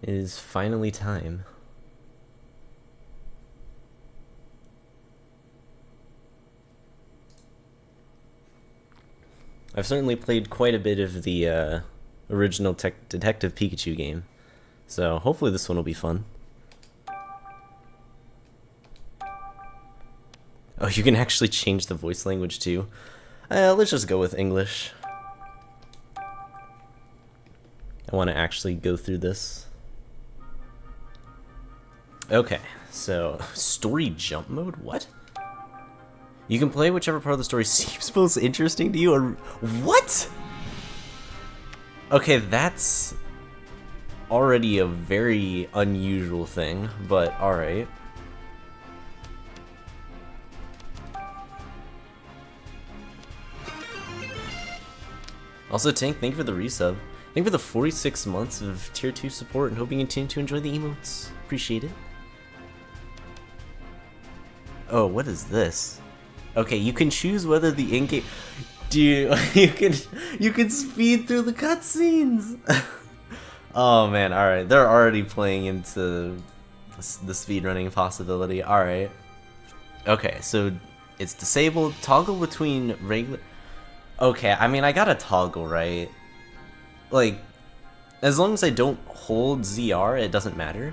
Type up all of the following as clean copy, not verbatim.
It is finally time. I've certainly played quite a bit of the original Detective Pikachu game, so hopefully this one will be fun. Oh, you can actually change the voice language too. Let's just go with English. I want to actually go through this. Okay, so story jump mode? What? You can play whichever part of the story seems most interesting to you, or what? Okay, that's already a very unusual thing, but alright. Also, Tank, thank you for the resub. Thank you for the 46 months of tier 2 support and hoping you continue to enjoy the emotes. Appreciate it. Oh, what is this? Okay, you can choose whether the in-game... Dude, you can speed through the cutscenes! Oh man, alright. They're already playing into the speedrunning possibility. Alright. Okay, so it's disabled. Toggle between regular... Okay, I mean, I gotta toggle, right? Like, as long as I don't hold ZR, it doesn't matter.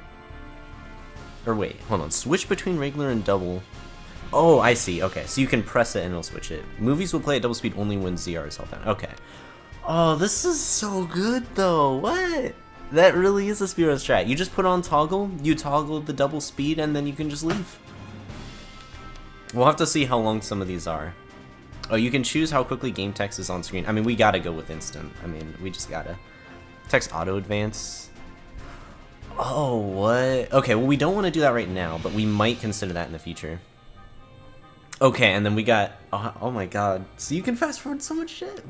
Or wait, hold on. Switch between regular and double. Oh, I see. Okay, so you can press it and it'll switch it. Movies will play at double speed only when ZR is held down. Okay. Oh, this is so good, though. What? That really is a speedrun strat. You just put on toggle, you toggle the double speed, and then you can just leave. We'll have to see how long some of these are. Oh, you can choose how quickly game text is on screen. I mean, we gotta go with instant. I mean, we just gotta. Text auto advance. Oh, what? Okay, well, we don't want to do that right now, but we might consider that in the future. Okay, and then we got... Oh my god. So you can fast forward so much shit?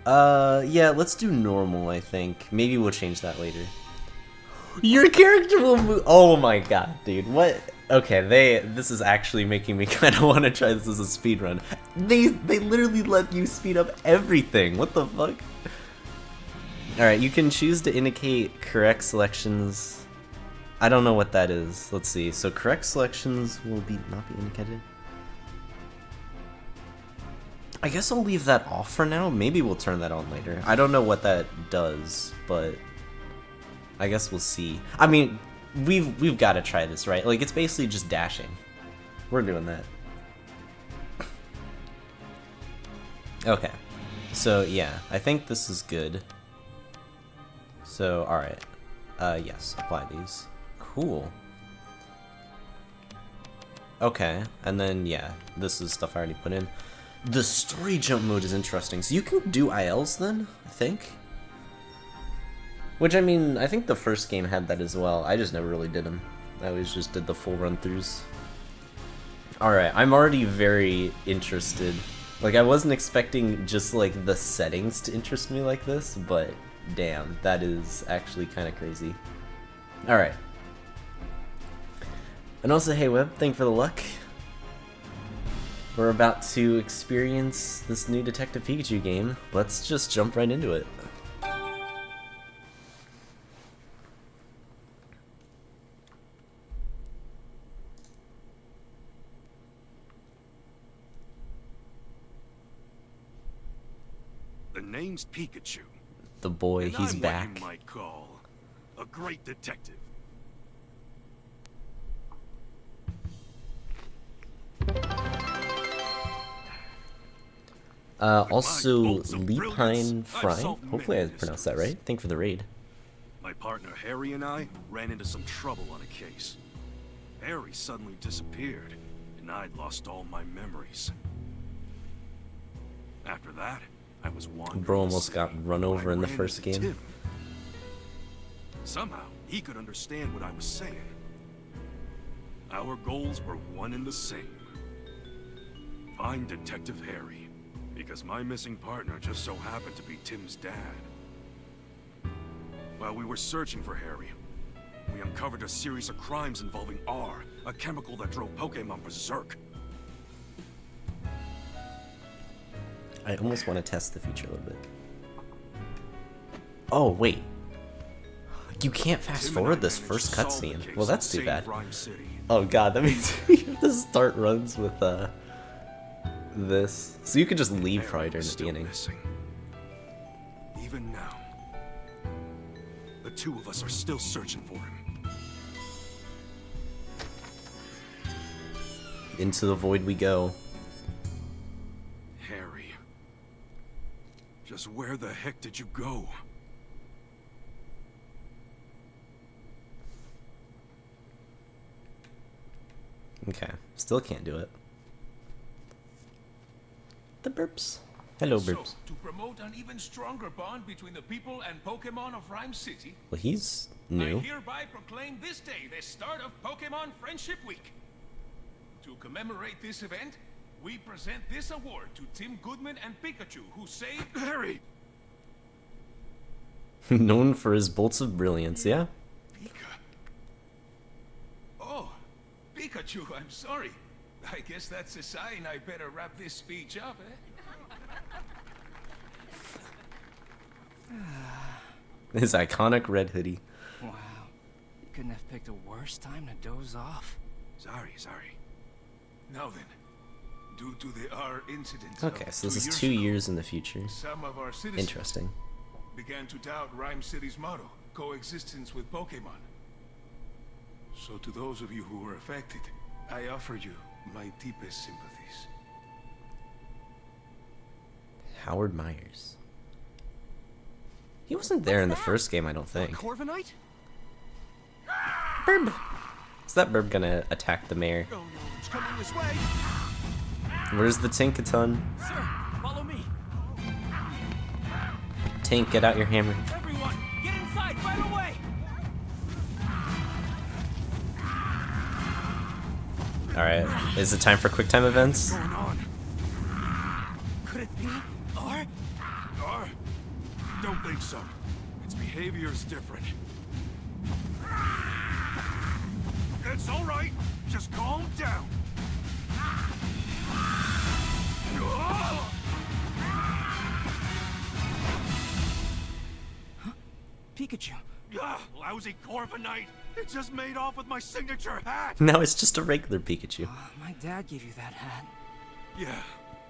Yeah, let's do normal, I think. Maybe we'll change that later. Your character will move... Oh my god, dude. What? Okay, this is actually making me kind of want to try this as a speedrun. They literally let you speed up everything. What the fuck? Alright, you can choose to indicate correct selections. I don't know what that is. Let's see. So correct selections will not be indicated. I guess I'll leave that off for now. Maybe we'll turn that on later. I don't know what that does, but I guess we'll see. I mean, we've got to try this, right? Like, it's basically just dashing. We're doing that. Okay. So, yeah. I think this is good. So, alright. Yes. Apply these. Cool. Okay. And then, yeah. This is stuff I already put in. The story jump mode is interesting. So you can do ILs then, I think? Which, I mean, I think the first game had that as well. I just never really did them. I always just did the full run-throughs. Alright, I'm already very interested. Like, I wasn't expecting just, like, the settings to interest me like this, but damn, that is actually kind of crazy. Alright. And also, hey Web, thank you for the luck. We're about to experience this new Detective Pikachu game. Let's just jump right into it. The name's Pikachu. The boy, and he's I'm back. What you might call a great detective. Also, Lepine Fry. Hopefully I pronounced that right. Thank you for the raid. My partner Harry and I ran into some trouble on a case. Harry suddenly disappeared, and I'd lost all my memories. After that, I was wandering. Bro almost got run over in the first game. Tim. Somehow, he could understand what I was saying. Our goals were one and the same. Find Detective Harry, because my missing partner just so happened to be Tim's dad. While we were searching for Harry, we uncovered a series of crimes involving R, a chemical that drove Pokemon berserk. I almost want to test the feature a little bit. Oh, wait. You can't fast Tim and forward I this managed first to solve the cutscene. case Well, that's and too save bad. Ryme City. Oh god, that means you have to start runs with this. So you could just leave Harry probably during was the still beginning. missing. Even now, the two of us are still searching for him. Into the void we go. Harry, just where the heck did you go? Okay, still can't do it. The burps. Hello, burps. So, to promote an even stronger bond between the people and Pokemon of Ryme City, Well, he's I new. hereby proclaim this day the start of Pokemon Friendship Week. To commemorate this event, we present this award to Tim Goodman and Pikachu, who saved... Harry! Known for his bolts of brilliance, yeah? Pika. Oh, Pikachu, I'm sorry. I guess that's a sign I better wrap this speech up, eh? His iconic red hoodie. Wow. You couldn't have picked a worse time to doze off. Sorry. Now then, due to the R incident Okay, of so this is 2 ago, years in the future. some of our citizens Interesting. began to doubt Ryme City's motto, coexistence with Pokemon. So to those of you who were affected, I offer you my deepest sympathies. Howard Myers. He wasn't there in the first game, I don't think. Corviknight? Burb! Is that Burb gonna attack the mayor? Oh no, it's coming this way! Where's the Tinkaton? Sir, follow me! Tink, get out your hammer. Everyone, get inside right away! Alright, is it time for quick time events? What's going on? Could it be R? R? Don't think so. Its behavior is different. It's all right. Just calm down. Pikachu. Lousy Corviknight. It just made off with my signature hat. Now it's just a regular Pikachu. My dad gave you that hat. Yeah,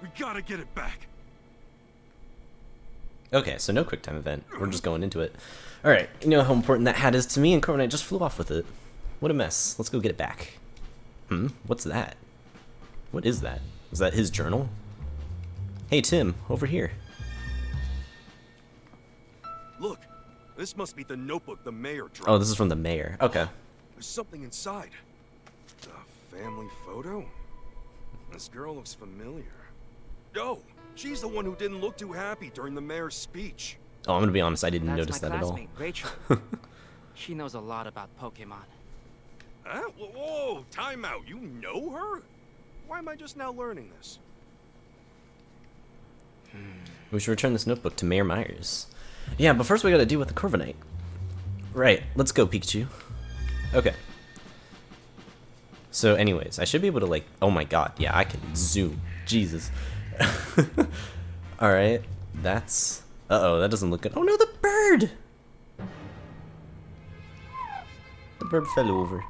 we gotta get it back. Okay, so no quick time event. We're just going into it. Alright, you know how important that hat is to me, and Corviknight just flew off with it. What a mess. Let's go get it back. What's that? What is that? Is that his journal? Hey Tim, over here. Look, this must be the notebook the mayor dropped. Oh, this is from the mayor. Okay. There's something inside. A family photo? This girl looks familiar. Oh, she's the one who didn't look too happy during the mayor's speech. Oh, I'm gonna be honest, I didn't That's notice my that at all. classmate, Rachel. She knows a lot about Pokemon. Huh? Whoa, time out. You know her? Why am I just now learning this? We should return this notebook to Mayor Myers. Yeah, but first we gotta deal with the Corviknight. Right, let's go, Pikachu. Okay. So anyways, I should be able to oh my god, yeah, I can zoom. Jesus. Alright, that's... Uh-oh, that doesn't look good. Oh no, the bird! The bird fell over.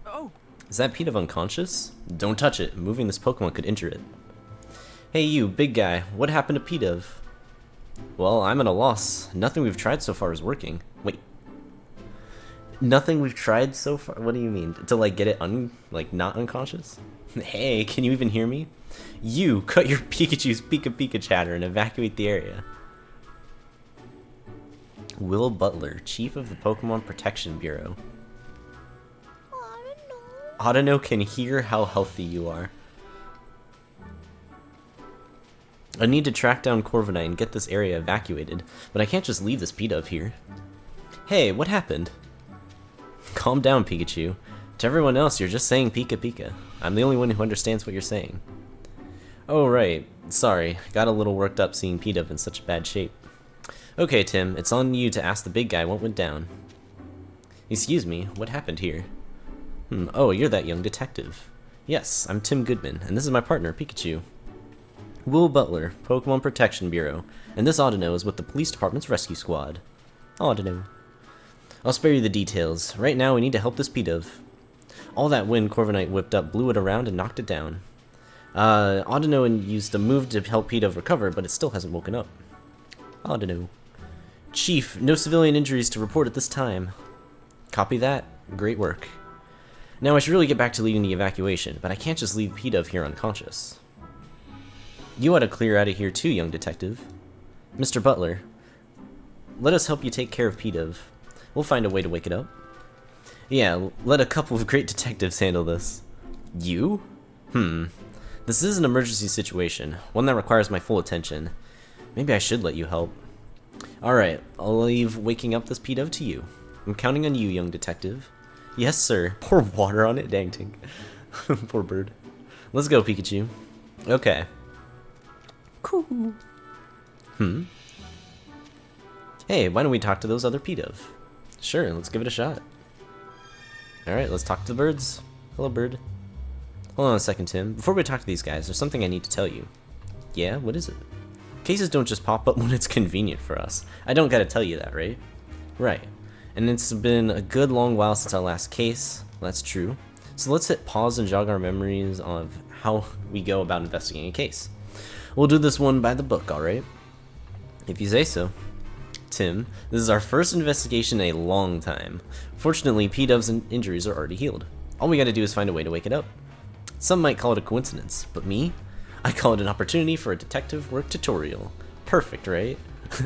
Oh, Is that Pidove unconscious? Don't touch it. Moving this Pokemon could injure it. Hey you, big guy. What happened to Pidove? Well, I'm at a loss. Nothing we've tried so far is working. Wait. Nothing we've tried so far? What do you mean? To get it not unconscious? Hey, can you even hear me? You, cut your Pikachu's Pika chatter and evacuate the area. Will Butler, Chief of the Pokemon Protection Bureau. Audino can hear how healthy you are. I need to track down Corviknight and get this area evacuated, but I can't just leave this Pidove here. Hey, what happened? Calm down, Pikachu. To everyone else, you're just saying Pika Pika. I'm the only one who understands what you're saying. Oh, right. Sorry. Got a little worked up seeing Pidove in such bad shape. Okay, Tim. It's on you to ask the big guy what went down. Excuse me. What happened here? Oh, you're that young detective. Yes, I'm Tim Goodman, and this is my partner, Pikachu. Will Butler, Pokemon Protection Bureau, and this Audino is with the police department's rescue squad. Audino. I'll spare you the details. Right now we need to help this Pidove. All that wind Corviknight whipped up blew it around and knocked it down. Audino used a move to help Pidove recover, but it still hasn't woken up. Audino. Chief, no civilian injuries to report at this time. Copy that. Great work. Now I should really get back to leading the evacuation, but I can't just leave Pidove here unconscious. You ought to clear out of here too, young detective. Mr. Butler, let us help you take care of Pidove. We'll find a way to wake it up. Yeah, let a couple of great detectives handle this. You? This is an emergency situation, one that requires my full attention. Maybe I should let you help. Alright, I'll leave waking up this Pidove to you. I'm counting on you, young detective. Yes, sir. Pour water on it, dang tink. Poor bird. Let's go, Pikachu. Okay. Cool. Hey, why don't we talk to those other Pidove? Sure, let's give it a shot. Alright, let's talk to the birds. Hello, bird. Hold on a second, Tim. Before we talk to these guys, there's something I need to tell you. Yeah, what is it? Cases don't just pop up when it's convenient for us. I don't gotta tell you that, right? Right. And it's been a good long while since our last case. That's true. So let's hit pause and jog our memories of how we go about investigating a case. We'll do this one by the book, alright? If you say so. Tim, this is our first investigation in a long time. Fortunately, Pidove's injuries are already healed. All we gotta do is find a way to wake it up. Some might call it a coincidence, but me? I call it an opportunity for a detective work tutorial. Perfect, right?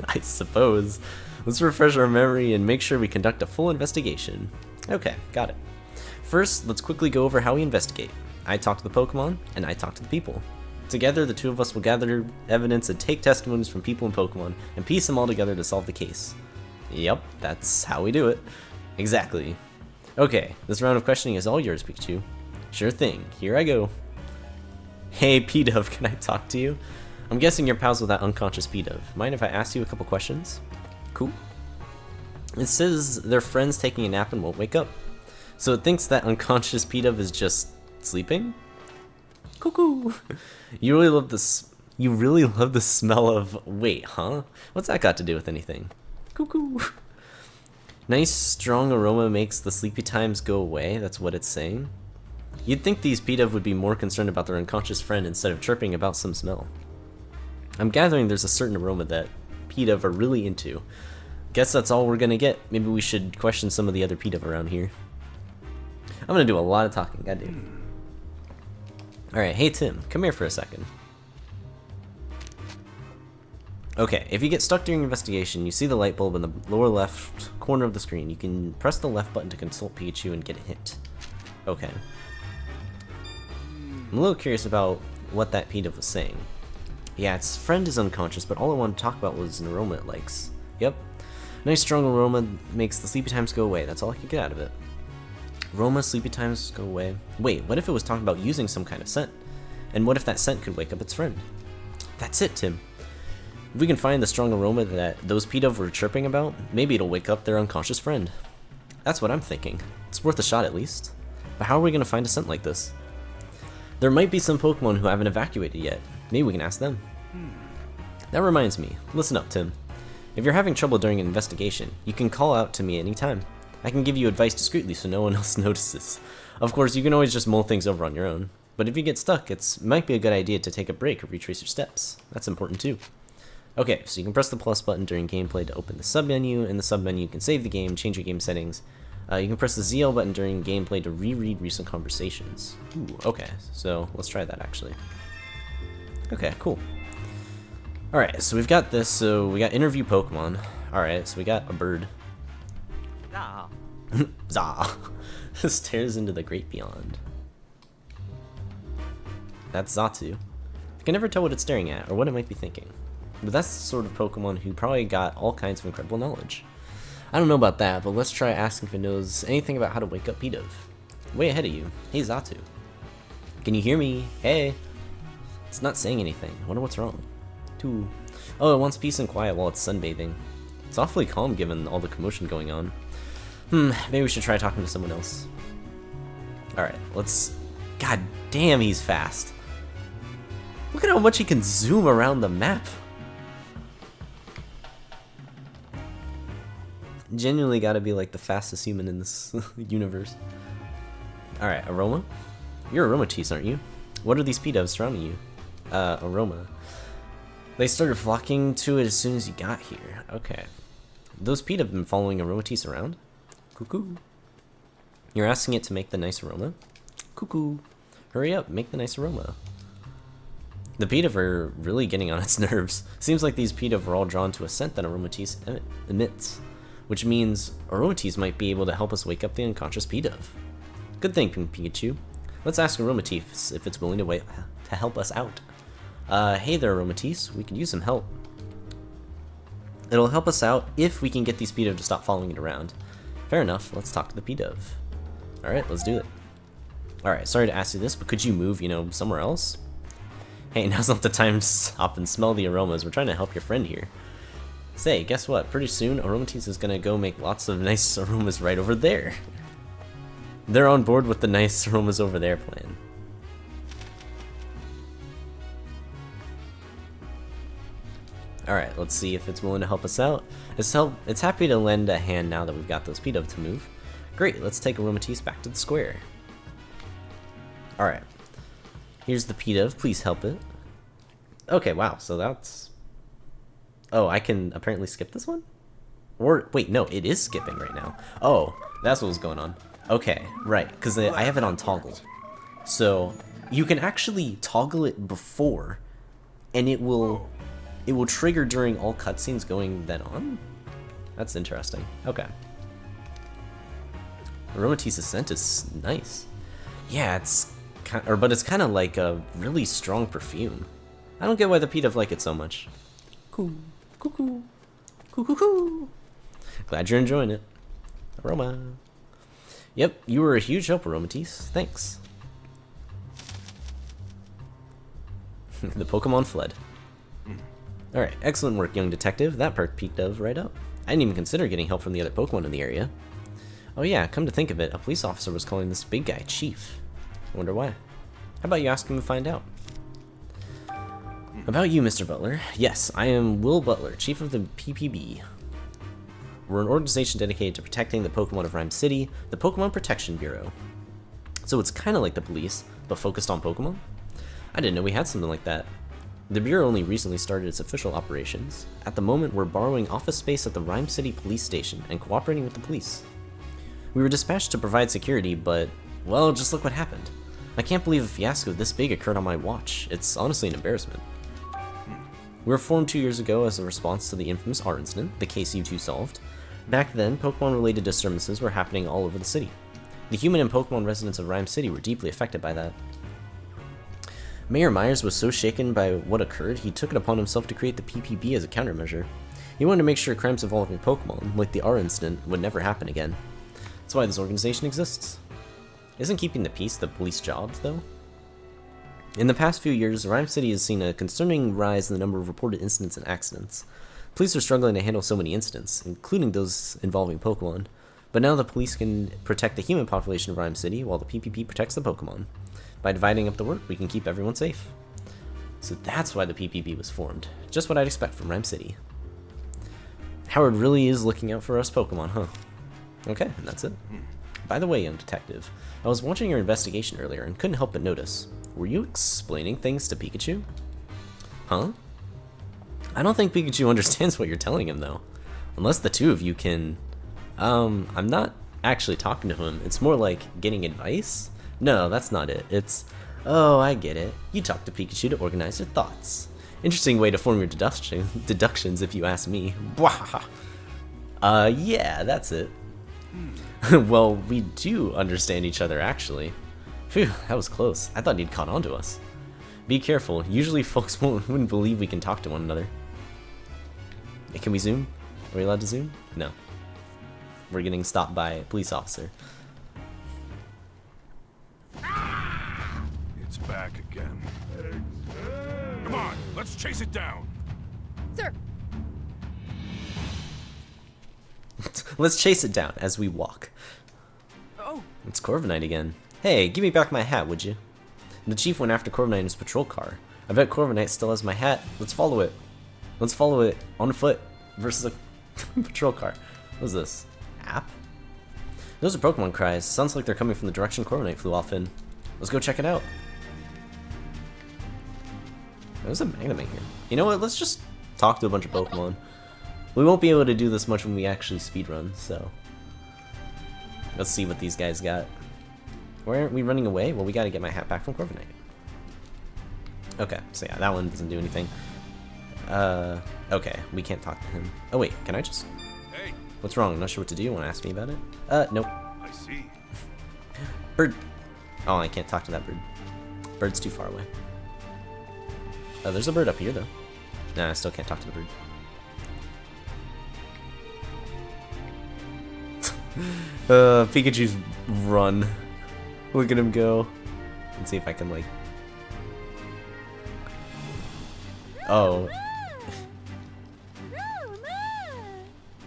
I suppose. Let's refresh our memory and make sure we conduct a full investigation. Okay, got it. First, let's quickly go over how we investigate. I talk to the Pokemon, and I talk to the people. Together, the two of us will gather evidence and take testimonies from people and Pokemon, and piece them all together to solve the case. Yep, that's how we do it. Exactly. Okay, this round of questioning is all yours, Pikachu. Sure thing, here I go. Hey, Pidove, can I talk to you? I'm guessing you're pals with that unconscious Pidove. Mind if I ask you a couple questions? Cool. It says they're friends taking a nap and won't wake up. So it thinks that unconscious Pidove is just sleeping? Cuckoo. You really love this. You really love the smell of. Wait, huh? What's that got to do with anything? Cuckoo. Nice strong aroma makes the sleepy times go away. That's what it's saying. You'd think these Pidove would be more concerned about their unconscious friend instead of chirping about some smell. I'm gathering there's a certain aroma that Pidove are really into. Guess that's all we're gonna get. Maybe we should question some of the other Pidove around here. I'm gonna do a lot of talking, goddamn. Alright, hey Tim, come here for a second. Okay, if you get stuck during investigation, you see the light bulb in the lower left corner of the screen. You can press the left button to consult Pikachu and get a hint. Okay. I'm a little curious about what that Pidove was saying. Yeah, its friend is unconscious, but all I wanted to talk about was an aroma it likes. Yep. Nice strong aroma makes the sleepy times go away. That's all I could get out of it. Aroma, sleepy times go away. Wait, what if it was talking about using some kind of scent? And what if that scent could wake up its friend? That's it, Tim. If we can find the strong aroma that those Pidove were chirping about, maybe it'll wake up their unconscious friend. That's what I'm thinking. It's worth a shot at least. But how are we going to find a scent like this? There might be some Pokemon who haven't evacuated yet. Maybe we can ask them. That reminds me. Listen up, Tim. If you're having trouble during an investigation, you can call out to me anytime. I can give you advice discreetly so no one else notices. Of course, you can always just mull things over on your own. But if you get stuck, it might be a good idea to take a break or retrace your steps. That's important too. Okay, so you can press the plus button during gameplay to open the submenu. In the submenu, you can save the game, change your game settings. You can press the ZL button during gameplay to reread recent conversations. Ooh, okay, so let's try that actually. Okay, cool. Alright, so we've got this, so we got interview Pokemon. Alright, so we got a bird. Ah. Zah! Stares into the great beyond. That's Zatu. I can never tell what it's staring at, or what it might be thinking. But that's the sort of Pokemon who probably got all kinds of incredible knowledge. I don't know about that, but let's try asking if it knows anything about how to wake up Pidove. Way ahead of you. Hey Zatu. Can you hear me? Hey! It's not saying anything. I wonder what's wrong. Oh, it wants peace and quiet while it's sunbathing. It's awfully calm given all the commotion going on. Maybe we should try talking to someone else. Alright, let's... God damn, he's fast. Look at how much he can zoom around the map. Genuinely gotta be like the fastest human in this universe. Alright, Aroma? You're Aromatisse, aren't you? What are these P-dubs surrounding you? Aroma. They started flocking to it as soon as you got here. Okay. Those P-dubs have been following Aromatisse around? Cuckoo. You're asking it to make the nice aroma? Cuckoo. Hurry up, make the nice aroma. The P-dub are really getting on its nerves. Seems like these P-dub are all drawn to a scent that Aromatisse emits, which means Aromatisse might be able to help us wake up the unconscious P-dub. Good thinking, Pikachu. Let's ask Aromatisse if it's willing to help us out. Hey there, Aromatisse. We could use some help. It'll help us out if we can get these P-dub to stop following it around. Fair enough. Let's talk to the P-dub. Alright, let's do it. Alright, sorry to ask you this, but could you move, somewhere else? Hey, now's not the time to stop and smell the aromas. We're trying to help your friend here. Say, guess what? Pretty soon, Aromatisse is gonna go make lots of nice aromas right over there. They're on board with the nice aromas over there plan. Alright, let's see if it's willing to help us out. It's happy to lend a hand now that we've got those P-dub to move. Great, let's take Aromatisse back to the square. Alright. Here's the P-dub, please help it. Okay, wow, so that's... Oh, I can apparently skip this one? Or, wait, no, it is skipping right now. Oh, that's what was going on. Okay, right, because I have it on toggle. So, you can actually toggle it before, and it will trigger during all cutscenes going then on? That's interesting. Okay. Aromatisse's scent is nice. Yeah, but it's kind of like a really strong perfume. I don't get why the P-dub like it so much. Cool, cuckoo, cuckoo. Glad you're enjoying it. Aroma. Yep, you were a huge help, Aromatisse. Thanks. The Pokemon fled. Alright, excellent work, young detective. That perked P-dub right up. I didn't even consider getting help from the other Pokemon in the area. Oh yeah, come to think of it, a police officer was calling this big guy Chief. I wonder why. How about you ask him to find out? About you, Mr. Butler. Yes, I am Will Butler, Chief of the PPB. We're an organization dedicated to protecting the Pokemon of Ryme City, the Pokemon Protection Bureau. So it's kind of like the police, but focused on Pokemon? I didn't know we had something like that. The Bureau only recently started its official operations. At the moment, we're borrowing office space at the Ryme City Police Station and cooperating with the police. We were dispatched to provide security, but, well, just look what happened. I can't believe a fiasco this big occurred on my watch. It's honestly an embarrassment. We were formed 2 years ago as a response to the infamous R incident, the case you two solved. Back then, Pokemon-related disturbances were happening all over the city. The human and Pokemon residents of Ryme City were deeply affected by that. Mayor Myers was so shaken by what occurred, he took it upon himself to create the PPB as a countermeasure. He wanted to make sure crimes involving Pokemon, like the R incident, would never happen again. That's why this organization exists. Isn't keeping the peace the police job, though? In the past few years, Ryme City has seen a concerning rise in the number of reported incidents and accidents. Police are struggling to handle so many incidents, including those involving Pokemon. But now the police can protect the human population of Ryme City, while the PPP protects the Pokemon. By dividing up the work, we can keep everyone safe. So that's why the PPP was formed. Just what I'd expect from Ryme City. Howard really is looking out for us Pokemon, huh? Okay, and that's it. By the way, young detective, I was watching your investigation earlier and couldn't help but notice. Were you explaining things to Pikachu? Huh? I don't think Pikachu understands what you're telling him, though. Unless the two of you can... I'm not actually talking to him. It's more like getting advice? No, that's not it. It's... Oh, I get it. You talk to Pikachu to organize your thoughts. Interesting way to form your deductions, if you ask me. Yeah, that's it. Well, we do understand each other, actually. Phew, that was close. I thought he'd caught on to us. Be careful. Usually folks wouldn't believe we can talk to one another. Can we zoom? Are we allowed to zoom? No. We're getting stopped by a police officer. It's back again. Come on, let's chase it down. Sir. Let's chase it down as we walk. Oh, It's Corviknight again. Hey, give me back my hat, would you? The chief went after Corviknight in his patrol car. I bet Corviknight still has my hat. Let's follow it. Let's follow it on foot versus a patrol car. What is this? App? Those are Pokemon cries. Sounds like they're coming from the direction Corviknight flew off in. Let's go check it out. There's a Magnemite here. You know what? Let's just talk to a bunch of Pokemon. We won't be able to do this much when we actually speedrun, so... Let's see what these guys got. Why aren't we running away? Well, we gotta get my hat back from Corviknight. Okay, so yeah, that one doesn't do anything. Okay, we can't talk to him. Oh wait, can I just... Hey, What's wrong? I'm not sure what to do. You wanna ask me about it? Nope. I see. Bird! Oh, I can't talk to that bird. Bird's too far away. There's a bird up here, though. Nah, I still can't talk to the bird. Pikachu's run. Look at him go. Let's see if I can, like... Oh.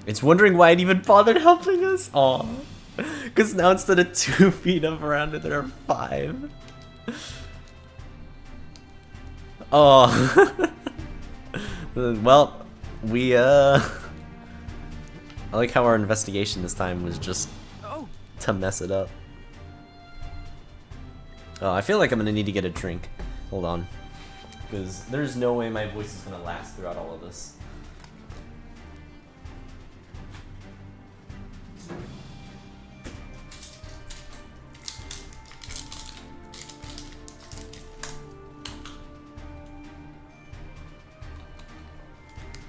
It's wondering why it even bothered helping us. Aw. Because now instead of 2 feet up around it, there are 5. Oh. Well, we, I like how our investigation this time was just to mess it up. Oh, I feel like I'm gonna need to get a drink. Hold on. Because there's no way my voice is gonna last throughout all of this.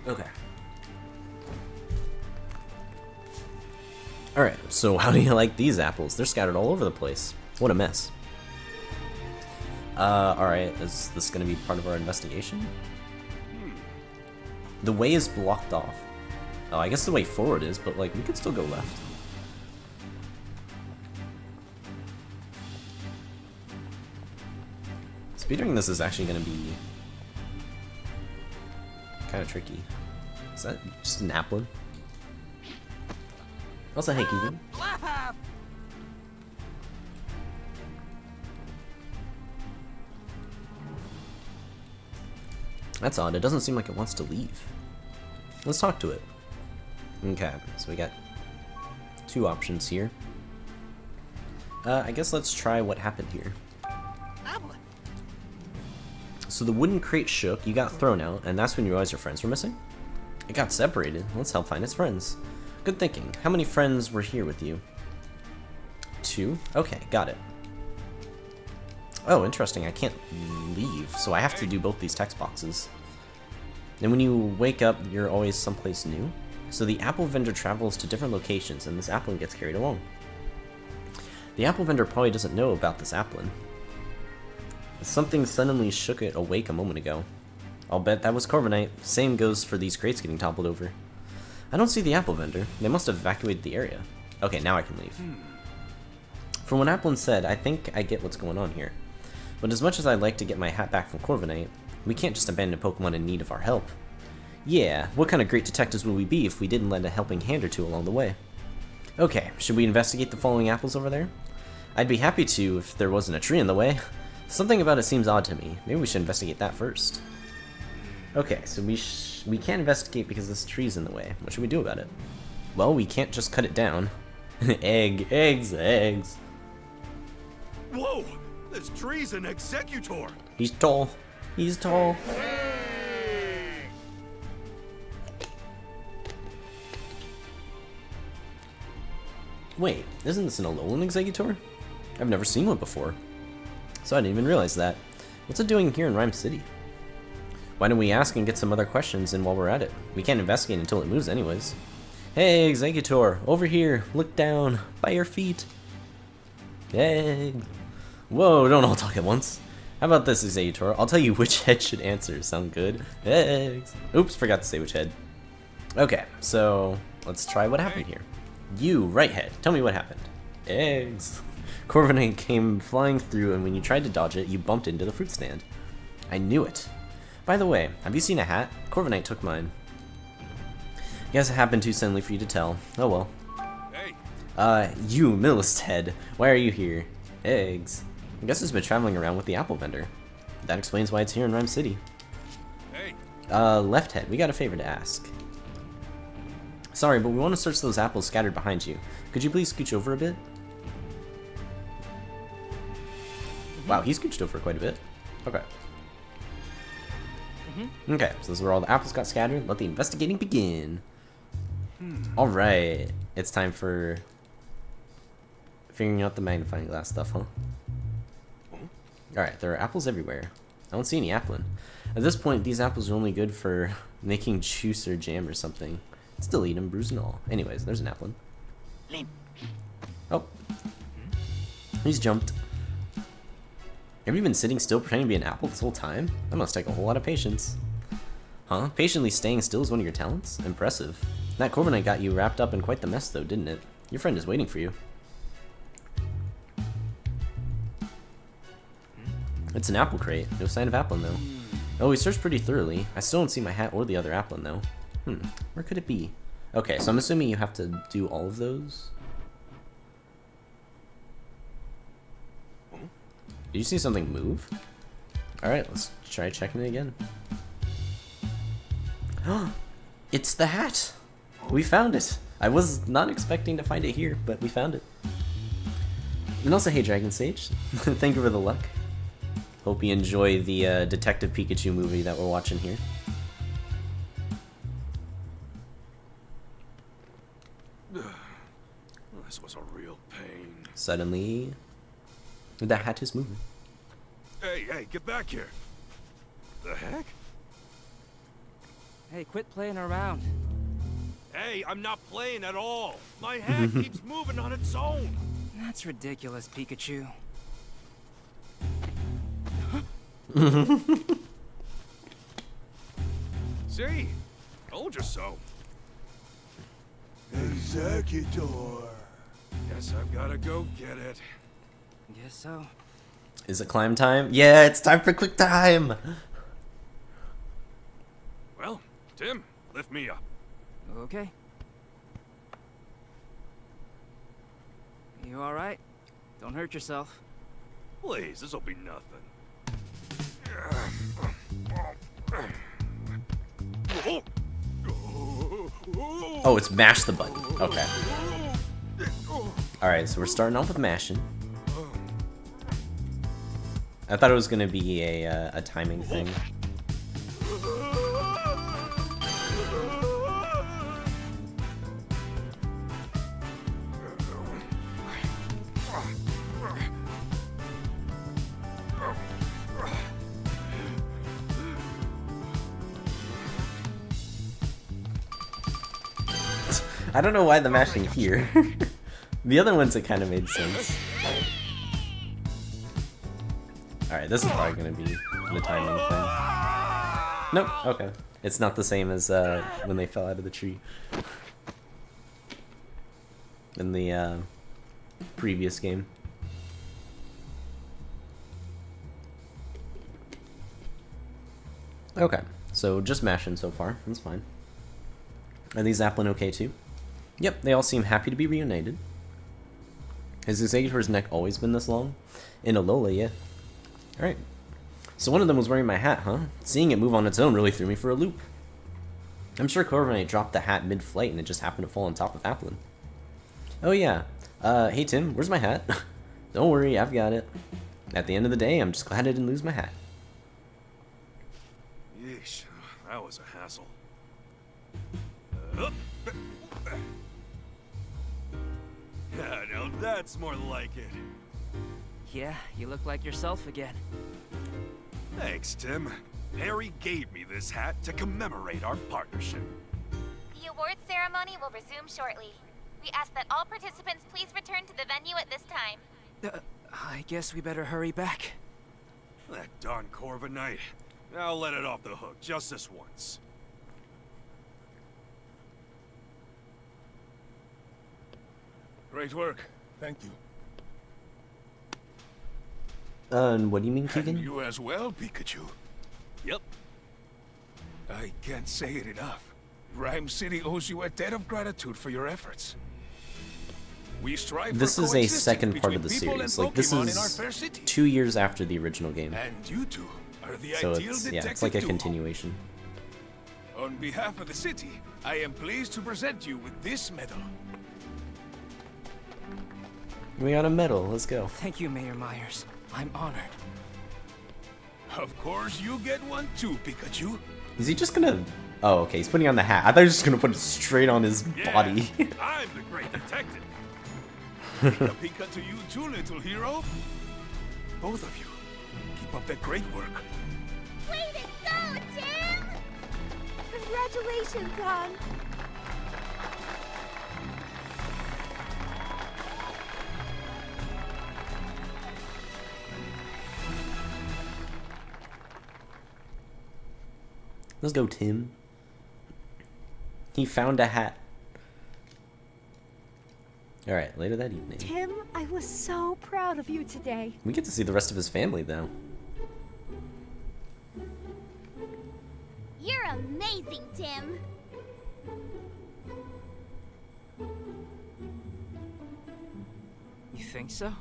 Okay. Alright, so how do you like these apples? They're scattered all over the place. What a mess. Alright, is this gonna be part of our investigation? The way is blocked off. Oh, I guess the way forward is, but like, we could still go left. Speedrunning this is actually gonna be kind of tricky. Is that just an Applin? Also, hey, Keegan. That's odd. It doesn't seem like it wants to leave. Let's talk to it. Okay, so we got 2 options here. I guess let's try what happened here. So the wooden crate shook, you got thrown out, and that's when you realized your friends were missing? It got separated. Let's help find its friends. Good thinking. How many friends were here with you? 2? Okay, got it. Oh, interesting. I can't leave, so I have to do both these text boxes. And when you wake up, you're always someplace new. So the apple vendor travels to different locations, and this applin gets carried along. The apple vendor probably doesn't know about this applin. Something suddenly shook it awake a moment ago. I'll bet that was Corviknight. Same goes for these crates getting toppled over. I don't see the apple vendor. They must have evacuated the area. Okay, now I can leave. From what Applin said, I think I get what's going on here. But as much as I'd like to get my hat back from Corviknight, we can't just abandon Pokemon in need of our help. Yeah, what kind of great detectives would we be if we didn't lend a helping hand or two along the way? Okay, should we investigate the following apples over there? I'd be happy to if there wasn't a tree in the way. Something about it seems odd to me. Maybe we should investigate that first. Okay, so we can't investigate because this tree's in the way. What should we do about it? Well, we can't just cut it down. Eggs. Whoa! This tree's an executor! He's tall. He's tall. Wait, isn't this an Alolan Executor? I've never seen one before. So I didn't even realize that. What's it doing here in Ryme City? Why don't we ask and get some other questions in while we're at it? We can't investigate until it moves anyways. Hey, Executor, over here. Look down. By your feet. Hey. Whoa, don't all talk at once. How about this, Executor? I'll tell you which head should answer. Sound good? Eggs. Oops, forgot to say which head. Okay, so let's try what happened here. You, right head. Tell me what happened. Eggs. Corviknight came flying through, and when you tried to dodge it, you bumped into the fruit stand. I knew it. By the way, have you seen a hat? Corviknight took mine. Guess it happened too suddenly for you to tell. Oh well. Hey! You, Millist head. Why are you here? Eggs. I guess it's been traveling around with the apple vendor. That explains why it's here in Ryme City. Hey, Left head, we got a favor to ask. Sorry, but we want to search those apples scattered behind you. Could you please scooch over a bit? Wow, he scooched over quite a bit. Okay. Okay, so this is where all the apples got scattered. Let the investigating begin. Alright, it's time for figuring out the magnifying glass stuff, huh? Alright, there are apples everywhere. I don't see any applin. At this point, these apples are only good for making juice or jam or something. Still eat them, bruise and all. Anyways, there's an applin. Oh. He's jumped. Have you been sitting still pretending to be an apple this whole time? That must take a whole lot of patience. Huh? Patiently staying still is one of your talents? Impressive. That Corviknight got you wrapped up in quite the mess though, didn't it? Your friend is waiting for you. It's an apple crate. No sign of applin though. Oh, we searched pretty thoroughly. I still don't see my hat or the other applin though. Where could it be? Okay, so I'm assuming you have to do all of those. Did you see something move? Alright, let's try checking it again. It's the hat! We found it! I was not expecting to find it here, but we found it. And also, hey Dragon Sage, thank you for the luck. Hope you enjoy the Detective Pikachu movie that we're watching here. this was a real pain. Suddenly, the hat is moving. Hey, get back here. The heck? Hey, quit playing around. Hey, I'm not playing at all. My hat keeps moving on its own. That's ridiculous, Pikachu. See? Told you so. Executor. Guess I've gotta go get it. Guess so. Is it climb time? Yeah, it's time for quick time! Well, Tim, lift me up. Okay. You alright? Don't hurt yourself. Please, this'll be nothing. Oh, it's mash the button. Okay. Alright, so we're starting off with mashing. I thought it was gonna be a timing thing. I don't know why the mashing here. The other ones it kind of made sense. Alright, this is probably gonna be the timing thing. Nope, okay. It's not the same as when they fell out of the tree. In the previous game. Okay, so just mashing so far, that's fine. Are these Applin okay too? Yep, they all seem happy to be reunited. Has Executor's neck always been this long? In Alola, yeah. Alright. So one of them was wearing my hat, huh? Seeing it move on its own really threw me for a loop. I'm sure Corviknight dropped the hat mid-flight and it just happened to fall on top of Applin. Oh yeah. Hey Tim, where's my hat? Don't worry, I've got it. At the end of the day, I'm just glad I didn't lose my hat. Yeesh, that was a hassle. Yeah, now that's more like it. Yeah, you look like yourself again. Thanks, Tim. Harry gave me this hat to commemorate our partnership. The awards ceremony will resume shortly. We ask that all participants please return to the venue at this time. I guess we better hurry back. That darn Corviknight. I'll let it off the hook just this once. Great work. Thank you. And what do you mean, And Keegan? you as well, Pikachu. Yep. I can't say it enough. Ryme City owes you a debt of gratitude for your efforts. We strive This for is a coexistence second part of the between people series. and Like, this Pokemon in our is fair city. 2 years after the original game. And you two are are the So ideal it's detective it's like a duo. continuation. On behalf of the city, I am pleased to present you with this medal. We got a medal. Let's go. Thank you, Mayor Myers. I'm honored. Of course, you get one too, Pikachu. Is he just gonna? Oh, okay. He's putting on the hat. I thought he was just gonna put it straight on his Yeah, body. I'm the great detective. Pika Pika to you too, little hero. Both of you, keep up that great work. Way to go, Tim! Congratulations, hon. Let's go, Tim. He found a hat. Alright, later that evening. Tim, I was so proud of you today. We get to see the rest of his family, though. You're amazing, Tim. You think so?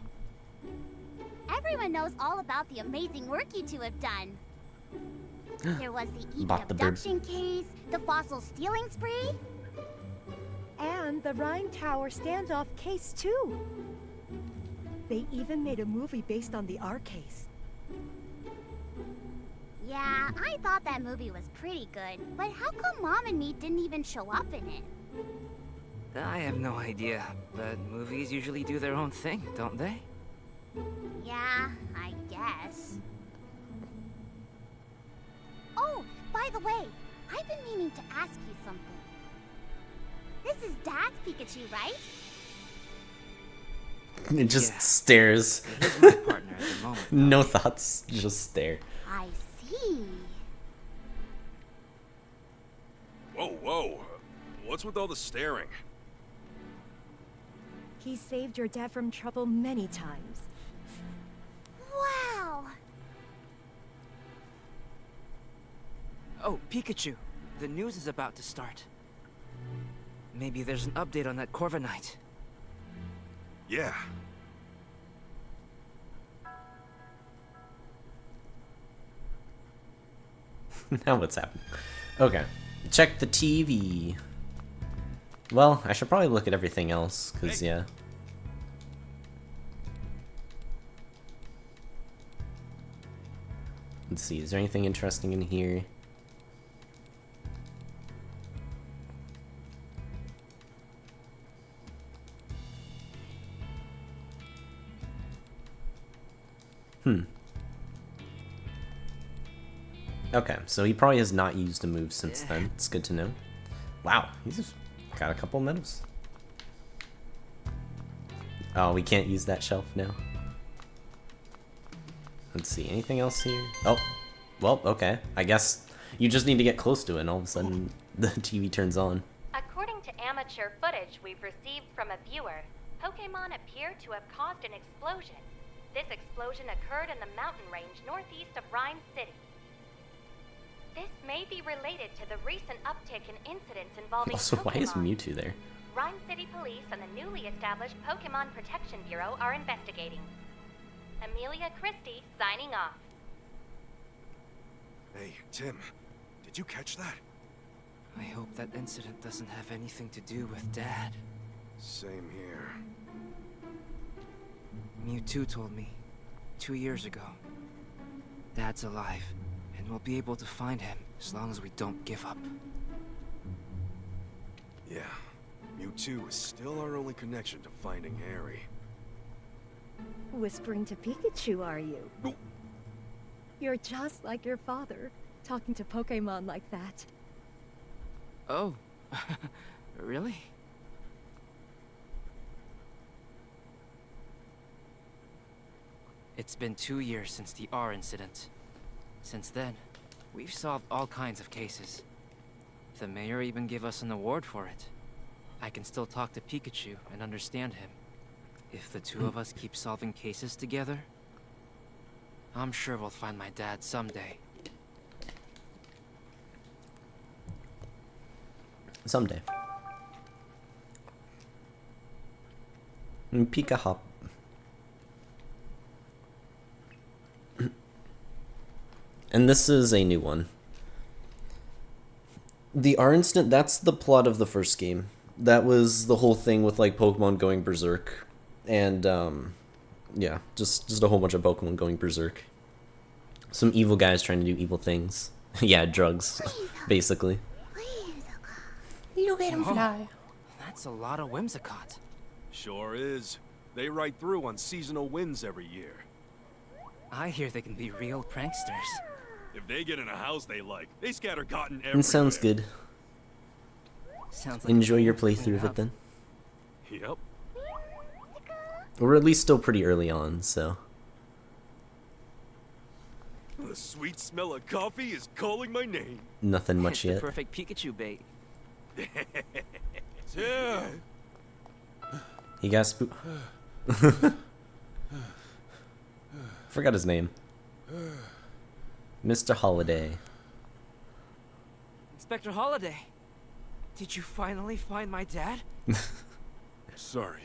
Everyone knows all about the amazing work you two have done. There was the Eden Bought the bird. abduction case, the fossil stealing spree. And the Ryme Tower standoff case, too. They even made a movie based on the R case. Yeah, I thought that movie was pretty good, but how come Mom and me didn't even show up in it? I have no idea, but movies usually do their own thing, don't they? Yeah, I guess. Oh, by the way, I've been meaning to ask you something. This is Dad's Pikachu, right? It just Yeah. stares. He's my partner at the moment. No thoughts, just stare. I see. Whoa, whoa. What's with all the staring? He saved your dad from trouble many times. Wow! Oh, Pikachu. The news is about to start. Maybe there's an update on that Corviknight. Yeah. Now what's happening? Okay. Check the TV. Well, I should probably look at everything else, because, yeah. Let's see, is there anything interesting in here? Okay, so he probably has not used a move since then. It's good to know. Wow, he's just got a couple medals. Oh, we can't use that shelf now. Let's see, anything else here? Oh, well, okay. I guess you just need to get close to it and all of a sudden the TV turns on. According to amateur footage we've received from a viewer, Pokemon appear to have caused an explosion. This explosion occurred in the mountain range northeast of Ryme City. This may be related to the recent uptick in incidents involving Also, why is Pokemon. Mewtwo there? Ryme City Police and the newly established Pokemon Protection Bureau are investigating. Amelia Christie signing off. Hey, Tim. Did you catch that? I hope that incident doesn't have anything to do with Dad. Same here. Mewtwo told me 2 years ago. Dad's alive, and we'll be able to find him as long as we don't give up. Yeah. Mewtwo is still our only connection to finding Harry. Whispering to Pikachu, are you? Oh. You're just like your father, talking to Pokemon like that. Oh, really? It's been 2 years since the R incident. Since then, we've solved all kinds of cases. The mayor even gave us an award for it. I can still talk to Pikachu and understand him. If the two of us keep solving cases together, I'm sure we'll find my dad someday. Someday. Pika Hop. and this is a new one. The R incident, that's the plot of the first game. That was the whole thing with like Pokemon going berserk, and yeah, just a whole bunch of Pokemon going berserk. Some evil guys trying to do evil things. Yeah, drugs, basically. Look at him fly. That's a lot of Whimsicott. Sure is. They ride through on seasonal winds every year. I hear they can be real pranksters. If they get in a house they like, they scatter cotton everywhere. It sounds good. Sounds like Enjoy your a plan to clean playthrough of it up. then. Yep. We're at least still pretty early on, so. The sweet smell of coffee is calling my name. Nothing much It's the yet. perfect Pikachu bait. Tim! He got spooked. Forgot his name. Mr. Holiday. Inspector Holiday, did you finally find my dad? Sorry,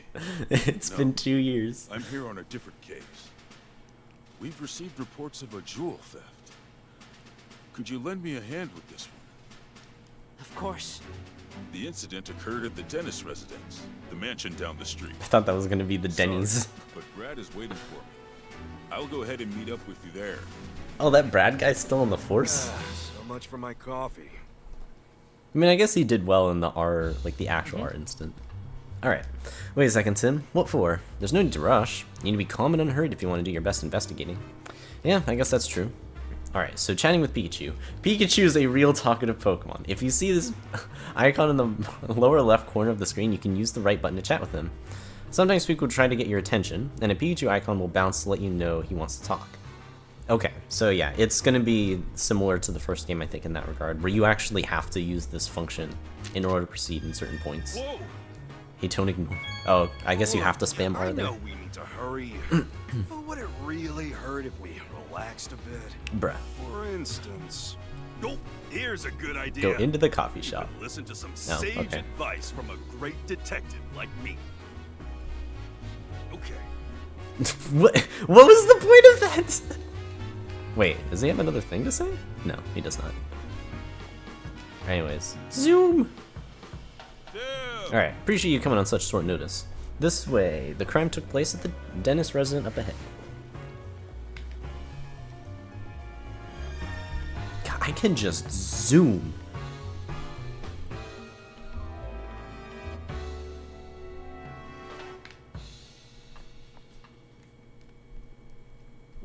It's No. been 2 years. I'm here on a different case. We've received reports of a jewel theft. Could you lend me a hand with this one? Of course. The incident occurred at the Dennis residence, the mansion down the street. I thought that was gonna be the Denny's. Sorry, but Brad is waiting for me. I'll go ahead and meet up with you there. Oh, that Brad guy's still on the force? So much for my coffee. I mean, I guess he did well in the R, like the actual R incident. Alright. Wait a second, Tim. What for? There's no need to rush. You need to be calm and unhurried if you want to do your best investigating. Yeah, I guess that's true. Alright, so chatting with Pikachu. Pikachu is a real talkative Pokemon. If you see this icon in the lower left corner of the screen, you can use the right button to chat with him. Sometimes Pikachu will try to get your attention, and a Pikachu icon will bounce to let you know he wants to talk. Okay, so yeah, it's gonna be similar to the first game, I think, in that regard, where you actually have to use this function in order to proceed in certain points. Whoa! Hey, don't ignore. Oh, I guess you have to spam I R there. know we need to hurry. But would it really hurt if we relaxed a bit? Bruh. For instance... Oh, here's a good idea. Go into the coffee You shop. could listen to some Oh, sage okay. advice from a great detective like me. Okay. What was the point of that? Wait, does he have another thing to say? No, he does not. Anyways, zoom! Alright, appreciate you coming on such short notice. This way, the crime took place at the Dennis resident up ahead. God, I can just zoom.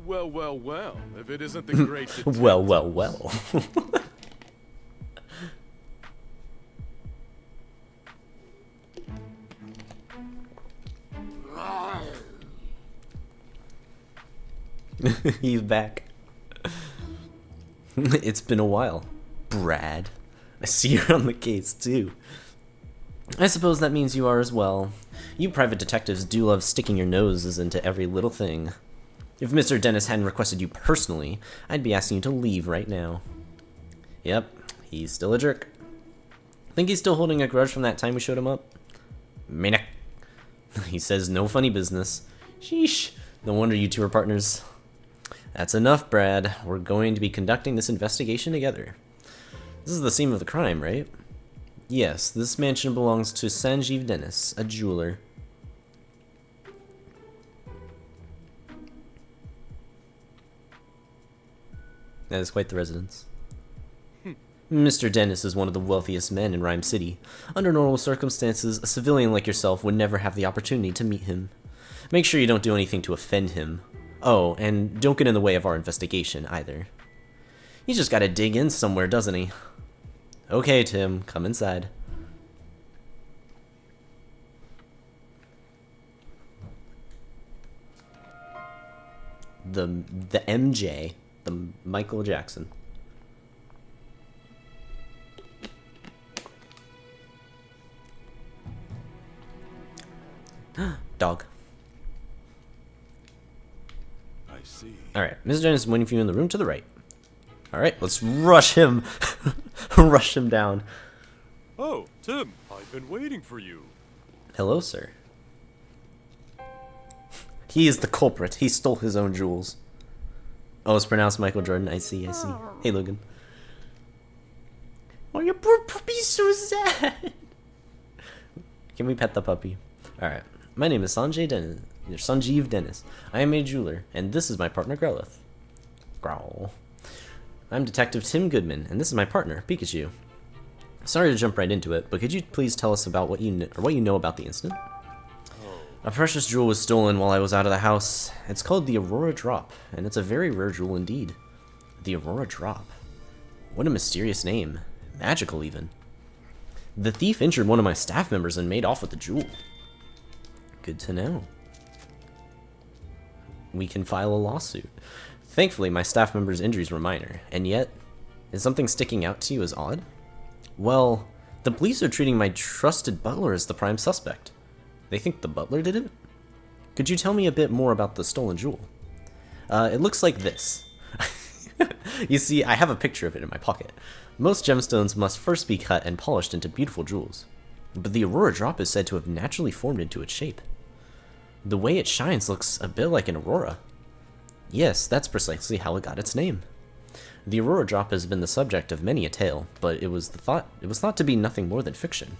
Well, well, well. If it isn't the great detective. Well, well, well. He's back. It's been a while, Brad. I see you're on the case too. I suppose that means you are as well. You private detectives do love sticking your noses into every little thing. If Mr. Dennis hadn't requested you personally, I'd be asking you to leave right now. Yep, he's still a jerk. Think he's still holding a grudge from that time we showed him up? Mena. He says no funny business. Sheesh. No wonder you two are partners. That's enough, Brad. We're going to be conducting this investigation together. This is the scene of the crime, right? Yes, this mansion belongs to Sanjeev Dennis, a jeweler. That is quite the residence. Mr. Dennis is one of the wealthiest men in Ryme City. Under normal circumstances, a civilian like yourself would never have the opportunity to meet him. Make sure you don't do anything to offend him. Oh, and don't get in the way of our investigation, either. He's just gotta dig in somewhere, doesn't he? Okay, Tim, come inside. The MJ, the Michael Jackson. Dog. I see. Alright, Mr. Dennis is waiting for you in the room to the right. Alright, let's rush him. Rush him down. Oh, Tim, I've been waiting for you. Hello, sir. He is the culprit. He stole his own jewels. Oh, it's pronounced Michael Jordan. I see. Hey, Logan. Oh, your poor puppy's so sad. Can we pet the puppy? Alright. My name is Sanjeev Dennis. I am a jeweler, and this is my partner, Growlith. Growl. I'm Detective Tim Goodman, and this is my partner, Pikachu. Sorry to jump right into it, but could you please tell us about what you know about the incident? A precious jewel was stolen while I was out of the house. It's called the Aurora Drop, and it's a very rare jewel indeed. The Aurora Drop. What a mysterious name. Magical, even. The thief injured one of my staff members and made off with the jewel. Good to know. We can file a lawsuit. Thankfully, my staff member's injuries were minor, and yet, is something sticking out to you as odd? Well, the police are treating my trusted butler as the prime suspect. They think the butler did it? Could you tell me a bit more about the stolen jewel? It looks like this. You see, I have a picture of it in my pocket. Most gemstones must first be cut and polished into beautiful jewels, but the Aurora Drop is said to have naturally formed into its shape. The way it shines looks a bit like an aurora. Yes, that's precisely how it got its name. The Aurora Drop has been the subject of many a tale, but it was thought to be nothing more than fiction.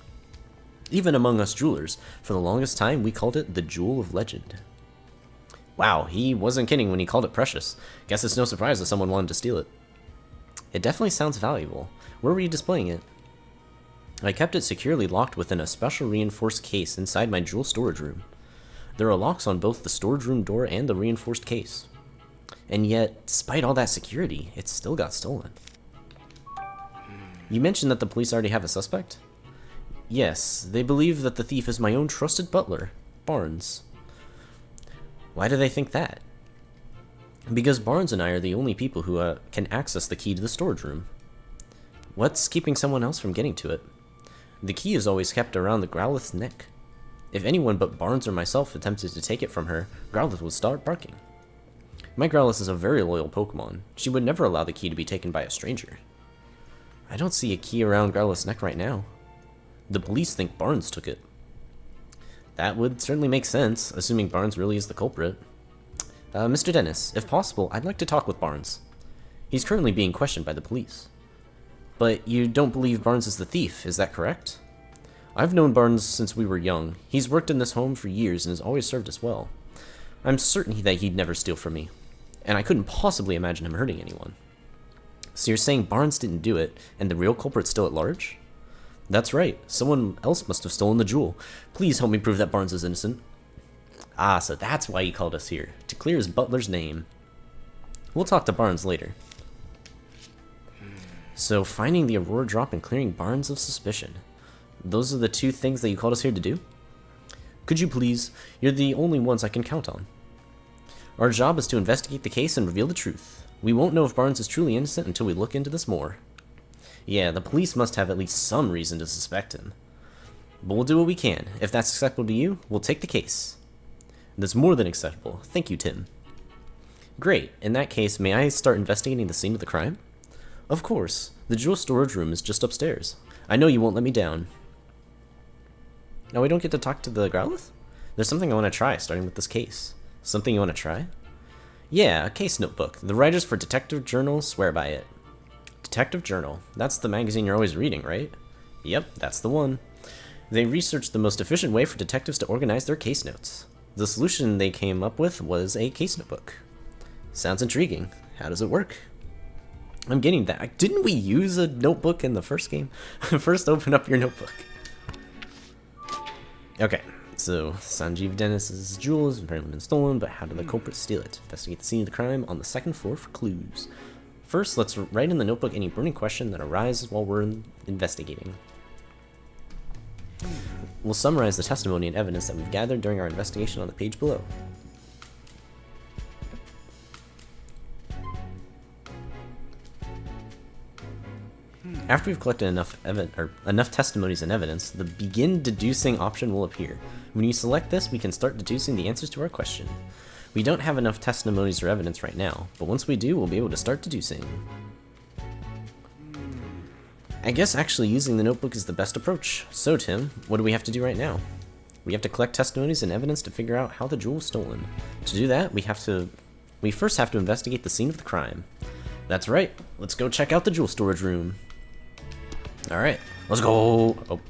Even among us jewelers, for the longest time we called it the Jewel of Legend. Wow, he wasn't kidding when he called it precious. Guess it's no surprise that someone wanted to steal it. It definitely sounds valuable. Where were you displaying it? I kept it securely locked within a special reinforced case inside my jewel storage room. There are locks on both the storage room door and the reinforced case. And yet, despite all that security, it still got stolen. You mentioned that the police already have a suspect? Yes, they believe that the thief is my own trusted butler, Barnes. Why do they think that? Because Barnes and I are the only people who can access the key to the storage room. What's keeping someone else from getting to it? The key is always kept around the Growlith's neck. If anyone but Barnes or myself attempted to take it from her, Growlith would start barking. My Growlith is a very loyal Pokemon. She would never allow the key to be taken by a stranger. I don't see a key around Growlith's neck right now. The police think Barnes took it. That would certainly make sense, assuming Barnes really is the culprit. Mr. Dennis, if possible, I'd like to talk with Barnes. He's currently being questioned by the police. But you don't believe Barnes is the thief, is that correct? I've known Barnes since we were young. He's worked in this home for years and has always served us well. I'm certain that he'd never steal from me, and I couldn't possibly imagine him hurting anyone. So you're saying Barnes didn't do it, and the real culprit's still at large? That's right. Someone else must have stolen the jewel. Please help me prove that Barnes is innocent. Ah, so that's why he called us here, to clear his butler's name. We'll talk to Barnes later. So finding the Aurora Drop and clearing Barnes of suspicion. Those are the two things that you called us here to do? Could you please? You're the only ones I can count on. Our job is to investigate the case and reveal the truth. We won't know if Barnes is truly innocent until we look into this more. Yeah, the police must have at least some reason to suspect him. But we'll do what we can. If that's acceptable to you, we'll take the case. That's more than acceptable. Thank you, Tim. Great. In that case, may I start investigating the scene of the crime? Of course. The jewel storage room is just upstairs. I know you won't let me down. Now we don't get to talk to the Growlith? There's something I want to try, starting with this case. Something you want to try? Yeah, a case notebook. The writers for Detective Journal swear by it. Detective Journal. That's the magazine you're always reading, right? Yep, that's the one. They researched the most efficient way for detectives to organize their case notes. The solution they came up with was a case notebook. Sounds intriguing. How does it work? I'm getting that. Didn't we use a notebook in the first game? First, open up your notebook. Okay, so Sanjeev Dennis's jewel has apparently been stolen, but how did the culprit steal it? Investigate the scene of the crime on the second floor for clues. First, let's write in the notebook any burning question that arises while we're investigating. We'll summarize the testimony and evidence that we've gathered during our investigation on the page below. After we've collected enough testimonies and evidence, the Begin Deducing option will appear. When you select this, we can start deducing the answers to our question. We don't have enough testimonies or evidence right now, but once we do, we'll be able to start deducing. I guess actually using the notebook is the best approach. So Tim, what do we have to do right now? We have to collect testimonies and evidence to figure out how the jewel was stolen. To do that, we have to we first have to investigate the scene of the crime. That's right. Let's go check out the jewel storage room. Alright, let's go. Oh.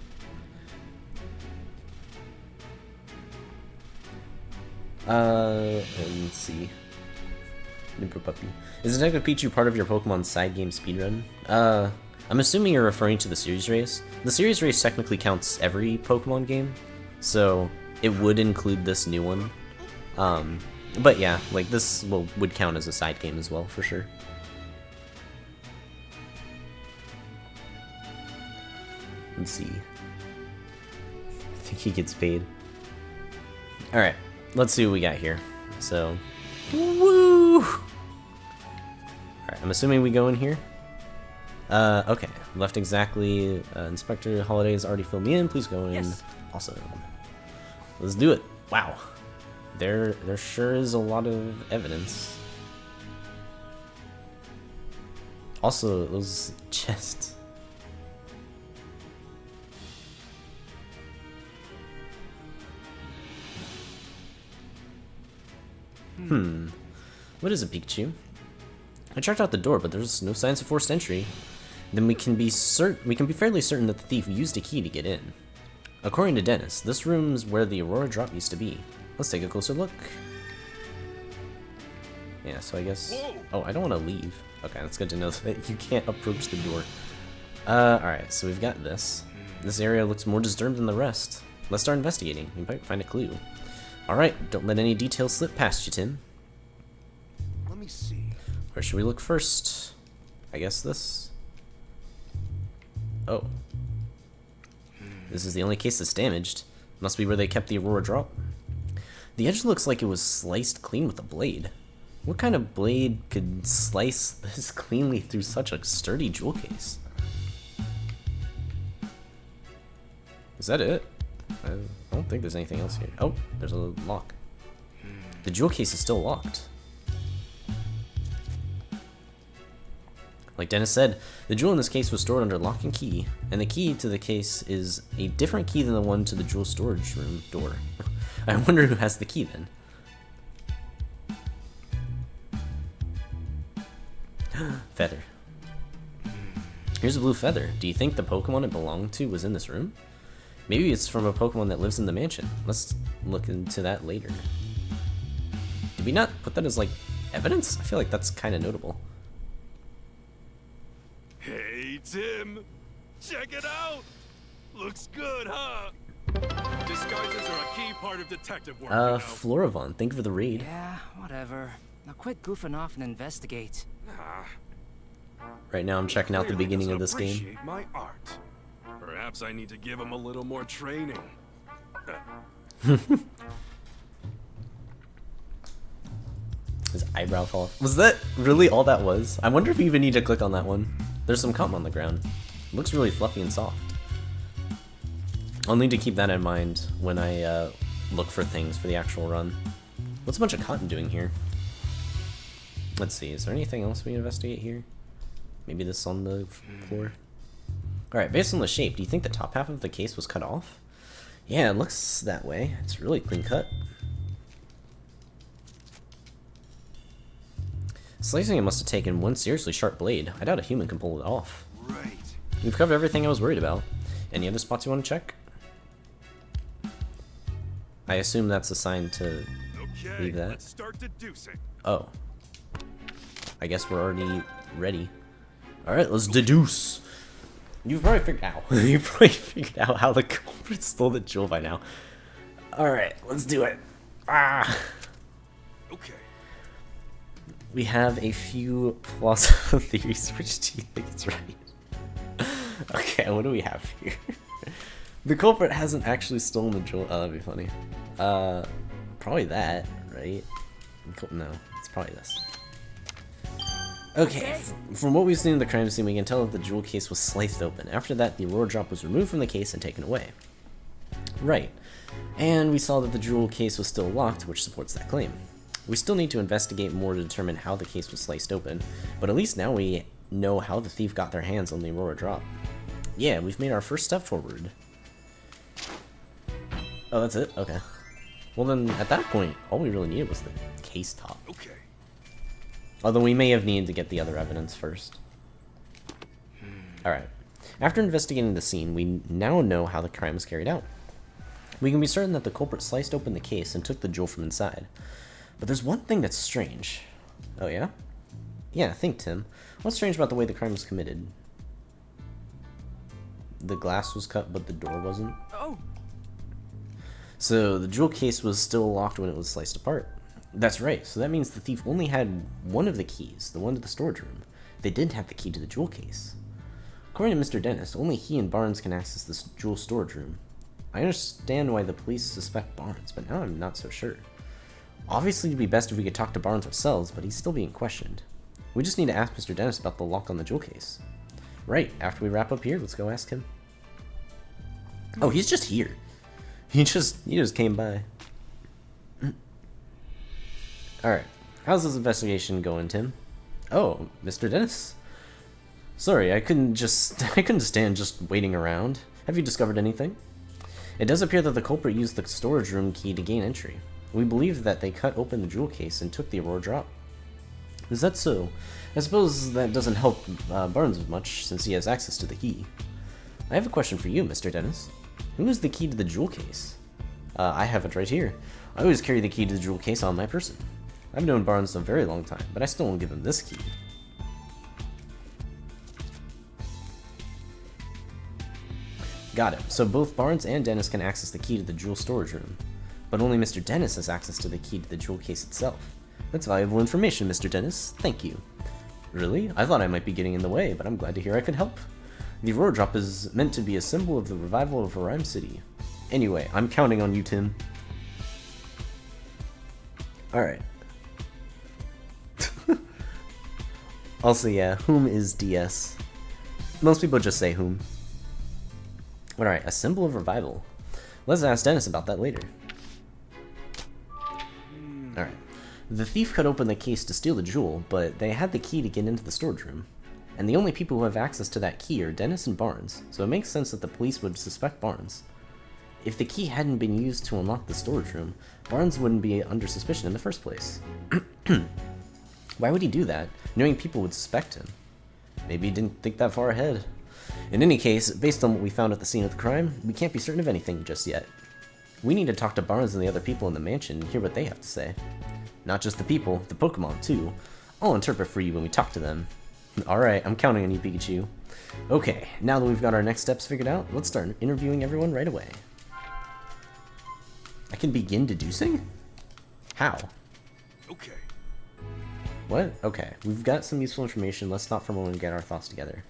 Let's see. Nimper Puppy. Is Detective Pikachu part of your Pokemon side game speedrun? I'm assuming you're referring to the series race. The series race technically counts every Pokemon game, so it would include this new one. But yeah, like this would count as a side game as well, for sure. Let's see. I think he gets paid. Alright, let's see what we got here. So, woo! Alright, I'm assuming we go in here. Okay, left exactly. Inspector Holiday has already filled me in. Please go in. Yes. Awesome. Let's do it. Wow. There sure is a lot of evidence. Also, those chests. What is a Pikachu? I checked out the door, but there's no signs of forced entry. Then we can be fairly certain that the thief used a key to get in. According to Dennis, this room's where the Aurora drop used to be. Let's take a closer look. Yeah, so I guess... Oh, I don't want to leave. Okay, that's good to know that you can't approach the door. Alright, so we've got this. This area looks more disturbed than the rest. Let's start investigating. We might find a clue. Alright, don't let any details slip past you, Tim. Let me see. Where should we look first? I guess this? Oh. This is the only case that's damaged. Must be where they kept the Aurora drop. The edge looks like it was sliced clean with a blade. What kind of blade could slice this cleanly through such a sturdy jewel case? Is that it? I don't think there's anything else here. Oh, there's a lock. The jewel case is still locked. Like Dennis said, the jewel in this case was stored under lock and key, and the key to the case is a different key than the one to the jewel storage room door. I wonder who has the key then. Feather. Here's a blue feather. Do you think the Pokemon it belonged to was in this room? Maybe it's from a Pokemon that lives in the mansion. Let's look into that later. Did we not put that as, like, evidence? I feel like that's kind of notable. Hey, Tim! Check it out! Looks good, huh? Disguises are a key part of detective work, you know. Floravon, think of the raid. Yeah, whatever. Now quit goofing off and investigate. Right now I'm checking out the Clearly beginning of doesn't this game. appreciate my art. Perhaps I need to give him a little more training. His eyebrow fall off. Was that really all that was? I wonder if you even need to click on that one. There's some cotton on the ground. It looks really fluffy and soft. I'll need to keep that in mind when I look for things for the actual run. What's a bunch of cotton doing here? Let's see, is there anything else we investigate here? Maybe this on the floor? Alright, based on the shape, do you think the top half of the case was cut off? Yeah, it looks that way. It's really clean cut. Slicing it must have taken one seriously sharp blade. I doubt a human can pull it off. Right. We've covered everything I was worried about. Any other spots you want to check? I assume that's a sign to leave that. Let's start deducing. Oh. I guess we're already ready. Alright, let's deduce. You've probably figured out how the culprit stole the jewel by now. Alright, let's do it. Ah. Okay. We have a few plausible theories. Which do you think is right? Okay, what do we have here? The culprit hasn't actually stolen the jewel. Oh, that'd be funny. Probably that, right? No, it's probably this. Okay, from what we've seen in the crime scene, we can tell that the jewel case was sliced open. After that, the Aurora drop was removed from the case and taken away. Right. And we saw that the jewel case was still locked, which supports that claim. We still need to investigate more to determine how the case was sliced open, but at least now we know how the thief got their hands on the Aurora drop. Yeah, we've made our first step forward. Oh, that's it? Okay. Well then, at that point, all we really needed was the case top. Okay. Although we may have needed to get the other evidence first. Alright. After investigating the scene, we now know how the crime was carried out. We can be certain that the culprit sliced open the case and took the jewel from inside. But there's one thing that's strange. Oh yeah? Yeah, think, Tim. What's strange about the way the crime was committed? The glass was cut, but the door wasn't? Oh! So the jewel case was still locked when it was sliced apart. That's right, so that means the thief only had one of the keys, the one to the storage room. They didn't have the key to the jewel case. According to Mr. Dennis, only he and Barnes can access this jewel storage room. I understand why the police suspect Barnes, but now I'm not so sure. Obviously, it'd be best if we could talk to Barnes ourselves, but he's still being questioned. We just need to ask Mr. Dennis about the lock on the jewel case. Right, after we wrap up here, let's go ask him. Oh, he's just here. He just came by. Alright, how's this investigation going, Tim? Oh, Mr. Dennis. Sorry, I couldn't stand just waiting around. Have you discovered anything? It does appear that the culprit used the storage room key to gain entry. We believe that they cut open the jewel case and took the Aurora drop. Is that so? I suppose that doesn't help Barnes much, since he has access to the key. I have a question for you, Mr. Dennis. Who is the key to the jewel case? I have it right here. I always carry the key to the jewel case on my person. I've known Barnes a very long time, but I still won't give him this key. Got it. So both Barnes and Dennis can access the key to the jewel storage room, but only Mr. Dennis has access to the key to the jewel case itself. That's valuable information, Mr. Dennis. Thank you. Really? I thought I might be getting in the way, but I'm glad to hear I could help. The Aurora Drop is meant to be a symbol of the revival of Ryme City. Anyway, I'm counting on you, Tim. Alright. Also, yeah, whom is DS? Most people just say whom. Alright, a symbol of revival. Let's ask Dennis about that later. Alright. The thief cut open the case to steal the jewel, but they had the key to get into the storage room. And the only people who have access to that key are Dennis and Barnes, so it makes sense that the police would suspect Barnes. If the key hadn't been used to unlock the storage room, Barnes wouldn't be under suspicion in the first place. Why would he do that, knowing people would suspect him? Maybe he didn't think that far ahead. In any case, based on what we found at the scene of the crime, we can't be certain of anything just yet. We need to talk to Barnes and the other people in the mansion and hear what they have to say. Not just the people, the Pokemon too. I'll interpret for you when we talk to them. Alright, I'm counting on you, Pikachu. Okay, now that we've got our next steps figured out, let's start interviewing everyone right away. I can begin deducing? How? Okay. What? Okay, we've got some useful information. Let's stop for a moment and get our thoughts together.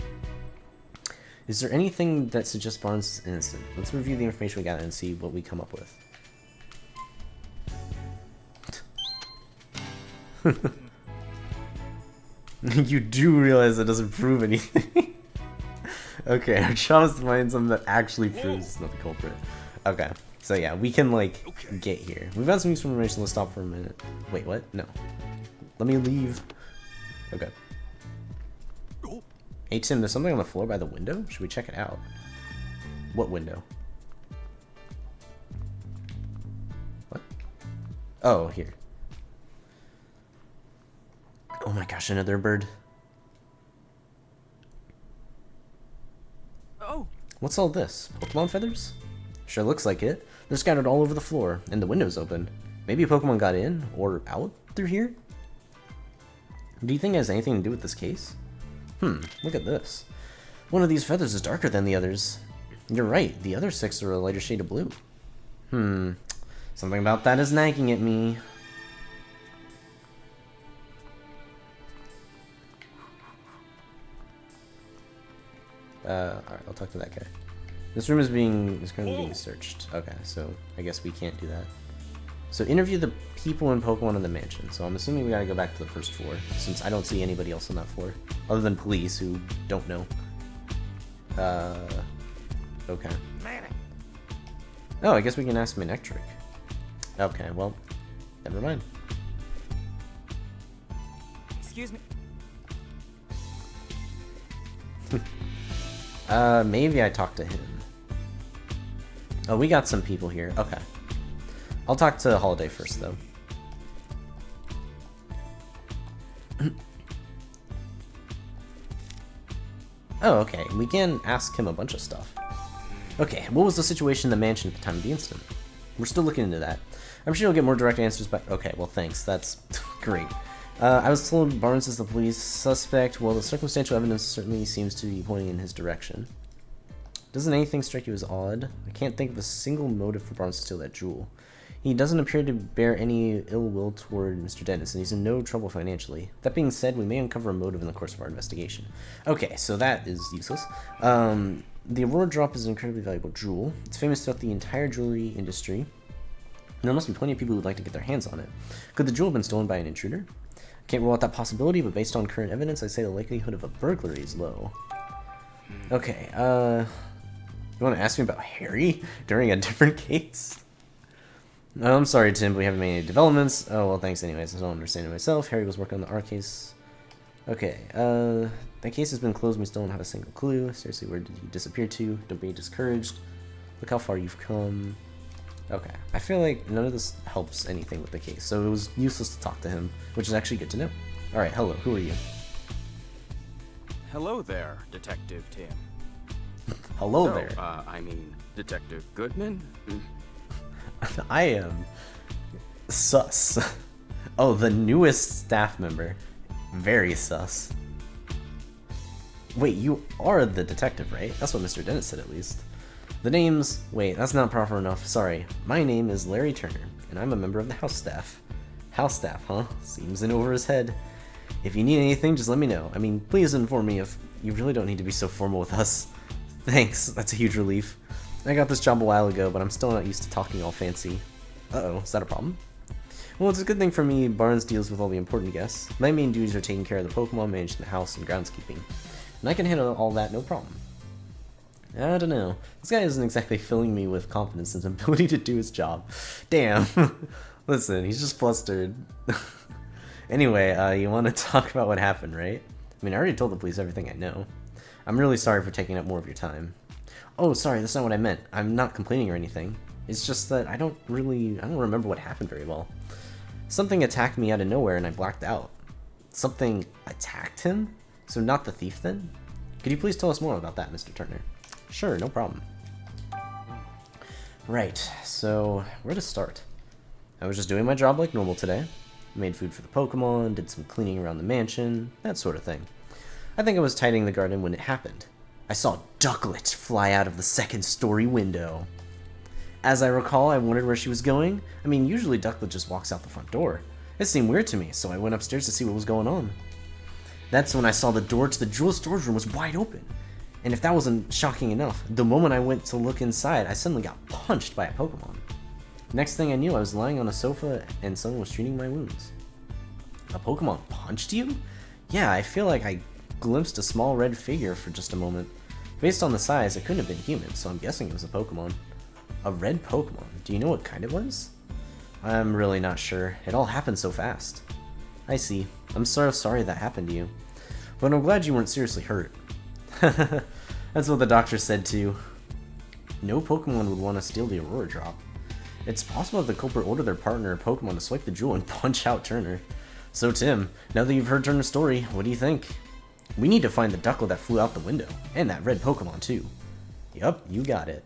Is there anything that suggests Barnes is innocent? Let's review the information we got and see what we come up with. You do realize it doesn't prove anything. Okay, our job is to find something that actually proves it's not the culprit. Okay, so yeah, we can like get here. We've got some useful information. Let's stop for a minute. Wait, what? No. Let me leave. Okay. Hey Tim, there's something on the floor by the window. Should we check it out? What window? What? Oh, here. Oh my gosh, another bird. Oh! What's all this? Pokemon feathers? Sure looks like it. They're scattered all over the floor, and the window's open. Maybe a Pokemon got in, or out through here? Do you think it has anything to do with this case? Look at this. One of these feathers is darker than the others. You're right, the other 6 are a lighter shade of blue. Something about that is nagging at me. Alright, I'll talk to that guy. This room is currently being searched. Okay, so I guess we can't do that. So interview the people and Pokemon in the mansion. So I'm assuming we gotta go back to the first floor, since I don't see anybody else on that floor. Other than police who don't know. Okay. Oh, I guess we can ask Manectric. Okay, well, never mind. Excuse me. Maybe I talked to him. Oh, we got some people here. Okay. I'll talk to Holiday first, though. Oh, okay. We can ask him a bunch of stuff. Okay, what was the situation in the mansion at the time of the incident? We're still looking into that. I'm sure you'll get more direct answers, but okay, well, thanks. That's great. I was told Barnes is the police suspect. Well, the circumstantial evidence certainly seems to be pointing in his direction. Doesn't anything strike you as odd? I can't think of a single motive for Barnes to steal that jewel. He doesn't appear to bear any ill will toward Mr. Dennis, and he's in no trouble financially. That being said, we may uncover a motive in the course of our investigation. Okay, so that is useless. The Aurora Drop is an incredibly valuable jewel. It's famous throughout the entire jewelry industry. There must be plenty of people who would like to get their hands on it. Could the jewel have been stolen by an intruder? Can't rule out that possibility, but based on current evidence, I'd say the likelihood of a burglary is low. Okay, you want to ask me about Harry during a different case? I'm sorry, Tim, but we haven't made any developments. Oh, well, thanks anyways. I don't understand it myself. Harry was working on the R case. Okay, that case has been closed and we still don't have a single clue. Seriously, where did he disappear to? Don't be discouraged. Look how far you've come. Okay, I feel like none of this helps anything with the case, so it was useless to talk to him, which is actually good to know. Alright, hello, who are you? Hello there, Detective Tim. Hello there. I mean, Detective Goodman? I am sus. Oh, the newest staff member. Very sus. Wait, you are the detective, right? That's what Mr. Dennis said, at least. The name's... Wait, that's not proper enough. Sorry. My name is Larry Turner, and I'm a member of the house staff. House staff, huh? Seems in over his head. If you need anything, just let me know. I mean, please inform me if you really don't need to be so formal with us. Thanks, that's a huge relief. I got this job a while ago, but I'm still not used to talking all fancy. Uh-oh, is that a problem? Well, it's a good thing for me Barnes deals with all the important guests. My main duties are taking care of the Pokemon, managing the house, and groundskeeping. And I can handle all that no problem. I don't know. This guy isn't exactly filling me with confidence in his ability to do his job. Damn. Listen, he's just flustered. Anyway, you want to talk about what happened, right? I mean, I already told the police everything I know. I'm really sorry for taking up more of your time. Oh, sorry, that's not what I meant. I'm not complaining or anything. It's just that I don't remember what happened very well. Something attacked me out of nowhere and I blacked out. Something attacked him? So not the thief then? Could you please tell us more about that, Mr. Turner? Sure, no problem. Right, so where to start? I was just doing my job like normal today. Made food for the Pokemon, did some cleaning around the mansion, that sort of thing. I think I was tidying the garden when it happened. I saw Ducklet fly out of the second-story window. As I recall, I wondered where she was going. I mean, usually Ducklet just walks out the front door. It seemed weird to me, so I went upstairs to see what was going on. That's when I saw the door to the jewel storage room was wide open. And if that wasn't shocking enough, the moment I went to look inside, I suddenly got punched by a Pokemon. Next thing I knew, I was lying on a sofa and someone was treating my wounds. A Pokemon punched you? Yeah, I feel like I glimpsed a small red figure for just a moment. Based on the size, it couldn't have been human, so I'm guessing it was a Pokemon. A red Pokemon? Do you know what kind it was? I'm really not sure. It all happened so fast. I see. I'm so sorry that happened to you. But I'm glad you weren't seriously hurt. That's what the doctor said too. No Pokemon would want to steal the Aurora Drop. It's possible that the culprit ordered their partner or Pokemon to swipe the jewel and punch out Turner. So Tim, now that you've heard Turner's story, what do you think? We need to find the Ducklet that flew out the window, and that red Pokemon too. Yup, you got it.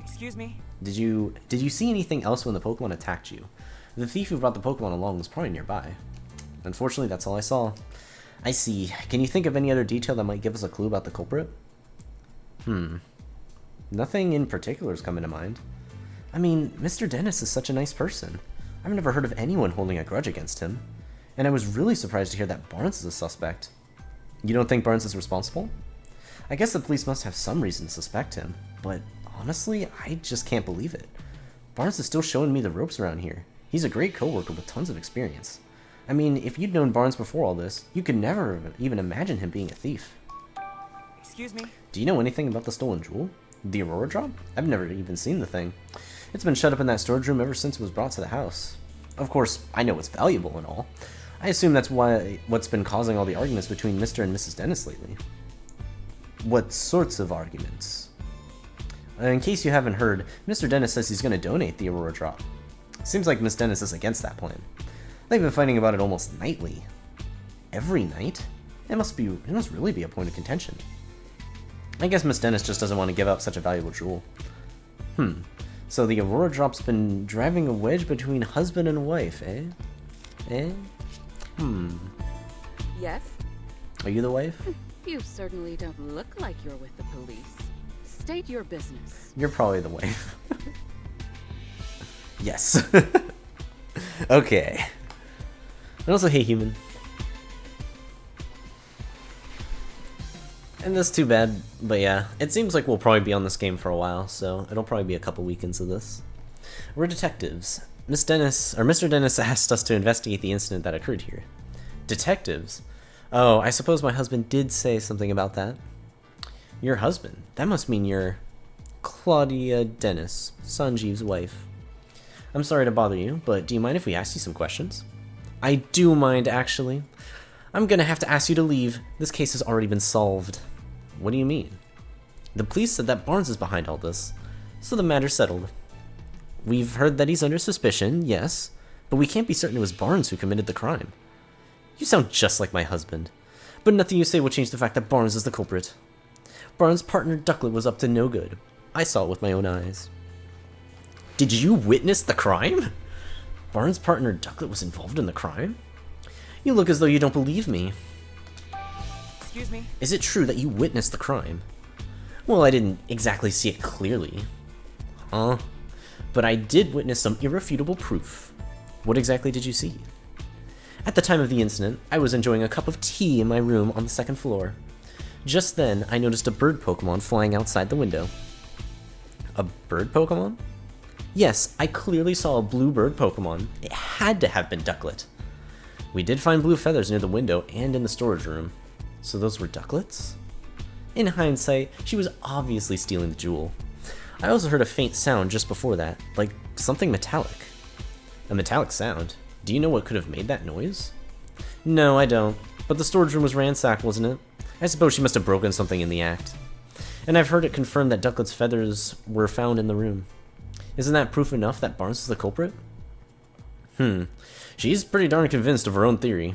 Excuse me? Did you see anything else when the Pokemon attacked you? The thief who brought the Pokemon along was probably nearby. Unfortunately, that's all I saw. I see. Can you think of any other detail that might give us a clue about the culprit? Nothing in particular is coming to mind. I mean, Mr. Dennis is such a nice person. I've never heard of anyone holding a grudge against him. And I was really surprised to hear that Barnes is a suspect. You don't think Barnes is responsible? I guess the police must have some reason to suspect him, but honestly, I just can't believe it. Barnes is still showing me the ropes around here. He's a great coworker with tons of experience. I mean, if you'd known Barnes before all this, you could never even imagine him being a thief. Excuse me? Do you know anything about the stolen jewel? The Aurora Drop? I've never even seen the thing. It's been shut up in that storage room ever since it was brought to the house. Of course, I know it's valuable and all. I assume that's what's been causing all the arguments between Mr. and Mrs. Dennis lately. What sorts of arguments? In case you haven't heard, Mr. Dennis says he's going to donate the Aurora Drop. Seems like Miss Dennis is against that plan. They've been fighting about it almost nightly. Every night? It must really be a point of contention. I guess Miss Dennis just doesn't want to give up such a valuable jewel. So the Aurora Drop's been driving a wedge between husband and wife, eh? Eh? Yes? Are you the wife? You certainly don't look like you're with the police. State your business. You're probably the wife. Yes. Okay. And also, hey, human. And that's too bad, but yeah, it seems like we'll probably be on this game for a while, so it'll probably be a couple weekends of this. We're detectives. Mr. Dennis asked us to investigate the incident that occurred here. Detectives? Oh, I suppose my husband did say something about that. Your husband? That must mean you're Claudia Dennis, Sanjeev's wife. I'm sorry to bother you, but do you mind if we ask you some questions? I do mind, actually. I'm gonna have to ask you to leave. This case has already been solved. What do you mean? The police said that Barnes is behind all this, so the matter's settled. We've heard that he's under suspicion, yes, but we can't be certain it was Barnes who committed the crime. You sound just like my husband, but nothing you say will change the fact that Barnes is the culprit. Barnes' partner Ducklet was up to no good. I saw it with my own eyes. Did you witness the crime? Barnes' partner Ducklet was involved in the crime? You look as though you don't believe me. Excuse me? Is it true that you witnessed the crime? Well, I didn't exactly see it clearly. Huh? But I did witness some irrefutable proof. What exactly did you see? At the time of the incident, I was enjoying a cup of tea in my room on the second floor. Just then, I noticed a bird Pokemon flying outside the window. A bird Pokemon? Yes, I clearly saw a blue bird Pokemon. It had to have been Ducklet. We did find blue feathers near the window and in the storage room. So those were Ducklet's? In hindsight, she was obviously stealing the jewel. I also heard a faint sound just before that, like something metallic. A metallic sound? Do you know what could have made that noise? No, I don't. But the storage room was ransacked, wasn't it? I suppose she must have broken something in the act. And I've heard it confirmed that Ducklet's feathers were found in the room. Isn't that proof enough that Barnes is the culprit? She's pretty darn convinced of her own theory.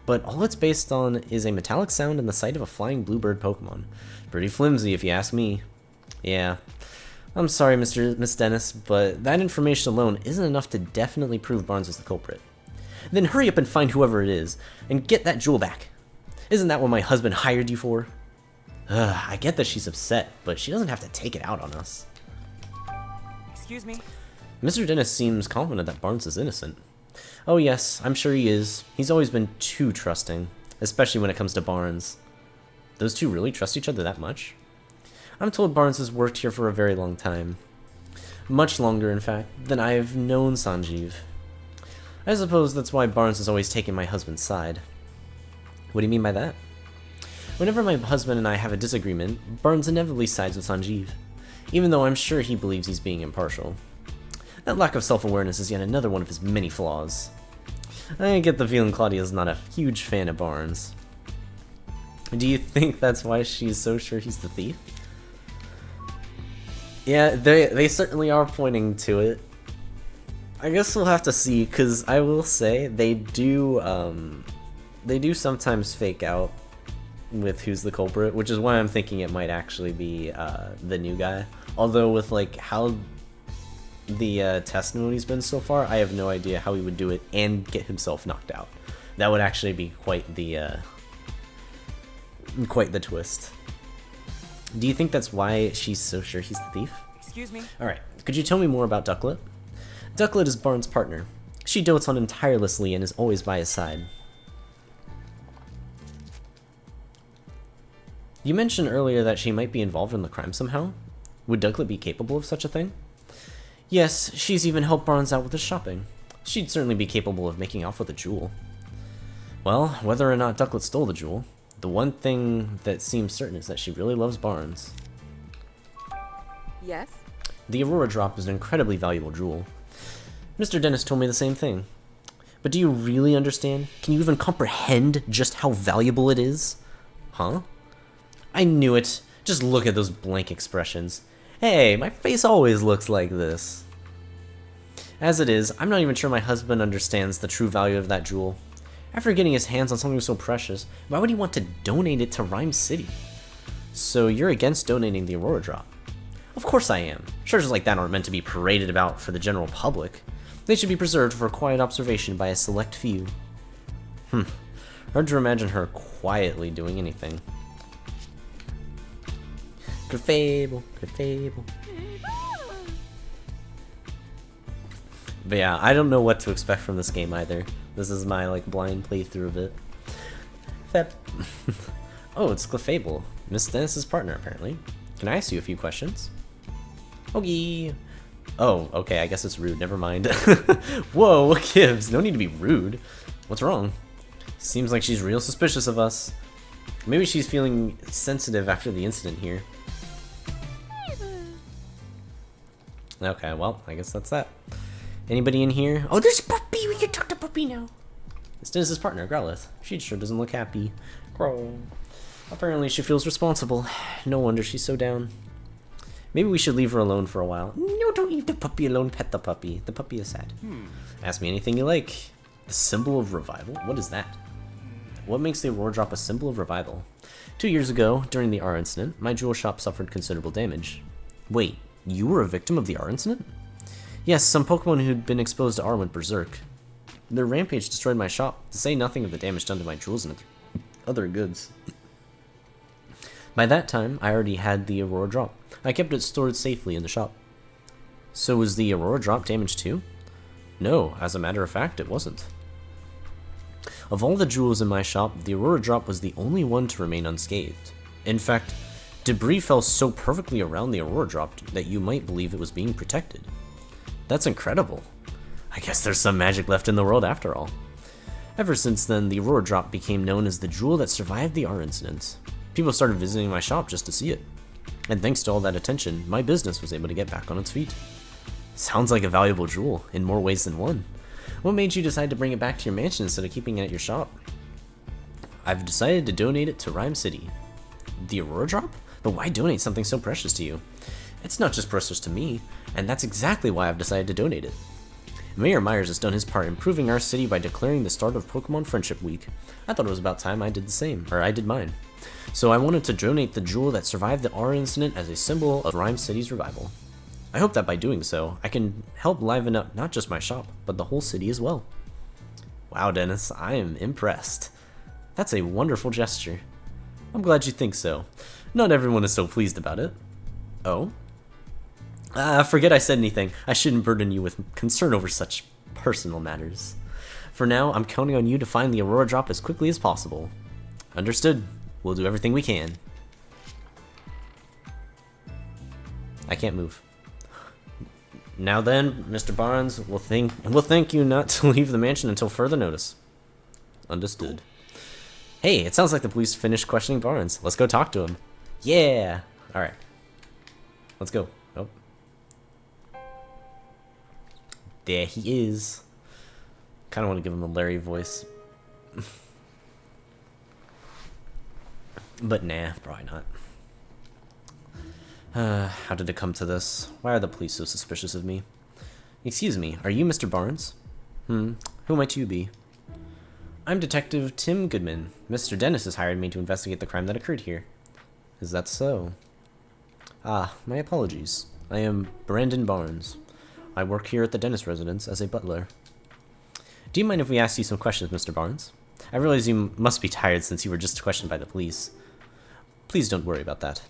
But all it's based on is a metallic sound and the sight of a flying bluebird Pokemon. Pretty flimsy if you ask me. Yeah. I'm sorry, Miss Dennis, but that information alone isn't enough to definitely prove Barnes is the culprit. Then hurry up and find whoever it is, and get that jewel back. Isn't that what my husband hired you for? I get that she's upset, but she doesn't have to take it out on us. Excuse me? Mr. Dennis seems confident that Barnes is innocent. Oh yes, I'm sure he is. He's always been too trusting, especially when it comes to Barnes. Those two really trust each other that much? I'm told Barnes has worked here for a very long time. Much longer, in fact, than I've known Sanjeev. I suppose that's why Barnes has always taken my husband's side. What do you mean by that? Whenever my husband and I have a disagreement, Barnes inevitably sides with Sanjeev, even though I'm sure he believes he's being impartial. That lack of self-awareness is yet another one of his many flaws. I get the feeling Claudia's not a huge fan of Barnes. Do you think that's why she's so sure he's the thief? Yeah, they certainly are pointing to it. I guess we'll have to see, because I will say they do sometimes fake out with who's the culprit, which is why I'm thinking it might actually be the new guy. Although with like how the testimony's been so far, I have no idea how he would do it and get himself knocked out. That would actually be quite the twist. Do you think that's why she's so sure he's the thief? Excuse me? Alright, could you tell me more about Ducklet? Ducklet is Barnes' partner. She dotes on him tirelessly and is always by his side. You mentioned earlier that she might be involved in the crime somehow. Would Ducklet be capable of such a thing? Yes, she's even helped Barnes out with his shopping. She'd certainly be capable of making off with a jewel. Well, whether or not Ducklet stole the jewel, the one thing that seems certain is that she really loves Barnes. Yes? The Aurora Drop is an incredibly valuable jewel. Mr. Dennis told me the same thing. But do you really understand? Can you even comprehend just how valuable it is? Huh? I knew it. Just look at those blank expressions. Hey, my face always looks like this. As it is, I'm not even sure my husband understands the true value of that jewel. After getting his hands on something so precious, why would he want to donate it to Ryme City? So you're against donating the Aurora Drop? Of course I am. Treasures like that aren't meant to be paraded about for the general public. They should be preserved for quiet observation by a select few. Hard to imagine her quietly doing anything. Good fable, good fable. But yeah, I don't know what to expect from this game either. This is my like blind playthrough of it. Oh, it's Clefable, Miss Dennis's partner apparently. Can I ask you a few questions? Okay. Oh, okay, I guess it's rude, never mind. Whoa, what gives? No need to be rude. What's wrong? Seems like she's real suspicious of us. Maybe she's feeling sensitive after the incident here. Okay, well, I guess that's that. Anybody in here? Oh, there's Puppy! We can talk to Puppy now! It's Dennis's partner, Growlithe. She sure doesn't look happy. Growl. Apparently she feels responsible. No wonder she's so down. Maybe we should leave her alone for a while. No, don't leave the puppy alone. Pet the puppy. The puppy is sad. Ask me anything you like. The symbol of revival? What is that? What makes the Aurora Drop a symbol of revival? 2 years ago, during the R incident, my jewel shop suffered considerable damage. Wait, you were a victim of the R incident? Yes, some Pokemon who'd been exposed to R went berserk. Their rampage destroyed my shop, to say nothing of the damage done to my jewels and other goods. By that time, I already had the Aurora Drop. I kept it stored safely in the shop. So was the Aurora Drop damaged too? No, as a matter of fact, it wasn't. Of all the jewels in my shop, the Aurora Drop was the only one to remain unscathed. In fact, debris fell so perfectly around the Aurora Drop that you might believe it was being protected. That's incredible. I guess there's some magic left in the world after all. Ever since then, the Aurora Drop became known as the jewel that survived the R incident. People started visiting my shop just to see it. And thanks to all that attention, my business was able to get back on its feet. Sounds like a valuable jewel, in more ways than one. What made you decide to bring it back to your mansion instead of keeping it at your shop? I've decided to donate it to Ryme City. The Aurora Drop? But why donate something so precious to you? It's not just precious to me, and that's exactly why I've decided to donate it. Mayor Myers has done his part improving our city by declaring the start of Pokemon Friendship Week. I thought it was about time I did the same, or I did mine. So I wanted to donate the jewel that survived the R incident as a symbol of Ryme City's revival. I hope that by doing so, I can help liven up not just my shop, but the whole city as well. Wow, Dennis, I am impressed. That's a wonderful gesture. I'm glad you think so. Not everyone is so pleased about it. Oh? Forget I said anything. I shouldn't burden you with concern over such personal matters. For now, I'm counting on you to find the Aurora Drop as quickly as possible. Understood. We'll do everything we can. I can't move. Now then, Mr. Barnes, we'll thank you not to leave the mansion until further notice. Understood. Hey, it sounds like the police finished questioning Barnes. Let's go talk to him. Yeah! Alright. Let's go. Oh. There he is. Kind of want to give him a Larry voice. But nah, probably not. How did it come to this? Why are the police so suspicious of me? Excuse me, are you Mr. Barnes? Who might you be? I'm Detective Tim Goodman. Mr. Dennis has hired me to investigate the crime that occurred here. Is that so? Ah, my apologies. I am Brandon Barnes. I work here at the Dennis residence as a butler. Do you mind if we ask you some questions, Mr. Barnes? I realize you must be tired since you were just questioned by the police. Please don't worry about that.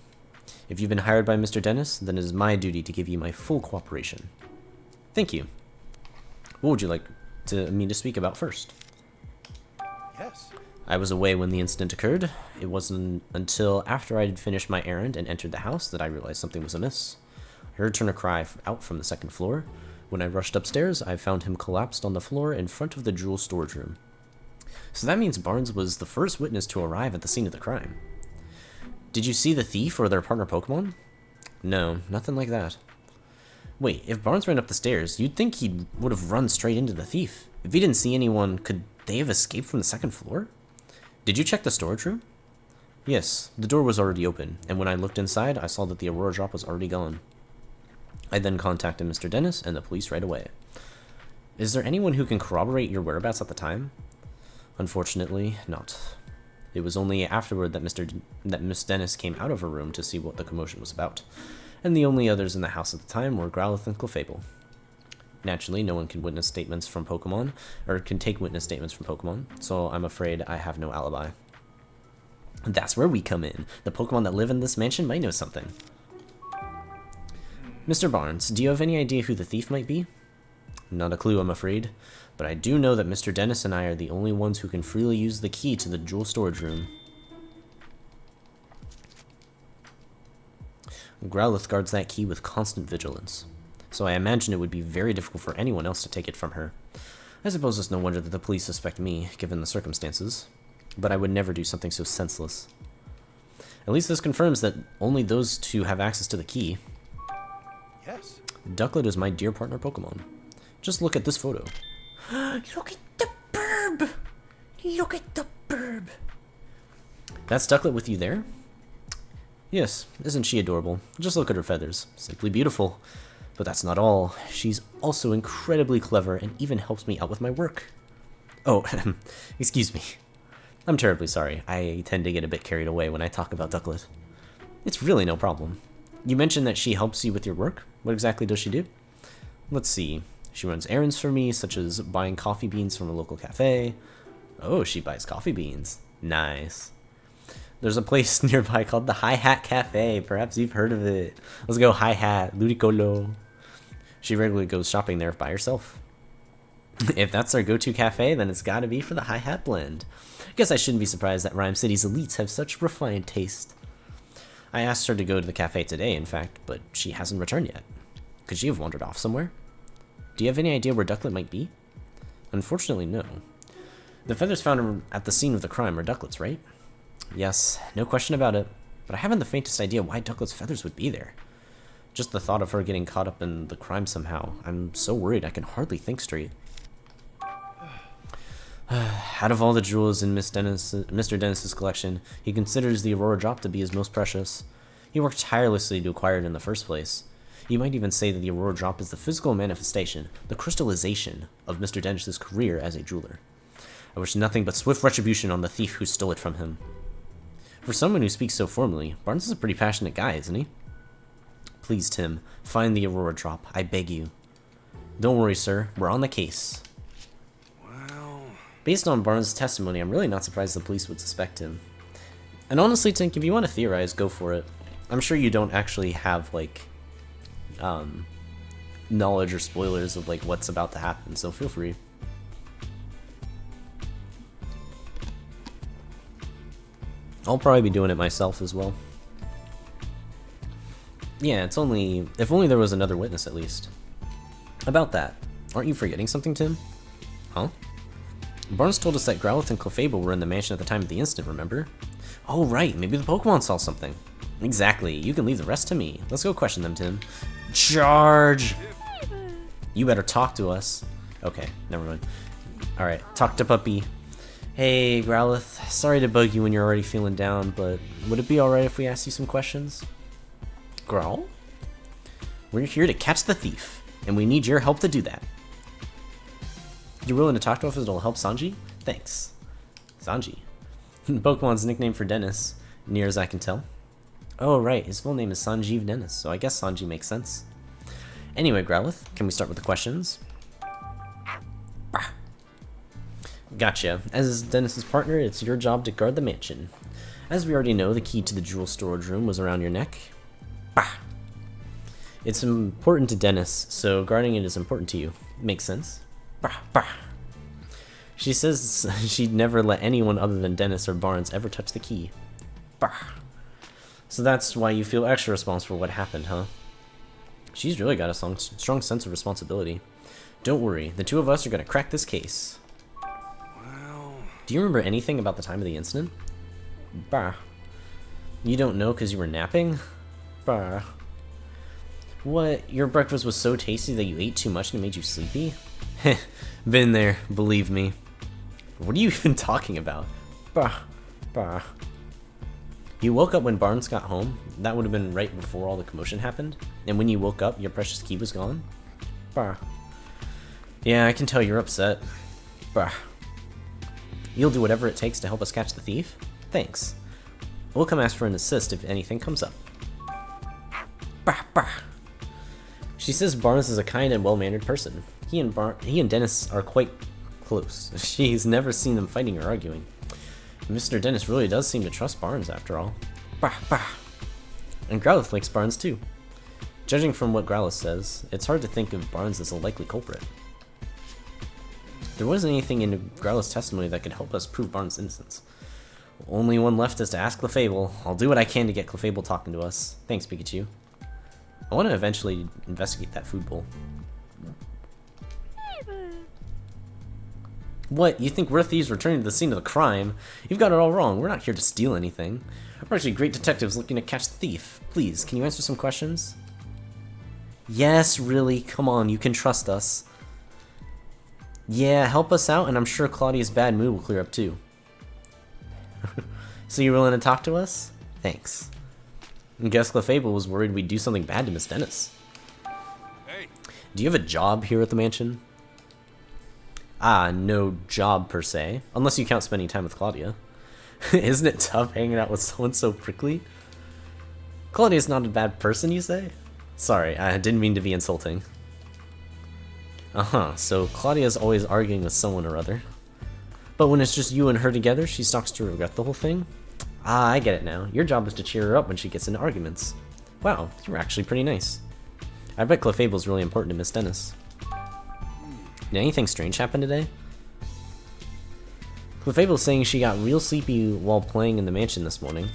If you've been hired by Mr. Dennis, then it is my duty to give you my full cooperation. Thank you. What would you like me to speak about first? Yes. I was away when the incident occurred. It wasn't until after I had finished my errand and entered the house that I realized something was amiss. I heard Turner cry out from the second floor. When I rushed upstairs, I found him collapsed on the floor in front of the jewel storage room. So that means Barnes was the first witness to arrive at the scene of the crime. Did you see the thief or their partner Pokemon? No, nothing like that. Wait, if Barnes ran up the stairs, you'd think he would have run straight into the thief. If he didn't see anyone, could they have escaped from the second floor? Did you check the storage room? Yes, the door was already open, and when I looked inside, I saw that the Aurora Drop was already gone. I then contacted Mr. Dennis and the police right away. Is there anyone who can corroborate your whereabouts at the time? Unfortunately, not. It was only afterward that Miss Dennis came out of her room to see what the commotion was about, and the only others in the house at the time were Growlithe and Clefable. Naturally, no one can witness statements from Pokemon, or can take witness statements from Pokemon, so I'm afraid I have no alibi. That's where we come in. The Pokemon that live in this mansion might know something. Mr. Barnes, do you have any idea who the thief might be? Not a clue, I'm afraid, but I do know that Mr. Dennis and I are the only ones who can freely use the key to the jewel storage room. Growlithe guards that key with constant vigilance, so I imagine it would be very difficult for anyone else to take it from her. I suppose it's no wonder that the police suspect me, given the circumstances, but I would never do something so senseless. At least this confirms that only those two have access to the key. Yes. Ducklet is my dear partner Pokemon. Just look at this photo. Look at the burb! Look at the burb! That's Ducklet with you there? Yes, isn't she adorable? Just look at her feathers. Simply beautiful. But that's not all. She's also incredibly clever and even helps me out with my work. Oh, excuse me. I'm terribly sorry. I tend to get a bit carried away when I talk about Ducklet. It's really no problem. You mentioned that she helps you with your work. What exactly does she do? Let's see. She runs errands for me, such as buying coffee beans from a local cafe. Oh, she buys coffee beans. Nice. There's a place nearby called the Hi Hat Cafe. Perhaps you've heard of it. Let's go Hi Hat, Ludicolo. She regularly goes shopping there by herself. If that's our go-to cafe, then it's gotta be for the Hi Hat blend. I guess I shouldn't be surprised that Ryme City's elites have such refined taste. I asked her to go to the cafe today, in fact, but she hasn't returned yet. Could she have wandered off somewhere? Do you have any idea where Ducklet might be? Unfortunately, no. The feathers found at the scene of the crime are Ducklet's, right? Yes, no question about it, but I haven't the faintest idea why Ducklet's feathers would be there. Just the thought of her getting caught up in the crime somehow. I'm so worried I can hardly think straight. Out of all the jewels in Mr. Dennis's collection, he considers the Aurora Drop to be his most precious. He worked tirelessly to acquire it in the first place. You might even say that the Aurora Drop is the physical manifestation, the crystallization, of Mr. Dennis's career as a jeweler. I wish nothing but swift retribution on the thief who stole it from him. For someone who speaks so formally, Barnes is a pretty passionate guy, isn't he? Please, Tim, find the Aurora Drop, I beg you. Don't worry, sir, we're on the case. Based on Barnes' testimony, I'm really not surprised the police would suspect him. And honestly, Tink, if you want to theorize, go for it. I'm sure you don't actually have, like, knowledge or spoilers of, like, what's about to happen, so feel free. I'll probably be doing it myself as well. Yeah, it's only... if only there was another witness, at least. About that, aren't you forgetting something, Tim? Huh? Barnes told us that Growlithe and Clefable were in the mansion at the time of the incident, remember? Oh right, maybe the Pokemon saw something. Exactly, you can leave the rest to me. Let's go question them, Tim. Charge! You better talk to us. Okay, never mind. Alright, talk to Puppy. Hey, Growlithe, sorry to bug you when you're already feeling down, but would it be alright if we asked you some questions? Growl? We're here to catch the thief, and we need your help to do that. You're willing to talk to us if it'll help Sanji? Thanks. Sanji. Pokemon's nickname for Dennis, near as I can tell. Oh right, his full name is Sanjeev Dennis, so I guess Sanji makes sense. Anyway, Growlithe, can we start with the questions? Gotcha. As Dennis's partner, it's your job to guard the mansion. As we already know, the key to the jewel storage room was around your neck. It's important to Dennis, so guarding it is important to you. Makes sense. She says she'd never let anyone other than Dennis or Barnes ever touch the key. So that's why you feel extra responsible for what happened, huh? She's really got a strong sense of responsibility. Don't worry, the two of us are gonna crack this case. Do you remember anything about the time of the incident? You don't know because you were napping? What, your breakfast was so tasty that you ate too much and it made you sleepy? Been there, believe me. What are you even talking about? You woke up when Barnes got home? That would have been right before all the commotion happened? And when you woke up, your precious key was gone? Yeah, I can tell you're upset. Bah. You'll do whatever it takes to help us catch the thief? Thanks. We'll come ask for an assist if anything comes up. Bah, bah. She says Barnes is a kind and well-mannered person. He and Dennis are quite close. She's never seen them fighting or arguing. Mr. Dennis really does seem to trust Barnes after all. Bah, bah. And Growlithe likes Barnes too. Judging from what Growlithe says, it's hard to think of Barnes as a likely culprit. There wasn't anything in Growlithe's testimony that could help us prove Barnes' innocence. Only one left is to ask Clefable. I'll do what I can to get Clefable talking to us. Thanks, Pikachu. I want to eventually investigate that food bowl. What? You think we're thieves returning to the scene of the crime? You've got it all wrong. We're not here to steal anything. We're actually great detectives looking to catch the thief. Please, can you answer some questions? Yes, really. Come on, you can trust us. Yeah, help us out, and I'm sure Claudia's bad mood will clear up too. So you're willing to talk to us? Thanks. I guess Clefable was worried we'd do something bad to Miss Dennis. Hey. Do you have a job here at the mansion? Ah, no job per se, unless you count spending time with Claudia. Isn't it tough hanging out with someone so prickly? Claudia's not a bad person, you say? Sorry, I didn't mean to be insulting. Uh-huh, so Claudia's always arguing with someone or other. But when it's just you and her together, she starts to regret the whole thing? Ah, I get it now. Your job is to cheer her up when she gets into arguments. Wow, you're actually pretty nice. I bet Clefable's really important to Miss Dennis. Did anything strange happen today? Clefable's saying she got real sleepy while playing in the mansion this morning.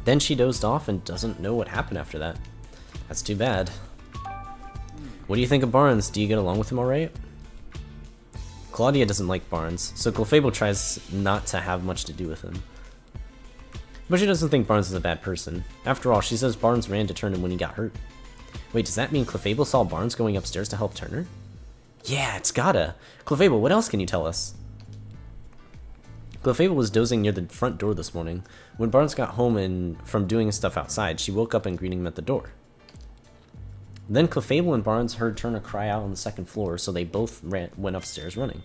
Then she dozed off and doesn't know what happened after that. That's too bad. What do you think of Barnes? Do you get along with him alright? Claudia doesn't like Barnes, so Clefable tries not to have much to do with him. But she doesn't think Barnes is a bad person. After all, she says Barnes ran to Turner when he got hurt. Wait, does that mean Clefable saw Barnes going upstairs to help Turner? Yeah, it's gotta. Clefable, what else can you tell us? Clefable was dozing near the front door this morning. When Barnes got home from doing stuff outside, she woke up and greeted him at the door. Then Clefable and Barnes heard Turner cry out on the second floor, so they both went upstairs running.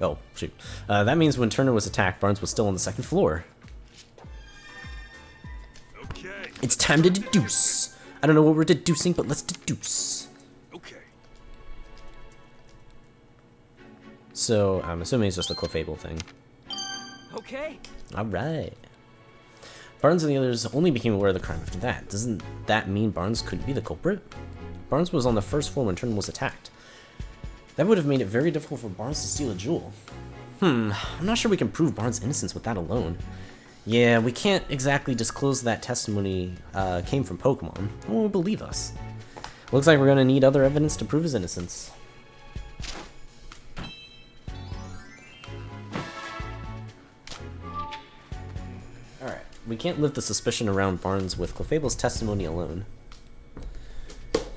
Oh, shoot. That means when Turner was attacked, Barnes was still on the second floor. Okay. It's time to deduce. I don't know what we're deducing, but let's deduce. Okay. So, I'm assuming it's just a Clefable thing. Okay. Alright. Barnes and the others only became aware of the crime after that. Doesn't that mean Barnes could be the culprit? Barnes was on the first floor when Turner was attacked. That would have made it very difficult for Barnes to steal a jewel. I'm not sure we can prove Barnes' innocence with that alone. Yeah, we can't exactly disclose that testimony came from Pokemon. No one will believe us. Looks like we're gonna need other evidence to prove his innocence. Alright, we can't lift the suspicion around Barnes with Clefable's testimony alone.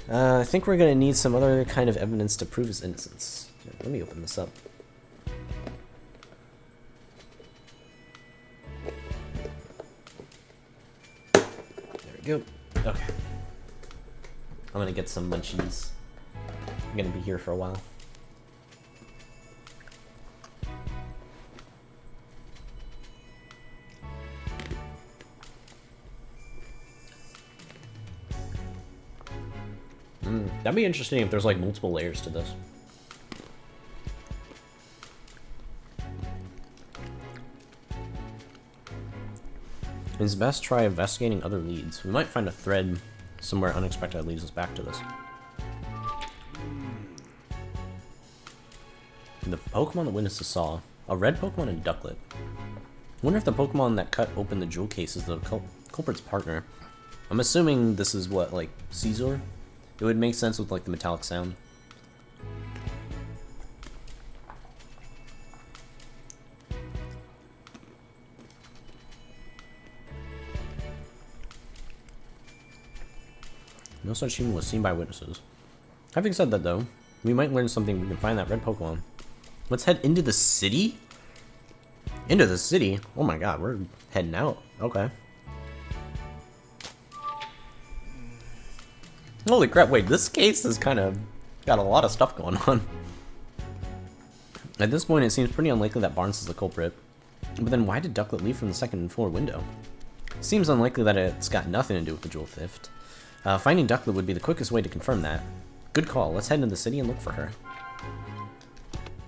I think we're gonna need some other kind of evidence to prove his innocence. Here, let me open this up. There we go. Okay. I'm gonna get some munchies. I'm gonna be here for a while. That'd be interesting if there's like multiple layers to this. It's best to try investigating other leads. We might find a thread somewhere unexpected that leads us back to this. The Pokemon the witnesses saw. A red Pokemon and Ducklet. I wonder if the Pokemon that cut open the jewel case is the culprit's partner. I'm assuming this is what, like, Caesar? It would make sense with, like, the metallic sound. No such human was seen by witnesses. Having said that, though, we might learn something. We can find that red Pokemon. Let's head into the city? Into the city? Oh my god, we're heading out. Okay. Holy crap, wait, this case has kind of got a lot of stuff going on. At this point, it seems pretty unlikely that Barnes is the culprit. But then why did Ducklet leave from the second floor window? Seems unlikely that it's got nothing to do with the jewel theft. Finding Ducklet would be the quickest way to confirm that. Good call, let's head into the city and look for her.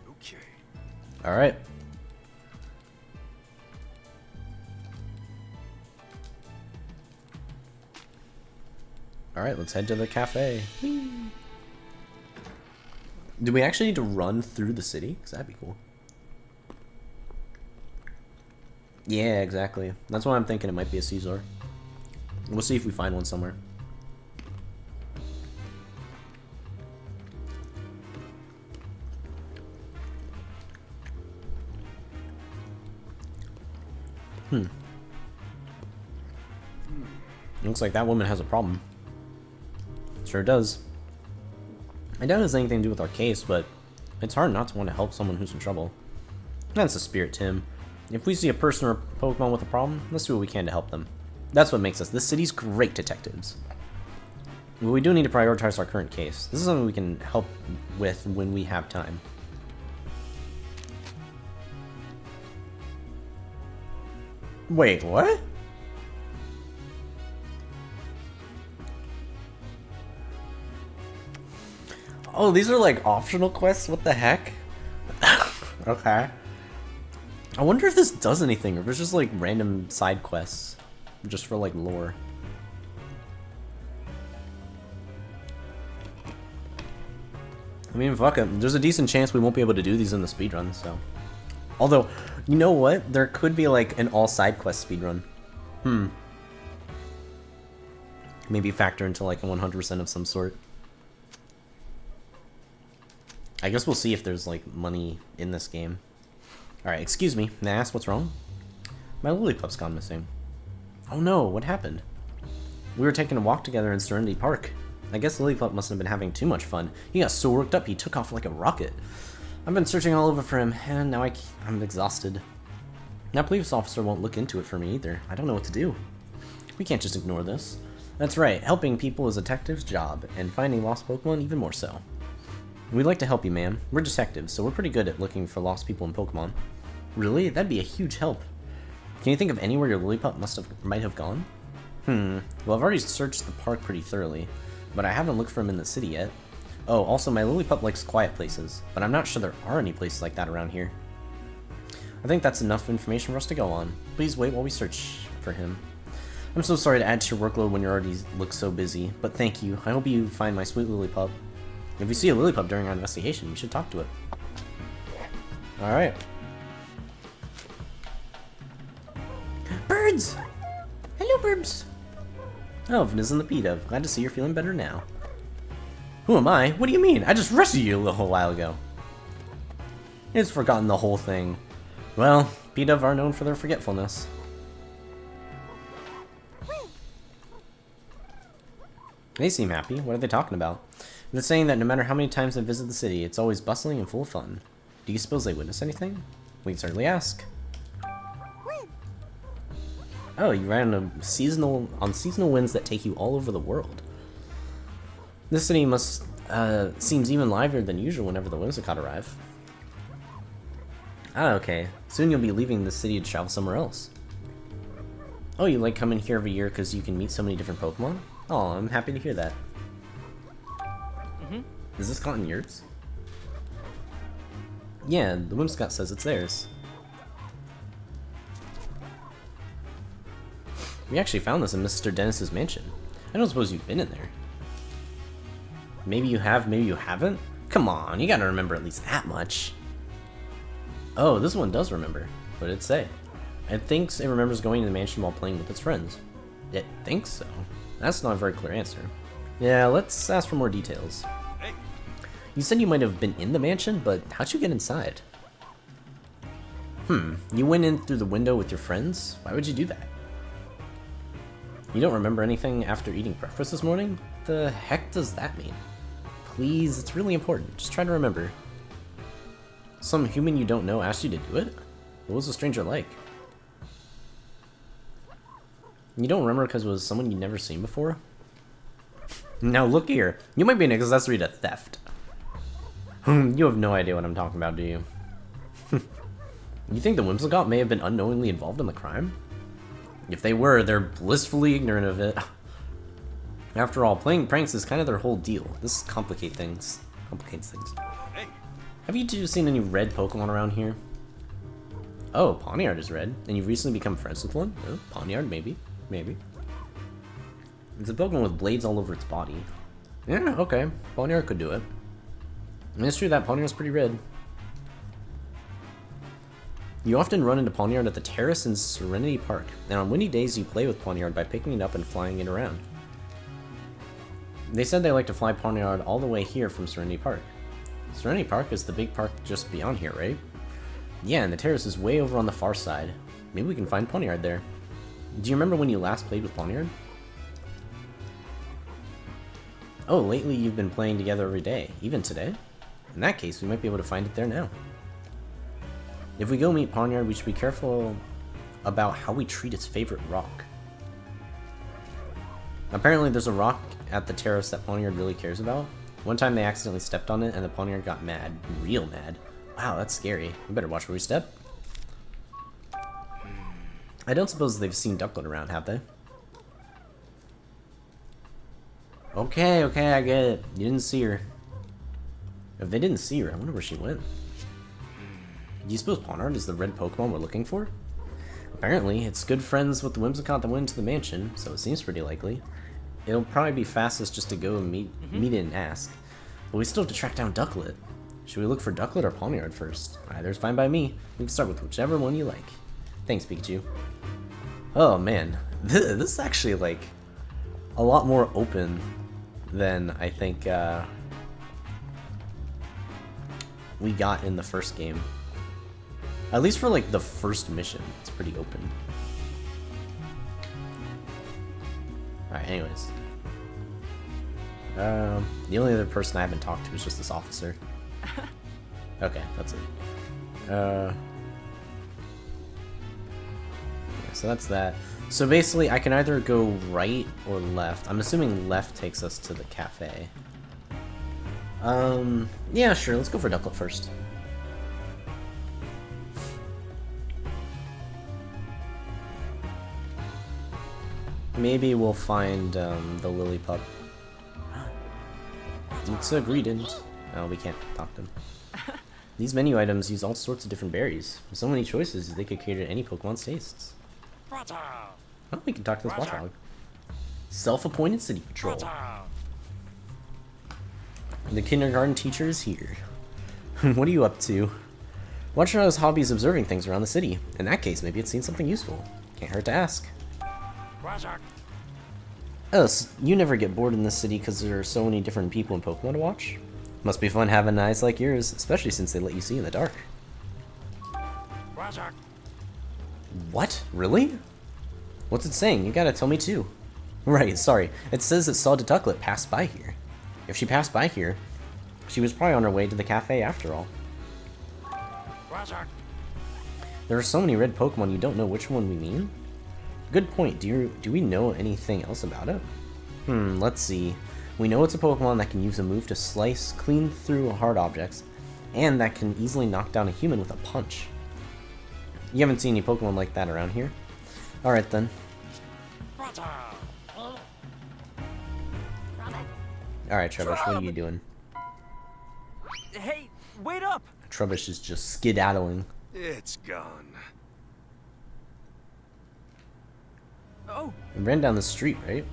Okay. Alright. Alright, let's head to the cafe. Whee! Do we actually need to run through the city? Because that'd be cool. Yeah, exactly. That's why I'm thinking it might be a Caesar. We'll see if we find one somewhere. Looks like that woman has a problem. Sure does. I doubt it has anything to do with our case, but it's hard not to want to help someone who's in trouble. That's the spirit, Tim. If we see a person or a Pokemon with a problem, let's do what we can to help them. That's what makes us this city's great detectives. But we do need to prioritize our current case. This is something we can help with when we have time. Wait, what? Oh, these are like optional quests? What the heck? Okay. I wonder if this does anything, or if it's just like random side quests. Just for like lore. I mean, fuck it. There's a decent chance we won't be able to do these in the speedrun, so. Although, you know what? There could be like an all side quest speedrun. Maybe factor into like a 100% of some sort. I guess we'll see if there's like money in this game. Alright, excuse me. May I ask what's wrong? My Lilipup's gone missing. Oh no, what happened? We were taking a walk together in Serenity Park. I guess Lillipup must have been having too much fun. He got so worked up he took off like a rocket. I've been searching all over for him, and now I'm exhausted. That police officer won't look into it for me either. I don't know what to do. We can't just ignore this. That's right, helping people is a detective's job, and finding lost Pokemon even more so. We'd like to help you, ma'am. We're detectives, so we're pretty good at looking for lost people in Pokemon. Really? That'd be a huge help. Can you think of anywhere your Lillipup might have gone? Well, I've already searched the park pretty thoroughly, but I haven't looked for him in the city yet. Oh, also, my Lillipup likes quiet places, but I'm not sure there are any places like that around here. I think that's enough information for us to go on. Please wait while we search for him. I'm so sorry to add to your workload when you already look so busy, but thank you. I hope you find my sweet Lillipup. If you see a Lillipup during our investigation, you should talk to it. Alright. Birds! Hello, Burbs. Oh, Vniz and the P-Dove. Glad to see you're feeling better now. Who am I? What do you mean? I just rescued you a little while ago. It's forgotten the whole thing. Well, P-Dove are known for their forgetfulness. They seem happy. What are they talking about? They're saying that no matter how many times they visit the city, it's always bustling and full of fun. Do you suppose they witness anything? We can certainly ask. Oh, you ran on seasonal winds that take you all over the world. This city must seems even livelier than usual whenever the Whimsicott arrive. Ah, okay. Soon you'll be leaving the city to travel somewhere else. Oh, you like coming here every year because you can meet so many different Pokemon? Oh, I'm happy to hear that. Is this cotton yours? Yeah, the Whimsicott says it's theirs. We actually found this in Mr. Dennis's mansion. I don't suppose you've been in there. Maybe you have, maybe you haven't? Come on, you gotta remember at least that much. Oh, this one does remember. What did it say? It thinks it remembers going to the mansion while playing with its friends. It thinks so? That's not a very clear answer. Yeah, let's ask for more details. Hey. You said you might have been in the mansion, but how'd you get inside? You went in through the window with your friends? Why would you do that? You don't remember anything after eating breakfast this morning? The heck does that mean? Please, it's really important. Just try to remember. Some human you don't know asked you to do it? What was the stranger like? You don't remember because it was someone you'd never seen before? Now look here. You might be an accessory to theft. You have no idea what I'm talking about, do you? You think the Whimsicott may have been unknowingly involved in the crime? If they were, they're blissfully ignorant of it. After all, playing pranks is kind of their whole deal. This complicates things. Hey. Have you two seen any red Pokemon around here? Oh, Pawniard is red. And you've recently become friends with one? Oh, Pawniard, maybe. Maybe. It's a Pokemon with blades all over its body. Yeah, okay. Pawniard could do it. And it's true that Pawniard's pretty red. You often run into Pawniard at the terrace in Serenity Park, and on windy days you play with Pawniard by picking it up and flying it around. They said they like to fly Pawniard all the way here from Serenity Park. Serenity Park is the big park just beyond here, right? Yeah, and the terrace is way over on the far side. Maybe we can find Pawniard there. Do you remember when you last played with Pawniard? Oh, lately you've been playing together every day, even today? In that case, we might be able to find it there now. If we go meet Pawniard, we should be careful about how we treat its favorite rock. Apparently there's a rock at the terrace that Pawniard really cares about. One time they accidentally stepped on it and the Pawniard got mad. Real mad. Wow, that's scary. We better watch where we step. I don't suppose they've seen Ducklet around, have they? Okay, I get it. You didn't see her. If they didn't see her, I wonder where she went. Do you suppose Pawniard is the red Pokemon we're looking for? Apparently, it's good friends with the Whimsicott that went into the mansion, so it seems pretty likely. It'll probably be fastest just to go and meet it and ask. But we still have to track down Ducklet. Should we look for Ducklet or Pawniard first? Either's fine by me. We can start with whichever one you like. Thanks, Pikachu. Oh man, this is actually like a lot more open than I think we got in the first game. At least for like the first mission, it's pretty open. Alright, anyways. The only other person I haven't talked to is just this officer. Okay, that's it. Yeah, so that's that. So basically, I can either go right or left. I'm assuming left takes us to the cafe. Yeah, sure, let's go for Ducklet first. Maybe we'll find the lily pup. It's a greedent. Oh, we can't talk to them. These menu items use all sorts of different berries. With so many choices, they could cater to any Pokemon's tastes. Oh, we can talk to this Watchog. Self-appointed city patrol. The kindergarten teacher is here. What are you up to? Watchog's hobby is observing things around the city. In that case, maybe it's seen something useful. Can't hurt to ask. Oh, so you never get bored in this city because there are so many different people and Pokemon to watch? Must be fun having eyes like yours, especially since they let you see in the dark. What? Really? What's it saying? You gotta tell me too. Right, sorry. It says it saw Ducklet pass by here. If she passed by here, she was probably on her way to the cafe after all. There are so many red Pokemon you don't know which one we mean? Good point. Do we know anything else about it? Let's see. We know it's a Pokemon that can use a move to slice clean through hard objects, and that can easily knock down a human with a punch. You haven't seen any Pokemon like that around here? Alright then. Alright, Trubbish, what are you doing? Hey, wait up! Trubbish is just skedaddling. It's gone. Oh! We ran down the street, right?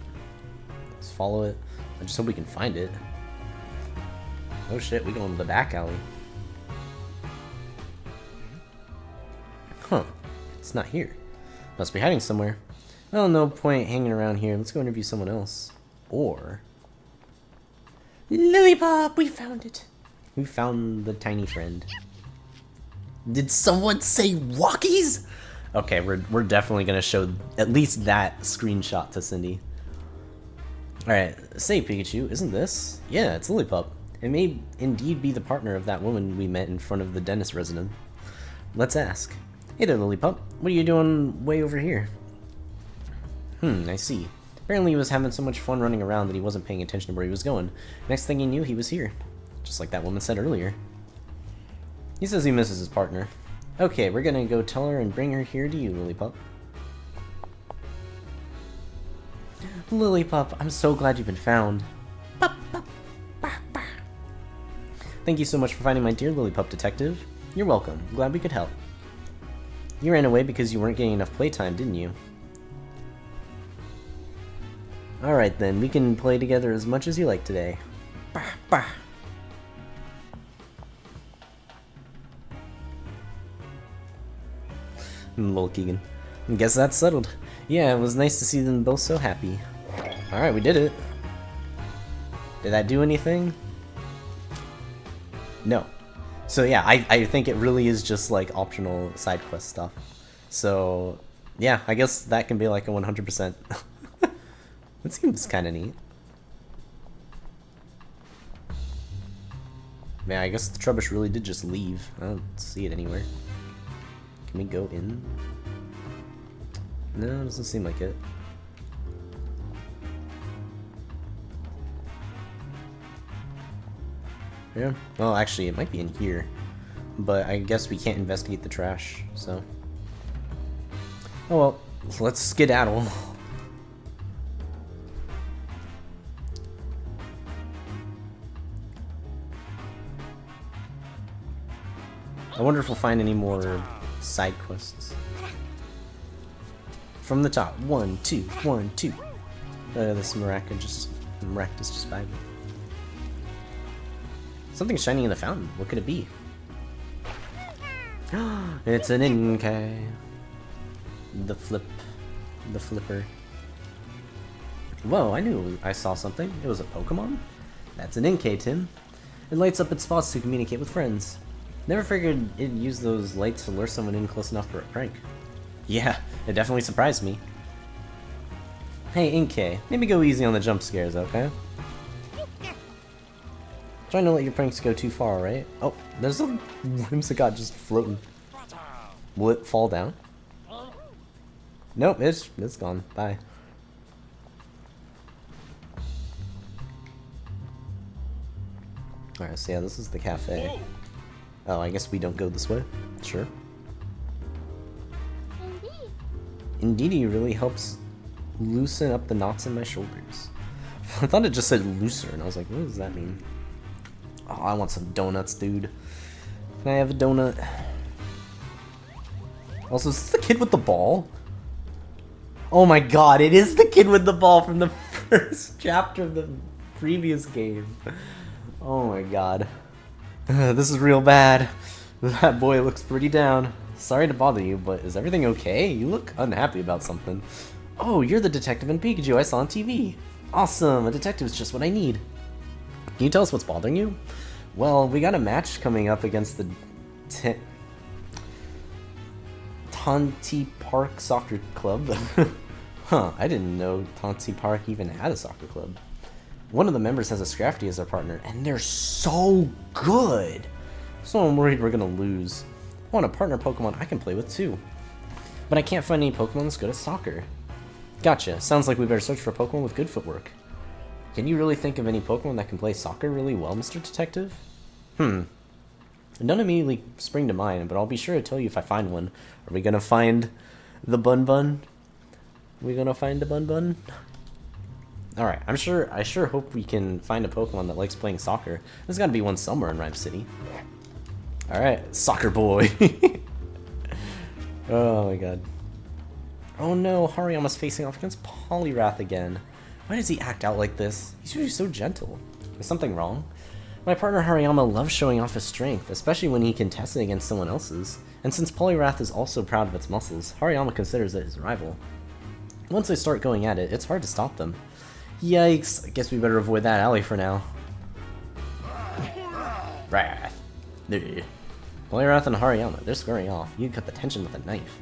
Let's follow it. I just hope we can find it. Oh shit, we go into the back alley. Huh. It's not here. Must be hiding somewhere. Oh, no point hanging around here. Let's go interview someone else. Or... Lillipup! We found it! We found the tiny friend. Did someone say walkies? Okay, we're definitely gonna show at least that screenshot to Cindy. Alright, say Pikachu, isn't this? Yeah, it's Lillipup. It may indeed be the partner of that woman we met in front of the dentist resident. Let's ask. Hey there, Lillipup. What are you doing way over here? I see. Apparently he was having so much fun running around that he wasn't paying attention to where he was going. Next thing he knew, he was here. Just like that woman said earlier. He says he misses his partner. Okay, we're gonna go tell her and bring her here to you, Lilypup. Lilypup, I'm so glad you've been found. Thank you so much for finding my dear Lilypup detective. You're welcome. Glad we could help. You ran away because you weren't getting enough playtime, didn't you? Alright then, we can play together as much as you like today. Lol, Keegan. Guess that's settled. Yeah, it was nice to see them both so happy. Alright, we did it. Did that do anything? No. So yeah, I think it really is just like optional side quest stuff. So yeah, I guess that can be like a 100%. That seems kind of neat. Man, I guess the Trubbish really did just leave. I don't see it anywhere. Can we go in? No, it doesn't seem like it. Yeah. Well, actually, it might be in here. But I guess we can't investigate the trash, so. Oh well, let's skedaddle. I wonder if we'll find any more side quests. From the top. 1, 2, 1, 2. This Maractus just vibing. Something shiny in the fountain. What could it be? It's an Inkay. The flipper. Whoa, I knew I saw something. It was a Pokemon? That's an Inkay, Tim. It lights up its spots to communicate with friends. Never figured it'd use those lights to lure someone in close enough for a prank. Yeah, it definitely surprised me. Hey, Inkay, maybe go easy on the jump scares, okay? Trying to let your pranks go too far, right? Oh, there's a Whimsicott just floating. Will it fall down? Nope, it's gone. Bye. Alright, so yeah, this is the cafe. Oh, I guess we don't go this way? Sure. Indeedy really helps loosen up the knots in my shoulders. I thought it just said looser, and I was like, what does that mean? Oh, I want some donuts, dude. Can I have a donut? Also, is this the kid with the ball? Oh my god, it is the kid with the ball from the first chapter of the previous game. Oh my god. This is real bad. That boy looks pretty down. Sorry to bother you, but is everything okay? You look unhappy about something. Oh, you're the detective in Pikachu I saw on TV. Awesome, a detective is just what I need. Can you tell us what's bothering you? Well, we got a match coming up against the Tonti Park Soccer Club. Huh, I didn't know Tonti Park even had a soccer club. One of the members has a Scrafty as their partner, and they're so good! So I'm worried we're gonna lose. I want a partner Pokemon I can play with too. But I can't find any Pokemon that's good at soccer. Gotcha, sounds like we better search for a Pokemon with good footwork. Can you really think of any Pokemon that can play soccer really well, Mr. Detective? Don't immediately spring to mind, but I'll be sure to tell you if I find one. Are we gonna find the Bun Bun? Are we gonna find the Bun Bun? Alright, I sure hope we can find a Pokemon that likes playing soccer. There's gotta be one somewhere in Ryme City. Alright, soccer boy. Oh my god. Oh no, Hariyama's facing off against Poliwrath again. Why does he act out like this? He's usually so gentle. Is something wrong? My partner Hariyama loves showing off his strength, especially when he contests it against someone else's. And since Poliwrath is also proud of its muscles, Hariyama considers it his rival. Once they start going at it, it's hard to stop them. Yikes, I guess we better avoid that alley for now. Wrath. Poliwrath and Hariyama, they're squaring off. You can cut the tension with a knife.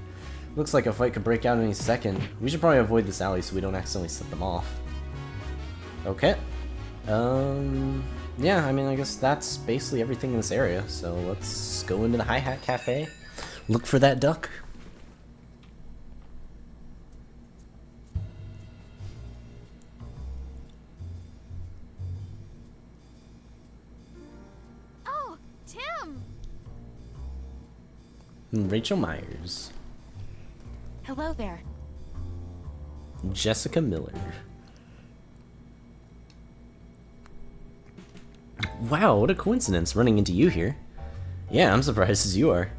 Looks like a fight could break out any second. We should probably avoid this alley so we don't accidentally set them off. Okay. Yeah, I mean, I guess that's basically everything in this area. So let's go into the Hi-Hat Cafe. Look for that duck. Rachel Myers. Hello there. Jessica Miller. Wow, what a coincidence running into you here. Yeah, I'm surprised as you are.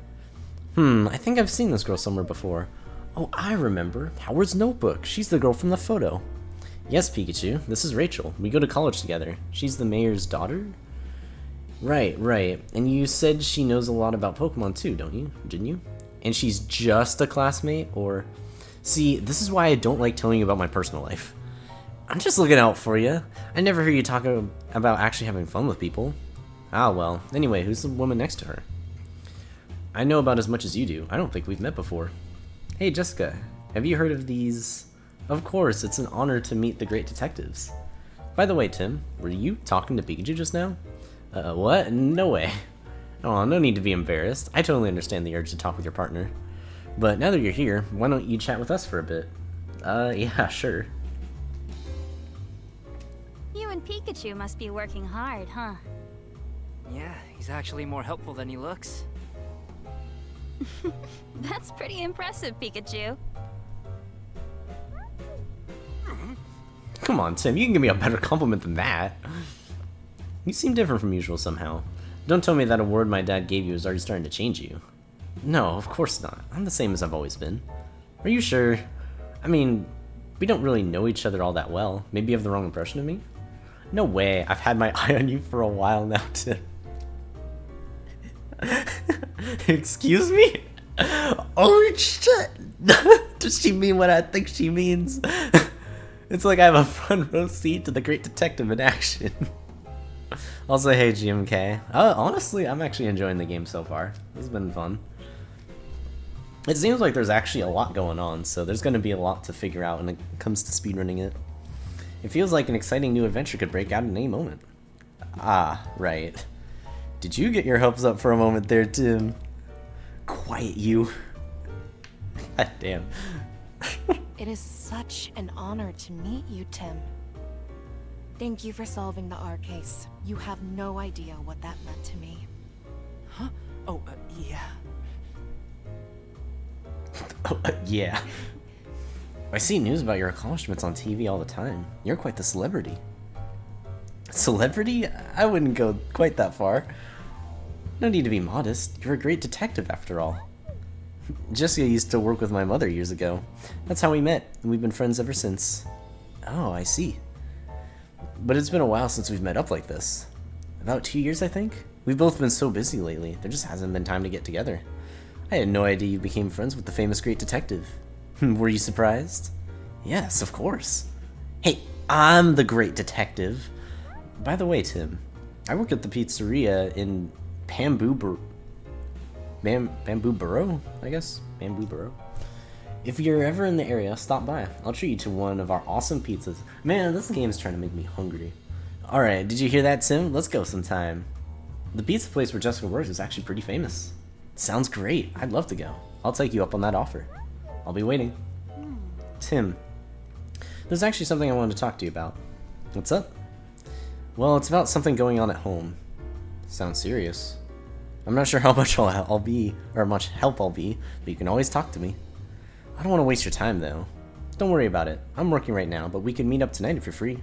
I think I've seen this girl somewhere before. Oh, I remember. Howard's Notebook. She's the girl from the photo. Yes, Pikachu. This is Rachel. We go to college together. She's the mayor's daughter? Right. And you said she knows a lot about Pokemon too, don't you? Didn't you? And she's just a classmate, or... See, this is why I don't like telling you about my personal life. I'm just looking out for you. I never hear you talk about actually having fun with people. Ah, well. Anyway, who's the woman next to her? I know about as much as you do. I don't think we've met before. Hey, Jessica. Have you heard of these... Of course, it's an honor to meet the great detectives. By the way, Tim, were you talking to Pikachu just now? What? No way. Oh, no need to be embarrassed. I totally understand the urge to talk with your partner. But now that you're here, why don't you chat with us for a bit? Yeah, sure. You and Pikachu must be working hard, huh? Yeah, he's actually more helpful than he looks. That's pretty impressive, Pikachu. Come on, Tim, you can give me a better compliment than that. You seem different from usual somehow. Don't tell me that award my dad gave you is already starting to change you. No, of course not. I'm the same as I've always been. Are you sure? I mean, we don't really know each other all that well. Maybe you have the wrong impression of me? No way. I've had my eye on you for a while now, Tim. Excuse me? Oh, shit! Does she mean what I think she means? It's like I have a front row seat to the great detective in action. Also, hey, GMK. Honestly, I'm actually enjoying the game so far. It's been fun. It seems like there's actually a lot going on, so there's going to be a lot to figure out when it comes to speedrunning it. It feels like an exciting new adventure could break out at any moment. Ah, right. Did you get your hopes up for a moment there, Tim? Quiet, you. God damn. It is such an honor to meet you, Tim. Thank you for solving the R case. You have no idea what that meant to me. Huh? Oh, yeah. Yeah. I see news about your accomplishments on TV all the time. You're quite the celebrity. Celebrity? I wouldn't go quite that far. No need to be modest. You're a great detective after all. Jessica used to work with my mother years ago. That's how we met, and we've been friends ever since. Oh, I see. But it's been a while since we've met up like this. About 2 years, I think? We've both been so busy lately, there just hasn't been time to get together. I had no idea you became friends with the famous great detective. Were you surprised? Yes, of course. Hey, I'm the great detective. By the way, Tim, I work at the pizzeria in Bamboo Burrow, I guess? Bamboo Burrow. If you're ever in the area, stop by. I'll treat you to one of our awesome pizzas. Man, this game's trying to make me hungry. Alright, did you hear that, Tim? Let's go sometime. The pizza place where Jessica works is actually pretty famous. Sounds great. I'd love to go. I'll take you up on that offer. I'll be waiting. Tim, there's actually something I wanted to talk to you about. What's up? Well, it's about something going on at home. Sounds serious. I'm not sure how much I'll be, or much help I'll be, but you can always talk to me. I don't want to waste your time, though. Don't worry about it. I'm working right now, but we can meet up tonight if you're free.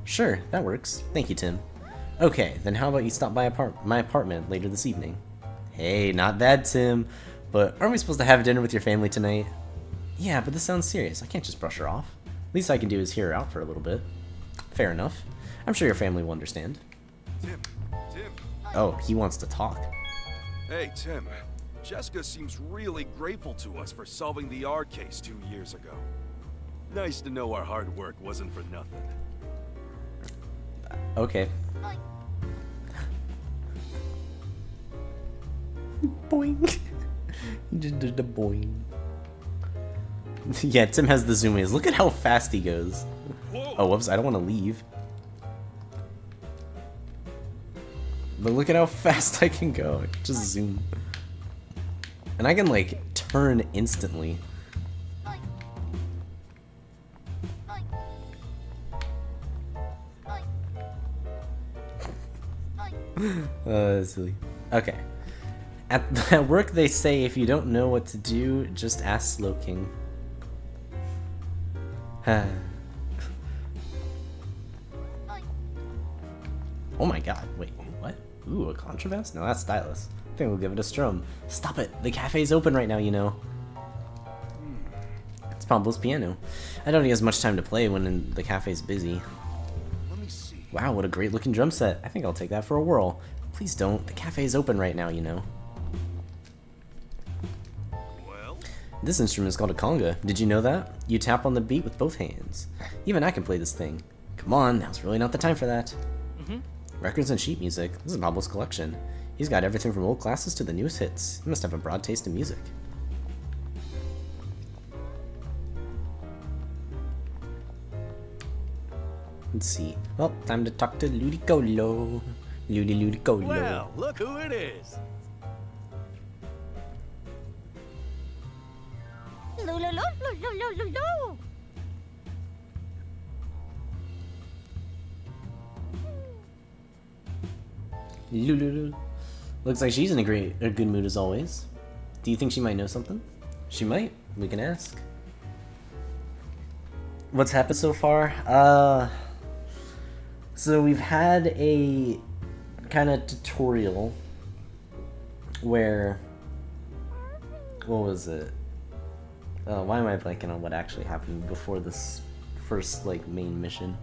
Sure, that works. Thank you, Tim. Okay, then how about you stop by my apartment later this evening? Hey, not bad, Tim. But aren't we supposed to have dinner with your family tonight? Yeah, but this sounds serious. I can't just brush her off. Least I can do is hear her out for a little bit. Fair enough. I'm sure your family will understand. Tim. Oh, he wants to talk. Hey, Tim. Jessica seems really grateful to us for solving the R case 2 years ago. Nice to know our hard work wasn't for nothing. Okay. Boing. He just did the boing. Yeah, Tim has the zoomies. Look at how fast he goes. Whoa. Oh, whoops, I don't want to leave. But look at how fast I can go. I can just zoom. And I can, like, turn instantly. That's silly. Okay. At work they say if you don't know what to do, just ask Slow King. Oh my god, wait, what? Ooh, a contrabass? No, that's stylus. I think we'll give it a strum. Stop it, the cafe's open right now, you know. It's Pablo's piano. I doubt he has much time to play when the cafe's busy. Wow, what a great looking drum set. I think I'll take that for a whirl. Please don't, the cafe's open right now, you know. This instrument is called a conga. Did you know that? You tap on the beat with both hands. Even I can play this thing. Come on, now's really not the time for that. Records and sheet music. This is Pablo's collection. He's got everything from old classics to the newest hits. He must have a broad taste in music. Let's see. Well, time to talk to Ludicolo. Ludicolo. Well, look who it is. Lulu. Looks like she's in a good mood as always. Do you think she might know something? She might. We can ask. What's happened so far? So we've had a kind of tutorial where, what was it? Why am I blanking on what actually happened before this first, like, main mission?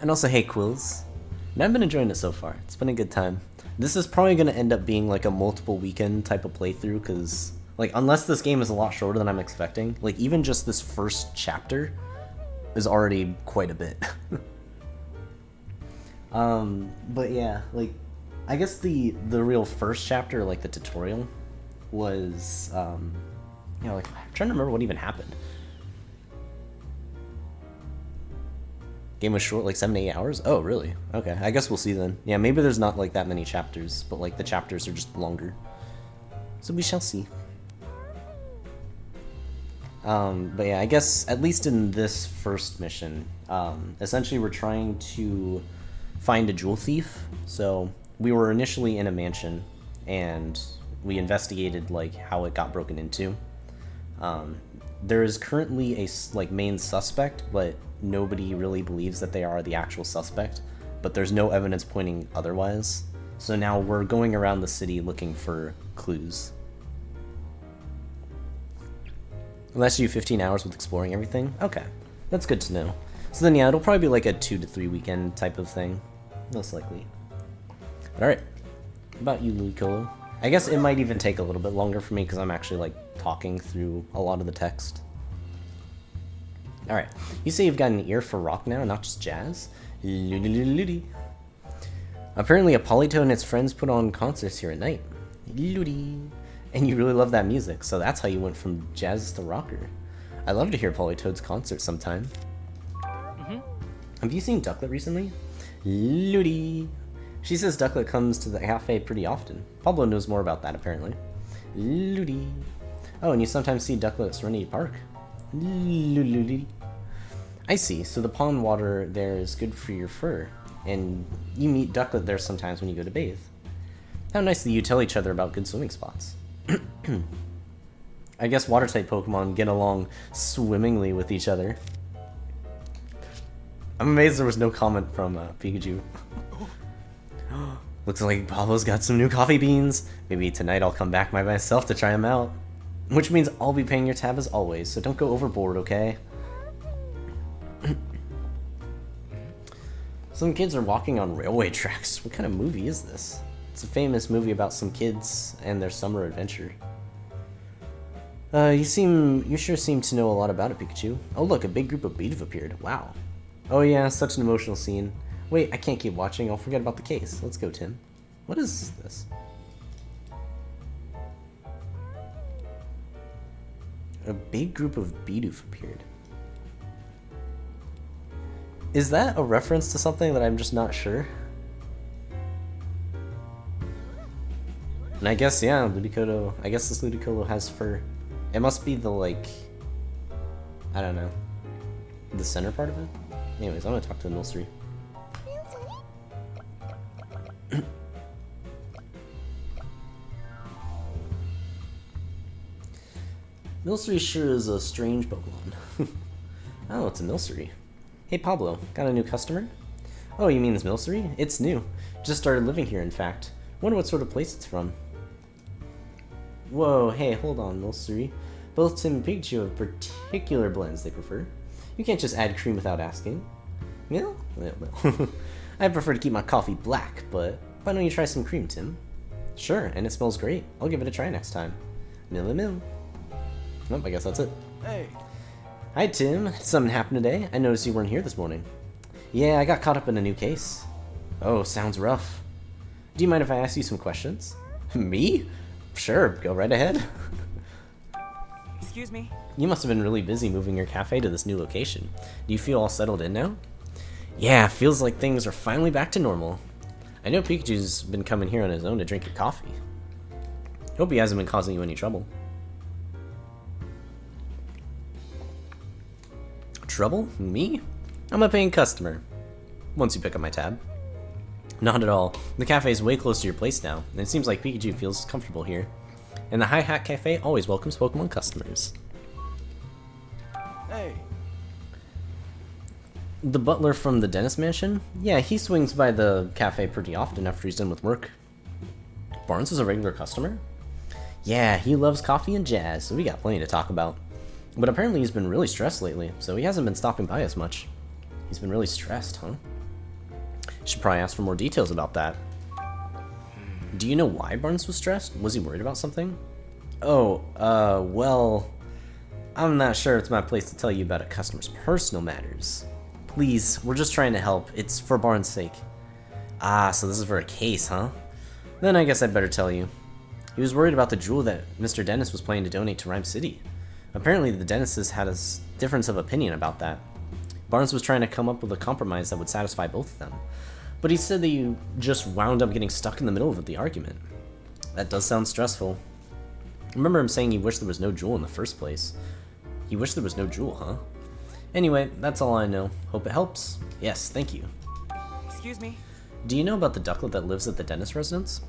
And also, hey Quills. And I've been enjoying it so far. It's been a good time. This is probably going to end up being like a multiple weekend type of playthrough, because, like, unless this game is a lot shorter than I'm expecting, like, even just this first chapter is already quite a bit. But yeah, like, I guess the real first chapter, like the tutorial, was, you know, like, I'm trying to remember what even happened. Game was short, like 7 to 8 hours? Oh, really? Okay, I guess we'll see then. Yeah, maybe there's not like that many chapters, but like the chapters are just longer. So we shall see. But yeah, I guess at least in this first mission, essentially we're trying to find a jewel thief. So we were initially in a mansion and we investigated like how it got broken into. There is currently a like main suspect, but nobody really believes that they are the actual suspect, but there's no evidence pointing otherwise. So now we're going around the city looking for clues. Last you 15 hours with exploring everything? Okay, that's good to know. So then yeah, it'll probably be like a 2 to 3 weekend type of thing, most likely. Alright, about you, Ludicolo. I guess it might even take a little bit longer for me because I'm actually like talking through a lot of the text. Alright, you say you've got an ear for rock now, not just jazz? Ludi. Apparently Apolito and its friends put on concerts here at night. Ludi. And you really love that music, so that's how you went from jazz to rocker. I'd love to hear Politoad's concert sometime. Have you seen Ducklet recently? Ludi. She says Ducklet comes to the cafe pretty often. Pablo knows more about that, apparently. Ludi. Oh, and you sometimes see Ducklet at Serenity Park. Ludi. I see, so the pond water there is good for your fur, and you meet Ducklet there sometimes when you go to bathe. How nice that you tell each other about good swimming spots. I guess water-type Pokemon get along swimmingly with each other. I'm amazed there was no comment from Pikachu. Looks like Pablo's got some new coffee beans. Maybe tonight I'll come back by myself to try them out. Which means I'll be paying your tab as always, so don't go overboard, okay? Some kids are walking on railway tracks. What kind of movie is this? It's a famous movie about some kids and their summer adventure. You sure seem to know a lot about it, Pikachu. Oh look, a big group of bees have appeared. Wow. Oh yeah, such an emotional scene. Wait, I can't keep watching. I'll forget about the case. Let's go, Tim. What is this? A big group of Bidoof appeared. Is that a reference to something that I'm just not sure? And I guess, yeah, Ludicolo. I guess this Ludicolo has fur. It must be the, like, I don't know, the center part of it? Anyways, I'm gonna talk to the Nursery. Milcery sure is a strange Pokemon. Oh, it's a Milcery. Hey Pablo, got a new customer? Oh, you mean this Milcery? It's new. Just started living here, in fact. Wonder what sort of place it's from. Whoa, hey, hold on, Milcery. Both Tim and Pikachu have particular blends they prefer. You can't just add cream without asking. Well. I prefer to keep my coffee black, but why don't you try some cream, Tim? Sure, and it smells great. I'll give it a try next time. Mill. Nope, I guess that's it. Hey. Hi, Tim. Something happened today? I noticed you weren't here this morning. Yeah, I got caught up in a new case. Oh, sounds rough. Do you mind if I ask you some questions? Me? Sure, go right ahead. Excuse me? You must have been really busy moving your cafe to this new location. Do you feel all settled in now? Yeah, feels like things are finally back to normal. I know Pikachu's been coming here on his own to drink your coffee. Hope he hasn't been causing you any trouble. Trouble? Me? I'm a paying customer. Once you pick up my tab. Not at all. The cafe is way close to your place now, and it seems like Pikachu feels comfortable here. And the High Hat Cafe always welcomes Pokemon customers. Hey. The butler from the dentist mansion? Yeah, he swings by the cafe pretty often after he's done with work. Barnes is a regular customer? Yeah, he loves coffee and jazz, so we got plenty to talk about. But apparently he's been really stressed lately, so he hasn't been stopping by as much. He's been really stressed, huh? Should probably ask for more details about that. Do you know why Barnes was stressed? Was he worried about something? Oh, well, I'm not sure it's my place to tell you about a customer's personal matters. Please, we're just trying to help. It's for Barnes' sake. Ah, so this is for a case, huh? Then I guess I'd better tell you. He was worried about the jewel that Mr. Dennis was planning to donate to Ryme City. Apparently the Dennises had a difference of opinion about that. Barnes was trying to come up with a compromise that would satisfy both of them. But he said that you just wound up getting stuck in the middle of the argument. That does sound stressful. I remember him saying he wished there was no jewel in the first place. He wished there was no jewel, huh? Anyway, that's all I know. Hope it helps. Yes, thank you. Excuse me? Do you know about the ducklet that lives at the dentist residence?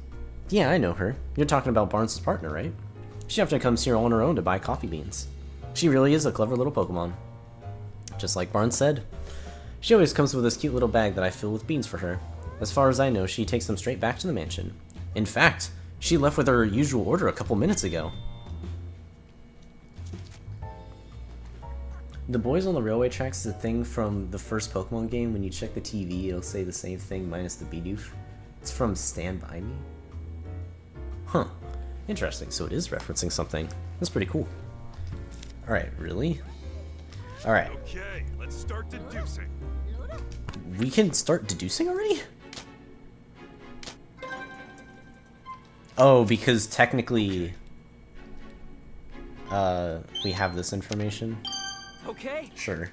Yeah, I know her. You're talking about Barnes' partner, right? She often comes here on her own to buy coffee beans. She really is a clever little Pokemon. Just like Barnes said. She always comes with this cute little bag that I fill with beans for her. As far as I know, she takes them straight back to the mansion. In fact, she left with her usual order a couple minutes ago. The boys on the railway tracks is a thing from the first Pokemon game. When you check the TV, it'll say the same thing minus the Bidoof. It's from Stand By Me. Huh. Interesting, so it is referencing something. That's pretty cool. Alright, really? Alright. Okay, let's start deducing. We can start deducing already? Oh, because technically we have this information. Okay. Sure.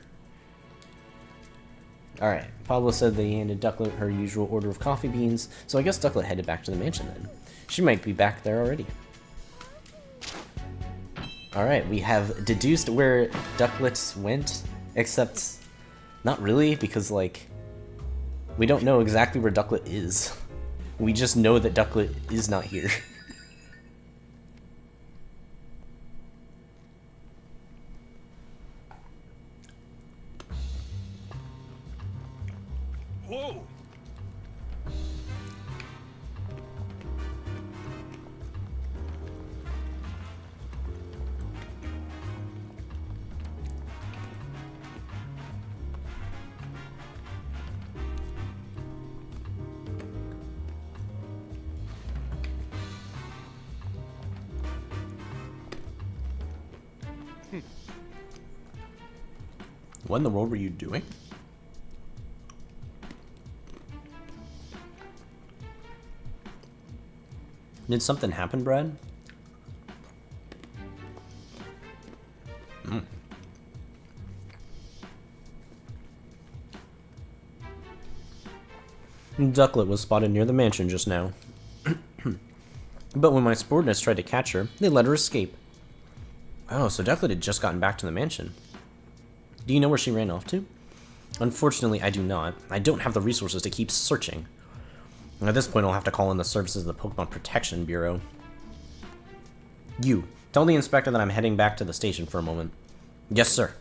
Alright, Pablo said that he handed Ducklet her usual order of coffee beans, so I guess Ducklet headed back to the mansion then. She might be back there already. Alright, we have deduced where Ducklet went, except not really, because, like, we don't know exactly where Ducklet is. We just know that Ducklet is not here. Whoa! What in the world were you doing? Did something happen, Brad? Ducklet was spotted near the mansion just now. But when my subordinates tried to catch her, they let her escape. Oh, so Ducklet had just gotten back to the mansion. Do you know where she ran off to? Unfortunately, I do not. I don't have the resources to keep searching. At this point, I'll have to call in the services of the Pokemon Protection Bureau. You, Tell the inspector that I'm heading back to the station for a moment. Yes, sir.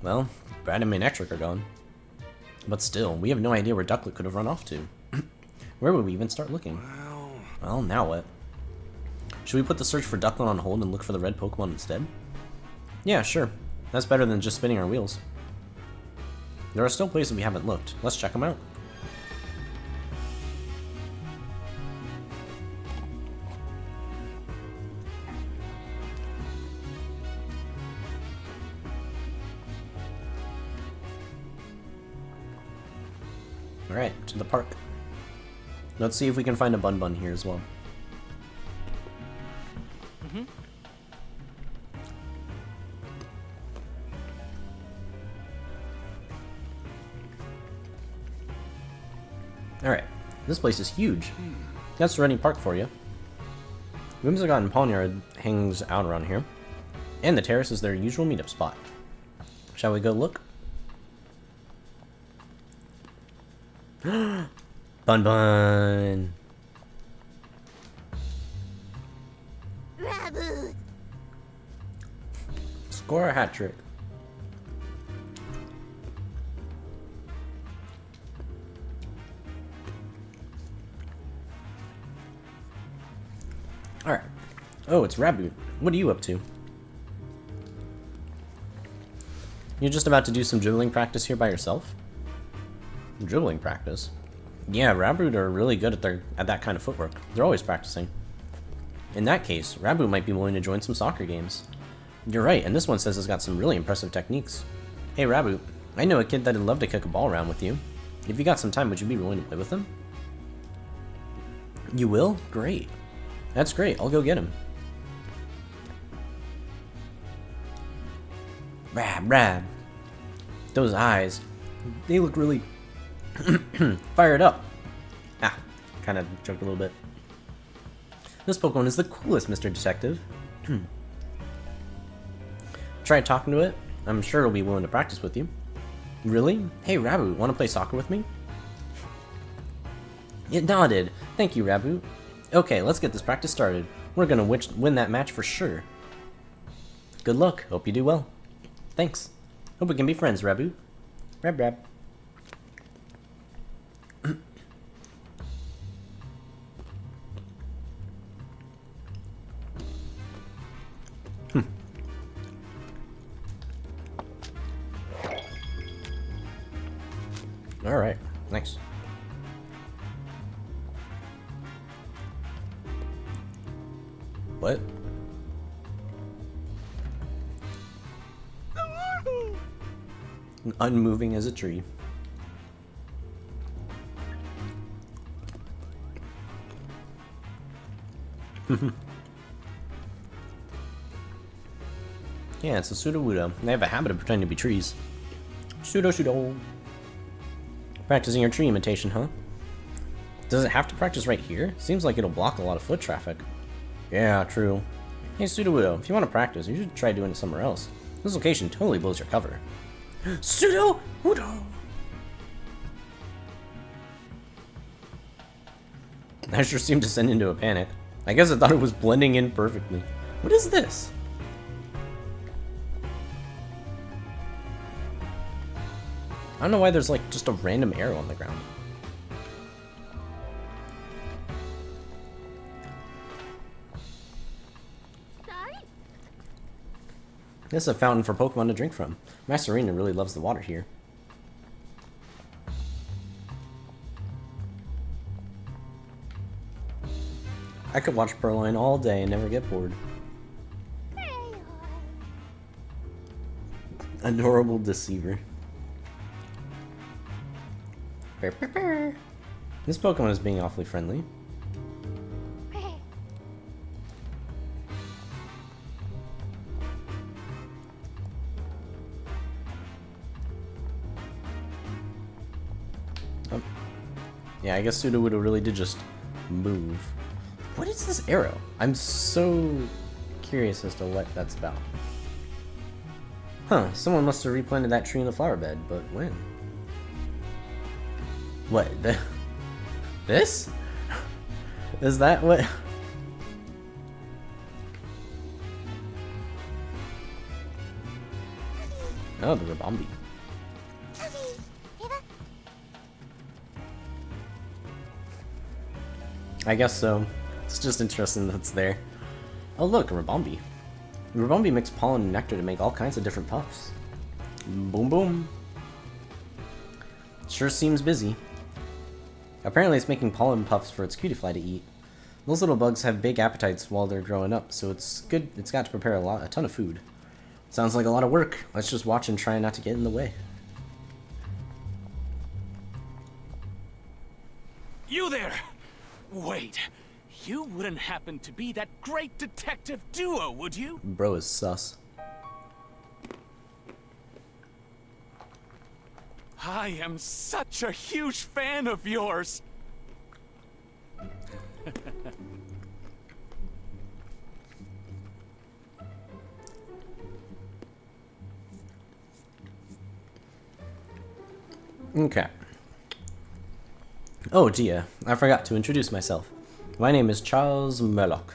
Well, Brad and Manectric are gone. But still, we have no idea where Ducklet could have run off to. Where would we even start looking? Well, now what? Should we put the search for Ducklet on hold and look for the red Pokemon instead? Yeah, sure. That's better than just spinning our wheels. There are still places we haven't looked. Let's check them out. Alright, to the park. Let's see if we can find a Bun here as well. Alright, this place is huge. That's Reading Park for you. Whimsicott Pawnyard hangs out around here. And the terrace is their usual meetup spot. Shall we go look? Bun. Raboot! Score a hat trick. Alright. Oh, it's Raboot. What are you up to? You're just about to do some dribbling practice here by yourself? Dribbling practice? Yeah, Raboot are really good at that kind of footwork. They're always practicing. In that case, Raboot might be willing to join some soccer games. You're right, and this one says it's got some really impressive techniques. Hey Raboot, I know a kid that'd love to kick a ball around with you. If you got some time, would you be willing to play with him? You will? Great. That's great, I'll go get him. Rab. Those eyes, they look really fired up. Ah, kind of joked a little bit. This Pokemon is the coolest, Mr. Detective. Try talking to it. I'm sure it'll be willing to practice with you. Really? Hey, Raboot, want to play soccer with me? It nodded. Thank you, Raboot. Okay, let's get this practice started. We're gonna win that match for sure. Good luck. Hope you do well. Thanks. Hope we can be friends, Raboot. Rab. Alright, nice. What? Unmoving as a tree. Yeah, it's a Sudowoodo. They have a habit of pretending to be trees. Pseudo. Practicing your tree imitation, huh? Does it have to practice right here? Seems like it'll block a lot of foot traffic. Yeah, true. Hey, Sudowoodo, if you want to practice, you should try doing it somewhere else. This location totally blows your cover. Sudowoodo! I sure seemed to send into a panic. I guess I thought it was blending in perfectly. What is this? I don't know why there's like just a random arrow on the ground. This is a fountain for Pokemon to drink from. My Serena really loves the water here. I could watch Purrloin all day and never get bored. Adorable deceiver. This Pokemon is being awfully friendly. Oh. Yeah, I guess Sudowoodo really did just move. What is this arrow? I'm so curious as to what that's about. Huh, someone must have replanted that tree in the flower bed, but when? What? This? Is that what? Oh, the Rabombi. I guess so. It's just interesting that it's there. Oh look, a Rabombi. The Rabombi mix pollen and nectar to make all kinds of different puffs. Boom boom. Sure seems busy. Apparently it's making pollen puffs for its cutie fly to eat. Those little bugs have big appetites while they're growing up, so it's good. It's got to prepare a ton of food. Sounds like a lot of work. Let's just watch and try not to get in the way. You there! Wait, you wouldn't happen to be that great detective duo, would you? Bro is sus. I am such a huge fan of yours! Okay. Oh dear, I forgot to introduce myself. My name is Charles Murlock.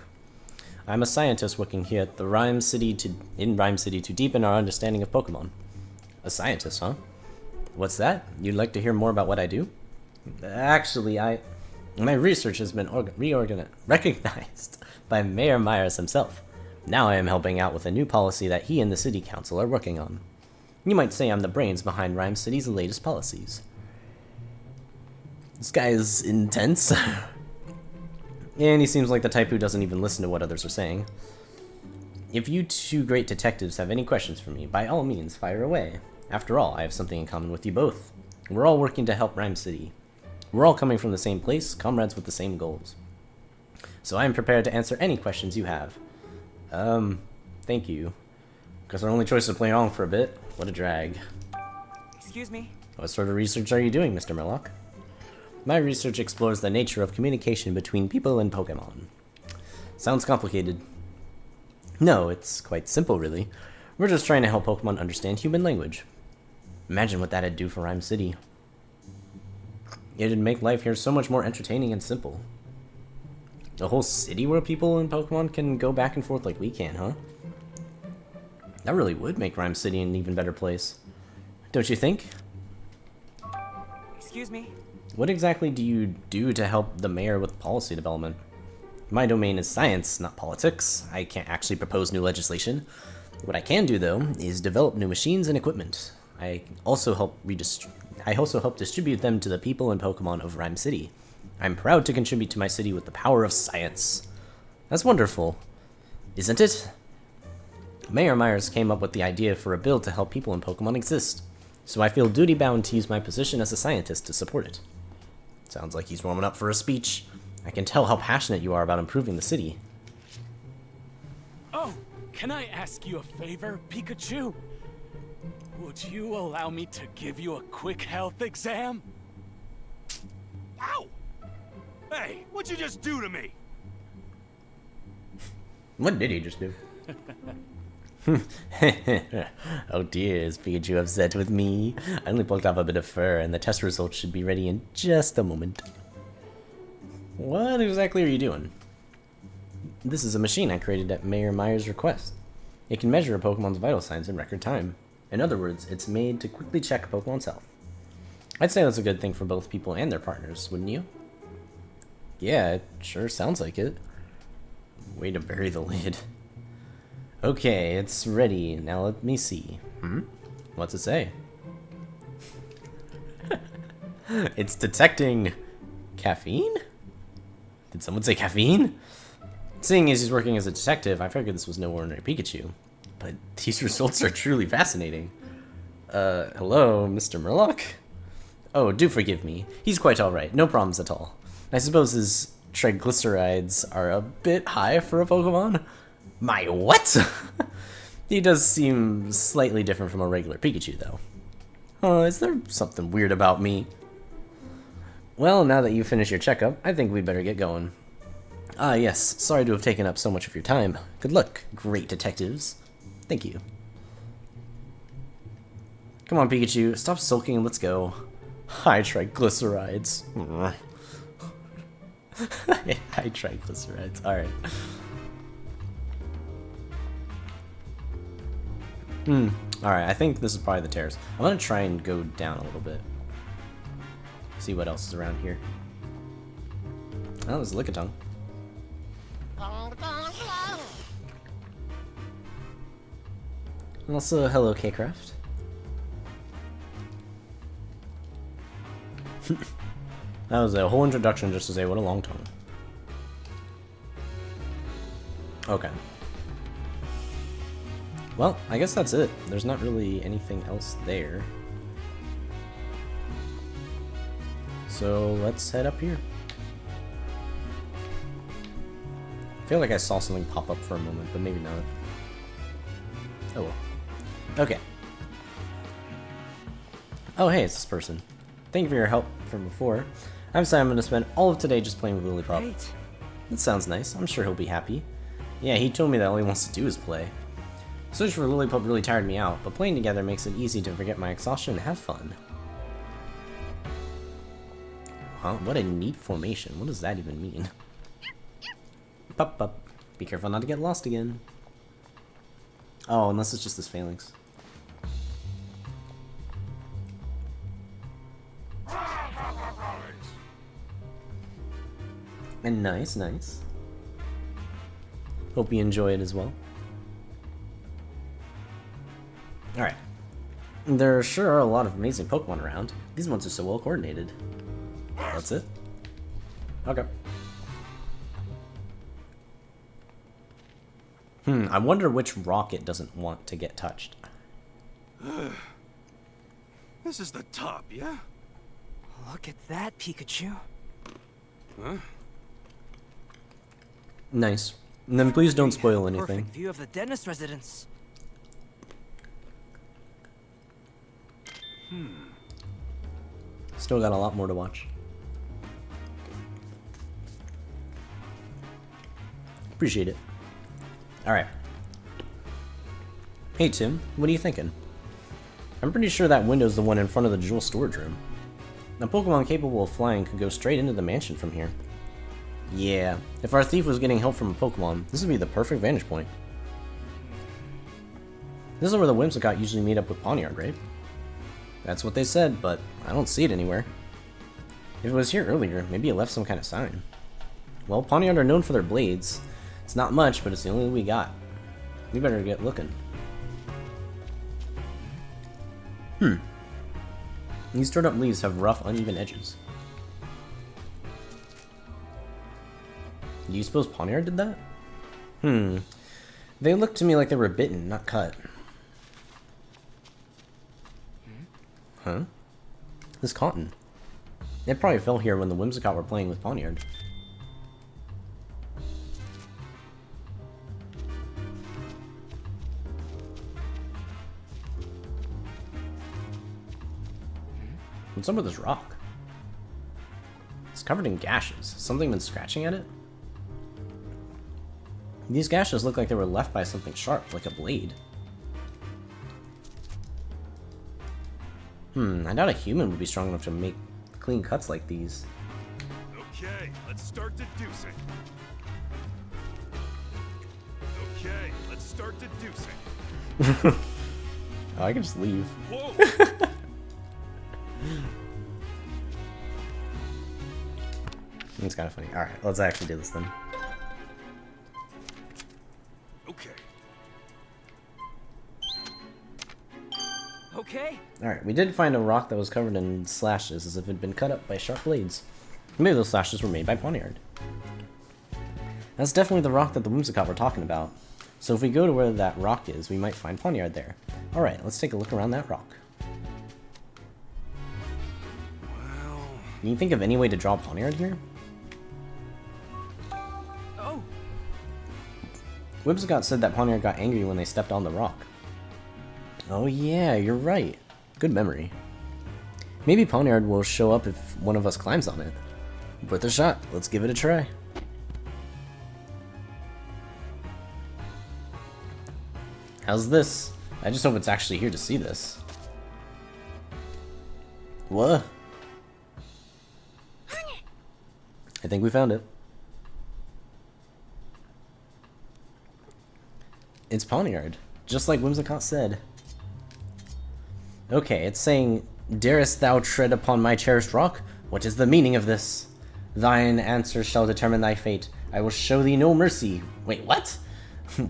I'm a scientist working here at the Ryme City in Ryme City to deepen our understanding of Pokemon. A scientist, huh? What's that? You'd like to hear more about what I do? Actually, my research has been recognized by Mayor Myers himself. Now I am helping out with a new policy that he and the City Council are working on. You might say I'm the brains behind Ryme City's latest policies. This guy is intense. And he seems like the type who doesn't even listen to what others are saying. If you two great detectives have any questions for me, by all means, fire away. After all, I have something in common with you both. We're all working to help Ryme City. We're all coming from the same place, comrades with the same goals. So I am prepared to answer any questions you have. Thank you. Guess our only choice is to play along for a bit. What a drag. Excuse me? What sort of research are you doing, Mr. Murlock? My research explores the nature of communication between people and Pokemon. Sounds complicated. No, it's quite simple, really. We're just trying to help Pokemon understand human language. Imagine what that'd do for Ryme City. It'd make life here so much more entertaining and simple. A whole city where people and Pokemon can go back and forth like we can, huh? That really would make Ryme City an even better place. Don't you think? Excuse me? What exactly do you do to help the mayor with policy development? My domain is science, not politics. I can't actually propose new legislation. What I can do, though, is develop new machines and equipment. I also help distribute them to the people and Pokemon of Ryme City. I'm proud to contribute to my city with the power of science. That's wonderful, isn't it? Mayor Myers came up with the idea for a bill to help people and Pokemon exist, so I feel duty-bound to use my position as a scientist to support it. Sounds like he's warming up for a speech. I can tell how passionate you are about improving the city. Oh, can I ask you a favor, Pikachu? Would you allow me to give you a quick health exam? Ow! Hey, what'd you just do to me? What did he just do? Oh dear, is Pikachu upset with me? I only pulled off a bit of fur, and the test results should be ready in just a moment. What exactly are you doing? This is a machine I created at Mayor Myers' request. It can measure a Pokemon's vital signs in record time. In other words, it's made to quickly check a Pokemon's health. I'd say that's a good thing for both people and their partners, wouldn't you? Yeah, it sure sounds like it. Way to bury the lid. Okay, it's ready. Now let me see. What's it say? It's detecting caffeine? Did someone say caffeine? Seeing as he's working as a detective, I figured this was no ordinary Pikachu. But these results are truly fascinating. Hello, Mr. Murlock? Oh, do forgive me. He's quite alright. No problems at all. I suppose his triglycerides are a bit high for a Pokemon? My what? He does seem slightly different from a regular Pikachu, though. Is there something weird about me? Well, now that you've finished your checkup, I think we better get going. Ah, yes. Sorry to have taken up so much of your time. Good luck, great detectives. Thank you. Come on, Pikachu. Stop sulking and let's go. High triglycerides. High triglycerides. Alright. Alright, I think this is probably the terrace. I'm gonna try and go down a little bit. See what else is around here. Oh, there's a Lickitung. And also, hello, K-Craft. That was a whole introduction just to say what a long tongue. Okay. Well, I guess that's it. There's not really anything else there. So let's head up here. I feel like I saw something pop up for a moment, but maybe not. Oh well. Okay. Oh hey, it's this person. Thank you for your help from before. I'm sorry I'm going to spend all of today just playing with Lilypup. Great. That sounds nice. I'm sure he'll be happy. Yeah, he told me that all he wants to do is play. Searching for Lilypup really tired me out, but playing together makes it easy to forget my exhaustion and have fun. Huh? What a neat formation. What does that even mean? Pup pup. Be careful not to get lost again. Oh, unless it's just his phalanx. And nice, nice. Hope you enjoy it as well. Alright. There sure are a lot of amazing Pokemon around. These ones are so well coordinated. That's it? Okay. I wonder which rock it doesn't want to get touched. This is the top, yeah? Look at that, Pikachu. Huh? Nice. And then please don't spoil anything. Perfect view of the dentist residence. Still got a lot more to watch. Appreciate it. Alright. Hey Tim, what are you thinking? I'm pretty sure that window's the one in front of the jewel storage room. A Pokemon capable of flying could go straight into the mansion from here. Yeah, if our thief was getting help from a Pokemon, this would be the perfect vantage point. This is where the Whimsicott usually meet up with Pawniard, right? That's what they said, but I don't see it anywhere. If it was here earlier, maybe it left some kind of sign. Well, Pawniard are known for their blades. It's not much, but it's the only we got. We better get looking. These stirred up leaves have rough, uneven edges. Do you suppose Pawniard did that? They look to me like they were bitten, not cut. Huh? This cotton. It probably fell here when the Whimsicott were playing with Pawniard. What's up with this rock? It's covered in gashes. Something been scratching at it? These gashes look like they were left by something sharp, like a blade. I doubt a human would be strong enough to make clean cuts like these. Okay, let's start deducing. Okay, let's start deducing. Oh, I can just leave. Whoa! It's kind of funny. Alright, let's actually do this then. Okay. Okay. Alright, we did find a rock that was covered in slashes as if it had been cut up by sharp blades. Maybe those slashes were made by Pawniard. That's definitely the rock that the Whimsicott were talking about. So if we go to where that rock is, we might find Pawniard there. Alright, let's take a look around that rock. Well... Can you think of any way to draw Pawniard here? Oh! Whimsicott said that Pawniard got angry when they stepped on the rock. Oh yeah, you're right. Good memory. Maybe Pawniard will show up if one of us climbs on it. Worth a shot. Let's give it a try. How's this? I just hope it's actually here to see this. What? think we found it. It's Pawniard, just like Whimsicott said. Okay, it's saying, "Darest thou tread upon my cherished rock? What is the meaning of this? Thine answer shall determine thy fate. I will show thee no mercy." Wait, what?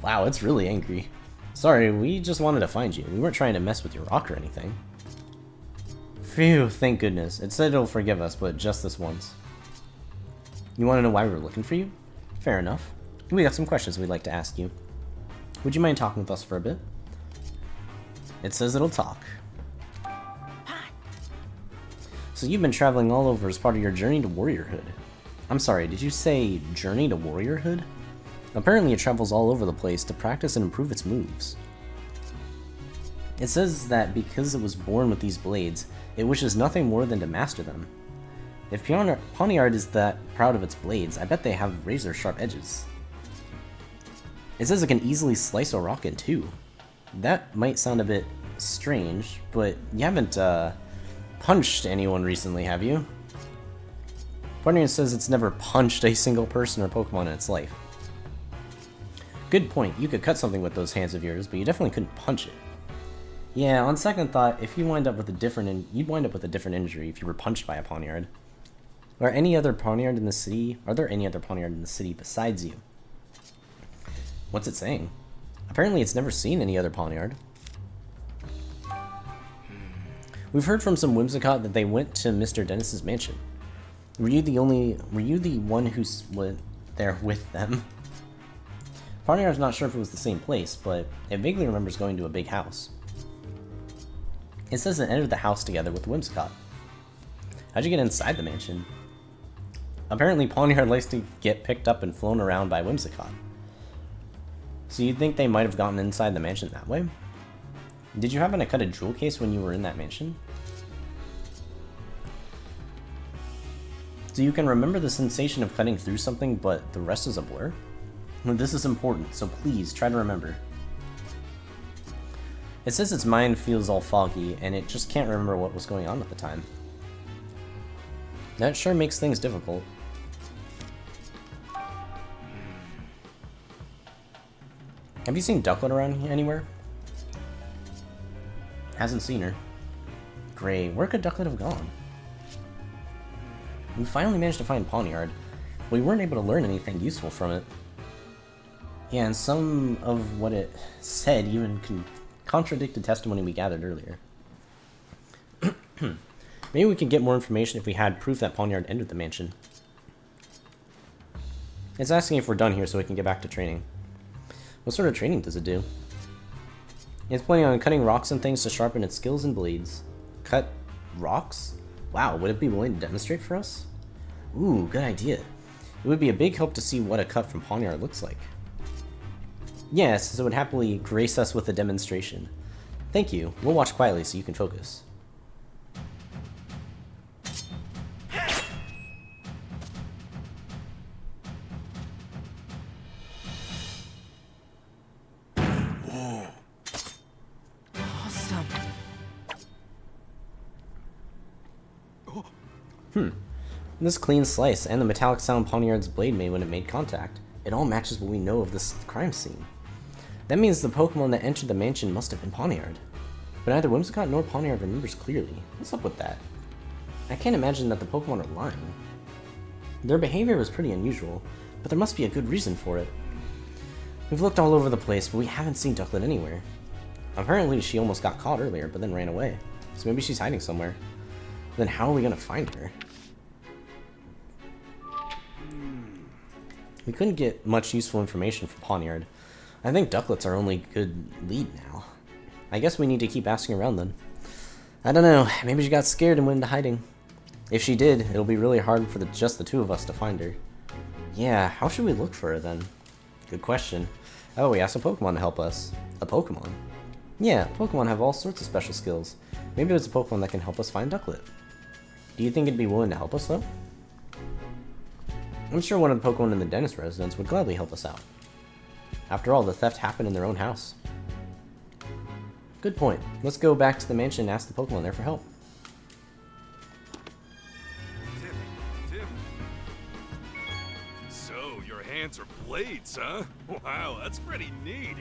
Wow, it's really angry. Sorry, we just wanted to find you. We weren't trying to mess with your rock or anything. Phew, thank goodness. It said it'll forgive us, but just this once. You want to know why we were looking for you? Fair enough. We got some questions we'd like to ask you. Would you mind talking with us for a bit? It says it'll talk. So you've been traveling all over as part of your journey to warriorhood. I'm sorry, did you say journey to warriorhood? Apparently it travels all over the place to practice and improve its moves. It says that because it was born with these blades, it wishes nothing more than to master them. If Pawniard is that proud of its blades, I bet they have razor-sharp edges. It says it can easily slice a rock in two. That might sound a bit strange, but you haven't, punched anyone recently, have you? Pawniard says it's never punched a single person or Pokemon in its life. Good point, you could cut something with those hands of yours, but you definitely couldn't punch it. Yeah, on second thought, if you wind up with a different you'd wind up with a different injury if you were punched by a Pawniard. Are there any other Pawniard in the city besides you? What's it saying? Apparently it's never seen any other Pawniard. We've heard from some Whimsicott that they went to Mr. Dennis's mansion. Were you the one who went there with them? Pawniard's not sure if it was the same place, but it vaguely remembers going to a big house. It says it entered the house together with Whimsicott. How'd you get inside the mansion? Apparently Pawniard likes to get picked up and flown around by Whimsicott. So you'd think they might have gotten inside the mansion that way? Did you happen to cut a jewel case when you were in that mansion? So you can remember the sensation of cutting through something, but the rest is a blur? This is important, so please try to remember. It says its mind feels all foggy, and it just can't remember what was going on at the time. That sure makes things difficult. Have you seen Ducklet around anywhere? Hasn't seen her. Great, where could Ducklet have gone? We finally managed to find Pawniard. We weren't able to learn anything useful from it. Yeah, and some of what it said even contradicted testimony we gathered earlier. Maybe we could get more information if we had proof that Pawniard entered the mansion. It's asking if we're done here so we can get back to training. What sort of training does it do? It's planning on cutting rocks and things to sharpen its skills and blades. Cut rocks? Wow, would it be willing to demonstrate for us? Ooh, good idea. It would be a big help to see what a cut from Pawniard looks like. Yes, so it would happily grace us with a demonstration. Thank you. We'll watch quietly so you can focus. Awesome. This clean slice and the metallic sound Pawniard's blade made when it made contact. It all matches what we know of this crime scene. That means the Pokemon that entered the mansion must have been Pawniard. But neither Whimsicott nor Pawniard remembers clearly. What's up with that? I can't imagine that the Pokemon are lying. Their behavior was pretty unusual, but there must be a good reason for it. We've looked all over the place, but we haven't seen Ducklet anywhere. Apparently she almost got caught earlier, but then ran away. So maybe she's hiding somewhere. Then how are we gonna find her? We couldn't get much useful information from Pawniard. I think Ducklet's our only good lead now. I guess we need to keep asking around then. I don't know, maybe she got scared and went into hiding. If she did, it'll be really hard for just the two of us to find her. Yeah, how should we look for her then? Good question. How about we ask a Pokemon to help us? A Pokemon? Yeah, Pokemon have all sorts of special skills. Maybe there's a Pokemon that can help us find Ducklet. Do you think it'd be willing to help us though? I'm sure one of the Pokemon in the Dennis residence would gladly help us out. After all, the theft happened in their own house. Good point. Let's go back to the mansion and ask the Pokemon there for help. answer blades, huh? Wow, that's pretty neat.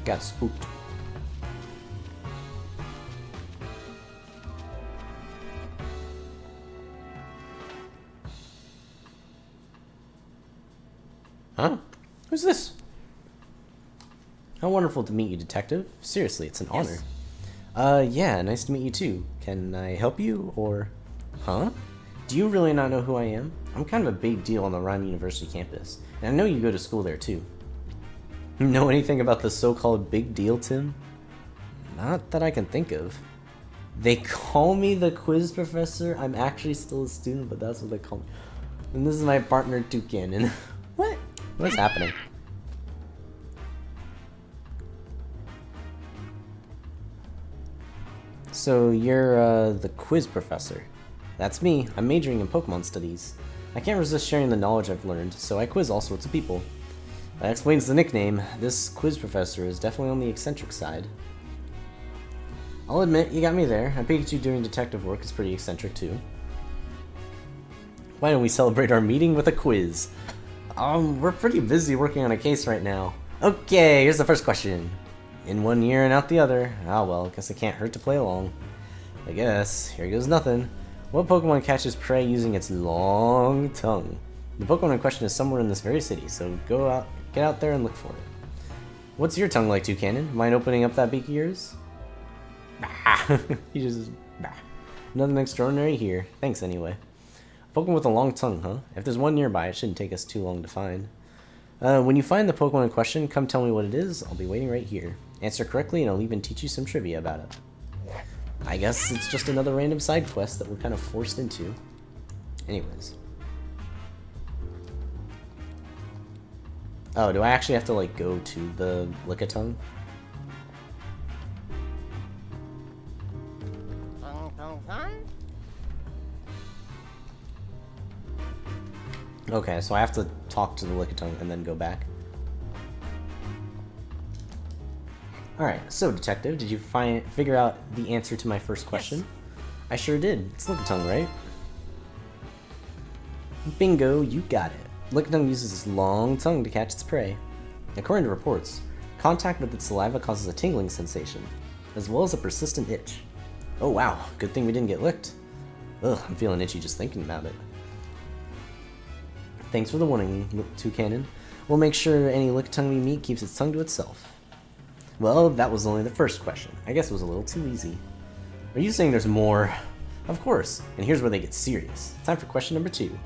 Got spooked. Huh? Who's this? How wonderful to meet you, Detective. Seriously, it's an honor. Yeah, nice to meet you too. Can I help you, or... Huh? Do you really not know who I am? I'm kind of a big deal on the Ryme University campus, and I know you go to school there too. Know anything about the so-called big deal, Tim? Not that I can think of. They call me the quiz professor? I'm actually still a student, but that's what they call me. And this is my partner, Toucan. What? What's happening? So you're the quiz professor. That's me. I'm majoring in Pokemon studies. I can't resist sharing the knowledge I've learned, so I quiz all sorts of people. That explains the nickname. This quiz professor is definitely on the eccentric side. I'll admit, you got me there. A Pikachu doing detective work is pretty eccentric too. Why don't we celebrate our meeting with a quiz? We're pretty busy working on a case right now. Okay, here's the first question. In one ear and out the other. Ah well, guess it can't hurt to play along. I guess. Here goes nothing. What Pokemon catches prey using its long tongue? The Pokemon in question is somewhere in this very city, so get out there and look for it. What's your tongue like, Toucan? Mind opening up that beak of yours? Bah! He just... Bah. Nothing extraordinary here. Thanks anyway. Pokemon with a long tongue, huh? If there's one nearby, it shouldn't take us too long to find. When you find the Pokemon in question, come tell me what it is. I'll be waiting right here. Answer correctly, and I'll even teach you some trivia about it. I guess it's just another random side quest that we're kind of forced into. Anyways. Oh, do I actually have to, like, go to the Lickitung? Okay, so I have to talk to the Lickitung and then go back. Alright, so Detective, did you figure out the answer to my first question? Yes. I sure did. It's Lickitung, right? Bingo, you got it. Lickitung uses its long tongue to catch its prey. According to reports, contact with its saliva causes a tingling sensation, as well as a persistent itch. Oh wow, good thing we didn't get licked. Ugh, I'm feeling itchy just thinking about it. Thanks for the warning, Toucan. We'll make sure any Lickitung we meet keeps its tongue to itself. Well, that was only the first question. I guess it was a little too easy. Are you saying there's more? Of course, and here's where they get serious. Time for question number 2.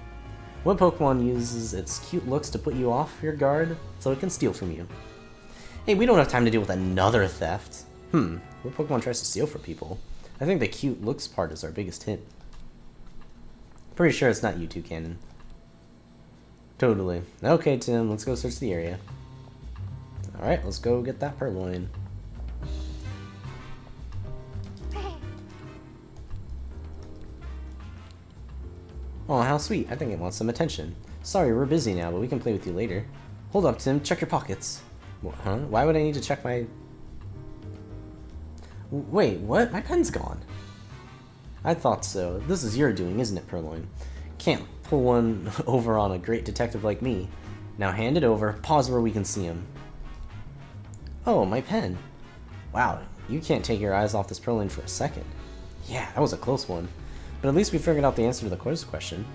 What Pokemon uses its cute looks to put you off your guard so it can steal from you? Hey, we don't have time to deal with another theft. What Pokemon tries to steal from people? I think the cute looks part is our biggest hint. Pretty sure it's not you, Toucan. Totally. Okay, Tim, let's go search the area. Alright, let's go get that Purloin. Oh, how sweet. I think it wants some attention. Sorry, we're busy now, but we can play with you later. Hold up, Tim. Check your pockets. What, huh? Why would I need to check my... Wait, what? My pen's gone. I thought so. This is your doing, isn't it, Purloin? Can't pull one over on a great detective like me. Now hand it over. Pause where we can see him. Oh, my pen. Wow, you can't take your eyes off this Purloin for a second. Yeah, that was a close one. But at least we figured out the answer to the quiz question.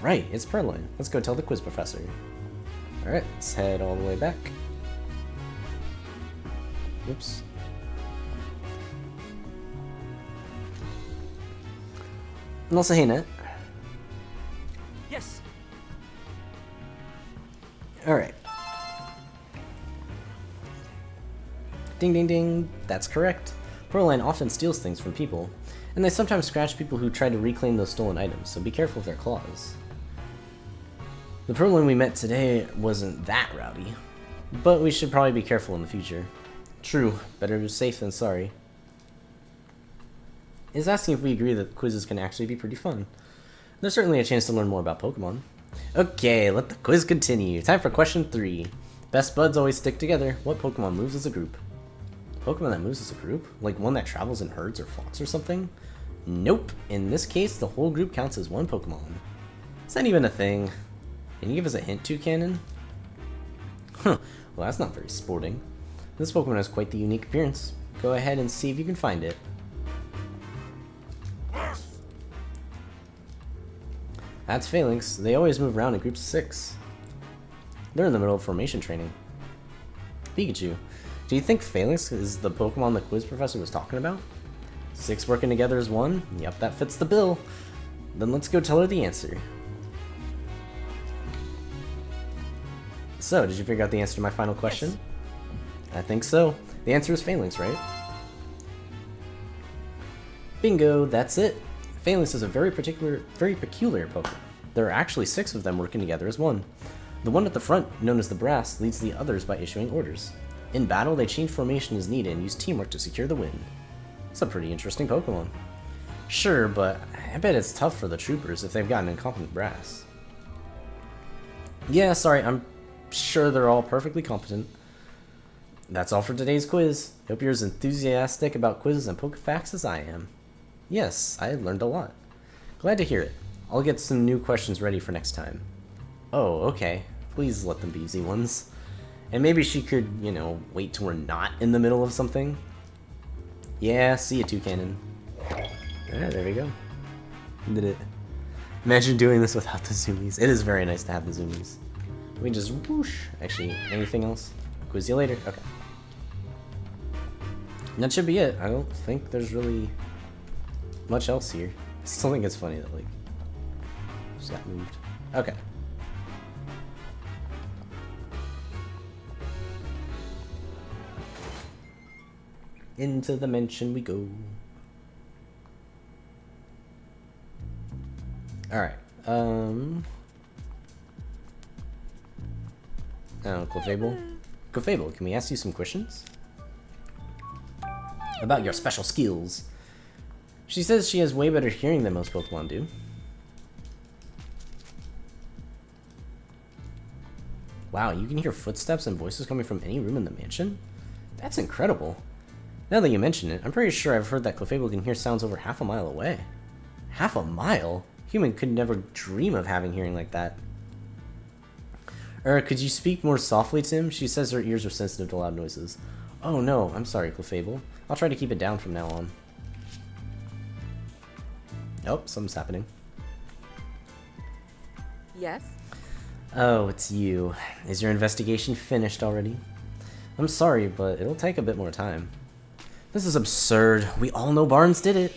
Right, it's Purloin. Let's go tell the quiz professor. Alright, let's head all the way back. Oops. And also, hey, Net. Yes. Alright. Ding ding ding, that's correct. Purloin often steals things from people, and they sometimes scratch people who try to reclaim those stolen items, so be careful of their claws. The Purloin we met today wasn't that rowdy, but we should probably be careful in the future. True, better safe than sorry. Is asking if we agree that quizzes can actually be pretty fun. There's certainly a chance to learn more about Pokemon. Okay, let the quiz continue. Time for question 3. Best buds always stick together. What Pokemon moves as a group? Pokemon that moves as a group? Like one that travels in herds or flocks or something? Nope. In this case, the whole group counts as one Pokemon. Is that even a thing? Can you give us a hint, Toucannon? Huh. Well, that's not very sporting. This Pokemon has quite the unique appearance. Go ahead and see if you can find it. That's Phalanx. They always move around in groups of 6. They're in the middle of formation training. Pikachu. Do you think Phalanx is the Pokemon the quiz professor was talking about? 6 working together as one? Yep, that fits the bill. Then let's go tell her the answer. So, did you figure out the answer to my final question? Yes. I think so. The answer is Phalanx, right? Bingo, that's it. Phalanx is a very peculiar Pokemon. There are actually 6 of them working together as one. The one at the front, known as the Brass, leads the others by issuing orders. In battle, they change formation as needed and use teamwork to secure the win. It's a pretty interesting Pokemon. Sure, but I bet it's tough for the troopers if they've got an incompetent Brass. Yeah, sorry, I'm sure they're all perfectly competent. That's all for today's quiz. Hope you're as enthusiastic about quizzes and Pokefacts as I am. Yes, I learned a lot. Glad to hear it. I'll get some new questions ready for next time. Oh, okay. Please let them be easy ones. And maybe she could, you know, wait till we're not in the middle of something. Yeah, see you, Toucannon. Yeah, there we go. Did it. Imagine doing this without the zoomies. It is very nice to have the zoomies. We just whoosh. Actually, anything else? Quiz you later. Okay. And that should be it. I don't think there's really much else here. I still think it's funny that, like, just got moved. Okay. Into the mansion we go. Alright. Clefable. Clefable, can we ask you some questions? About your special skills. She says she has way better hearing than most Pokemon do. Wow, you can hear footsteps and voices coming from any room in the mansion? That's incredible. Now that you mention it, I'm pretty sure I've heard that Clefable can hear sounds over half a mile away. Half a mile? Human could never dream of having hearing like that. Could you speak more softly, Tim? She says her ears are sensitive to loud noises. Oh no, I'm sorry, Clefable. I'll try to keep it down from now on. Oh, something's happening. Yes? Oh, it's you. Is your investigation finished already? I'm sorry, but it'll take a bit more time. This is absurd. We all know Barnes did it.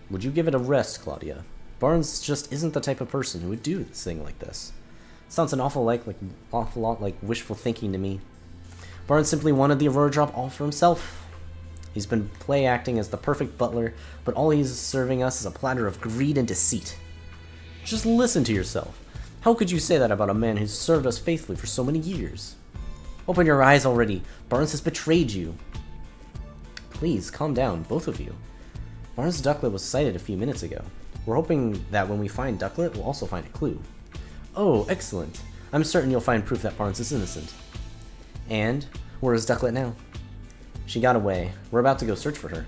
Would you give it a rest, Claudia? Barnes just isn't the type of person who would do a thing like this. Sounds an awful lot like wishful thinking to me. Barnes simply wanted the Aurora Drop all for himself. He's been play acting as the perfect butler, but all he's serving us is a platter of greed and deceit. Just listen to yourself. How could you say that about a man who's served us faithfully for so many years? Open your eyes already. Barnes has betrayed you. Please, calm down, both of you. Barnes' Ducklet was sighted a few minutes ago. We're hoping that when we find Ducklet, we'll also find a clue. Oh, excellent. I'm certain you'll find proof that Barnes is innocent. And, where is Ducklet now? She got away. We're about to go search for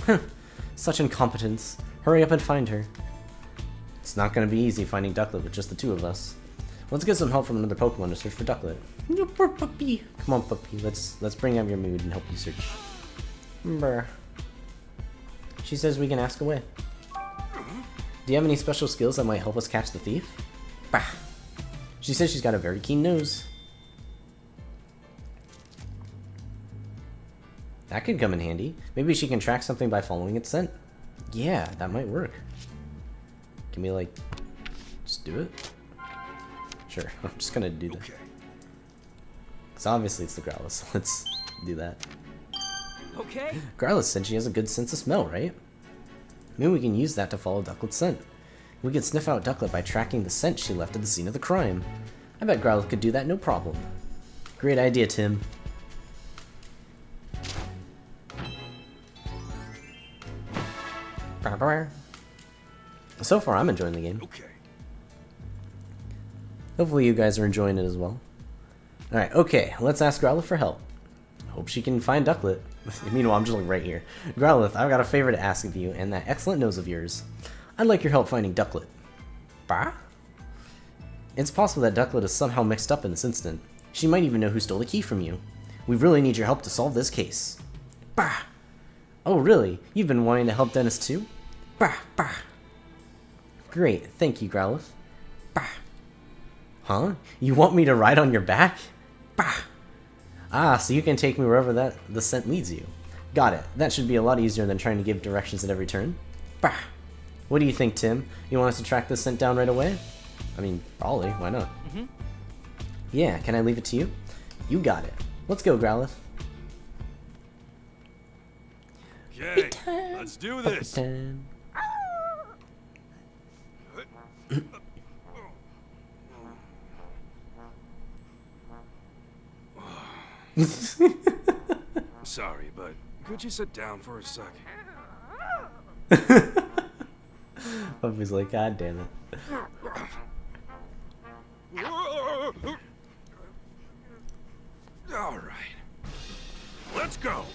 her. Such incompetence. Hurry up and find her. It's not going to be easy finding Ducklet with just the 2 of us. Let's get some help from another Pokemon to search for Ducklet. You poor puppy. Come on, puppy. Let's bring up your mood and help you search. Brr. She says we can ask away. Do you have any special skills that might help us catch the thief? Bah. She says she's got a very keen nose. That could come in handy. Maybe she can track something by following its scent. Yeah, that might work. Can we, like, just do it? Sure, I'm just gonna do that. Because obviously it's the Growlithe, so let's do that. Okay. Growlithe said she has a good sense of smell, right? Maybe we can use that to follow Ducklet's scent. We could sniff out Ducklet by tracking the scent she left at the scene of the crime. I bet Growlithe could do that no problem. Great idea, Tim. So far, I'm enjoying the game. Okay. Hopefully you guys are enjoying it as well. Alright, okay, let's ask Growlithe for help. Hope she can find Ducklet. Meanwhile, I'm just like right here. Growlithe, I've got a favor to ask of you and that excellent nose of yours. I'd like your help finding Ducklet. Bah? It's possible that Ducklet is somehow mixed up in this incident. She might even know who stole the key from you. We really need your help to solve this case. Bah! Oh, really? You've been wanting to help Dennis too? Bah! Bah! Great, thank you, Growlithe. Bah! Huh? You want me to ride on your back? Bah! Ah, so you can take me wherever the scent leads you. Got it. That should be a lot easier than trying to give directions at every turn. Bah! What do you think, Tim? You want us to track this scent down right away? I mean, probably. Why not? Mm-hmm. Yeah, can I leave it to you? You got it. Let's go, Growlithe. Okay, let's do this. Sorry, but could you sit down for a sec? Puppy's like, God damn it. All right, let's go.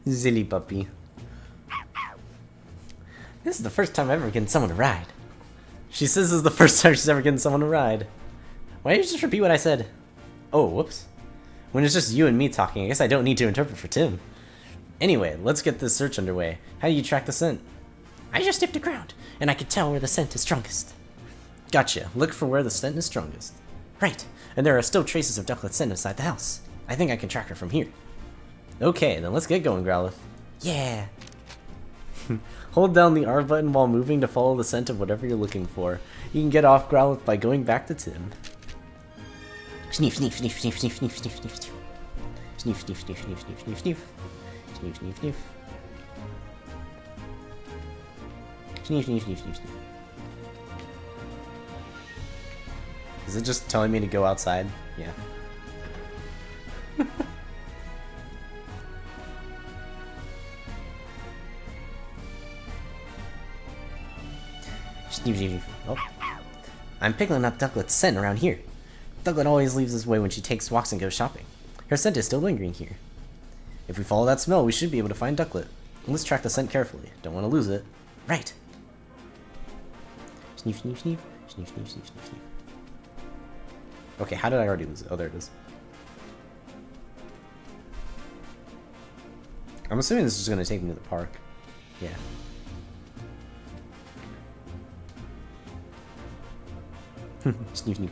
Silly puppy. This is the first time I've ever getting someone to ride. She says this is the first time she's ever getting someone to ride. Why did you just repeat what I said? Oh, whoops. When it's just you and me talking, I guess I don't need to interpret for Tim. Anyway, let's get this search underway. How do you track the scent? I just sniffed the ground, and I could tell where the scent is strongest. Gotcha. Look for where the scent is strongest. Right, and there are still traces of Ducklet's scent inside the house. I think I can track her from here. Okay, then let's get going, Growlithe. Yeah. Hold down the R button while moving to follow the scent of whatever you're looking for. You can get off Growlithe by going back to Tim. Sniff, sniff, sniff, sniff, sniff, sniff, sniff, sniff, sniff. Sniff, sniff, sniff, sniff, sniff, sniff, sniff. Sniff, sniff, sniff. Sniff, sniff, sniff, sniff, sniff. Is it just telling me to go outside? Yeah. Sniff, sniff, sniff. Oh. I'm picking up Ducklet's scent around here. Ducklet always leaves this way when she takes walks and goes shopping. Her scent is still lingering here. If we follow that smell, we should be able to find Ducklet. Let's track the scent carefully. Don't want to lose it. Right. Sniff, sniff, sniff. Sniff, sniff, sniff, sniff, sniff. Okay, how did I already lose it? Oh, there it is. I'm assuming this is just going to take me to the park. Yeah. Sniff, sniff.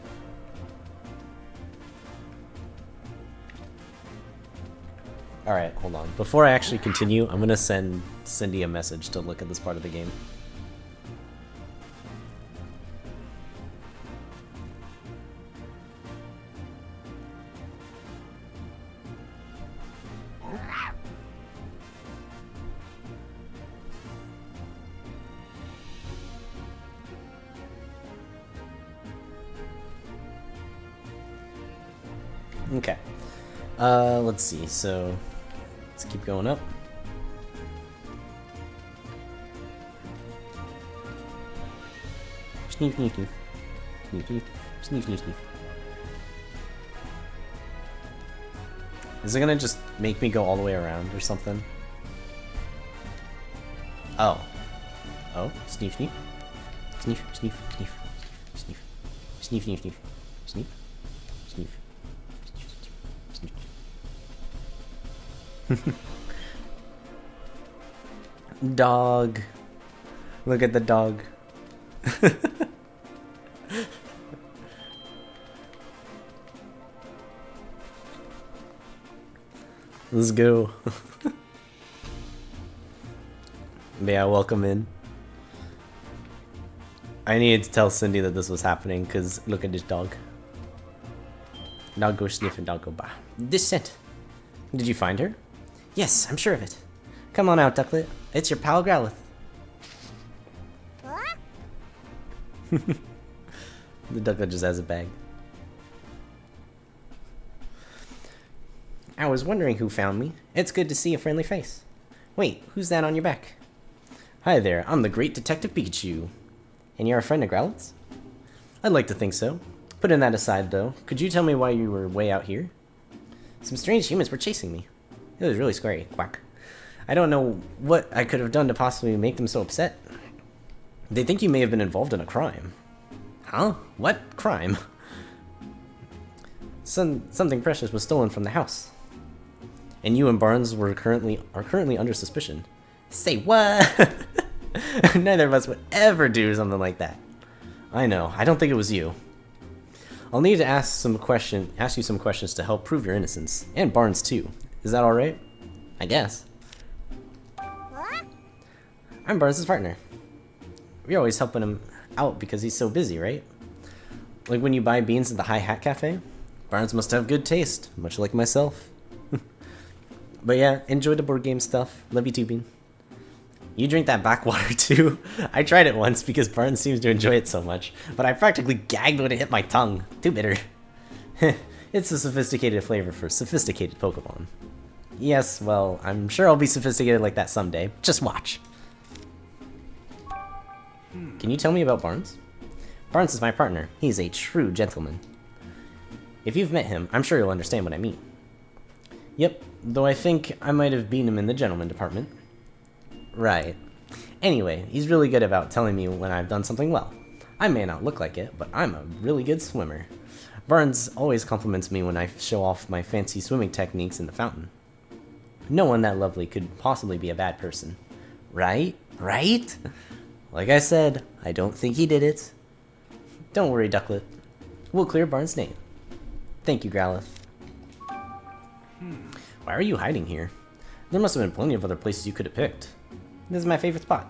Alright, hold on. Before I actually continue, I'm going to send Cindy a message to look at this part of the game. Okay. Let's see. So, let's keep going up. Sniff, sniff, sniff. Sniff, sniff. Sniff, sniff, sniff. Is it gonna just make me go all the way around or something? Oh. Oh, Sniff, sniff. Sniff, sniff, sniff. Sniff. Sniff, sniff, sniff. Sniff. Sniff. Dog. Look at the dog. Let's go. Yeah, welcome in. I needed to tell Cindy that this was happening because look at this dog. Dog go sniff and dog go bah. This scent. Did you find her? Yes, I'm sure of it. Come on out, Ducklet. It's your pal Growlithe. The Ducklet just has a bag. I was wondering who found me. It's good to see a friendly face. Wait, who's that on your back? Hi there, I'm the great Detective Pikachu. And you're a friend of Growlithe's? I'd like to think so. Putting that aside, though, could you tell me why you were way out here? Some strange humans were chasing me. It was really scary, quack. I don't know what I could have done to possibly make them so upset. They think you may have been involved in a crime. Huh? What crime? Something precious was stolen from the house. And you and Barnes are currently under suspicion. Say what? Neither of us would ever do something like that. I know. I don't think it was you. I'll need to ask you some questions to help prove your innocence, and Barnes too. Is that all right? I guess. What? I'm Barnes' partner. We're always helping him out because he's so busy, right? Like when you buy beans at the High Hat Cafe? Barnes must have good taste, much like myself. But yeah, enjoy the board game stuff. Love you too, Bean. You drink that backwater too? I tried it once because Barnes seems to enjoy it so much, but I practically gagged when it hit my tongue. Too bitter. It's a sophisticated flavor for sophisticated Pokemon. Yes, well, I'm sure I'll be sophisticated like that someday. Just watch. Can you tell me about Barnes? Barnes is my partner. He's a true gentleman. If you've met him, I'm sure you'll understand what I mean. Yep, though I think I might have beaten him in the gentleman department. Right. Anyway, he's really good about telling me when I've done something well. I may not look like it, but I'm a really good swimmer. Barnes always compliments me when I show off my fancy swimming techniques in the fountain. No one that lovely could possibly be a bad person. Right? Right? Like I said, I don't think he did it. Don't worry, Ducklet. We'll clear Barnes' name. Thank you, Growlithe. Why are you hiding here? There must have been plenty of other places you could have picked. This is my favorite spot.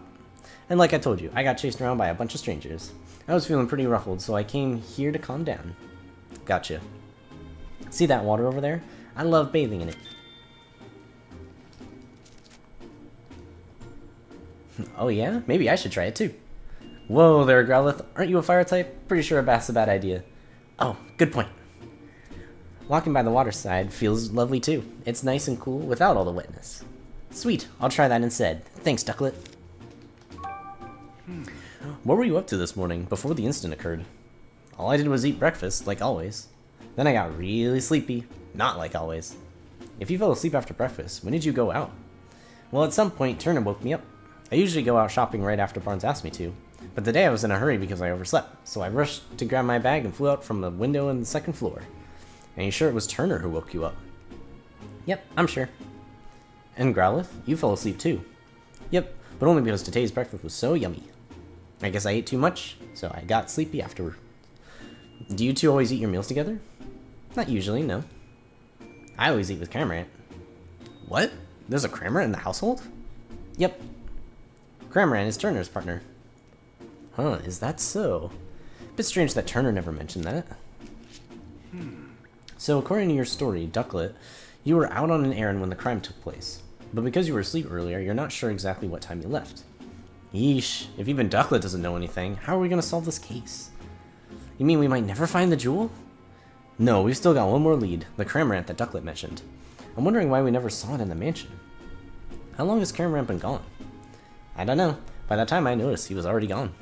And like I told you, I got chased around by a bunch of strangers. I was feeling pretty ruffled, so I came here to calm down. Gotcha. See that water over there? I love bathing in it. Oh yeah? Maybe I should try it too. Whoa there, Growlithe. Aren't you a fire type? Pretty sure a bath's a bad idea. Oh, good point. Walking by the waterside feels lovely too. It's nice and cool without all the wetness. Sweet, I'll try that instead. Thanks, Ducklet. What were you up to this morning, before the incident occurred? All I did was eat breakfast, like always. Then I got really sleepy. Not like always. If you fell asleep after breakfast, when did you go out? Well, at some point, Turner woke me up. I usually go out shopping right after Barnes asked me to, but today I was in a hurry because I overslept, so I rushed to grab my bag and flew out from the window on the second floor. Are you sure it was Turner who woke you up? Yep, I'm sure. And Growlithe, you fell asleep too. Yep, but only because today's breakfast was so yummy. I guess I ate too much, so I got sleepy afterward. Do you two always eat your meals together? Not usually, no. I always eat with Cramorant. What? There's a Cramorant in the household? Yep. Cramorant is Turner's partner. Huh, is that so? Bit strange that Turner never mentioned that. So according to your story, Ducklet, you were out on an errand when the crime took place. But because you were asleep earlier, you're not sure exactly what time you left. Yeesh, if even Ducklet doesn't know anything, how are we going to solve this case? You mean we might never find the jewel? No, we've still got one more lead, the Cramorant that Ducklet mentioned. I'm wondering why we never saw it in the mansion. How long has Cramorant been gone? I don't know. By the time I noticed, he was already gone.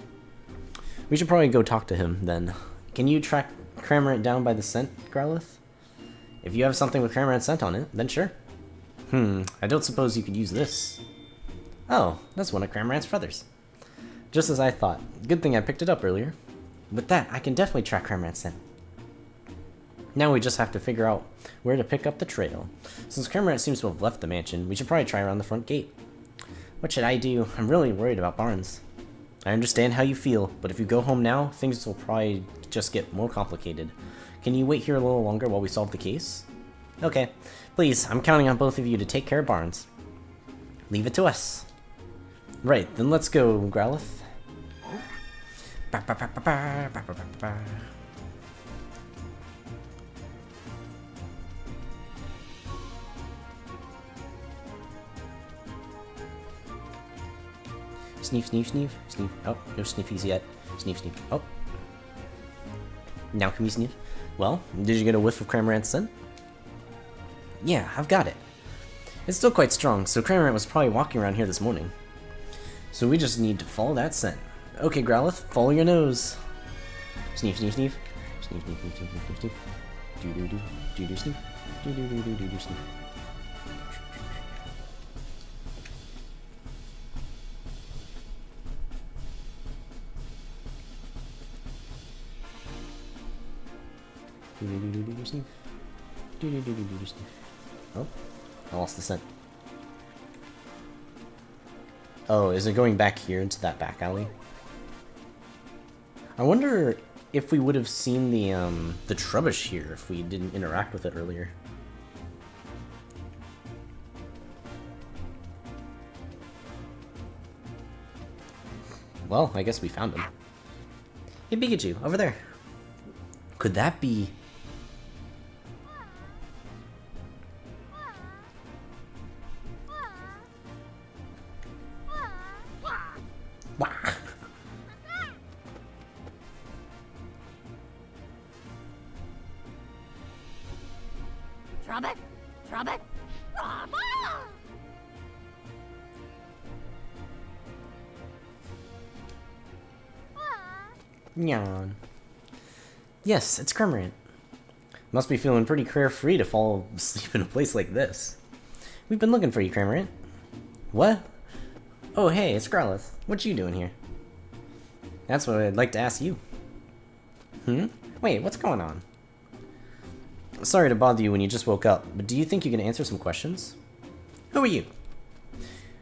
We should probably go talk to him, then. Can you track Cramorant down by the scent, Growlithe? If you have something with Cramorant scent on it, then sure. I don't suppose you could use this. Oh, that's one of Cramorant's feathers. Just as I thought. Good thing I picked it up earlier. With that, I can definitely track Cramorant's scent. Now we just have to figure out where to pick up the trail. Since Cramorant seems to have left the mansion, we should probably try around the front gate. What should I do? I'm really worried about Barnes. I understand how you feel, but if you go home now, things will probably just get more complicated. Can you wait here a little longer while we solve the case? Okay. Please, I'm counting on both of you to take care of Barnes. Leave it to us. Right, then let's go, Growlithe. Sneef, sneef, sneef, sneef. Oh, no sniffies yet. Sneef, sneef. Oh. Now can we sneef? Well, did you get a whiff of Cramorant's scent? Yeah, I've got it. It's still quite strong, so Cramorant was probably walking around here this morning. So we just need to follow that scent. Okay, Growlithe, follow your nose. Sneef, sneef, sneef. Sneak, sneak, sneak, sneak, sneak, sneak. Do-do-do, do-do, sneak. Do-do-do-do, do-do, sneak. Do-do-do-do-do, sneak. Do-do-do-do-do, sneak. Oh, I lost the scent. Oh, is it going back here into that back alley? I wonder if we would have seen the Trubbish here if we didn't interact with it earlier. Well, I guess we found him. Hey, Pikachu, over there. Could that be... Wah. Trumpet! Trumpet! Nyan. Yes, it's Cormorant. Must be feeling pretty carefree to fall asleep in a place like this. We've been looking for you, Cormorant. What? Oh, hey, it's Growlithe. What you doing here? That's what I'd like to ask you. Wait, what's going on? Sorry to bother you when you just woke up, but do you think you can answer some questions? Who are you?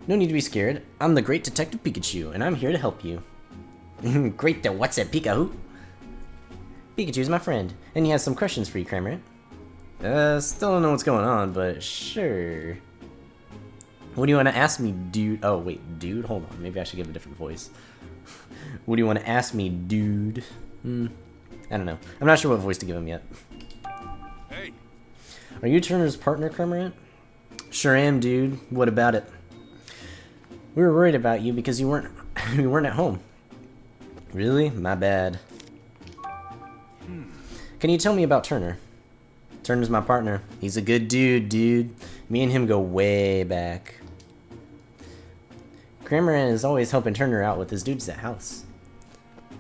No need to be scared. I'm the great Detective Pikachu, and I'm here to help you. Great to what's it, Pikachu? Pikachu's my friend, and he has some questions for you, Cormorant. Still don't know what's going on, but sure. What do you want to ask me, dude? Oh, wait, dude? Hold on, maybe I should give a different voice. What do you want to ask me, dude? I don't know. I'm not sure what voice to give him yet. Hey. Are you Turner's partner, Cormorant? Sure am, dude. What about it? We were worried about you because you weren't at home. Really? My bad. Can you tell me about Turner? Turner's my partner. He's a good dude. Me and him go way back. Cormorant is always helping Turner out with his dudes at house.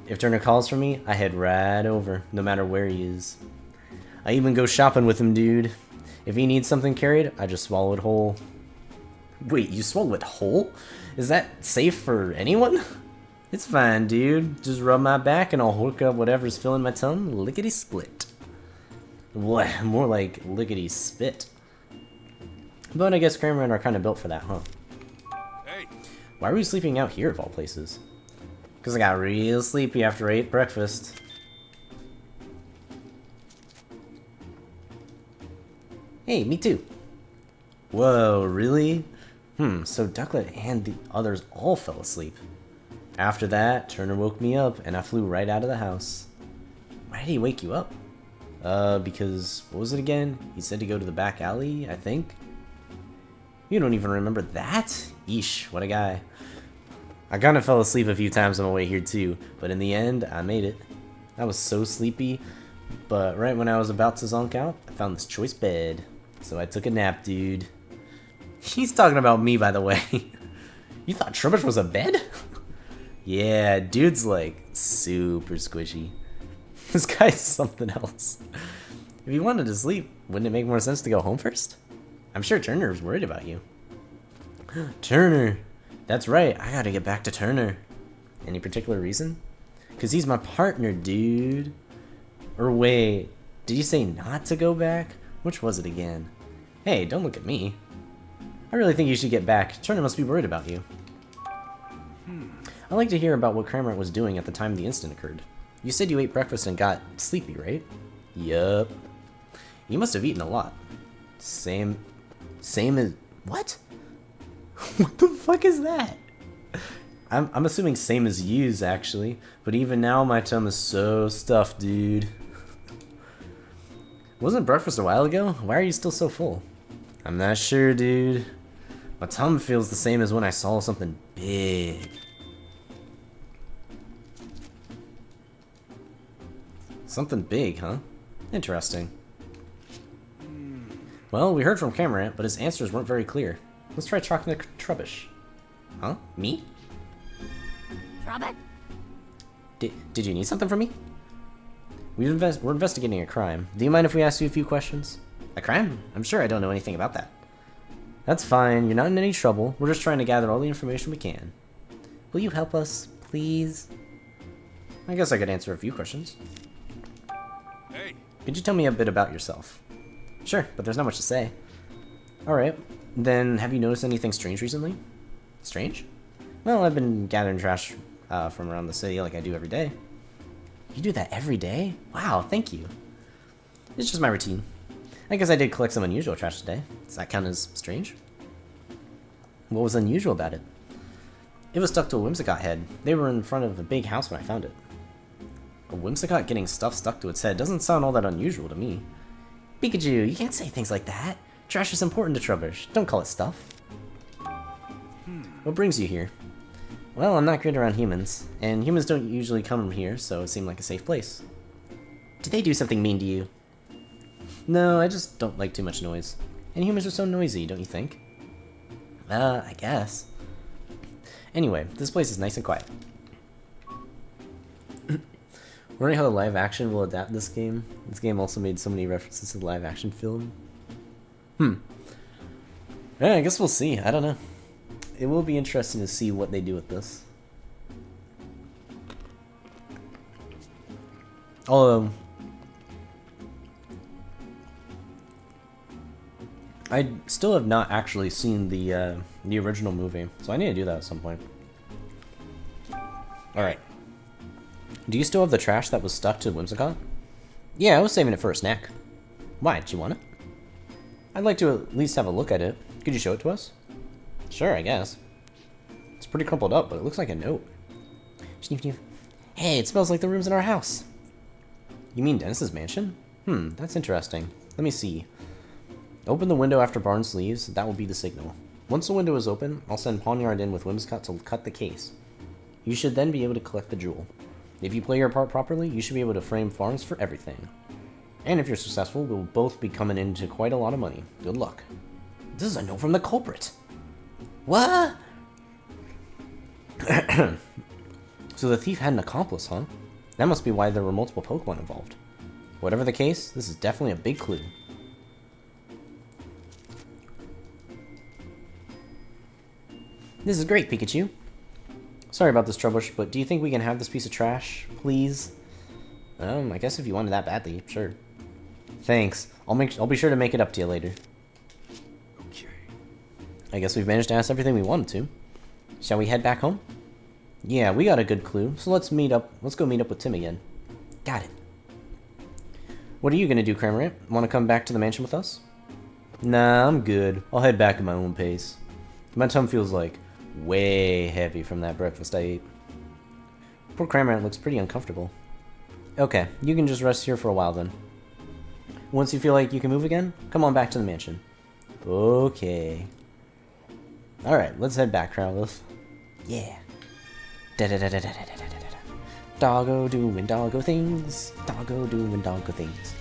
If Turner calls for me, I head right over, no matter where he is. I even go shopping with him, dude. If he needs something carried, I just swallow it whole. Wait, you swallow it whole? Is that safe for anyone? It's fine, dude. Just rub my back and I'll hook up whatever's filling my tongue lickety-split. What? More like lickety-spit. But I guess Cormorant are kind of built for that, huh? Hey. Why were you sleeping out here of all places? Because I got real sleepy after I ate breakfast. Hey, me too. Whoa, really? So Ducklet and the others all fell asleep. After that, Turner woke me up and I flew right out of the house. Why did he wake you up? Because, what was it again? He said to go to the back alley, I think? You don't even remember that? Yeesh, what a guy. I kind of fell asleep a few times on my way here too, but in the end, I made it. I was so sleepy, but right when I was about to zonk out, I found this choice bed. So I took a nap, dude. He's talking about me, by the way. You thought Trubbish was a bed? Yeah, dude's like super squishy. This guy's something else. If you wanted to sleep, wouldn't it make more sense to go home first? I'm sure Turner's worried about you. Turner! That's right, I gotta get back to Turner. Any particular reason? Cause he's my partner, dude. Or wait, did you say not to go back? Which was it again? Hey, don't look at me. I really think you should get back. Turner must be worried about you. I'd like to hear about what Cormorant was doing at the time the incident occurred. You said you ate breakfast and got sleepy, right? Yup. You must have eaten a lot. Same as... What? What the fuck is that? I'm assuming same as you's, actually. But even now, my tongue is so stuffed, dude. Wasn't breakfast a while ago? Why are you still so full? I'm not sure, dude. My tongue feels the same as when I saw something big. Something big, huh? Interesting. Well, we heard from Cormorant, but his answers weren't very clear. Let's try talking to Trubbish. Huh? Me? Trumpet? Did you need something from me? We're investigating a crime. Do you mind if we ask you a few questions? A crime? I'm sure I don't know anything about that. That's fine. You're not in any trouble. We're just trying to gather all the information we can. Will you help us, please? I guess I could answer a few questions. Hey. Could you tell me a bit about yourself? Sure, but there's not much to say. Alright, then have you noticed anything strange recently? Strange? Well, I've been gathering trash from around the city like I do every day. You do that every day? Wow, thank you. It's just my routine. I guess I did collect some unusual trash today. Does that count as strange? What was unusual about it? It was stuck to a Whimsicott head. They were in front of a big house when I found it. A Whimsicott getting stuff stuck to its head doesn't sound all that unusual to me. Pikachu, you can't say things like that. Trash is important to Trubbish. Don't call it stuff. What brings you here? Well, I'm not good around humans, and humans don't usually come here, so it seemed like a safe place. Did they do something mean to you? No, I just don't like too much noise. And humans are so noisy, don't you think? I guess. Anyway, this place is nice and quiet. Wondering how the live action will adapt this game. This game also made so many references to the live action film. Yeah, I guess we'll see. I don't know. It will be interesting to see what they do with this. Although, I still have not actually seen the original movie, so I need to do that at some point. Alright. Do you still have the trash that was stuck to Whimsicott? Yeah, I was saving it for a snack. Why, did you want it? I'd like to at least have a look at it. Could you show it to us? Sure, I guess. It's pretty crumpled up, but it looks like a note. Sniff, sniff. Hey, it smells like the rooms in our house. You mean Dennis's mansion? That's interesting. Let me see. Open the window after Barnes leaves. That will be the signal. Once the window is open, I'll send Pawnyard in with Whimsicott to cut the case. You should then be able to collect the jewel. If you play your part properly, you should be able to frame farms for everything. And if you're successful, we'll both be coming into quite a lot of money. Good luck. This is a note from the culprit. What? So the thief had an accomplice, huh? That must be why there were multiple Pokemon involved. Whatever the case, this is definitely a big clue. This is great, Pikachu. Sorry about this, Trubbish, but do you think we can have this piece of trash, please? I guess if you wanted that badly, sure. Thanks. I'll be sure to make it up to you later. Okay. I guess we've managed to ask everything we wanted to. Shall we head back home? Yeah, we got a good clue, so let's go meet up with Tim again. Got it. What are you gonna do, Cramorant? Want to come back to the mansion with us? Nah, I'm good. I'll head back at my own pace. My tongue feels like way heavy from that breakfast I ate. Poor Cramorant looks pretty uncomfortable. Okay, you can just rest here for a while then. Once you feel like you can move again, come on back to the mansion. Okay. Alright, let's head back, Crowlith. Yeah. Da-da-da-da-da-da-da-da-da. Doggo doing doggo things. Doggo doing doggo things.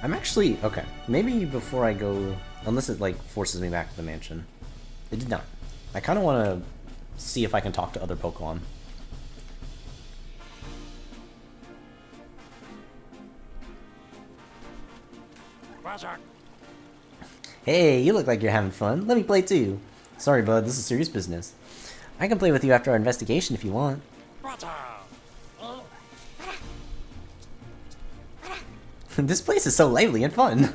I'm actually okay. Maybe before I go, unless it like forces me back to the mansion. It did not. I kind of want to see if I can talk to other Pokemon. Hey, you look like you're having fun. Let me play too. Sorry, bud. This is serious business. I can play with you after our investigation if you want. This place is so lively and fun.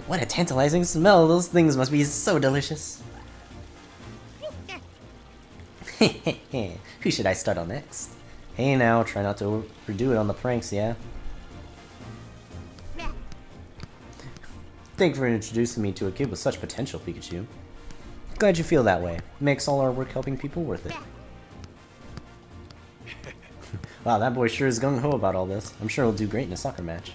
What a tantalizing smell. Those things must be so delicious. Who should I start on next? Hey now, try not to overdo it on the pranks, yeah? Thanks for introducing me to a kid with such potential, Pikachu. Glad you feel that way. Makes all our work helping people worth it. Wow, that boy sure is gung-ho about all this. I'm sure he'll do great in a soccer match.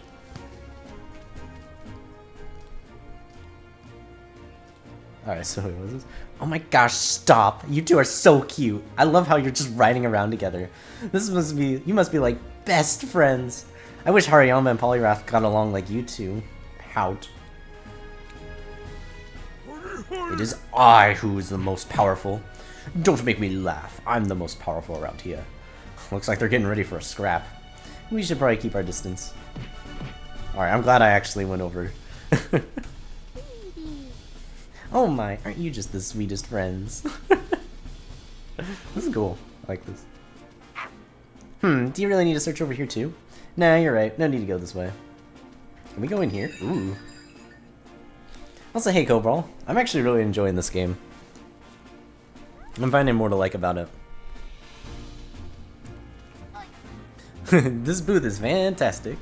Alright, so what was this? Oh my gosh, stop! You two are so cute! I love how you're just riding around together. You must be like best friends. I wish Hariyama and Polyrath got along like you two. Pout. It is I who is the most powerful. Don't make me laugh. I'm the most powerful around here. Looks like they're getting ready for a scrap. We should probably keep our distance. Alright, I'm glad I actually went over. Oh my, aren't you just the sweetest friends? This is cool. I like this. Do you really need to search over here too? Nah, you're right. No need to go this way. Can we go in here? Ooh. Also, hey Cobral. I'm actually really enjoying this game. I'm finding more to like about it. This booth is fantastic.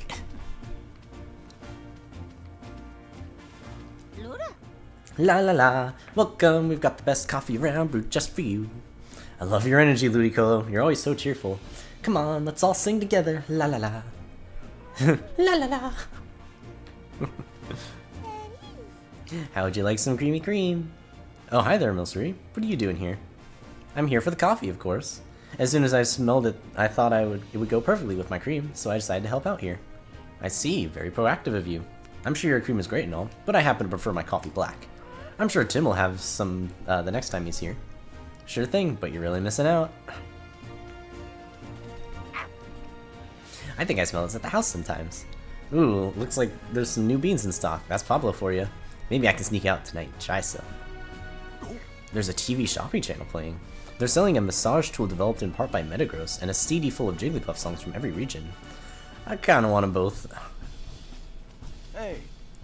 La la la. Welcome, we've got the best coffee around brewed just for you. I love your energy, Ludicolo. You're always so cheerful. Come on, let's all sing together. La la la. La la la. How would you like some creamy cream? Oh, hi there, Milcery. What are you doing here? I'm here for the coffee, of course. As soon as I smelled it, I thought it would go perfectly with my cream, so I decided to help out here. I see, very proactive of you. I'm sure your cream is great and all, but I happen to prefer my coffee black. I'm sure Tim will have some the next time he's here. Sure thing, but you're really missing out. I think I smell this at the house sometimes. Ooh, looks like there's some new beans in stock. That's Pablo for you. Maybe I can sneak out tonight and try some. There's a TV shopping channel playing. They're selling a massage tool developed in part by Metagross and a CD full of Jigglypuff songs from every region. I kinda want them both. Hey.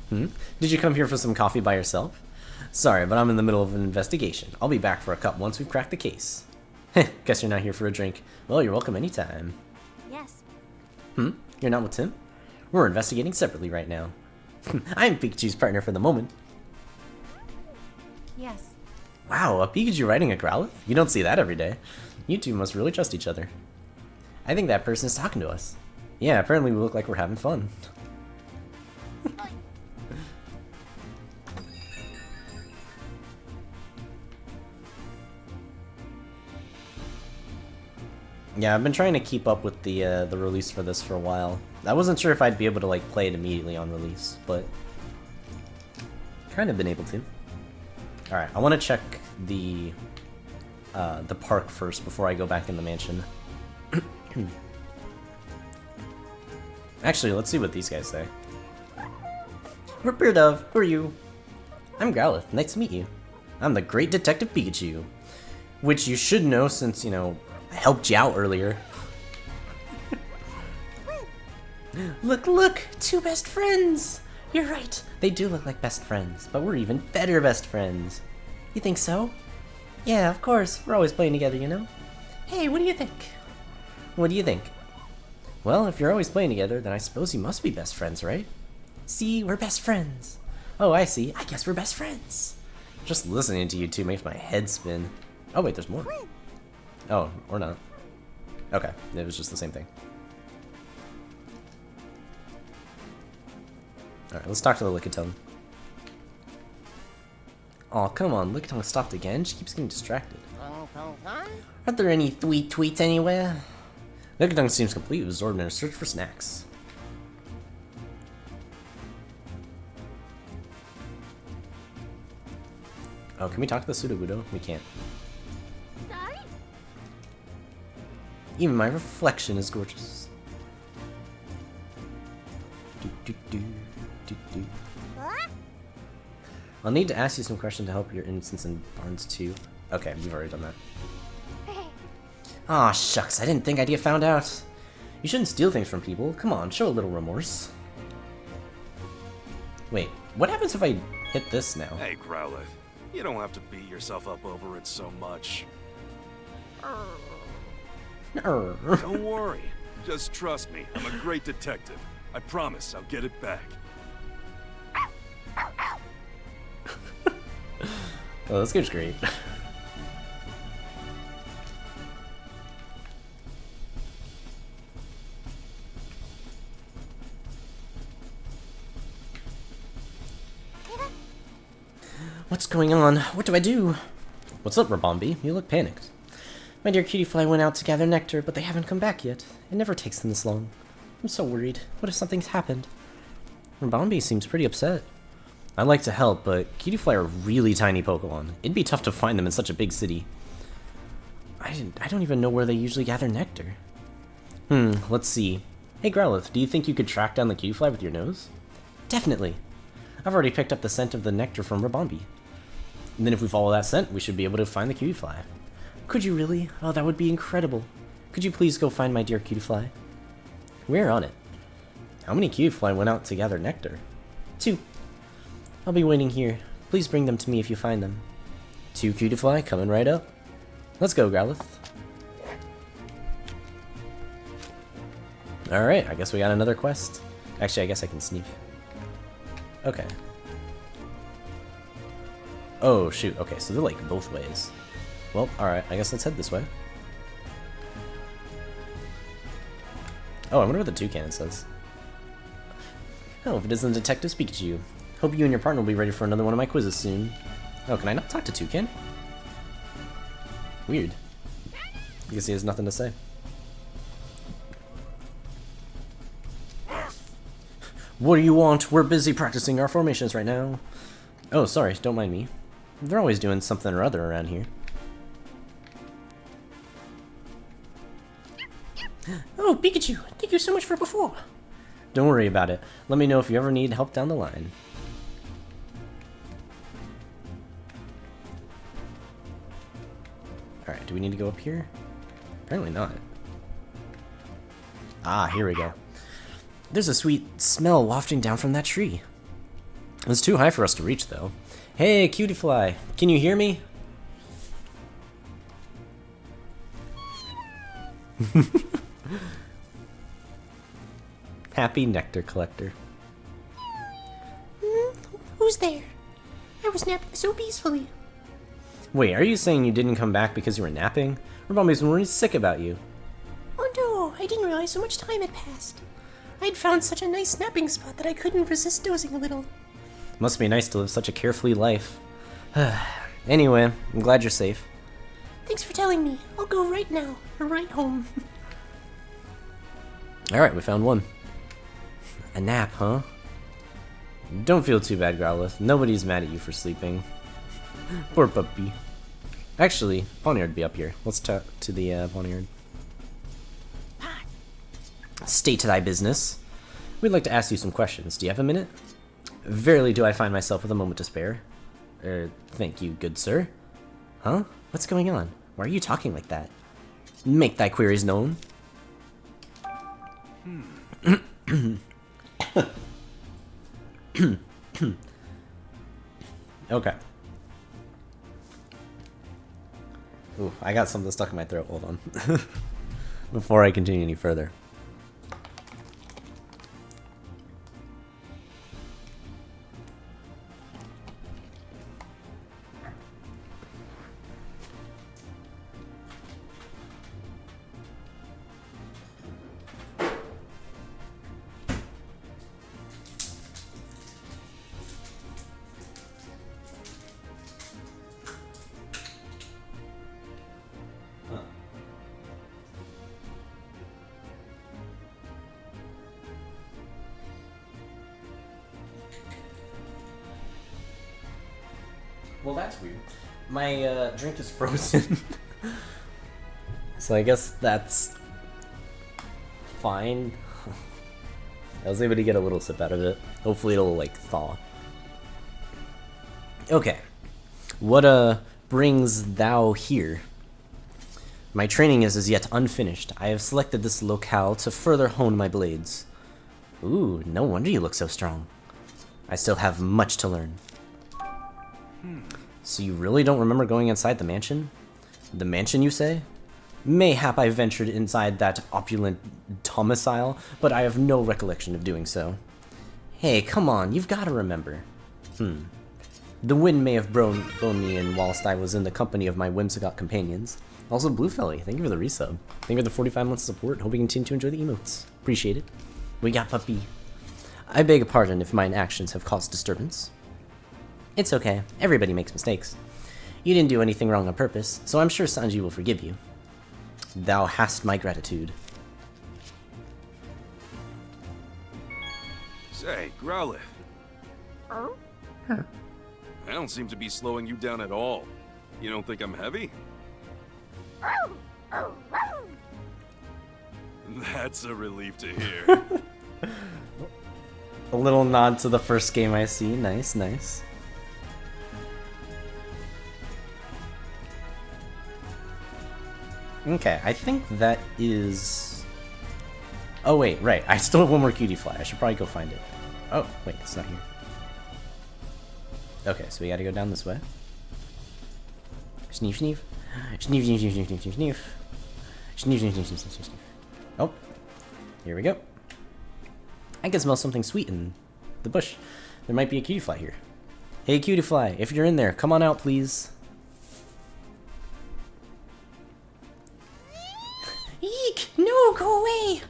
Did you come here for some coffee by yourself? Sorry, but I'm in the middle of an investigation. I'll be back for a cup once we've cracked the case. Guess you're not here for a drink. Well, you're welcome anytime. Yes. You're not with Tim? We're investigating separately right now. I'm Pikachu's partner for the moment. Yes. Wow, a Pikachu riding a Growlithe? You don't see that every day. You two must really trust each other. I think that person is talking to us. Yeah, apparently we look like we're having fun. Yeah, I've been trying to keep up with the release for this for a while. I wasn't sure if I'd be able to like play it immediately on release, but kind of been able to. All right, I want to check the park first before I go back in the mansion. Actually, let's see what these guys say. Repair Dove, who are you? I'm Growlithe. Nice to meet you. I'm the Great Detective Pikachu, which you should know since you know. I helped you out earlier. Look, look! Two best friends! You're right, they do look like best friends, but we're even better best friends. You think so? Yeah, of course. We're always playing together, you know? Hey, what do you think? What do you think? Well, if you're always playing together, then I suppose you must be best friends, right? See, we're best friends. Oh, I see. I guess we're best friends. Just listening to you two makes my head spin. Oh, wait, there's more. Oh, or not. Okay, it was just the same thing. Alright, let's talk to the Lickitung. Aw, come on, Lickitung stopped again? She keeps getting distracted. Are there any tweets anywhere? Lickitung seems completely absorbed in her search for snacks. Oh, can we talk to the Sudowoodo? We can't. Even my reflection is gorgeous. I'll need to ask you some questions to help your innocence in Barnes too. Okay, we've already done that. Aw, shucks, I didn't think I'd get found out. You shouldn't steal things from people. Come on, show a little remorse. Wait, what happens if I hit this now? Hey, Growlithe, you don't have to beat yourself up over it so much. Don't worry. Just trust me. I'm a great detective. I promise I'll get it back. Oh, this game's great. What's going on? What do I do? What's up, Rabombi? You look panicked. My dear cutie fly went out to gather nectar, but they haven't come back yet. It never takes them this long. I'm so worried. What if something's happened? Ribombee seems pretty upset. I'd like to help, but Cutiefly are really tiny Pokemon. It'd be tough to find them in such a big city. I don't even know where they usually gather nectar. Let's see. Hey Growlithe, do you think you could track down the Cutiefly with your nose? Definitely. I've already picked up the scent of the nectar from Ribombee. And then if we follow that scent, we should be able to find the Cutiefly. Could you really? Oh, that would be incredible. Could you please go find my dear Cutiefly? We're on it. How many Cutiefly went out to gather nectar? 2. I'll be waiting here. Please bring them to me if you find them. 2 Cutiefly coming right up. Let's go, Growlithe. Alright, I guess we got another quest. Actually, I guess I can sneak. Okay. Oh, shoot. Okay, so they're like both ways. Well, alright, I guess let's head this way. Oh, I wonder what the toucan says. Oh, if it isn't Detective Pikachu. Hope you and your partner will be ready for another one of my quizzes soon. Oh, can I not talk to Toucan? Weird. I guess he has nothing to say. What do you want? We're busy practicing our formations right now. Oh, sorry, don't mind me. They're always doing something or other around here. Oh, Pikachu! Thank you so much for before! Don't worry about it. Let me know if you ever need help down the line. Alright, do we need to go up here? Apparently not. Ah, here we go. There's a sweet smell wafting down from that tree. It's too high for us to reach, though. Hey, Cutiefly, can you hear me? Happy nectar collector. Who's there? I was napping so peacefully. Wait, are you saying you didn't come back because you were napping? Ribombee's been really sick about you. Oh no, I didn't realize so much time had passed. I'd found such a nice napping spot that I couldn't resist dozing a little. Must be nice to live such a carefree life. Anyway, I'm glad you're safe. Thanks for telling me. I'll go right now, or right home. Alright, we found one. A nap, huh? Don't feel too bad, Growlithe. Nobody's mad at you for sleeping. Poor puppy. Actually, Pawniard'd be up here. Let's talk to the Pawniard. State to thy business. We'd like to ask you some questions. Do you have a minute? Verily do I find myself with a moment to spare. Thank you, good sir. Huh? What's going on? Why are you talking like that? Make thy queries known. Okay. Ooh, I got something stuck in my throat. Hold on. Before I continue any further. Well, that's weird. My drink is frozen. So I guess that's fine. I was able to get a little sip out of it. Hopefully it'll, like, thaw. Okay. What, brings thou here? My training is as yet unfinished. I have selected this locale to further hone my blades. Ooh, no wonder you look so strong. I still have much to learn. So you really don't remember going inside the mansion? The mansion, you say? Mayhap I ventured inside that opulent domicile, but I have no recollection of doing so. Hey, come on, you've got to remember. The wind may have blown me in whilst I was in the company of my whimsical companions. Also, Bluefelly, thank you for the resub. Thank you for the 45 months of support. Hope you continue to enjoy the emotes. Appreciate it. We got puppy. I beg a pardon if mine actions have caused disturbance. It's okay. Everybody makes mistakes. You didn't do anything wrong on purpose, so I'm sure Sanji will forgive you. Thou hast my gratitude. Growlithe. I don't seem to be slowing you down at all. You don't think I'm heavy? That's a relief to hear. A little nod to the first game I see. Nice, nice. Okay, I think that is... Oh wait, right. I still have one more cutie fly. I should probably go find it. Oh, wait, it's not here. Okay, so we gotta go down this way. Sneef, sneef. Sneef, sneef, sneef, sneef, sneef, sneef. Sneef, sneef, sneef, sneef, sneef. Oh, here we go. I can smell something sweet in the bush. There might be a cutie fly here. Hey, cutie fly, if you're in there, come on out, please. Eek! No, go away!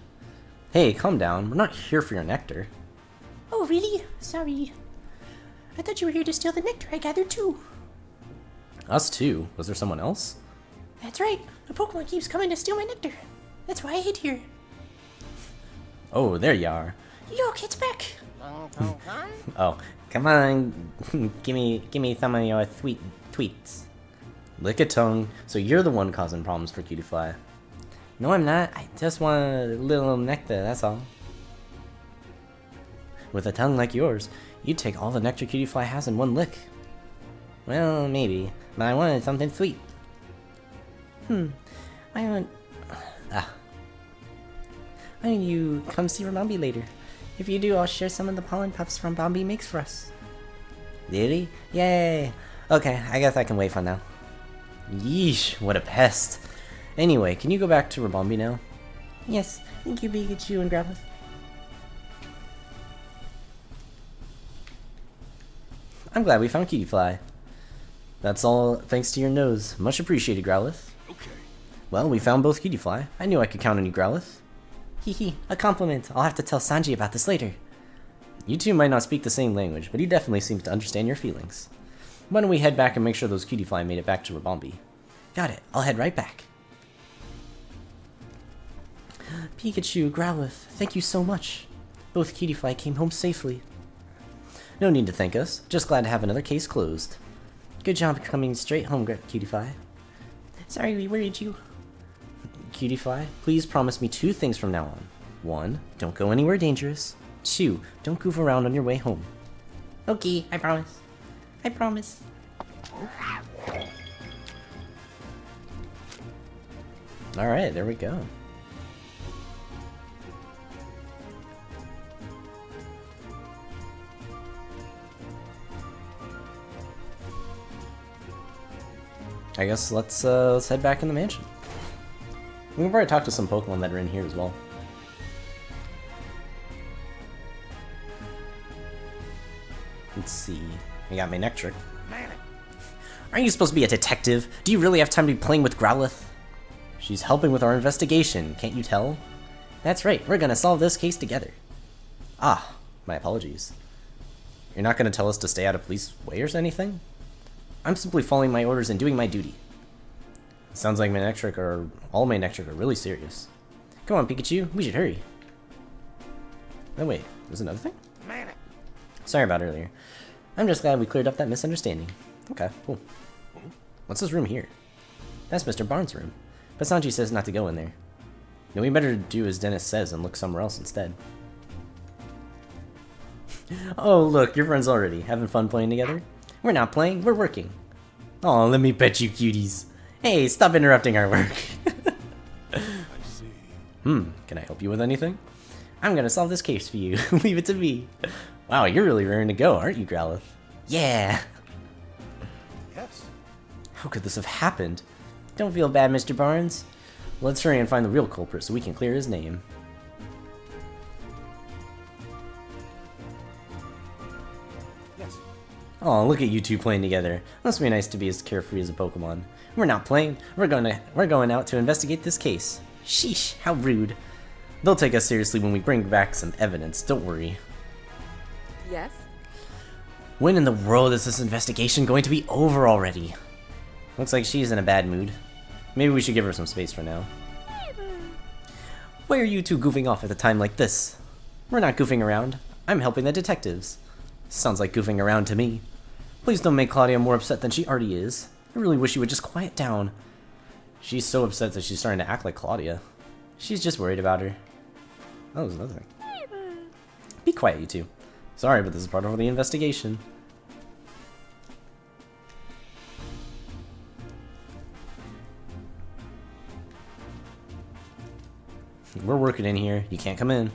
Hey, calm down. We're not here for your nectar. Oh, really? Sorry. I thought you were here to steal the nectar I gathered too. Us too? Was there someone else? That's right. A Pokemon keeps coming to steal my nectar. That's why I hid here. Oh, there you are. Look, it's back. Oh, come on. give me some of your sweet tweets. Lick a tongue. So you're the one causing problems for Cutie Fly. No, I'm not. I just want a little nectar, that's all. With a tongue like yours, you'd take all the nectar Cutie Fly has in one lick. Well, maybe, but I wanted something sweet. I want... Why don't you come see Ramambi later? If you do, I'll share some of the pollen puffs from Bombi makes for us. Really? Yay! Okay, I guess I can wait for now. Yeesh, what a pest. Anyway, can you go back to Rabombi now? Yes, thank you, Pikachu and Growlithe. I'm glad we found Cutie Fly. That's all thanks to your nose. Much appreciated, Growlithe. Okay. Well, we found both Cutie Fly. I knew I could count on you, Growlithe. Hee, a compliment. I'll have to tell Sanji about this later. You two might not speak the same language, but he definitely seems to understand your feelings. Why don't we head back and make sure those Cutie Fly made it back to Rabombi? Got it. I'll head right back. Pikachu, Growlithe, thank you so much. Both Cutie Fly came home safely. No need to thank us. Just glad to have another case closed. Good job coming straight home, Cutie Fly. Sorry we worried you. Cutie Fly, please promise me 2 things from now on. 1, don't go anywhere dangerous. 2, don't goof around on your way home. Okay, I promise. I promise. Alright, there we go. I guess let's head back in the mansion. We can probably talk to some Pokemon that are in here as well. Let's see. I got my Nectric. Aren't you supposed to be a detective? Do you really have time to be playing with Growlithe? She's helping with our investigation, can't you tell? That's right, we're gonna solve this case together. Ah, my apologies. You're not gonna tell us to stay out of police way or anything? I'm simply following my orders and doing my duty. Sounds like Manectric or all Manectric are really serious. Come on, Pikachu, we should hurry. Oh wait, there's another thing? Sorry about earlier. I'm just glad we cleared up that misunderstanding. Okay, cool. What's this room here? That's Mr. Barnes' room. But Sanji says not to go in there. Then we better do as Dennis says and look somewhere else instead. Oh look, your friends already. Having fun playing together? We're not playing, we're working. Oh, let me pet you, cuties. Hey, stop interrupting our work. I see. Can I help you with anything? I'm gonna solve this case for you. Leave it to me. Wow, you're really raring to go, aren't you, Growlithe? Yeah. Yes. How could this have happened? Don't feel bad, Mr. Barnes. Let's hurry and find the real culprit so we can clear his name. Yes. Oh, look at you two playing together. Must be nice to be as carefree as a Pokemon. We're not playing. We're going out to investigate this case. Sheesh, how rude. They'll take us seriously when we bring back some evidence, don't worry. Yes? When in the world is this investigation going to be over already? Looks like she's in a bad mood. Maybe we should give her some space for now. Why are you two goofing off at a time like this? We're not goofing around. I'm helping the detectives. Sounds like goofing around to me. Please don't make Claudia more upset than she already is. I really wish you would just quiet down. She's so upset that she's starting to act like Claudia. She's just worried about her. Oh, there's another thing. Be quiet, you two. Sorry, but this is part of the investigation. We're working in here. You can't come in.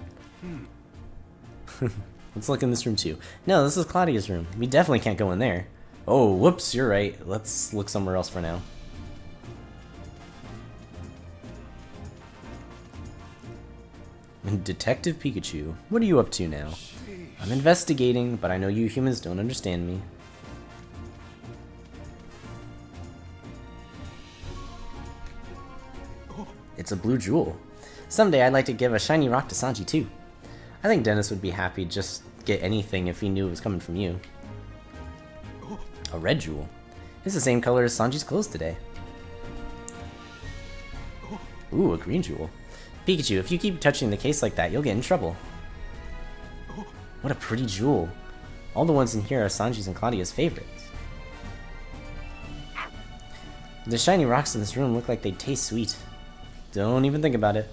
Let's look in this room too. No, this is Claudia's room. We definitely can't go in there. Oh, whoops, you're right. Let's look somewhere else for now. Detective Pikachu, what are you up to now? I'm investigating, but I know you humans don't understand me. It's a blue jewel. Someday I'd like to give a shiny rock to Sanji too. I think Dennis would be happy to just get anything if he knew it was coming from you. A red jewel. It's the same color as Sanji's clothes today. Ooh, a green jewel. Pikachu, if you keep touching the case like that, you'll get in trouble. What a pretty jewel. All the ones in here are Sanji's and Claudia's favorites. The shiny rocks in this room look like they taste sweet. Don't even think about it.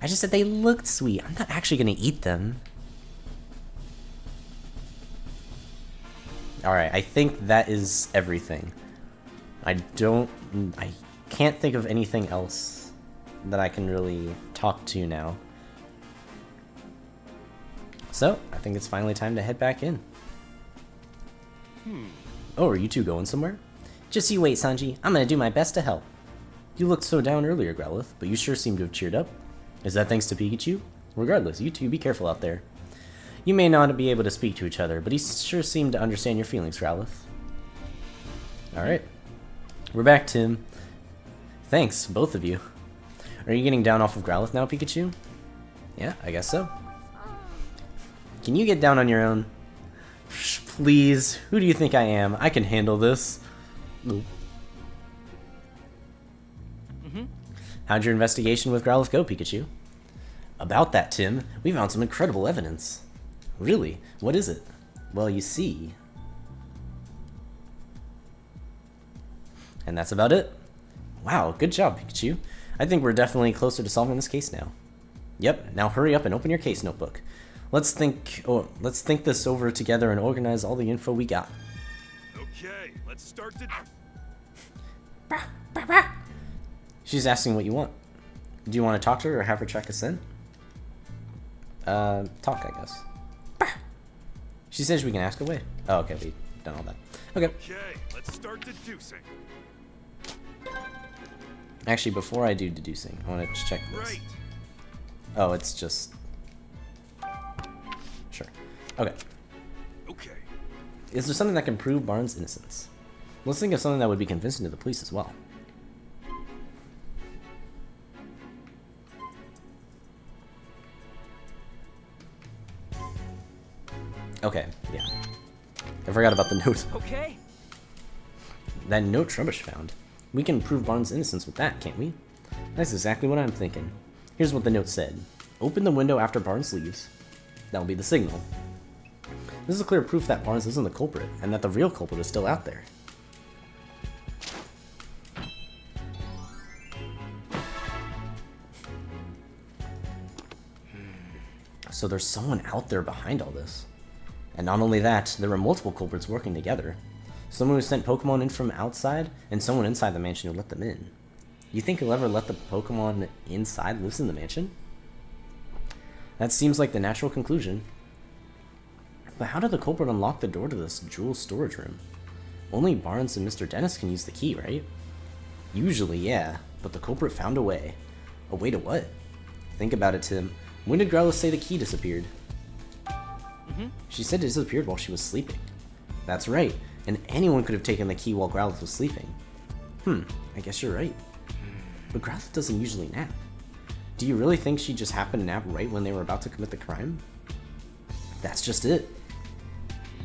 I just said they looked sweet. I'm not actually gonna eat them. Alright, I think that is everything. I can't think of anything else that I can really talk to now. So, I think it's finally time to head back in. Oh, are you two going somewhere? Just you wait, Sanji. I'm gonna do my best to help. You looked so down earlier, Growlithe, but you sure seem to have cheered up. Is that thanks to Pikachu? Regardless, you two be careful out there. You may not be able to speak to each other, but he sure seemed to understand your feelings, Growlithe. Alright. We're back, Tim. Thanks, both of you. Are you getting down off of Growlithe now, Pikachu? Yeah, I guess so. Can you get down on your own? Please, who do you think I am? I can handle this. How'd your investigation with Growlithe go, Pikachu? About that, Tim, we found some incredible evidence. Really? What is it? Well, you see... And that's about it. Wow, good job, Pikachu. I think we're definitely closer to solving this case now. Yep, now hurry up and open your case notebook. Let's think this over together and organize all the info we got. Okay, let's start to... She's asking what you want. Do you want to talk to her or have her check us in? Talk, I guess. She says we can ask away. Oh, okay, we've done all that. Okay. Okay, let's start deducing. Actually, before I do deducing, I want to check this. Right. Oh, it's just... Sure. Okay. Okay. Is there something that can prove Barnes' innocence? Let's think of something that would be convincing to the police as well. Okay, yeah. I forgot about the note. Okay. That note Trubbish found. We can prove Barnes' innocence with that, can't we? That's exactly what I'm thinking. Here's what the note said. Open the window after Barnes leaves. That'll be the signal. This is a clear proof that Barnes isn't the culprit, and that the real culprit is still out there. So there's someone out there behind all this. And not only that, there were multiple culprits working together. Someone who sent Pokemon in from outside, and someone inside the mansion who let them in. You think he'll ever let the Pokemon inside lives in the mansion? That seems like the natural conclusion. But how did the culprit unlock the door to this jewel storage room? Only Barnes and Mr. Dennis can use the key, right? Usually, yeah, but the culprit found a way. A way to what? Think about it, Tim. When did Growlithe say the key disappeared? She said it disappeared while she was sleeping. That's right, and anyone could have taken the key while Growlithe was sleeping. I guess you're right. But Growlithe doesn't usually nap. Do you really think she just happened to nap right when they were about to commit the crime? That's just it.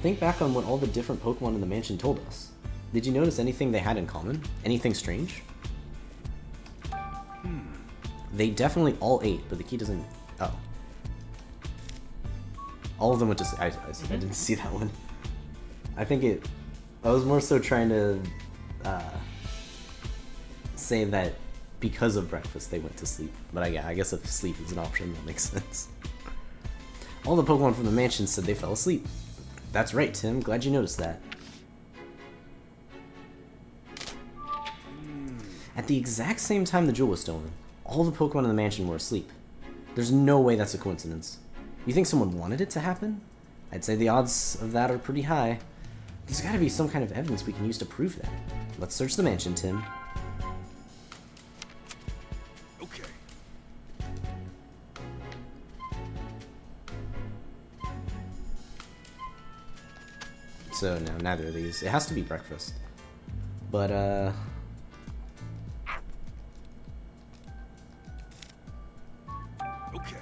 Think back on what all the different Pokemon in the mansion told us. Did you notice anything they had in common? Anything strange? They definitely all ate, but the key doesn't... Oh. All of them went to sleep. I didn't see that one. I think I was more so trying to say that because of breakfast they went to sleep. But I guess if sleep is an option, that makes sense. All the Pokemon from the mansion said they fell asleep. That's right, Tim. Glad you noticed that. At the exact same time the jewel was stolen, all the Pokemon in the mansion were asleep. There's no way that's a coincidence. You think someone wanted it to happen? I'd say the odds of that are pretty high. There's gotta be some kind of evidence we can use to prove that. Let's search the mansion, Tim. Okay. So, no, neither of these. It has to be breakfast. But, Okay.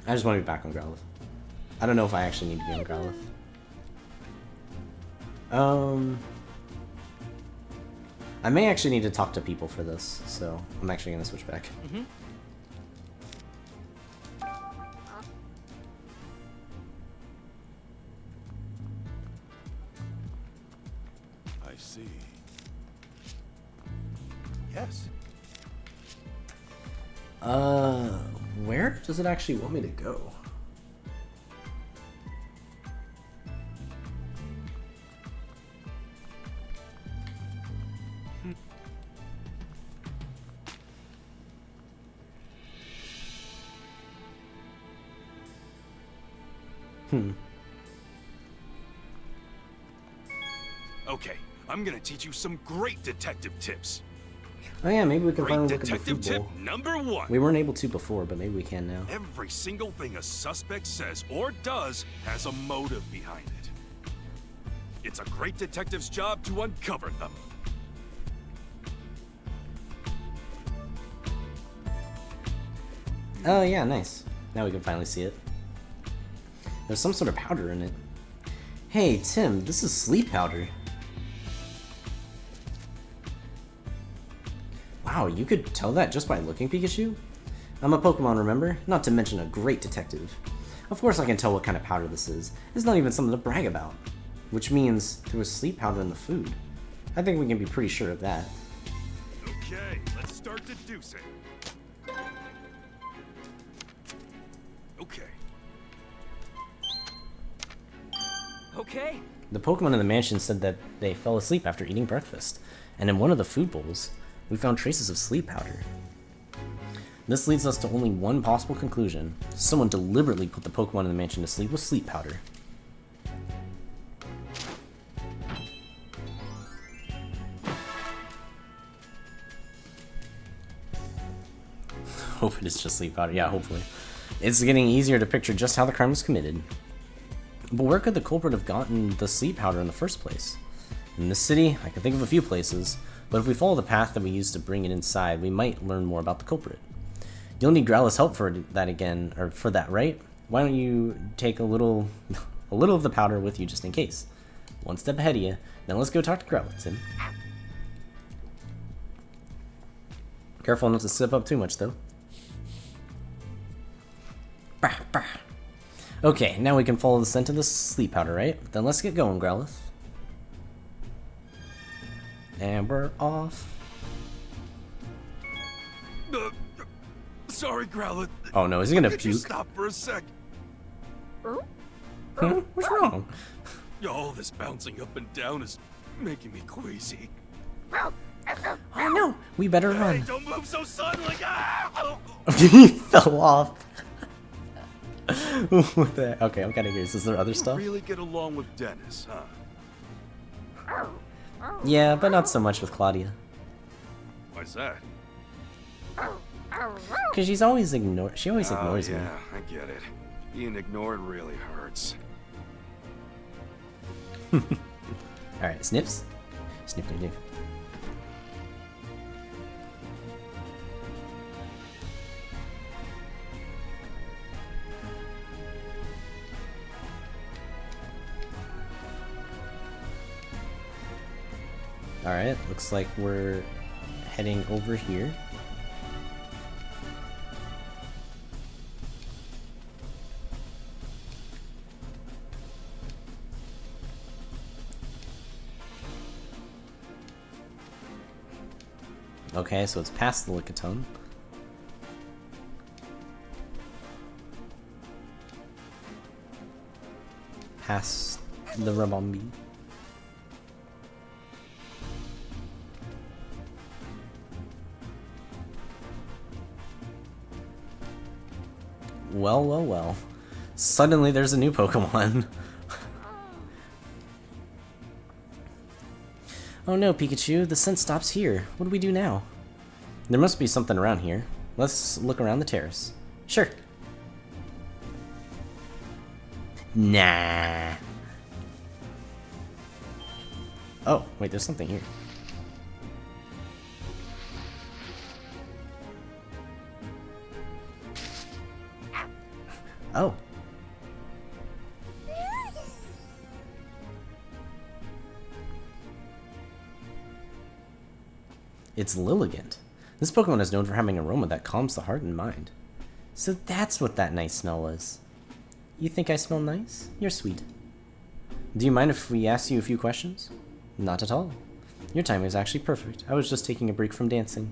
I just want to be back on Growlithe. I don't know if I actually need to be on Growlithe. I may actually need to talk to people for this, so I'm actually going to switch back. I see. Yes. Where does it actually want me to go? Okay, I'm gonna teach you some great detective tips. Oh yeah, maybe we can Great finally look at the detective food tip bowl. number 1. We weren't able to before, but maybe we can now. Every single thing a suspect says or does has a motive behind it. It's a great detective's job to uncover them. Oh yeah, nice. Now we can finally see it. There's some sort of powder in it. Hey, Tim, this is sleep powder. Wow, you could tell that just by looking, Pikachu? I'm a Pokemon, remember? Not to mention a great detective. Of course I can tell what kind of powder this is. It's not even something to brag about. Which means there was sleep powder in the food. I think we can be pretty sure of that. Okay, let's start deducing. Okay. Okay. The Pokemon in the mansion said that they fell asleep after eating breakfast, and in one of the food bowls, we found traces of sleep powder. This leads us to only one possible conclusion. Someone deliberately put the Pokemon in the mansion to sleep with sleep powder. Hope it is just sleep powder. Yeah, hopefully. It's getting easier to picture just how the crime was committed. But where could the culprit have gotten the sleep powder in the first place? In this city, I can think of a few places, but if we follow the path that we used to bring it inside, we might learn more about the culprit. You'll need Growlithe's help for that again, or for that, right? Why don't you take a little of the powder with you just in case? One step ahead of you. Now let's go talk to Growlithe, Tim. Careful not to sip up too much, though. Bah, bah. Okay, now we can follow the scent of the sleep powder, right? Then let's get going, Growlithe. And we're off. Sorry, Growlithe. Oh no, is he gonna Could you puke? stop for a sec? Huh? What's wrong? All this bouncing up and down is making me queasy. Oh no, we better Hey, run. don't move so suddenly! Ah! He fell off. What the heck? Okay, I'm kind of curious. Is there other stuff? Really get along with Dennis, huh? Yeah, but not so much with Claudia. Why's that? Cause she always ignores me. Yeah, I get it. Being ignored really hurts. All right, sniffs. Sniff, sniff, sniff. Alright, looks like we're heading over here. Okay, so it's past the Lickitung. Past the Rabombi. Well, well, well. Suddenly there's a new Pokemon. Oh no, Pikachu, the scent stops here. What do we do now? There must be something around here. Let's look around the terrace. Sure. Nah. Oh, wait, there's something here. Oh. It's Lilligant. This Pokemon is known for having an aroma that calms the heart and mind. So that's what that nice smell was. You think I smell nice? You're sweet. Do you mind if we ask you a few questions? Not at all. Your timing is actually perfect. I was just taking a break from dancing.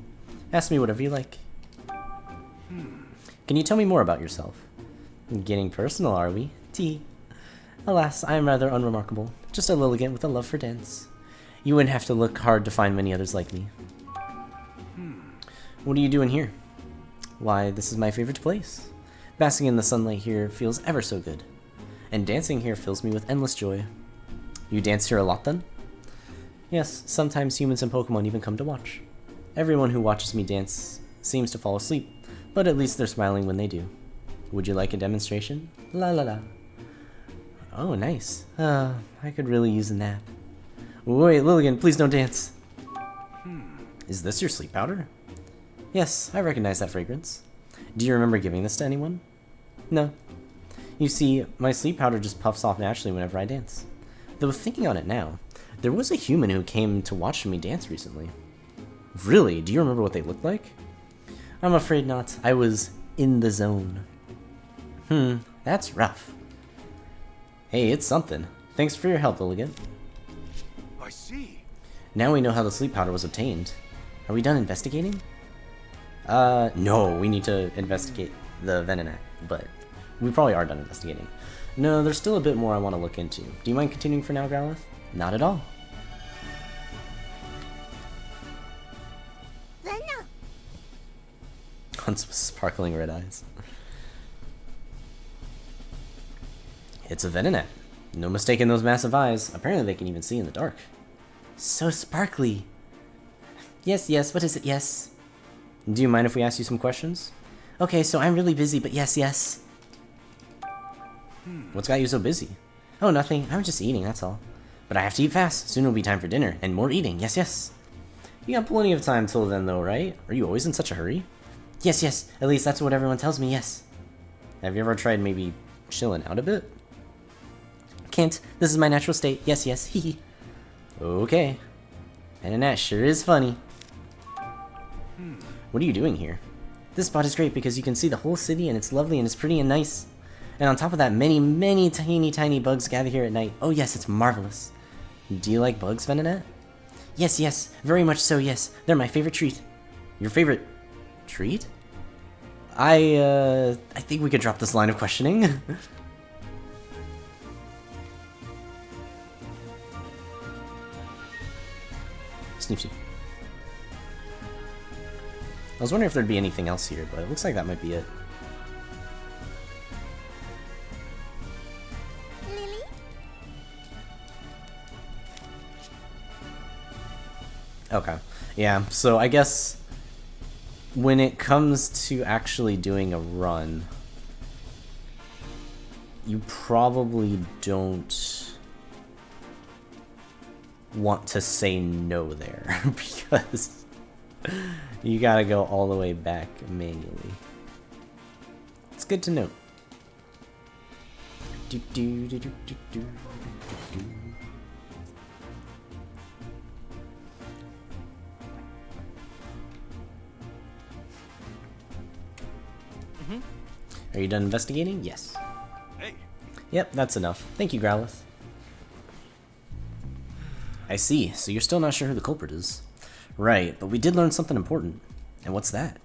Ask me whatever you like. Can you tell me more about yourself? Getting personal, are we? T. Alas, I am rather unremarkable. Just a Lilligant with a love for dance. You wouldn't have to look hard to find many others like me. What are you doing here? Why, this is my favorite place. Basking in the sunlight here feels ever so good. And dancing here fills me with endless joy. You dance here a lot then? Yes, sometimes humans and Pokemon even come to watch. Everyone who watches me dance seems to fall asleep, but at least they're smiling when they do. Would you like a demonstration? La la la. Oh, nice. I could really use a nap. Wait, Lilligant, please don't dance. Is this your sleep powder? Yes, I recognize that fragrance. Do you remember giving this to anyone? No. You see, my sleep powder just puffs off naturally whenever I dance. Though thinking on it now, there was a human who came to watch me dance recently. Really? Do you remember what they looked like? I'm afraid not. I was in the zone. That's rough. Hey, it's something. Thanks for your help, Lilligant. I see. Now we know how the sleep powder was obtained. Are we done investigating? No, we need to investigate the Venonat, but we probably are done investigating. No, there's still a bit more I want to look into. Do you mind continuing for now, Growlithe? Not at all. Hunts with sparkling red eyes. It's a Venonat. No mistaking those massive eyes. Apparently they can even see in the dark. So sparkly. Yes, yes, what is it, yes? Do you mind if we ask you some questions? Okay, so I'm really busy, but yes, yes. What's got you so busy? Oh, nothing. I'm just eating, that's all. But I have to eat fast. Soon it'll be time for dinner, and more eating. Yes, yes. You got plenty of time till then, though, right? Are you always in such a hurry? Yes, yes. At least that's what everyone tells me, yes. Have you ever tried maybe chilling out a bit? Can't. This is my natural state. Yes, yes. Hee. Okay. And that sure is funny. What are you doing here? This spot is great because you can see the whole city and it's lovely and it's pretty and nice. And on top of that, many, many tiny bugs gather here at night. Oh yes, it's marvelous. Do you like bugs, Venonat? Yes, yes. Very much so, yes. They're my favorite treat. Your favorite treat? I think we could drop this line of questioning. Snoop Snoop. I was wondering if there'd be anything else here, but it looks like that might be it. Lily? Okay. Yeah, so I guess when it comes to actually doing a run, you probably don't want to say no there because you gotta go all the way back manually. It's good to note. Are you done investigating? Yes. Hey. Yep, that's enough. Thank you, Growlithe. I see, so you're still not sure who the culprit is. Right, but we did learn something important. And what's that?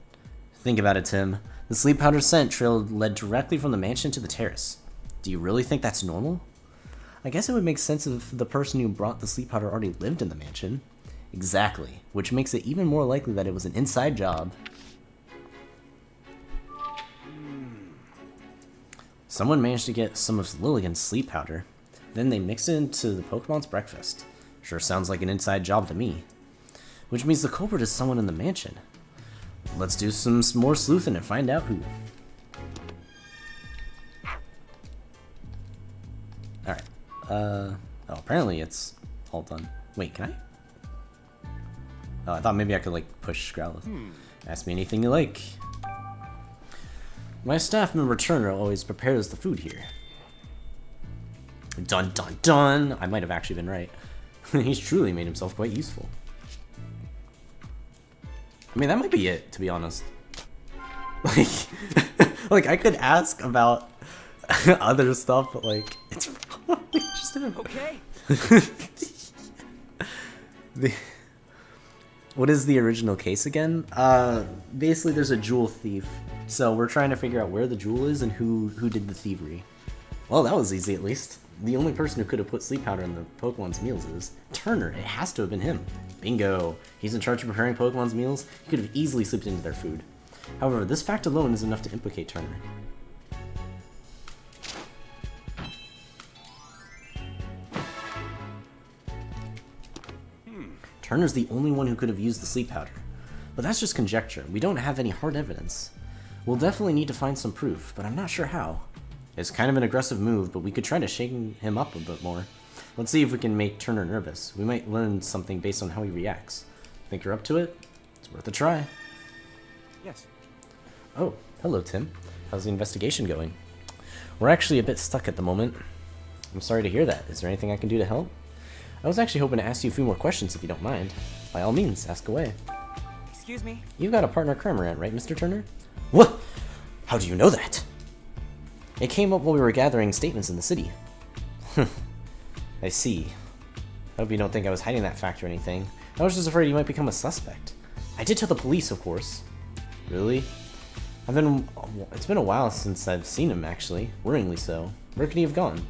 Think about it, Tim. The sleep powder scent trail led directly from the mansion to the terrace. Do you really think that's normal? I guess it would make sense if the person who brought the sleep powder already lived in the mansion. Exactly, which makes it even more likely that it was an inside job. Someone managed to get some of Lilligan's sleep powder. Then they mixed it into the Pokemon's breakfast. Sure sounds like an inside job to me. Which means the culprit is someone in the mansion. Let's do some more sleuthing and find out who. Alright. Oh, apparently it's all done. Wait, can I? Oh, I thought maybe I could, like, push Growlithe. Ask me anything you like. My staff member Turner always prepares the food here. Dun dun dun! I might have actually been right. He's truly made himself quite useful. I mean, that might be it, to be honest. Like, like I could ask about other stuff, but like, it's probably just him. Okay. What is the original case again? Basically, there's a jewel thief, so we're trying to figure out where the jewel is and who did the thievery. Well, that was easy at least. The only person who could have put sleep powder in the Pokemon's meals is Turner. It has to have been him. Bingo! He's in charge of preparing Pokemon's meals. He could have easily slipped into their food. However, this fact alone is enough to implicate Turner. Turner's the only one who could have used the sleep powder. But that's just conjecture. We don't have any hard evidence. We'll definitely need to find some proof, but I'm not sure how. It's kind of an aggressive move, but we could try to shake him up a bit more. Let's see if we can make Turner nervous. We might learn something based on how he reacts. Think you're up to it? It's worth a try. Yes. Oh, hello, Tim. How's the investigation going? We're actually a bit stuck at the moment. I'm sorry to hear that. Is there anything I can do to help? I was actually hoping to ask you a few more questions if you don't mind. By all means, ask away. Excuse me? You've got a partner Cramorant, right, Mr. Turner? What? How do you know that? It came up while we were gathering statements in the city. I see. Hope you don't think I was hiding that fact or anything. I was just afraid you might become a suspect. I did tell the police, of course. Really? It's been a while since I've seen him, actually. Worryingly so. Where could he have gone?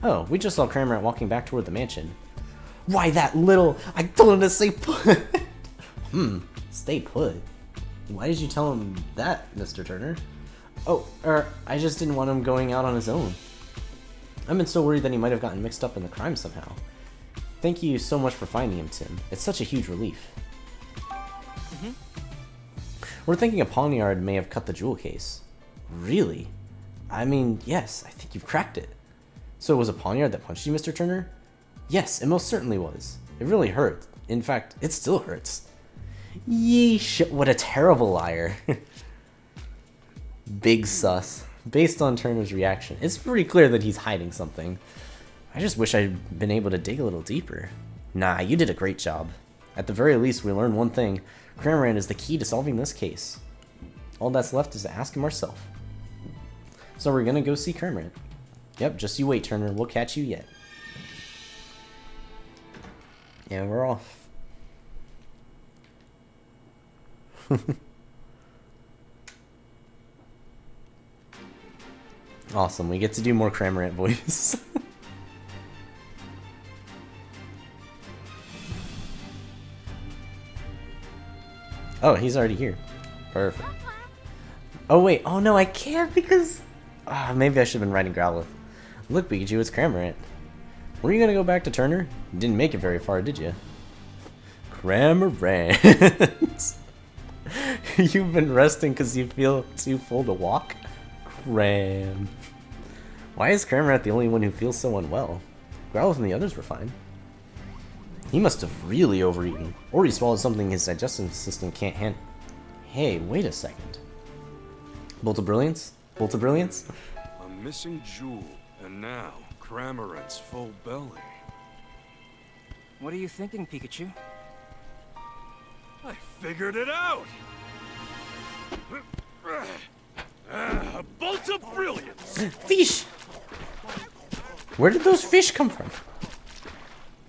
Oh, we just saw Cramorant walking back toward the mansion. Why that little... I told him to stay put. Stay put? Why did you tell him that, Mr. Turner? Oh, I just didn't want him going out on his own. I've been so worried that he might have gotten mixed up in the crime somehow. Thank you so much for finding him, Tim. It's such a huge relief. We're thinking a Pawniard may have cut the jewel case. Really? I mean, yes, I think you've cracked it. So it was a Pawniard that punched you, Mr. Turner? Yes, it most certainly was. It really hurt. In fact, it still hurts. Yeesh, what a terrible liar. Big sus. Based on Turner's reaction, it's pretty clear that he's hiding something. I just wish I'd been able to dig a little deeper. Nah, you did a great job. At the very least, we learned one thing. Cramorant is the key to solving this case. All that's left is to ask him ourselves. So we're gonna go see Cramorant. Yep, just you wait, Turner. We'll catch you yet. And we're off. Awesome, we get to do more Cramorant voice. Oh, he's already here. Perfect. Oh wait, oh no, I can't because... maybe I should have been writing Growlithe. Look, Pikachu, it's Cramorant. Were you gonna go back to Turner? You didn't make it very far, did you? Cramorant. You've been resting because you feel too full to walk? Cram. Why is Cramorant the only one who feels so unwell? Growlithe and the others were fine. He must have really overeaten, or he swallowed something his digestive system can't handle. Hey, wait a second. Bolt of Brilliance? Bolt of Brilliance? A missing jewel, and now Cramorant's full belly. What are you thinking, Pikachu? I figured it out! A bolt of brilliance! Fish! Where did those fish come from?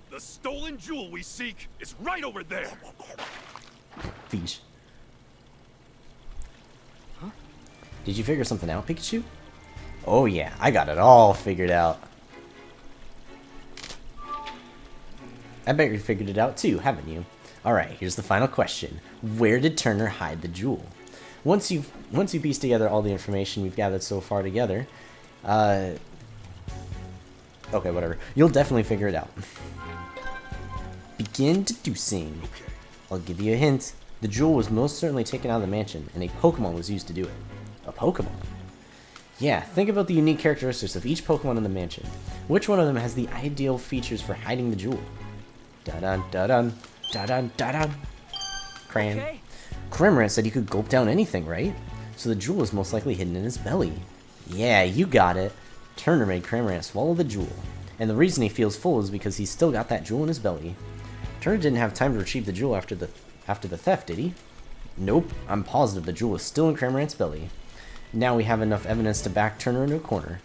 The stolen jewel we seek is right over there! Peach. Huh? Did you figure something out, Pikachu? Oh yeah, I got it all figured out. I bet you figured it out too, haven't you? Alright, here's the final question. Where did Turner hide the jewel? Once you piece together all the information we've gathered so far together, okay, whatever. You'll definitely figure it out. Begin deducing. I'll give you a hint. The jewel was most certainly taken out of the mansion, and a Pokemon was used to do it. A Pokemon? Yeah, think about the unique characteristics of each Pokemon in the mansion. Which one of them has the ideal features for hiding the jewel? Da-dun, da-dun, da-dun, da-dun. Cran. Okay. Cramorant said he could gulp down anything, right? So the jewel is most likely hidden in his belly. Yeah, you got it. Turner made Cramorant swallow the jewel. And the reason he feels full is because he's still got that jewel in his belly. Turner didn't have time to retrieve the jewel after the theft, did he? Nope, I'm positive the jewel is still in Cramorant's belly. Now we have enough evidence to back Turner into a corner.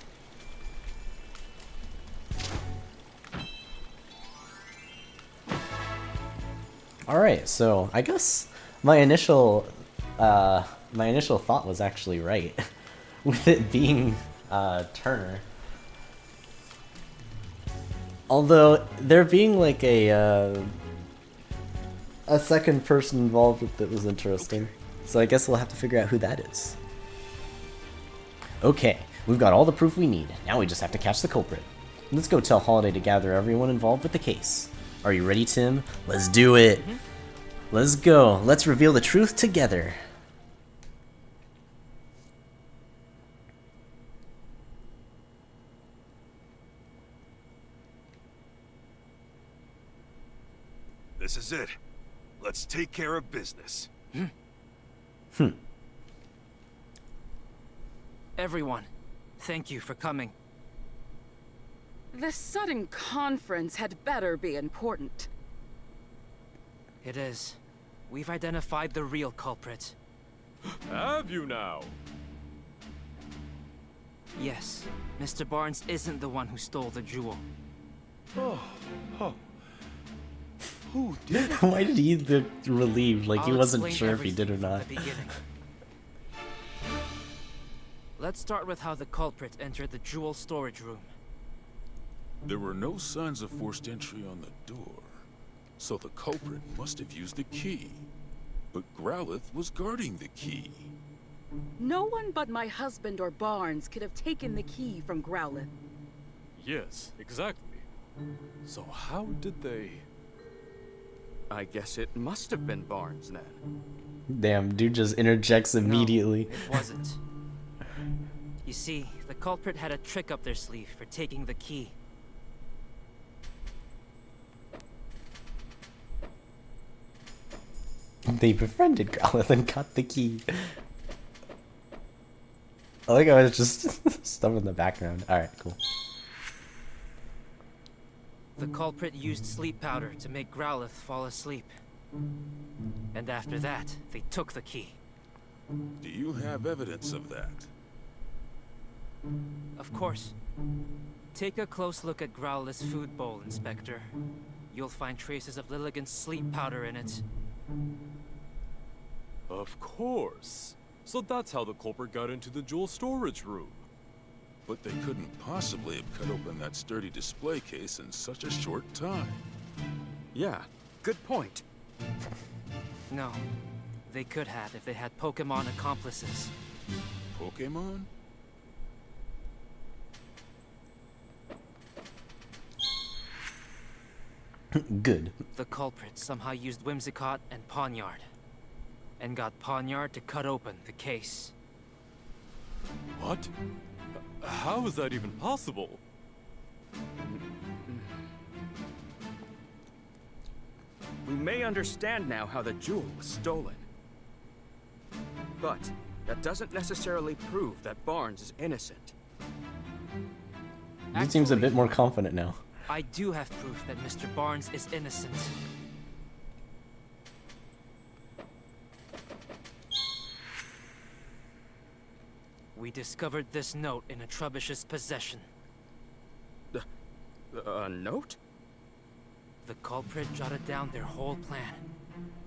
Alright, so I guess my initial thought was actually right. With it being Turner. Although there being like a second person involved with it was interesting. So I guess we'll have to figure out who that is. Okay, we've got all the proof we need. Now we just have to catch the culprit. Let's go tell Holiday to gather everyone involved with the case. Are you ready, Tim? Let's do it. Let's go. Let's reveal the truth together. This is it. Let's take care of business. Everyone, thank you for coming. This sudden conference had better be important. It is. We've identified the real culprit. Have you now? Yes, Mr. Barnes isn't the one who stole the jewel. Who did it? Why did he look relieved, like he I'll wasn't explain sure if he did or everything not? from the beginning. Let's start with how the culprit entered the jewel storage room. There were no signs of forced entry on the door, so the culprit must have used the key. But Growlithe was guarding the key. No one but my husband or Barnes could have taken the key from Growlithe. Yes, exactly. So how did they... I guess it must have been Barnes then. Damn, dude just interjects immediately. No, it wasn't. You see, the culprit had a trick up their sleeve for taking the key. They befriended Growlithe and got the key. I like how it's just stuff in the background. Alright, cool. The culprit used sleep powder to make Growlithe fall asleep. And after that, they took the key. Do you have evidence of that? Of course. Take a close look at Growlithe's food bowl, Inspector. You'll find traces of Lilligant's sleep powder in it. Of course. So that's how the culprit got into the jewel storage room. But they couldn't possibly have cut open that sturdy display case in such a short time. Yeah, good point. No. They could have if they had Pokemon accomplices. Pokemon? Good. The culprit somehow used Whimsicott and Pawniard. And got Pawniard to cut open the case. What? How is that even possible? We may understand now how the jewel was stolen. But that doesn't necessarily prove that Barnes is innocent. He seems a bit more confident now. I do have proof that Mr. Barnes is innocent. We discovered this note in a Trubbish's possession. A note? The culprit jotted down their whole plan.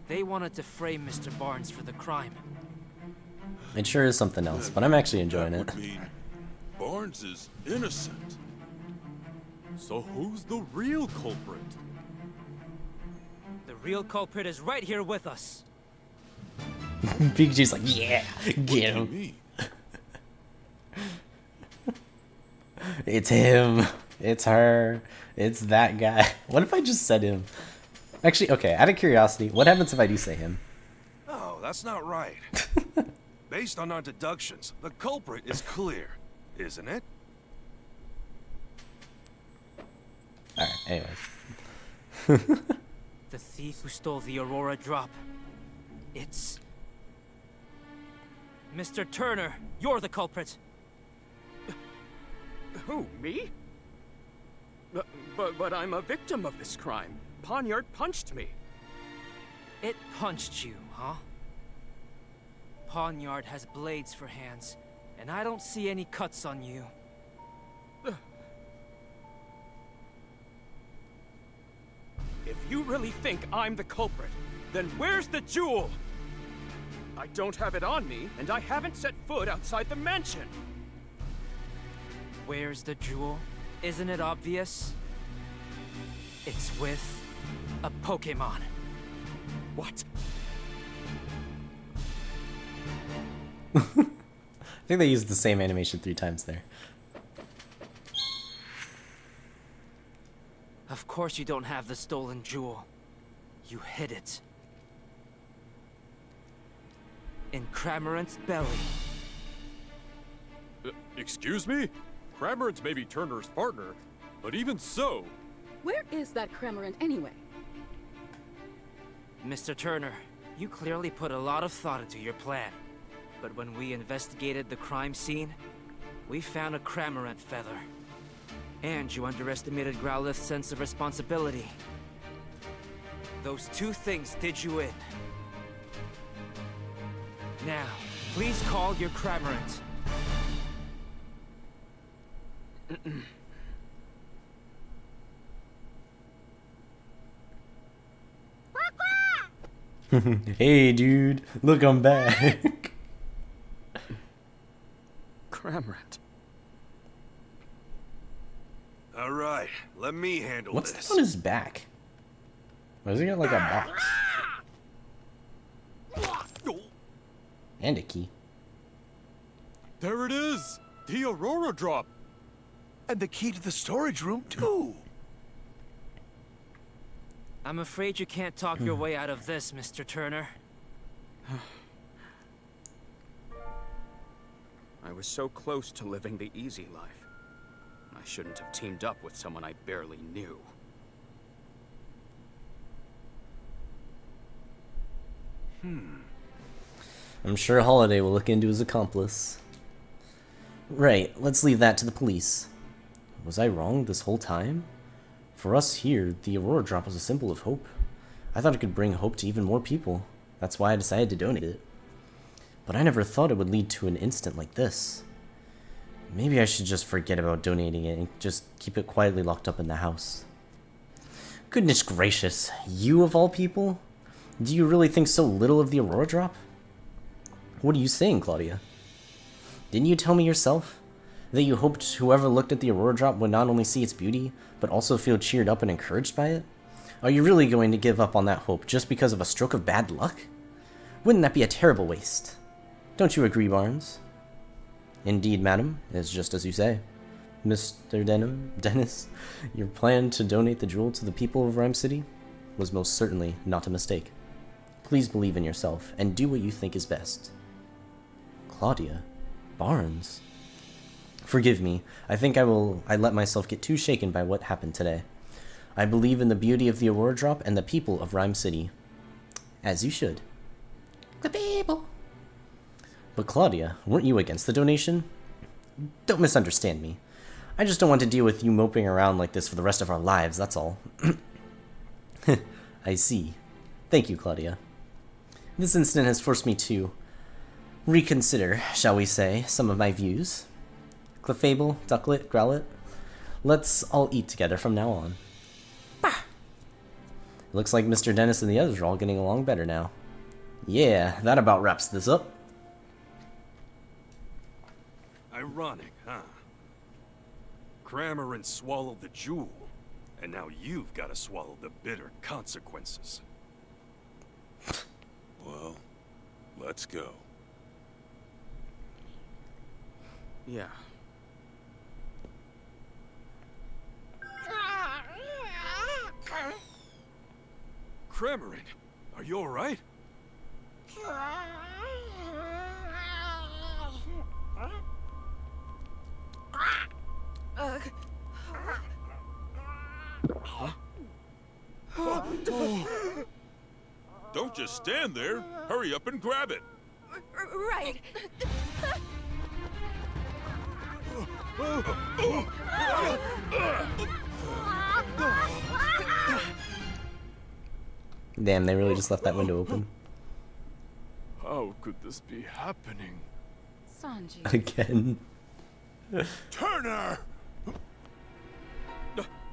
They wanted to frame Mr. Barnes for the crime. It sure is something else, but I'm actually enjoying it. That would mean Barnes is innocent. So who's the real culprit? The real culprit is right here with us. Pikachu's like, yeah, get him. It's him. It's her. It's that guy. What if I just said him? Actually, okay, out of curiosity, what happens if I do say him? Oh, that's not right. Based on our deductions, the culprit is clear, isn't it? Alright, anyways. The thief who stole the Aurora drop. It's... Mr. Turner, you're the culprit. Who, me? But I'm a victim of this crime. Poniard punched me. It punched you, huh? Poniard has blades for hands, and I don't see any cuts on you. If you really think I'm the culprit, then where's the jewel? I don't have it on me, and I haven't set foot outside the mansion. Where's the jewel? Isn't it obvious? It's with a Pokemon. What? I think they used the same animation 3 times there. Of course you don't have the stolen jewel. You hid it. In Cramorant's belly. Excuse me? Cramorant may be Turner's partner, but even so... Where is that Cramorant anyway? Mr. Turner, you clearly put a lot of thought into your plan. But when we investigated the crime scene, we found a Cramorant feather. And you underestimated Growlithe's sense of responsibility. Those 2 things did you in. Now, please call your Cramorant. Hey, dude, look, I'm back. Cramorant. All right, let me handle What's this. that on his back? Why does he got like a box? And a key. There it is! The Aurora drop! And the key to the storage room, too. I'm afraid you can't talk your way out of this, Mr. Turner. I was so close to living the easy life. I shouldn't have teamed up with someone I barely knew. I'm sure Holiday will look into his accomplice. Right, let's leave that to the police. Was I wrong this whole time? For us here, the Aurora Drop was a symbol of hope. I thought it could bring hope to even more people. That's why I decided to donate it. But I never thought it would lead to an incident like this. Maybe I should just forget about donating it and just keep it quietly locked up in the house. Goodness gracious, you of all people? Do you really think so little of the Aurora Drop? What are you saying, Claudia? Didn't you tell me yourself that you hoped whoever looked at the Aurora Drop would not only see its beauty, but also feel cheered up and encouraged by it? Are you really going to give up on that hope just because of a stroke of bad luck? Wouldn't that be a terrible waste? Don't you agree, Barnes? Indeed, madam, it's just as you say. Mr. Dennis, your plan to donate the jewel to the people of Ryme City was most certainly not a mistake. Please believe in yourself and do what you think is best. Claudia? Barnes? Forgive me, I think I let myself get too shaken by what happened today. I believe in the beauty of the Aurora Drop and the people of Ryme City. As you should. The people! But Claudia, weren't you against the donation? Don't misunderstand me. I just don't want to deal with you moping around like this for the rest of our lives, that's all. I see. Thank you, Claudia. This incident has forced me to reconsider, shall we say, some of my views. Clefable, Ducklet, Growlet, let's all eat together from now on. Bah! Looks like Mr. Dennis and the others are all getting along better now. Yeah, that about wraps this up. Ironic, huh? Cramorant swallowed the jewel, and now you've got to swallow the bitter consequences. Well, let's go. Yeah. Cramorant, are you alright? Don't just stand there. Hurry up and grab it. Right. Damn, they really just left that window open. How could this be happening? Sanji. Again. Turner!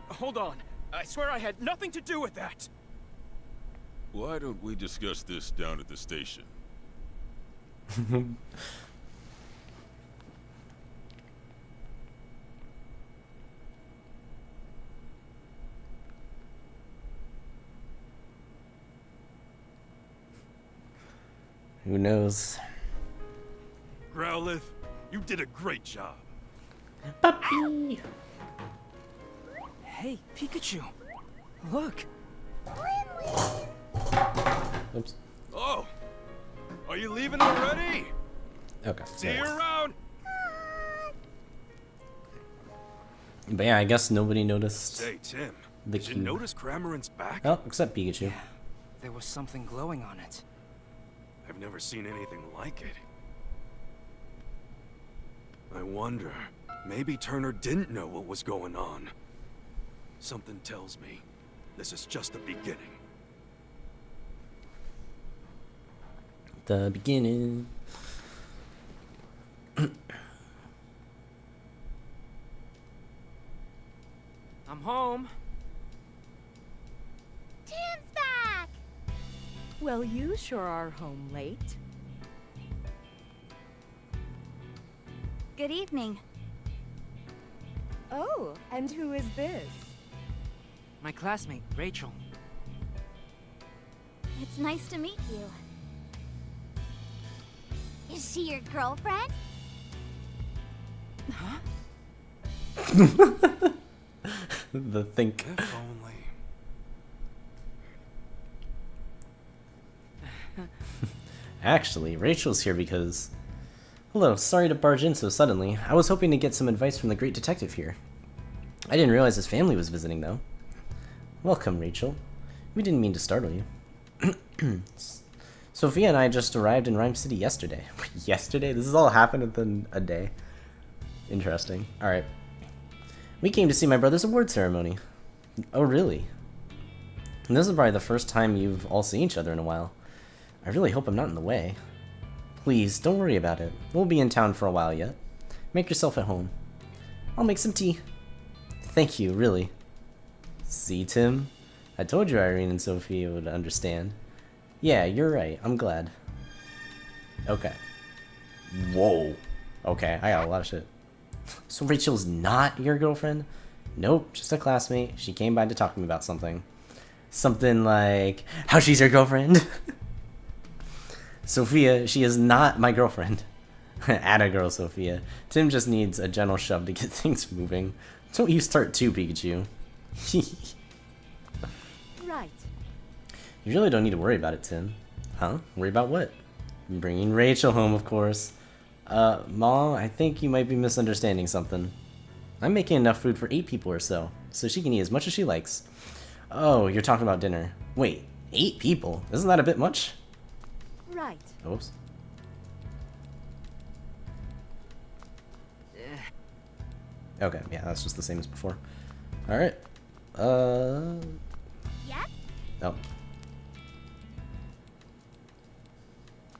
Hold on. I swear I had nothing to do with that. Why don't we discuss this down at the station? Who knows? Growlithe, you did a great job. Puppy! Hey, Pikachu. Look. Oops. Oh! Are you leaving already? Okay. See you around! But yeah, I guess nobody noticed. Say, Tim, the did you cube. notice Cramorant's back? Oh, except Pikachu. Yeah, there was something glowing on it. I've never seen anything like it. I wonder, maybe Turner didn't know what was going on. Something tells me this is just the beginning. The beginning. I'm home. Tim's back! Well, you sure are home late. Good evening. Oh, and who is this? My classmate, Rachel. It's nice to meet you. Is she your girlfriend? Huh? The think. If only. Actually, Rachel's here because... Hello, sorry to barge in so suddenly. I was hoping to get some advice from the great detective here. I didn't realize his family was visiting, though. Welcome, Rachel. We didn't mean to startle you. Sophia and I just arrived in Ryme City yesterday. Yesterday? This has all happened within a day. Interesting. Alright. We came to see my brother's award ceremony. Oh, really? And this is probably the first time you've all seen each other in a while. I really hope I'm not in the way. Please, don't worry about it. We'll be in town for a while yet. Make yourself at home. I'll make some tea. Thank you, really. See, Tim? I told you Irene and Sophia would understand. Yeah, you're right. I'm glad. Okay. Whoa. Okay, I got a lot of shit. So Rachel's not your girlfriend? Nope, just a classmate. She came by to talk to me about something. Something like, how she's your girlfriend? Sophia, she is not my girlfriend. Atta girl, Sophia. Tim just needs a gentle shove to get things moving. Don't you start too, Pikachu. Right. You really don't need to worry about it, Tim. Huh? Worry about what? Bringing Rachel home, of course. Mom, I think you might be misunderstanding something. I'm making enough food for 8 people or so she can eat as much as she likes. Oh, you're talking about dinner. Wait, 8 people? Isn't that a bit much? Right. Oops. Okay, yeah, that's just the same as before. Alright. Yep. Oh.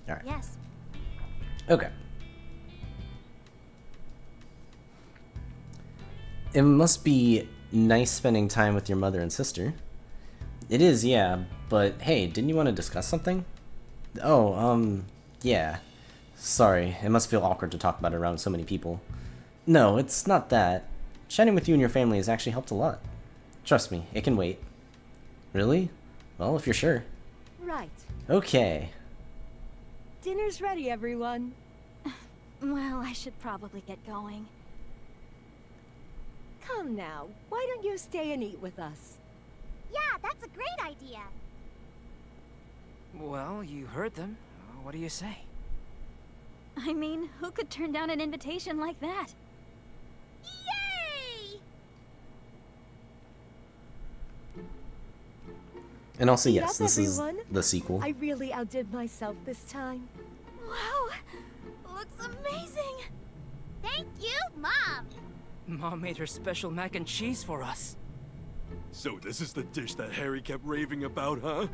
Alright. Yes. Okay. It must be nice spending time with your mother and sister. It is, yeah, but hey, didn't you want to discuss something? Oh, yeah. Sorry, it must feel awkward to talk about it around so many people. No, it's not that. Chatting with you and your family has actually helped a lot. Trust me, it can wait. Really? Well, if you're sure. Right. Okay. Dinner's ready, everyone. Well, I should probably get going. Come now, why don't you stay and eat with us? Yeah, that's a great idea. Well, you heard them. What do you say? I mean, who could turn down an invitation like that? Yay! And also, yes, Yes, this everyone. is the sequel. I really outdid myself this time. Wow! Looks amazing! Thank you, Mom! Mom made her special mac and cheese for us. So this is the dish that Harry kept raving about, huh?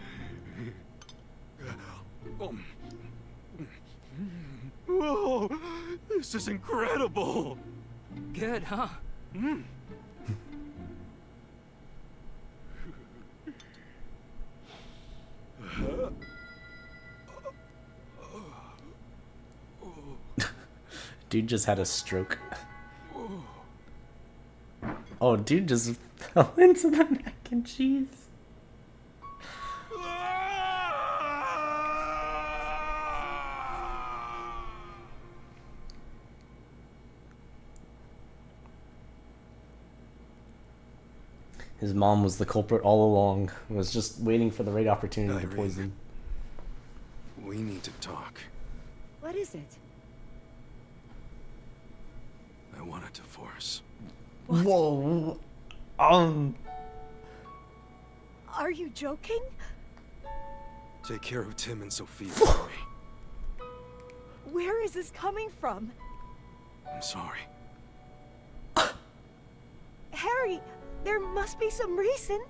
Whoa! This is incredible! Good, huh? Dude just had a stroke. Oh, dude just fell into the mac and cheese. His mom was the culprit all along. Was just waiting for the right opportunity to Irene, poison. we need to talk. What is it? I want a divorce. Whoa. Are you joking? Take care of Tim and Sophia for me. Where is this coming from? I'm sorry. Harry, there must be some reason.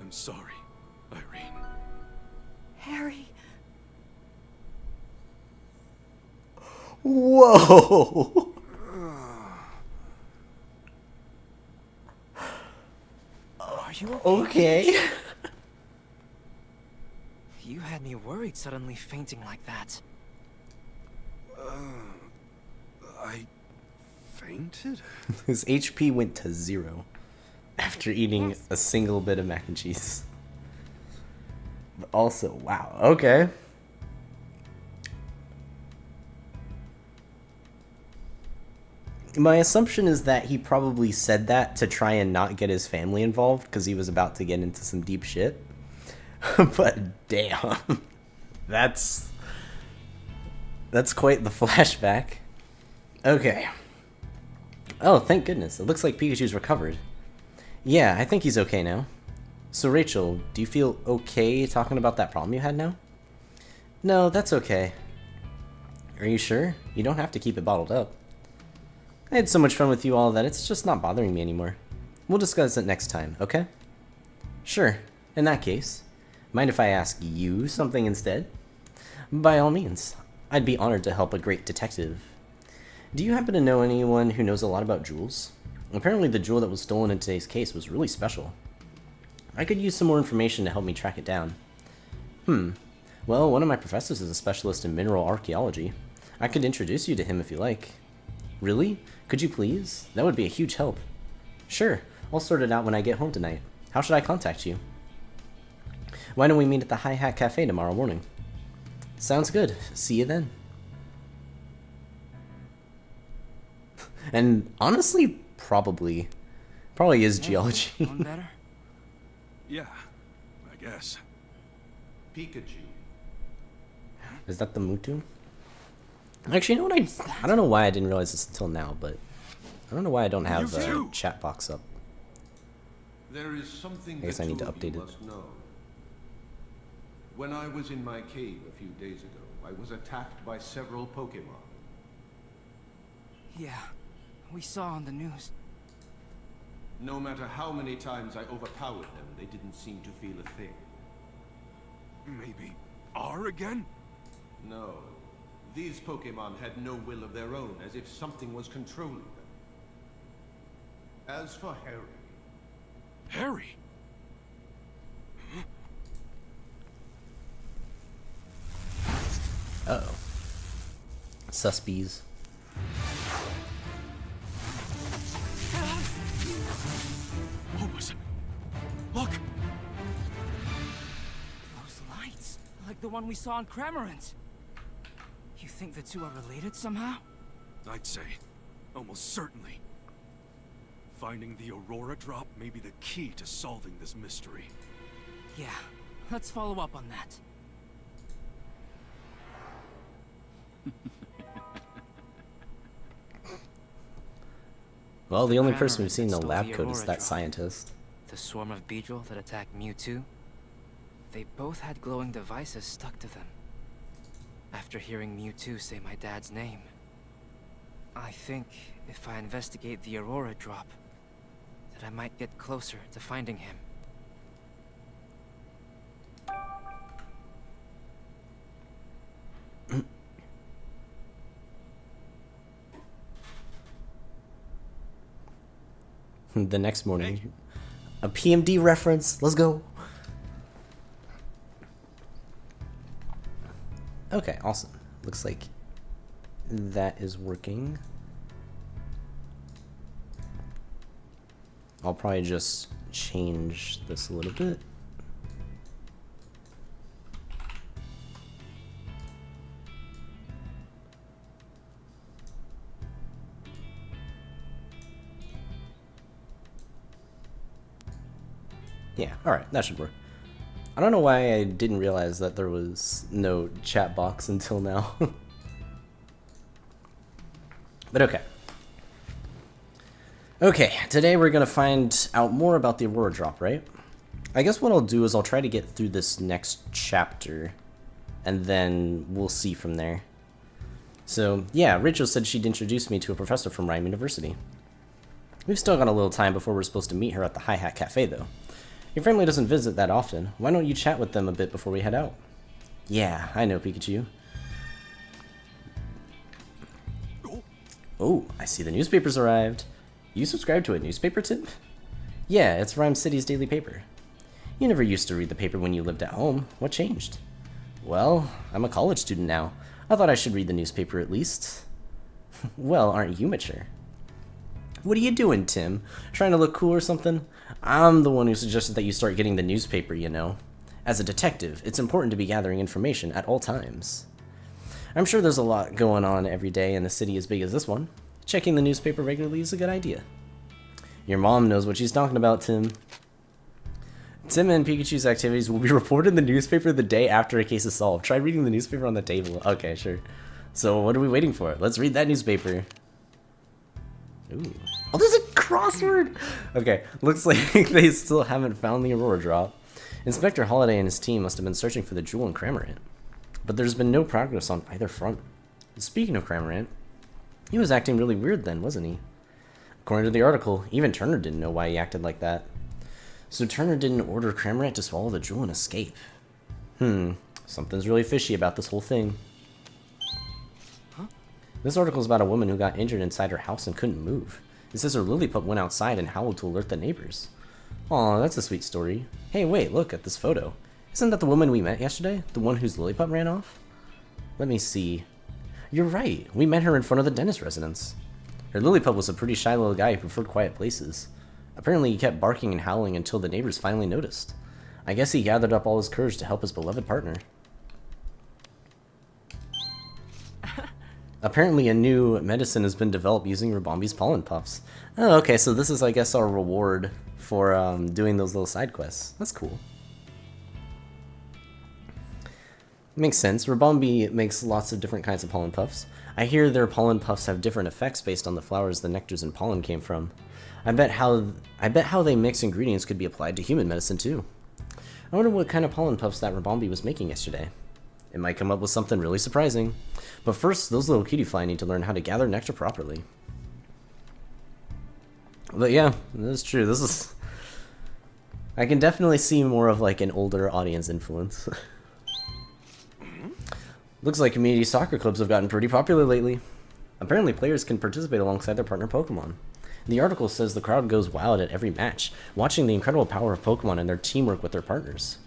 I'm sorry, Irene. Harry. Whoa. Are you Okay. You had me worried suddenly fainting like that. I fainted? His HP went to 0 after eating a single bit of mac and cheese. But also, wow, okay. My assumption is that he probably said that to try and not get his family involved because he was about to get into some deep shit. But damn, that's quite the flashback. Okay. Oh, thank goodness. It looks like Pikachu's recovered. Yeah, I think he's okay now. So Rachel, do you feel okay talking about that problem you had now? No, that's okay. Are you sure? You don't have to keep it bottled up. I had so much fun with you all that it's just not bothering me anymore. We'll discuss it next time, okay? Sure. In that case, mind if I ask you something instead? By all means. I'd be honored to help a great detective. Do you happen to know anyone who knows a lot about jewels? Apparently the jewel that was stolen in today's case was really special. I could use some more information to help me track it down. Well, one of my professors is a specialist in mineral archaeology. I could introduce you to him if you like. Really? Could you please? That would be a huge help. Sure, I'll sort it out when I get home tonight. How should I contact you? Why don't we meet at the High Hat Cafe tomorrow morning? Sounds good. See you then. And honestly, probably is geology. Feeling better? Yeah, I guess. Pikachu. Is that the Mewtwo? Actually, you know what? I don't know why I didn't realize this until now, but I don't know why I don't have the chat box up. There is something I guess I need to update it. must know. When I was in my cave a few days ago, I was attacked by several Pokemon. Yeah, we saw on the news. No matter how many times I overpowered them, they didn't seem to feel a thing. Maybe R again? No. These Pokemon had no will of their own, as if something was controlling them. As for Harry, Harry! Uh-oh. Suspies. What was it? Look! Those lights, like the one we saw in Cramorant. You think the two are related somehow? I'd say, almost certainly. Finding the Aurora drop may be the key to solving this mystery. Yeah, let's follow up on that. Well, the only Cramorant person we've seen in the stole lab the coat is Aurora that drop. scientist. The swarm of Beedrill that attacked Mewtwo. They both had glowing devices stuck to them. After hearing Mewtwo say my dad's name, I think if I investigate the Aurora drop, that I might get closer to finding him. The next morning, a PMD reference. Let's go. Okay, awesome. Looks like that is working. I'll probably just change this a little bit. Yeah, alright, that should work. I don't know why I didn't realize that there was no chat box until now. But okay. Okay, today we're gonna find out more about the Aurora drop, right? I guess what I'll do is I'll try to get through this next chapter, and then we'll see from there. So, yeah, Rachel said she'd introduce me to a professor from Ryme University. We've still got a little time before we're supposed to meet her at the Hi Hat Cafe, though. Your family doesn't visit that often. Why don't you chat with them a bit before we head out? Yeah, I know, Pikachu. Oh, I see the newspaper's arrived. You subscribe to a newspaper, Tim? Yeah, it's Ryme City's daily paper. You never used to read the paper when you lived at home. What changed? Well, I'm a college student now. I thought I should read the newspaper at least. Well, aren't you mature? What are you doing, Tim? Trying to look cool or something? I'm the one who suggested that you start getting the newspaper, you know. As a detective, it's important to be gathering information at all times. I'm sure there's a lot going on every day in a city as big as this one. Checking the newspaper regularly is a good idea. Your mom knows what she's talking about, Tim. Tim and Pikachu's activities will be reported in the newspaper the day after a case is solved. Try reading the newspaper on the table. Okay, sure. So what are we waiting for? Let's read that newspaper. Ooh. Oh, there's a crossword! Okay, looks like they still haven't found the Aurora drop. Inspector Holliday and his team must have been searching for the jewel in Cramorant. But there's been no progress on either front. Speaking of Cramorant, he was acting really weird then, wasn't he? According to the article, even Turner didn't know why he acted like that. So Turner didn't order Cramorant to swallow the jewel and escape. Something's really fishy about this whole thing. This article is about a woman who got injured inside her house and couldn't move. It says her Lillipup went outside and howled to alert the neighbors. Aw, that's a sweet story. Hey, wait, look at this photo. Isn't that the woman we met yesterday? The one whose Lillipup ran off? Let me see. You're right. We met her in front of the dentist residence. Her Lillipup was a pretty shy little guy who preferred quiet places. Apparently he kept barking and howling until the neighbors finally noticed. I guess he gathered up all his courage to help his beloved partner. Apparently a new medicine has been developed using Rabambi's pollen puffs. Oh, okay, so this is, I guess, our reward for doing those little side quests. That's cool. Makes sense. Rabambi makes lots of different kinds of pollen puffs. I hear their pollen puffs have different effects based on the flowers the nectars and pollen came from. I bet how they mix ingredients could be applied to human medicine too. I wonder what kind of pollen puffs that Rabambi was making yesterday. It might come up with something really surprising. But first, those little cutie fly need to learn how to gather nectar properly. But yeah, that's true. This is... I can definitely see more of like an older audience influence. Looks like community soccer clubs have gotten pretty popular lately. Apparently players can participate alongside their partner Pokemon. The article says the crowd goes wild at every match, watching the incredible power of Pokemon and their teamwork with their partners.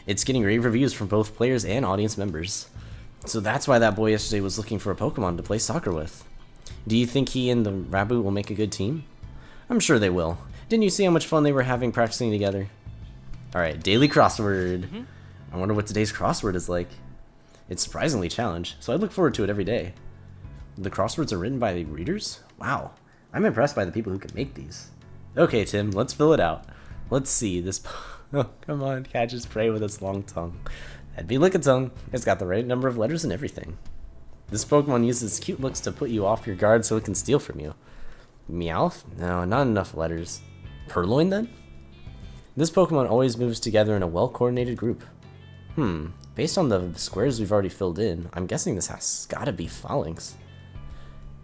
It's getting rave reviews from both players and audience members. So that's why that boy yesterday was looking for a Pokemon to play soccer with. Do you think he and the Raboot will make a good team? I'm sure they will. Didn't you see how much fun they were having practicing together? Alright, daily crossword. I wonder what today's crossword is like. It's surprisingly challenged, so I look forward to it every day. The crosswords are written by the readers? Wow, I'm impressed by the people who can make these. Okay, Tim, let's fill it out. Let's see, this... Oh, come on, catches prey with its long tongue. That'd be Lickitung. It's got the right number of letters and everything. This Pokemon uses cute looks to put you off your guard so it can steal from you. Meowth? No, not enough letters. Purloin, then? This Pokemon always moves together in a well-coordinated group. Based on the squares we've already filled in, I'm guessing this has gotta be Phalanx.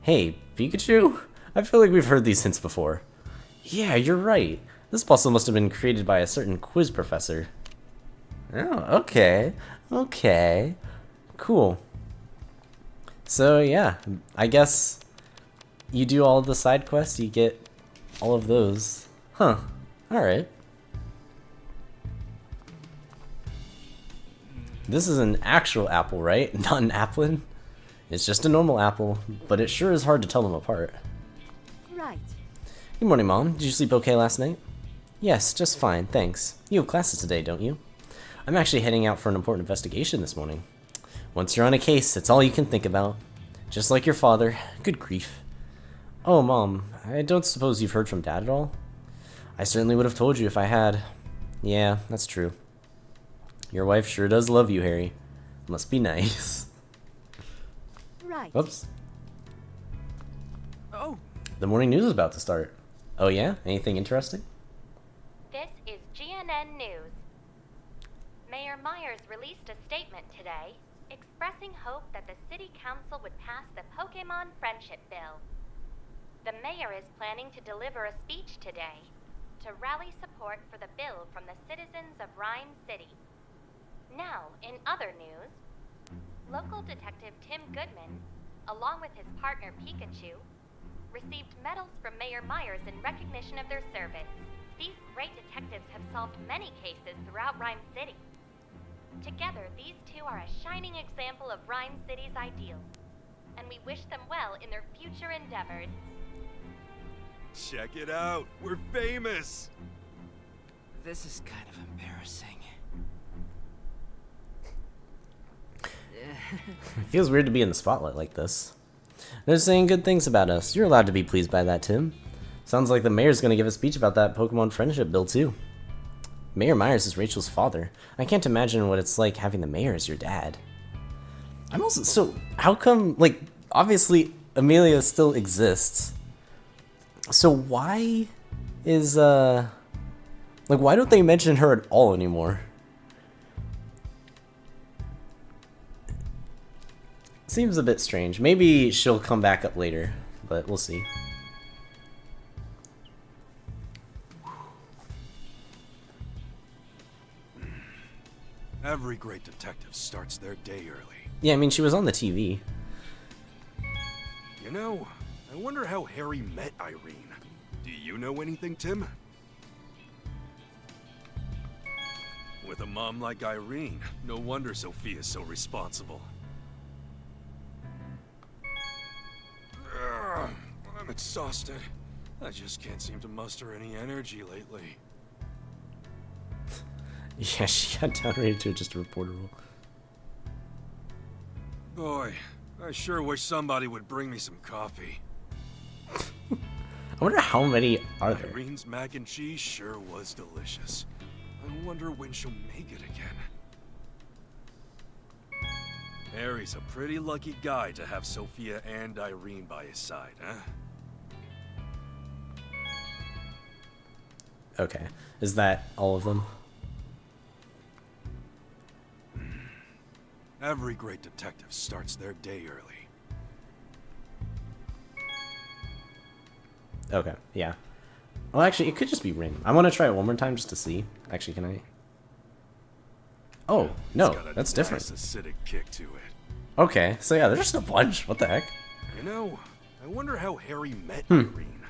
Hey, Pikachu? I feel like we've heard these hints before. Yeah, you're right. This puzzle must have been created by a certain quiz professor. Oh, okay. Okay. Cool. So, yeah, I guess you do all of the side quests, you get all of those. Huh. Alright. This is an actual apple, right? Not an applin? It's just a normal apple, but it sure is hard to tell them apart. Right. Good morning, Mom. Did you sleep okay last night? Yes, just fine, thanks. You have classes today, don't you? I'm actually heading out for an important investigation this morning. Once you're on a case, it's all you can think about. Just like your father. Good grief. Oh, Mom, I don't suppose you've heard from Dad at all? I certainly would have told you if I had. Yeah, that's true. Your wife sure does love you, Harry. Must be nice. Right. Whoops. Oh. The morning news is about to start. Oh yeah? Anything interesting? This is GNN News. Mayor Myers released a statement today expressing hope that the City Council would pass the Pokemon Friendship Bill. The mayor is planning to deliver a speech today to rally support for the bill from the citizens of Ryme City. Now, in other news, local detective Tim Goodman, along with his partner Pikachu, received medals from Mayor Myers in recognition of their service. These great detectives have solved many cases throughout Ryme City. Together, these two are a shining example of Ryme City's ideals, and we wish them well in their future endeavors. Check it out, we're famous! This is kind of embarrassing. It feels weird to be in the spotlight like this. They're saying good things about us. You're allowed to be pleased by that, Tim. Sounds like the mayor's gonna give a speech about that Pokemon Friendship Bill, too. Mayor Myers is Rachel's father. I can't imagine what it's like having the mayor as your dad. I'm also... So, how come... Like, obviously, Amelia still exists. So why is, like, why don't they mention her at all anymore? Seems a bit strange. Maybe she'll come back up later, but we'll see. Every great detective starts their day early. Yeah, I mean, she was on the TV. You know, I wonder how Harry met Irene. Do you know anything, Tim? With a mom like Irene, no wonder Sophia's so responsible. Ugh, I'm exhausted. I just can't seem to muster any energy lately. Yeah, she got downgraded to just a reporter role. Boy, I sure wish somebody would bring me some coffee. I wonder how many are there. Irene's mac and cheese sure was delicious. I wonder when she'll make it again. Harry's a pretty lucky guy to have Sophia and Irene by his side, huh? Okay. Is that all of them? Every great detective starts their day early. Okay, yeah. Well, actually, it could just be Ring. I want to try it one more time just to see. Actually, can I? Oh, no, that's different. Nice acidic kick to it. Okay, so yeah, there's just a bunch. What the heck? You know, I wonder how Harry met Irene.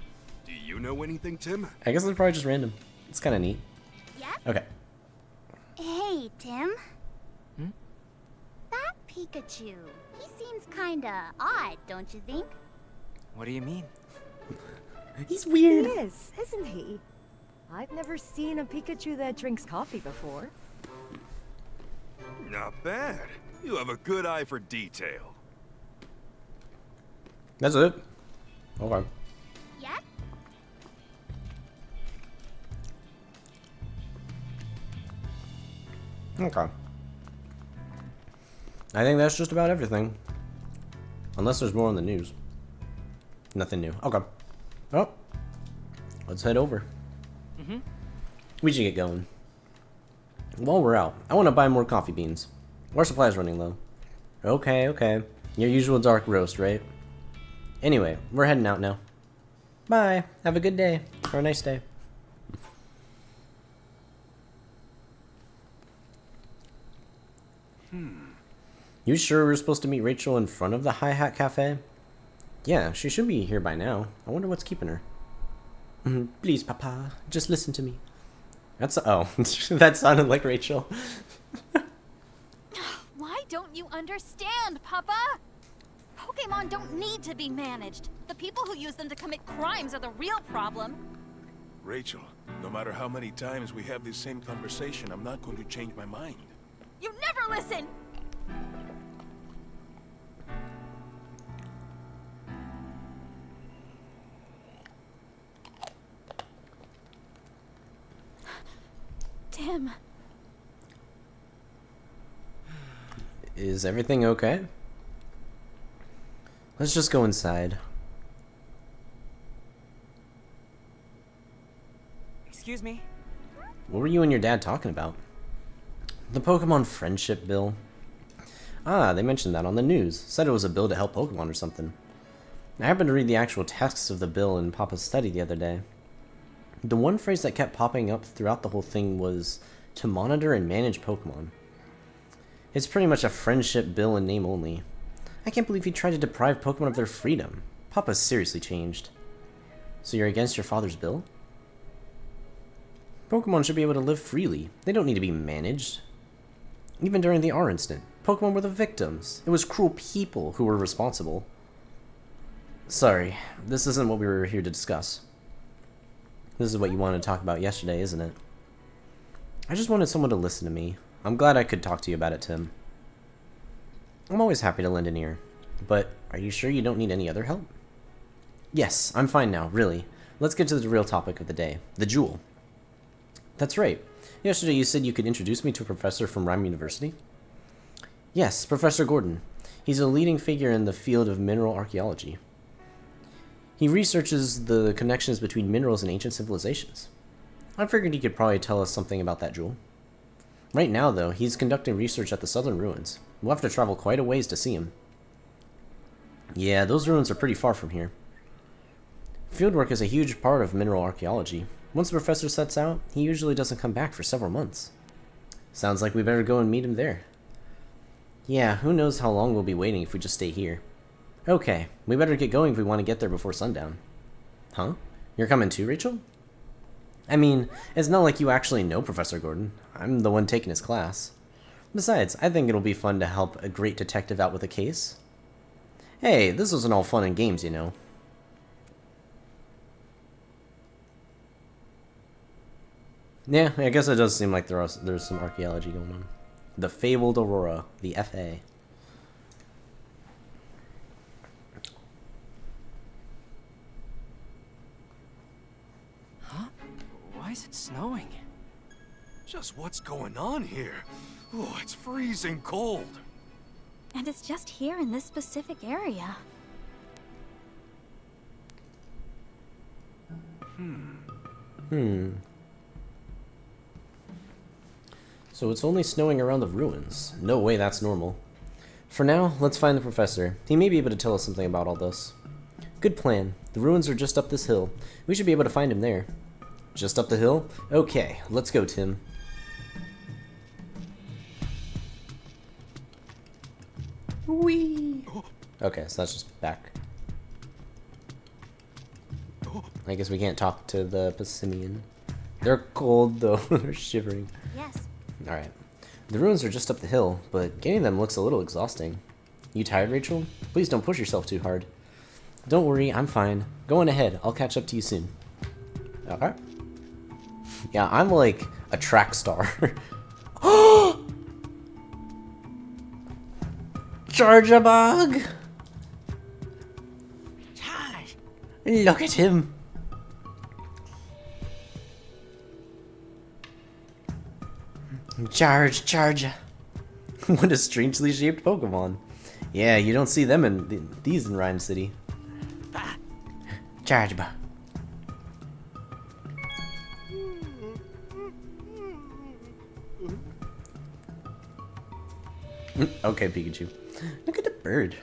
Do you know anything, Tim? I guess it's probably just random. It's kind of neat. Yeah? Okay. Hey, Tim. That Pikachu, he seems kinda odd, don't you think? What do you mean? He's weird. He is, isn't he? I've never seen a Pikachu that drinks coffee before. Not bad. You have a good eye for detail. That's it. Okay. Yeah? Okay. I think that's just about everything. Unless there's more on the news. Nothing new. Okay. Well, let's head over. We should get going. While we're out, I want to buy more coffee beans. Our supply's running low. Okay. Your usual dark roast, right? Anyway, we're heading out now. Bye. Have a good day. Or a nice day. You sure we're supposed to meet Rachel in front of the Hi-Hat Cafe? Yeah, she should be here by now. I wonder what's keeping her. Please, Papa, just listen to me. Oh, that sounded like Rachel. Why don't you understand, Papa? Pokemon don't need to be managed. The people who use them to commit crimes are the real problem. Rachel, no matter how many times we have this same conversation, I'm not going to change my mind. You never listen! Tim. Is everything okay? Let's just go inside. Excuse me? What were you and your dad talking about? The Pokemon Friendship Bill. Ah, they mentioned that on the news. Said it was a bill to help Pokemon or something. I happened to read the actual text of the bill in Papa's study the other day. The one phrase that kept popping up throughout the whole thing was to monitor and manage Pokemon. It's pretty much a friendship bill in name only. I can't believe he tried to deprive Pokemon of their freedom. Papa's seriously changed. So you're against your father's bill? Pokemon should be able to live freely. They don't need to be managed. Even during the R incident, Pokemon were the victims. It was cruel people who were responsible. Sorry, this isn't what we were here to discuss. This is what you wanted to talk about yesterday, isn't it? I just wanted someone to listen to me. I'm glad I could talk to you about it, Tim. I'm always happy to lend an ear. But are you sure you don't need any other help? Yes, I'm fine now, really. Let's get to the real topic of the day, the jewel. That's right. Yesterday you said you could introduce me to a professor from Ryme University? Yes, Professor Gordon. He's a leading figure in the field of mineral archaeology. He researches the connections between minerals and ancient civilizations. I figured he could probably tell us something about that jewel. Right now, though, he's conducting research at the southern ruins. We'll have to travel quite a ways to see him. Yeah, those ruins are pretty far from here. Fieldwork is a huge part of mineral archaeology. Once the professor sets out, he usually doesn't come back for several months. Sounds like we better go and meet him there. Yeah, who knows how long we'll be waiting if we just stay here. Okay, we better get going if we want to get there before sundown. Huh? You're coming too, Rachel? I mean, it's not like you actually know Professor Gordon. I'm the one taking his class. Besides, I think it'll be fun to help a great detective out with a case. Hey, this wasn't all fun and games, you know. Yeah, I guess it does seem like there's some archaeology going on. The Fabled Aurora, the FA. Huh? Why is it snowing? Just what's going on here? Oh, it's freezing cold. And it's just here in this specific area. So it's only snowing around the ruins. No way that's normal. For now, let's find the professor. He may be able to tell us something about all this. Good plan. The ruins are just up this hill. We should be able to find him there. Just up the hill? Okay, let's go, Tim. Whee! Okay, so that's just back. I guess we can't talk to the Passimian. They're cold though. They're shivering. Yes. Alright. The ruins are just up the hill, but getting them looks a little exhausting. You tired, Rachel? Please don't push yourself too hard. Don't worry, I'm fine. Go on ahead. I'll catch up to you soon. Okay. Yeah, I'm like a track star. Charjabug! Charge! Look at him. Charge. What a strangely shaped Pokemon. Yeah, you don't see them in these in Ryme City. Charjabug. Okay, Pikachu. Look at the bird.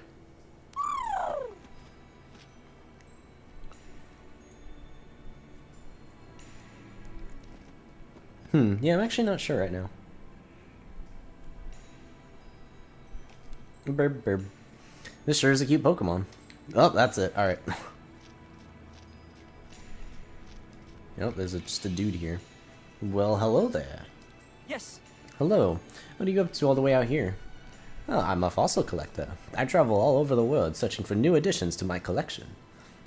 Yeah, I'm actually not sure right now. Burb. This sure is a cute Pokemon. Oh, that's it. Alright. Nope, there's just a dude here. Well, hello there. Yes. Hello. What are you up to all the way out here? Oh, I'm a fossil collector. I travel all over the world searching for new additions to my collection.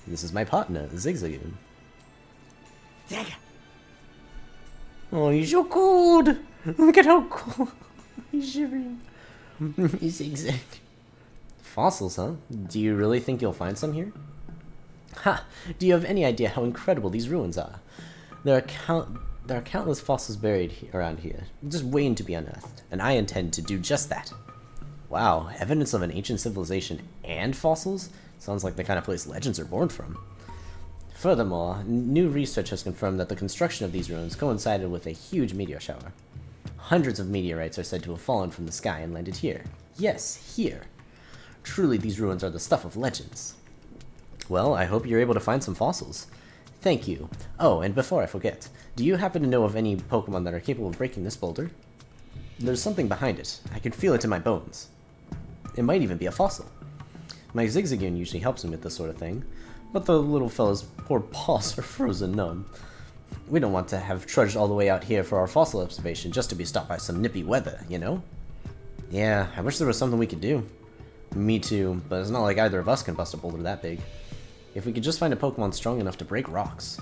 This is my partner, Zigzagoon. Dagger. Oh, he's so cold! Look at how cold. He's shivering. He's Zigzag. Fossils, huh? Do you really think you'll find some here? Ha! Do you have any idea how incredible these ruins are? There are countless fossils buried around here, just waiting to be unearthed, and I intend to do just that. Wow, evidence of an ancient civilization and fossils? Sounds like the kind of place legends are born from. Furthermore, new research has confirmed that the construction of these ruins coincided with a huge meteor shower. Hundreds of meteorites are said to have fallen from the sky and landed here. Yes, here. Truly, these ruins are the stuff of legends. Well, I hope you're able to find some fossils. Thank you. Oh, and before I forget, do you happen to know of any Pokemon that are capable of breaking this boulder? There's something behind it. I can feel it in my bones. It might even be a fossil. My Zigzagoon usually helps me with this sort of thing, but the little fella's poor paws are frozen numb. We don't want to have trudged all the way out here for our fossil observation just to be stopped by some nippy weather, you know? Yeah, I wish there was something we could do. Me too, but it's not like either of us can bust a boulder that big. If we could just find a Pokemon strong enough to break rocks.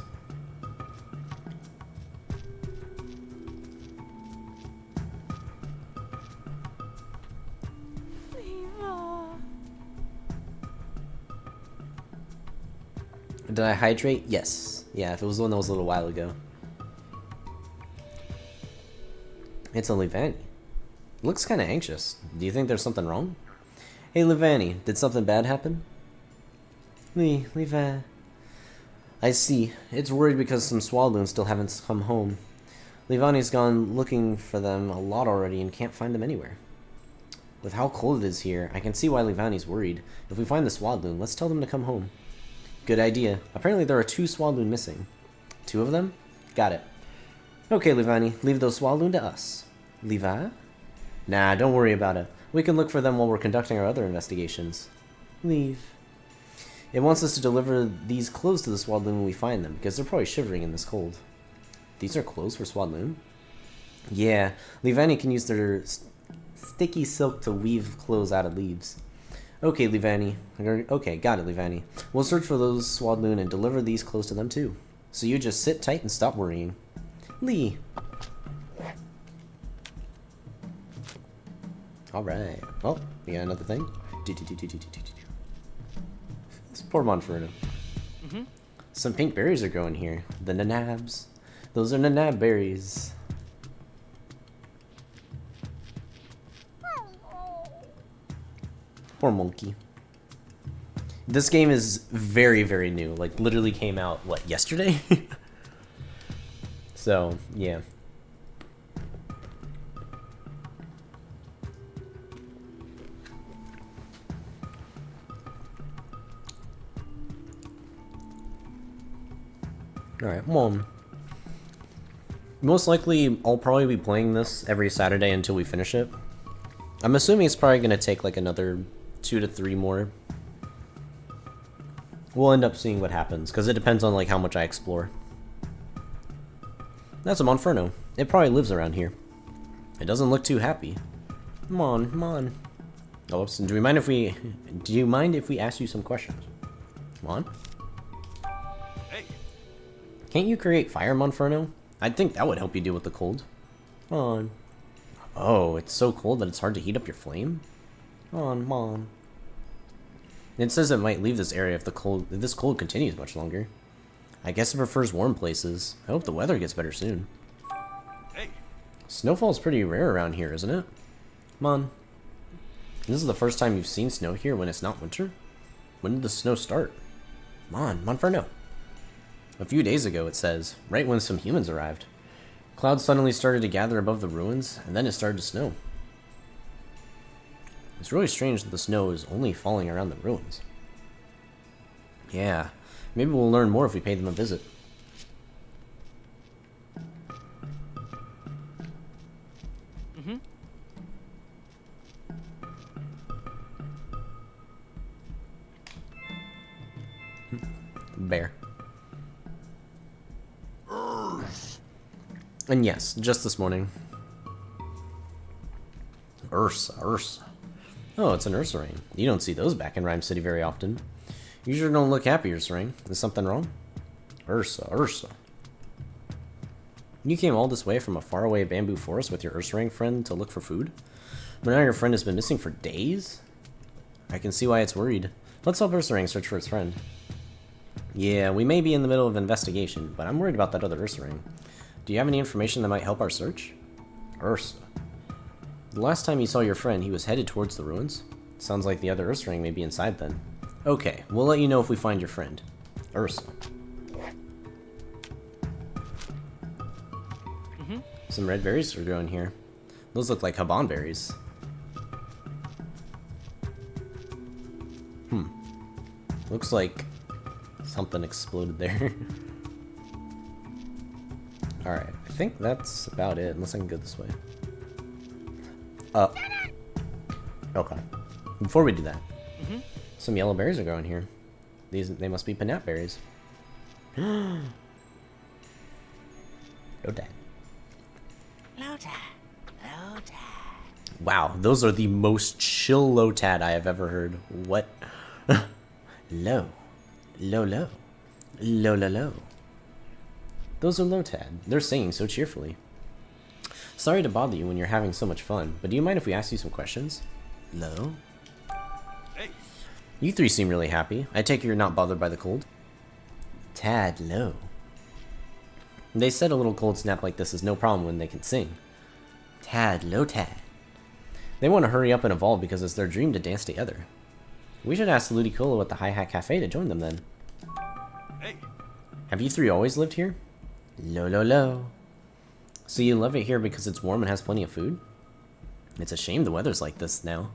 Did I hydrate? Yes. Yeah, if it was the one that was a little while ago. It's only Vanny. Looks kinda anxious. Do you think there's something wrong? Hey, Levani, did something bad happen? Levan. I see. It's worried because some Swalloons still haven't come home. Levani's gone looking for them a lot already and can't find them anywhere. With how cold it is here, I can see why Levani's worried. If we find the Swalloon, let's tell them to come home. Good idea. Apparently there are 2 Swalloon missing. 2 of them? Got it. Okay, Levani, leave those Swalloon to us. Leva? Nah, don't worry about it. We can look for them while we're conducting our other investigations. Leave. It wants us to deliver these clothes to the Swalloon when we find them, because they're probably shivering in this cold. These are clothes for Swalloon? Yeah, Levani can use their sticky silk to weave clothes out of leaves. Okay, Levani. Okay, got it, Levani. We'll search for those Swalloon and deliver these clothes to them too. So you just sit tight and stop worrying. Lee. Alright. Oh, we got another thing. This poor Monferno. Some pink berries are growing here. The nanabs. Those are nanab berries. Poor monkey. This game is very, very new. Like, literally came out, what, yesterday? So, yeah. Alright, well, most likely I'll probably be playing this every Saturday until we finish it. I'm assuming it's probably going to take like another 2 to 3 more. We'll end up seeing what happens, because it depends on like how much I explore. That's a Monferno. It probably lives around here. It doesn't look too happy. Come on, come on. Oh, oops. Do you mind if we ask you some questions? Come on. Hey. Can't you create fire, Monferno? I'd think that would help you deal with the cold. Come on. Oh, it's so cold that it's hard to heat up your flame? Come on, Mom. It says it might leave this area if this cold continues much longer. I guess it prefers warm places. I hope the weather gets better soon. Hey. Snowfall's pretty rare around here, isn't it? Come on. This is the first time you've seen snow here when it's not winter? When did the snow start? Come on, Monferno. A few days ago, it says, right when some humans arrived. Clouds suddenly started to gather above the ruins, and then it started to snow. It's really strange that the snow is only falling around the ruins. Yeah, maybe we'll learn more if we pay them a visit. Bear. And yes, just this morning. Ursa. Oh, it's an Ursaring. You don't see those back in Ryme City very often. You sure don't look happy, Ursaring. Is something wrong? Ursa. You came all this way from a faraway bamboo forest with your Ursaring friend to look for food? But now your friend has been missing for days? I can see why it's worried. Let's help Ursaring search for its friend. Yeah, we may be in the middle of an investigation, but I'm worried about that other Ursaring. Do you have any information that might help our search? Ursa. The last time you saw your friend, he was headed towards the ruins. Sounds like the other Ursaring may be inside then. Okay, we'll let you know if we find your friend. Ursa. Some red berries are growing here. Those look like haban berries. Looks like something exploded there. Alright, I think that's about it, unless I can go this way. Okay. Before we do that, some yellow berries are growing here. They must be panap berries. Lotad. Wow, those are the most chill Lotad I have ever heard. What? Low. Low. Those are Lotad. They're singing so cheerfully. Sorry to bother you when you're having so much fun, but do you mind if we ask you some questions? Low? Hey. You three seem really happy. I take it you're not bothered by the cold? Tad low. They said a little cold snap like this is no problem when they can sing. Tad Lotad. They want to hurry up and evolve because it's their dream to dance together. We should ask Ludicolo at the Hi Hat Cafe to join them then. Hey. Have you three always lived here? Low. So you love it here because it's warm and has plenty of food? It's a shame the weather's like this now.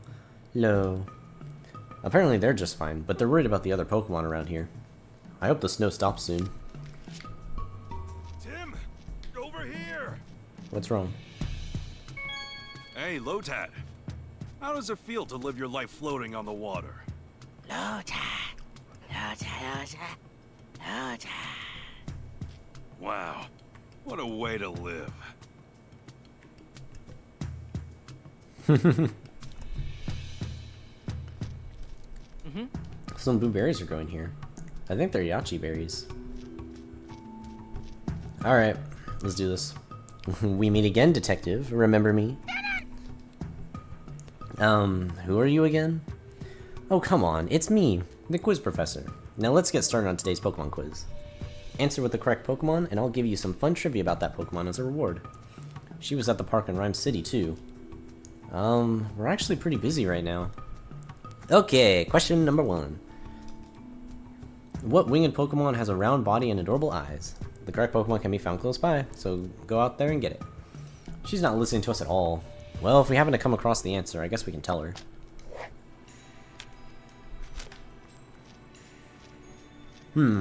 Low. Apparently they're just fine, but they're worried about the other Pokemon around here. I hope the snow stops soon. Tim, over here. What's wrong? Hey, Lotad. How does it feel to live your life floating on the water? Lotad. Wow, what a way to live. Some blueberries are growing here. I think they're yachi berries. Alright, let's do this. We meet again, detective. Remember me? Who are you again? Oh, come on. It's me, the quiz professor. Now let's get started on today's Pokemon quiz. Answer with the correct Pokemon, and I'll give you some fun trivia about that Pokemon as a reward. She was at the park in Ryme City, too. We're actually pretty busy right now. Okay, question number 1. What winged Pokemon has a round body and adorable eyes? The correct Pokemon can be found close by, so go out there and get it. She's not listening to us at all. Well, if we happen to come across the answer, I guess we can tell her.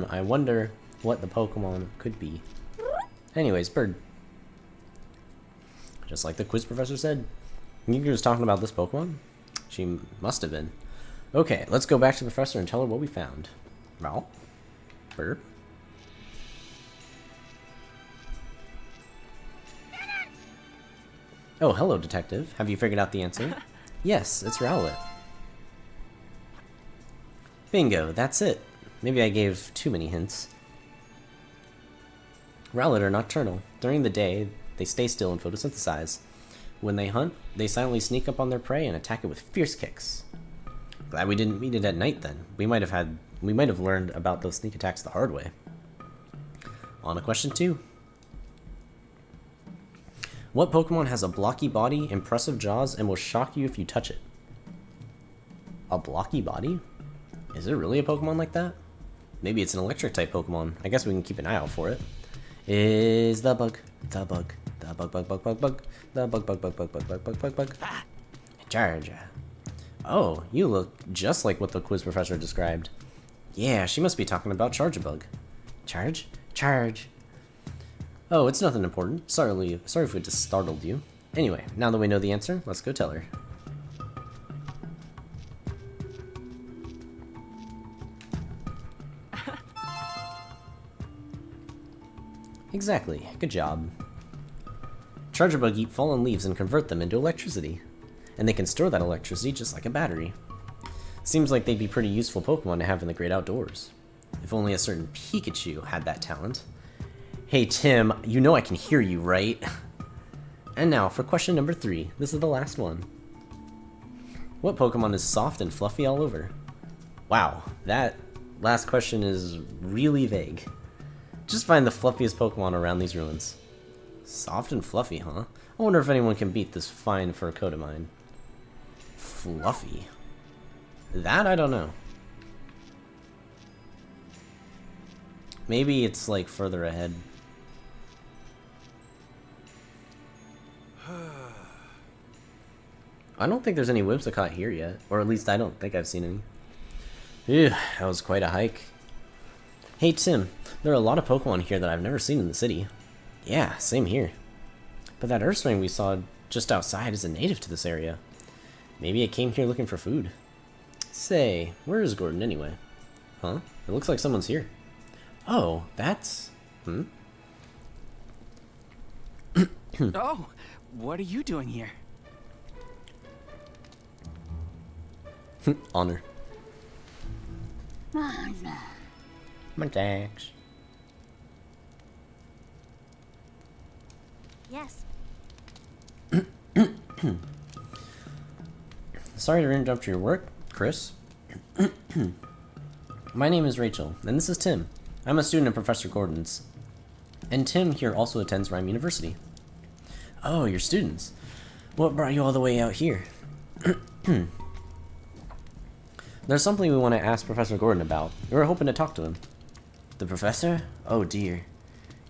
I wonder what the Pokemon could be. Anyways, bird. Just like the quiz professor said. You were just talking about this Pokemon? She must have been. Okay, let's go back to the professor and tell her what we found. Well, burp. Oh, hello, detective. Have you figured out the answer? Yes, it's Rowlet. Bingo, that's it. Maybe I gave too many hints. Rowlet are nocturnal. During the day, they stay still and photosynthesize. When they hunt, they silently sneak up on their prey and attack it with fierce kicks. Glad we didn't meet it at night then. We might have learned about those sneak attacks the hard way. On to question 2. What Pokemon has a blocky body, impressive jaws, and will shock you if you touch it? A blocky body? Is there really a Pokemon like that? Maybe it's an electric type Pokemon. I guess we can keep an eye out for it. Is the bug, the bug, the bug, bug, bug, bug, bug, the bug, bug, bug, bug, bug, bug, bug, bug, bug. Charge. Oh, you look just like what the quiz professor described. Yeah, she must be talking about Charge-a-Bug. Charge? Charge. Oh, it's nothing important. Sorry if we just startled you. Anyway, now that we know the answer, let's go tell her. Exactly. Good job. Charge-a-Bug eat fallen leaves and convert them into electricity. And they can store that electricity just like a battery. Seems like they'd be pretty useful Pokemon to have in the great outdoors. If only a certain Pikachu had that talent. Hey Tim, you know I can hear you, right? And now for question number 3. This is the last one. What Pokemon is soft and fluffy all over? Wow, that last question is really vague. Just find the fluffiest Pokemon around these ruins. Soft and fluffy, huh? I wonder if anyone can beat this fine fur coat of mine. Fluffy? That I don't know. Maybe it's like further ahead. I don't think there's any Whimsicott here yet. Or at least I don't think I've seen any. Ew, that was quite a hike. Hey Tim, there are a lot of Pokemon here that I've never seen in the city. Yeah, same here. But that Ursaring we saw just outside is a native to this area. Maybe it came here looking for food. Say, where is Gordon anyway? Huh? It looks like someone's here. Oh, that's... Oh, what are you doing here? Honor. My thanks. Yes. Sorry to interrupt your work, Chris. My name is Rachel, and this is Tim. I'm a student of Professor Gordon's. And Tim here also attends Ryme University. Oh, you're students. What brought you all the way out here? There's something we want to ask Professor Gordon about. We were hoping to talk to him. The professor? Oh dear.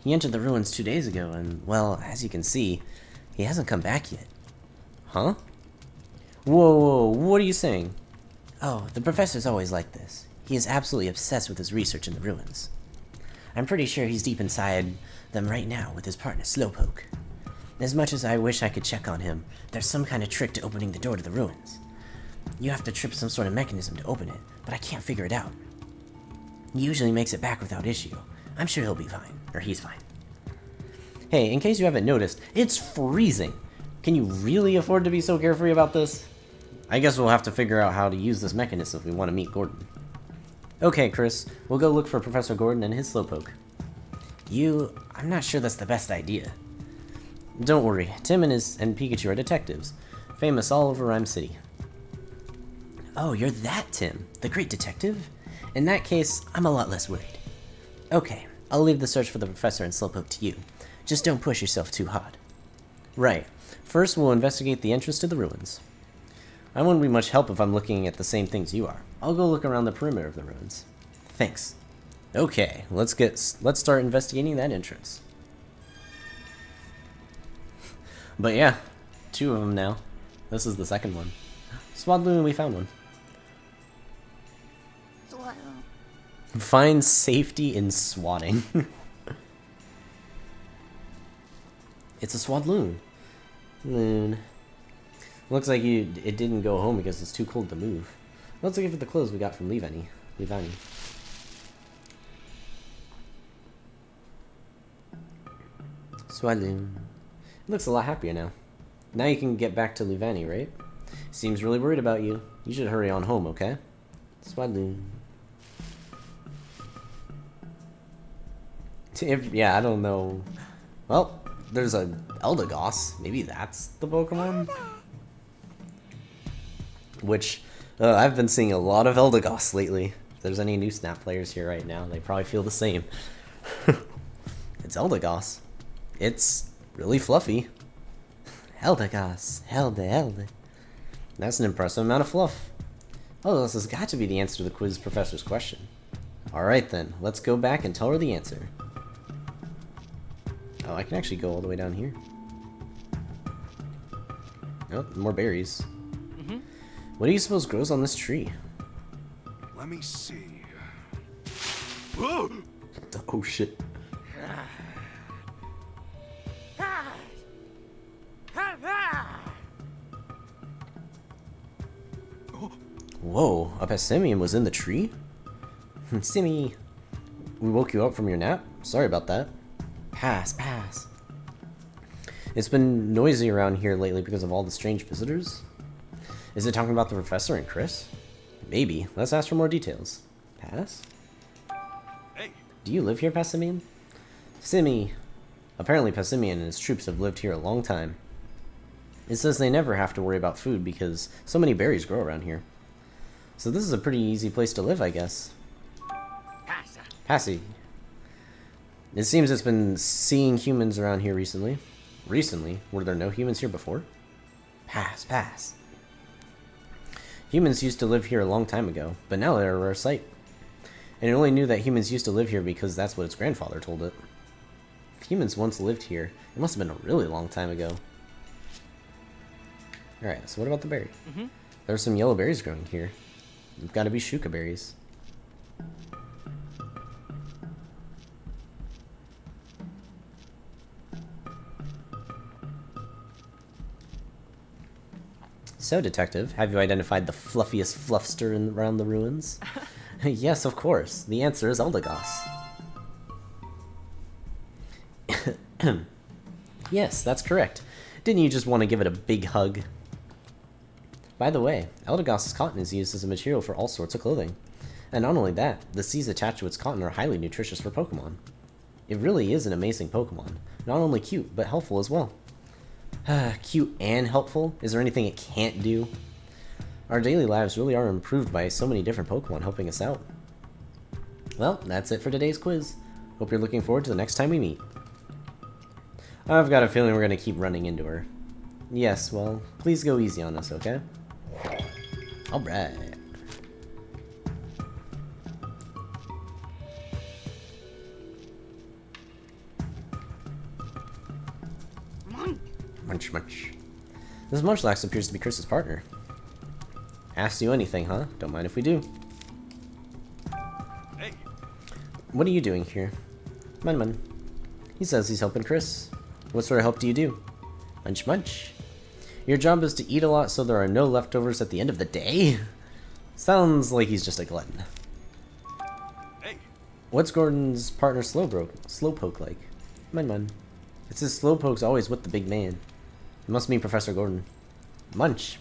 He entered the ruins 2 days ago, and, well, as you can see, he hasn't come back yet. Huh? Whoa, what are you saying? Oh, the professor's always like this. He is absolutely obsessed with his research in the ruins. I'm pretty sure he's deep inside them right now with his partner Slowpoke. As much as I wish I could check on him, there's some kind of trick to opening the door to the ruins. You have to trip some sort of mechanism to open it, but I can't figure it out. He usually makes it back without issue. I'm sure he'll be fine, or he's fine. Hey, in case you haven't noticed, it's freezing. Can you really afford to be so carefree about this? I guess we'll have to figure out how to use this mechanism if we want to meet Gordon. Okay, Chris, we'll go look for Professor Gordon and his Slowpoke. I'm not sure that's the best idea. Don't worry, Tim and Pikachu are detectives, famous all over Ryme City. Oh, you're that Tim, the great detective? In that case, I'm a lot less worried. Okay, I'll leave the search for the professor and Slowpoke to you. Just don't push yourself too hard. Right. First, we'll investigate the entrance to the ruins. I won't be much help if I'm looking at the same things you are. I'll go look around the perimeter of the ruins. Thanks. Okay, let's start investigating that entrance. But yeah, 2 of them now. This is the second one. Swadloon, we found one. Find safety in swatting. It's a Swadloon. Loon. Looks like it didn't go home because it's too cold to move. Let's look at the clothes we got from Levani. Swalloon. It looks a lot happier now. Now you can get back to Luvani, right? Seems really worried about you. You should hurry on home, okay? Swalloon. Yeah, I don't know. Well, there's a Eldegoss. Maybe that's the Pokemon? Which, I've been seeing a lot of Eldegoss lately. If there's any new Snap players here right now, they probably feel the same. It's Eldegoss. It's really fluffy. Eldegoss. Elde. That's an impressive amount of fluff. Oh, this has got to be the answer to the quiz professor's question. Alright then, let's go back and tell her the answer. Oh, I can actually go all the way down here. Oh, more berries. What do you suppose grows on this tree? Let me see. Oh shit. Whoa, a Passimian was in the tree? Simmy, we woke you up from your nap? Sorry about that. Pass. It's been noisy around here lately because of all the strange visitors. Is it talking about the professor and Chris? Maybe. Let's ask for more details. Pass? Hey. Do you live here, Passimian? Simmy. Apparently Passimian and his troops have lived here a long time. It says they never have to worry about food because so many berries grow around here. So this is a pretty easy place to live, I guess. Passy. It seems it's been seeing humans around here recently. Recently? Were there no humans here before? Pass. Humans used to live here a long time ago, but now they're a rare sight. And it only knew that humans used to live here because that's what its grandfather told it. If humans once lived here, it must have been a really long time ago. Alright, so what about the berry? There's some yellow berries growing here. They've got to be Shuka berries. So, Detective, have you identified the fluffiest fluffster around the ruins? Yes, of course. The answer is Eldegoss. Yes, that's correct. Didn't you just want to give it a big hug? By the way, Eldegoss's cotton is used as a material for all sorts of clothing. And not only that, the seeds attached to its cotton are highly nutritious for Pokemon. It really is an amazing Pokemon. Not only cute, but helpful as well. Cute and helpful? Is there anything it can't do? Our daily lives really are improved by so many different Pokemon helping us out. Well, that's it for today's quiz. Hope you're looking forward to the next time we meet. I've got a feeling we're going to keep running into her. Yes, well, please go easy on us, okay? Alright. Munch. This Munchlax appears to be Chris's partner. Ask you anything, huh? Don't mind if we do. Hey. What are you doing here? Mun. He says he's helping Chris. What sort of help do you do? Munch. Your job is to eat a lot so there are no leftovers at the end of the day? Sounds like he's just a glutton. Hey. What's Gordon's partner Slowpoke like? Mun. It says Slowpoke's always with the big man. It must mean Professor Gordon. Munch.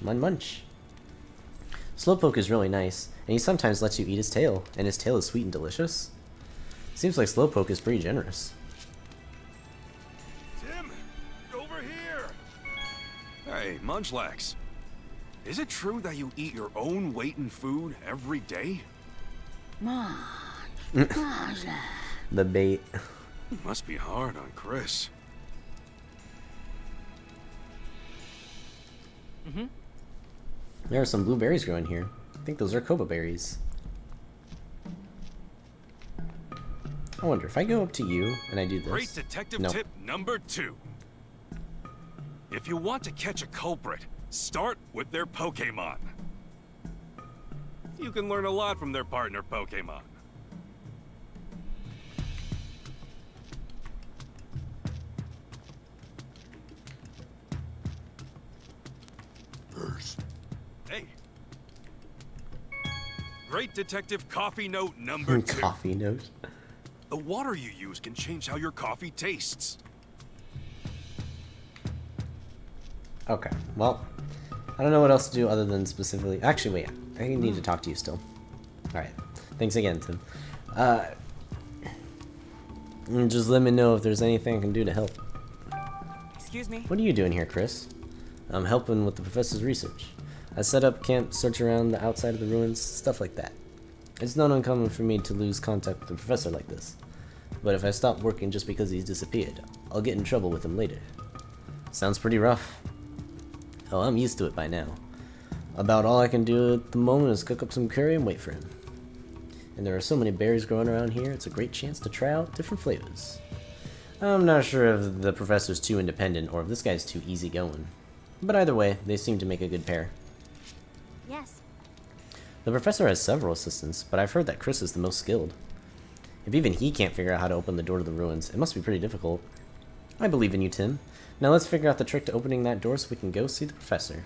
Slowpoke is really nice, and he sometimes lets you eat his tail, and his tail is sweet and delicious. Seems like Slowpoke is pretty generous. Tim, over here. Hey, Munchlax. Is it true that you eat your own weight in food every day? The bait. Must be hard on Chris. There are some blueberries growing here. I think those are Koba berries. I wonder if I go up to you and I do this. Great detective tip number 2. If you want to catch a culprit, start with their Pokemon. You can learn a lot from their partner Pokemon. Hey. Great detective coffee note number 2. Coffee note? The water you use can change how your coffee tastes. Okay, well, I don't know what else to do other than specifically... Actually, wait, I need to talk to you still. Alright, thanks again, Tim. Just let me know if there's anything I can do to help. Excuse me? What are you doing here, Chris? I'm helping with the professor's research. I set up camp, search around the outside of the ruins, stuff like that. It's not uncommon for me to lose contact with the professor like this. But if I stop working just because he's disappeared, I'll get in trouble with him later. Sounds pretty rough. Oh, I'm used to it by now. About all I can do at the moment is cook up some curry and wait for him. And there are so many berries growing around here, it's a great chance to try out different flavors. I'm not sure if the professor's too independent or if this guy's too easygoing. But either way, they seem to make a good pair. Yes. The professor has several assistants, but I've heard that Chris is the most skilled. If even he can't figure out how to open the door to the ruins, it must be pretty difficult. I believe in you, Tim. Now let's figure out the trick to opening that door so we can go see the professor.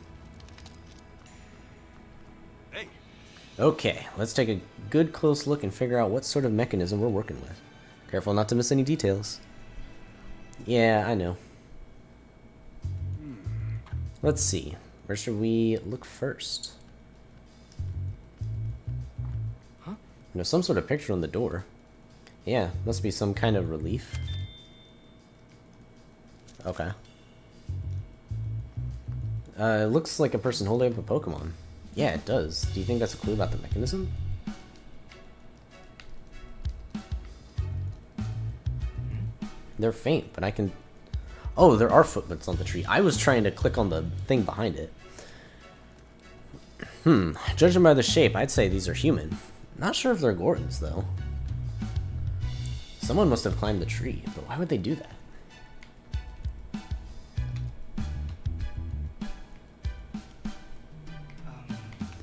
Hey. Okay, let's take a good close look and figure out what sort of mechanism we're working with. Careful not to miss any details. Yeah, I know. Let's see. Where should we look first? Huh? Some sort of picture on the door. Yeah, must be some kind of relief. Okay. It looks like a person holding up a Pokemon. Yeah, it does. Do you think that's a clue about the mechanism? They're faint, but I can... Oh, there are footprints on the tree. I was trying to click on the thing behind it. Judging by the shape, I'd say these are human. Not sure if they're Gordons, though. Someone must have climbed the tree, but why would they do that?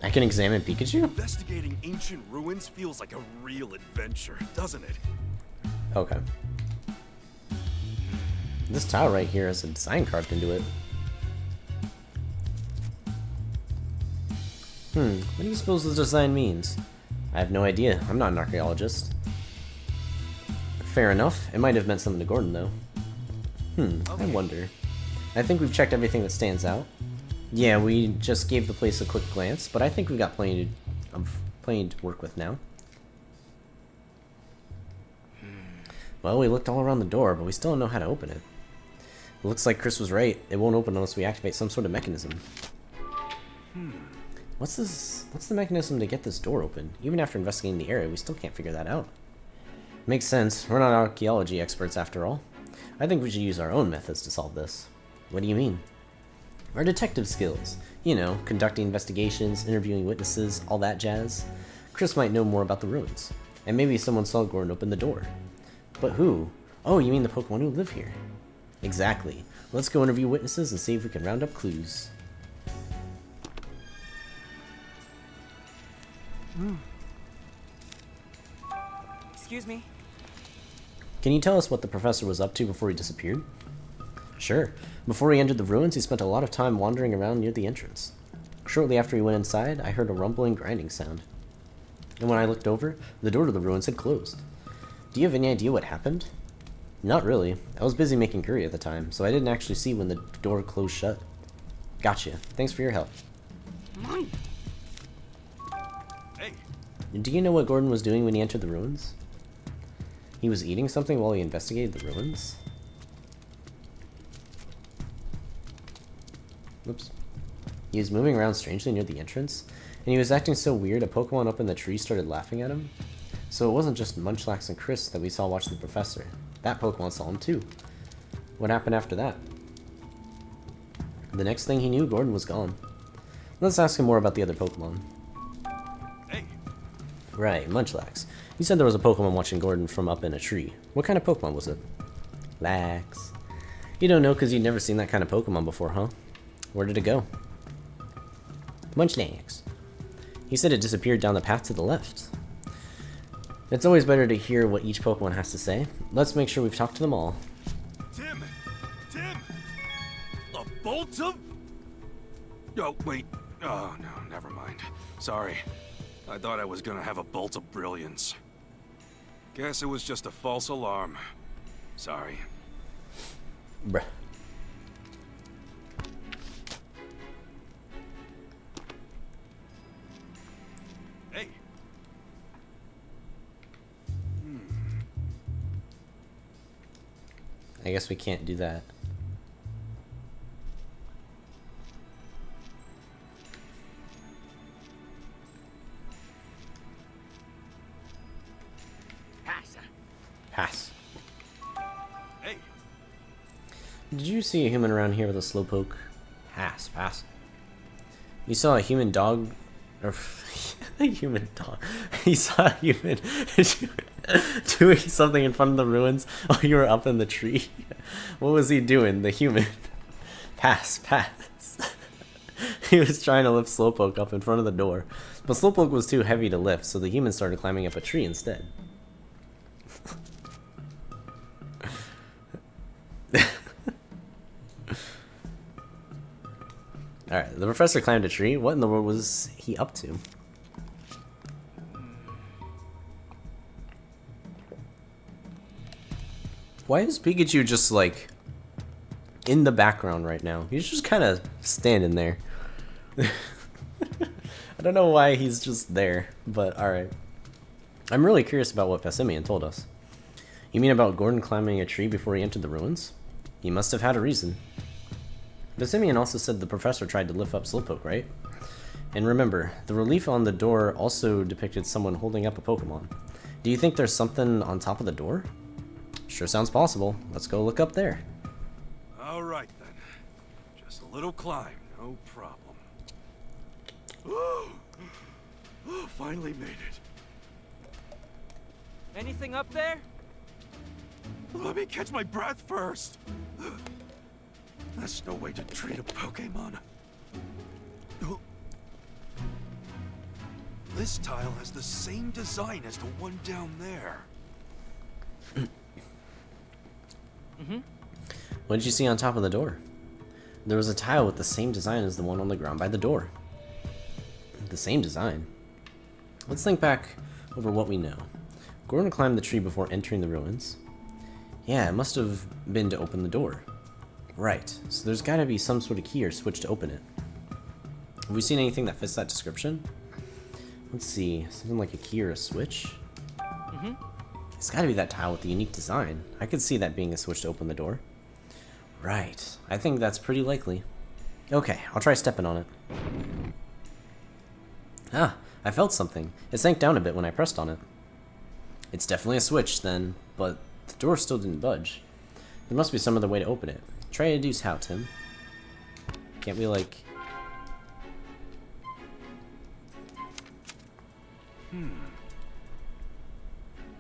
I can examine Pikachu? Investigating ancient ruins feels like a real adventure, doesn't it? Okay. This tile right here has a design carved into it. What do you suppose this design means? I have no idea. I'm not an archaeologist. Fair enough. It might have meant something to Gordon, though. I wonder. I think we've checked everything that stands out. Yeah, we just gave the place a quick glance, but I think we've got plenty to work with now. Well, we looked all around the door, but we still don't know how to open it. It looks like Chris was right. It won't open unless we activate some sort of mechanism. What's the mechanism to get this door open? Even after investigating the area, we still can't figure that out. Makes sense. We're not archaeology experts after all. I think we should use our own methods to solve this. What do you mean? Our detective skills. You know, conducting investigations, interviewing witnesses, all that jazz. Chris might know more about the ruins. And maybe someone saw Gordon open the door. But who? Oh, you mean the Pokemon who live here? Exactly. Let's go interview witnesses and see if we can round up clues. Excuse me? Can you tell us what the professor was up to before he disappeared? Sure. Before he entered the ruins, he spent a lot of time wandering around near the entrance. Shortly after he went inside, I heard a rumbling, grinding sound. And when I looked over, the door to the ruins had closed. Do you have any idea what happened? Not really. I was busy making curry at the time, so I didn't actually see when the door closed shut. Gotcha. Thanks for your help. Hey. Do you know what Gordon was doing when he entered the ruins? He was eating something while he investigated the ruins? Whoops. He was moving around strangely near the entrance, and he was acting so weird a Pokemon up in the tree started laughing at him. So it wasn't just Munchlax and Chris that we saw watch the professor. That Pokemon saw him too. What happened after that? The next thing he knew, Gordon was gone. Let's ask him more about the other Pokemon. Hey. Right, Munchlax. You said there was a Pokemon watching Gordon from up in a tree. What kind of Pokemon was it? Lax. You don't know because you've never seen that kind of Pokemon before, huh? Where did it go? Munchlax. He said it disappeared down the path to the left. It's always better to hear what each Pokemon has to say. Let's make sure we've talked to them all. Tim! A bolt of... Oh, wait. Oh, no, never mind. Sorry. I thought I was gonna have a bolt of brilliance. Guess it was just a false alarm. Sorry. Bruh. I guess we can't do that. Pass. Hey. Did you see a human around here with a slowpoke? Pass. You saw a human dog, or a human dog. You saw a human doing something in front of the ruins while you were up in the tree. What was he doing, the human? Pass. He was trying to lift Slowpoke up in front of the door, but Slowpoke was too heavy to lift, so the human started climbing up a tree instead. Alright, the professor climbed a tree. What in the world was he up to? Why is Pikachu just, like, in the background right now? He's just kind of standing there. I don't know why he's just there, but alright. I'm really curious about what Passimian told us. You mean about Gordon climbing a tree before he entered the ruins? He must have had a reason. Passimian also said the professor tried to lift up Slowpoke, right? And remember, the relief on the door also depicted someone holding up a Pokemon. Do you think there's something on top of the door? Sure sounds possible. Let's go look up there. All right then. Just a little climb, no problem. Oh, finally made it. Anything up there? Let me catch my breath first. That's no way to treat a Pokemon. This tile has the same design as the one down there. What did you see on top of the door? There was a tile with the same design as the one on the ground by the door. The same design? Let's think back over what we know. Gordon climbed the tree before entering the ruins. Yeah, it must have been to open the door. Right, so there's gotta be some sort of key or switch to open it. Have we seen anything that fits that description? Let's see, something like a key or a switch? It's gotta be that tile with the unique design. I could see that being a switch to open the door. Right, I think that's pretty likely. Okay, I'll try stepping on it. Ah, I felt something. It sank down a bit when I pressed on it. It's definitely a switch then, but the door still didn't budge. There must be some other way to open it. Try to deduce how, Tim. Can't we, like...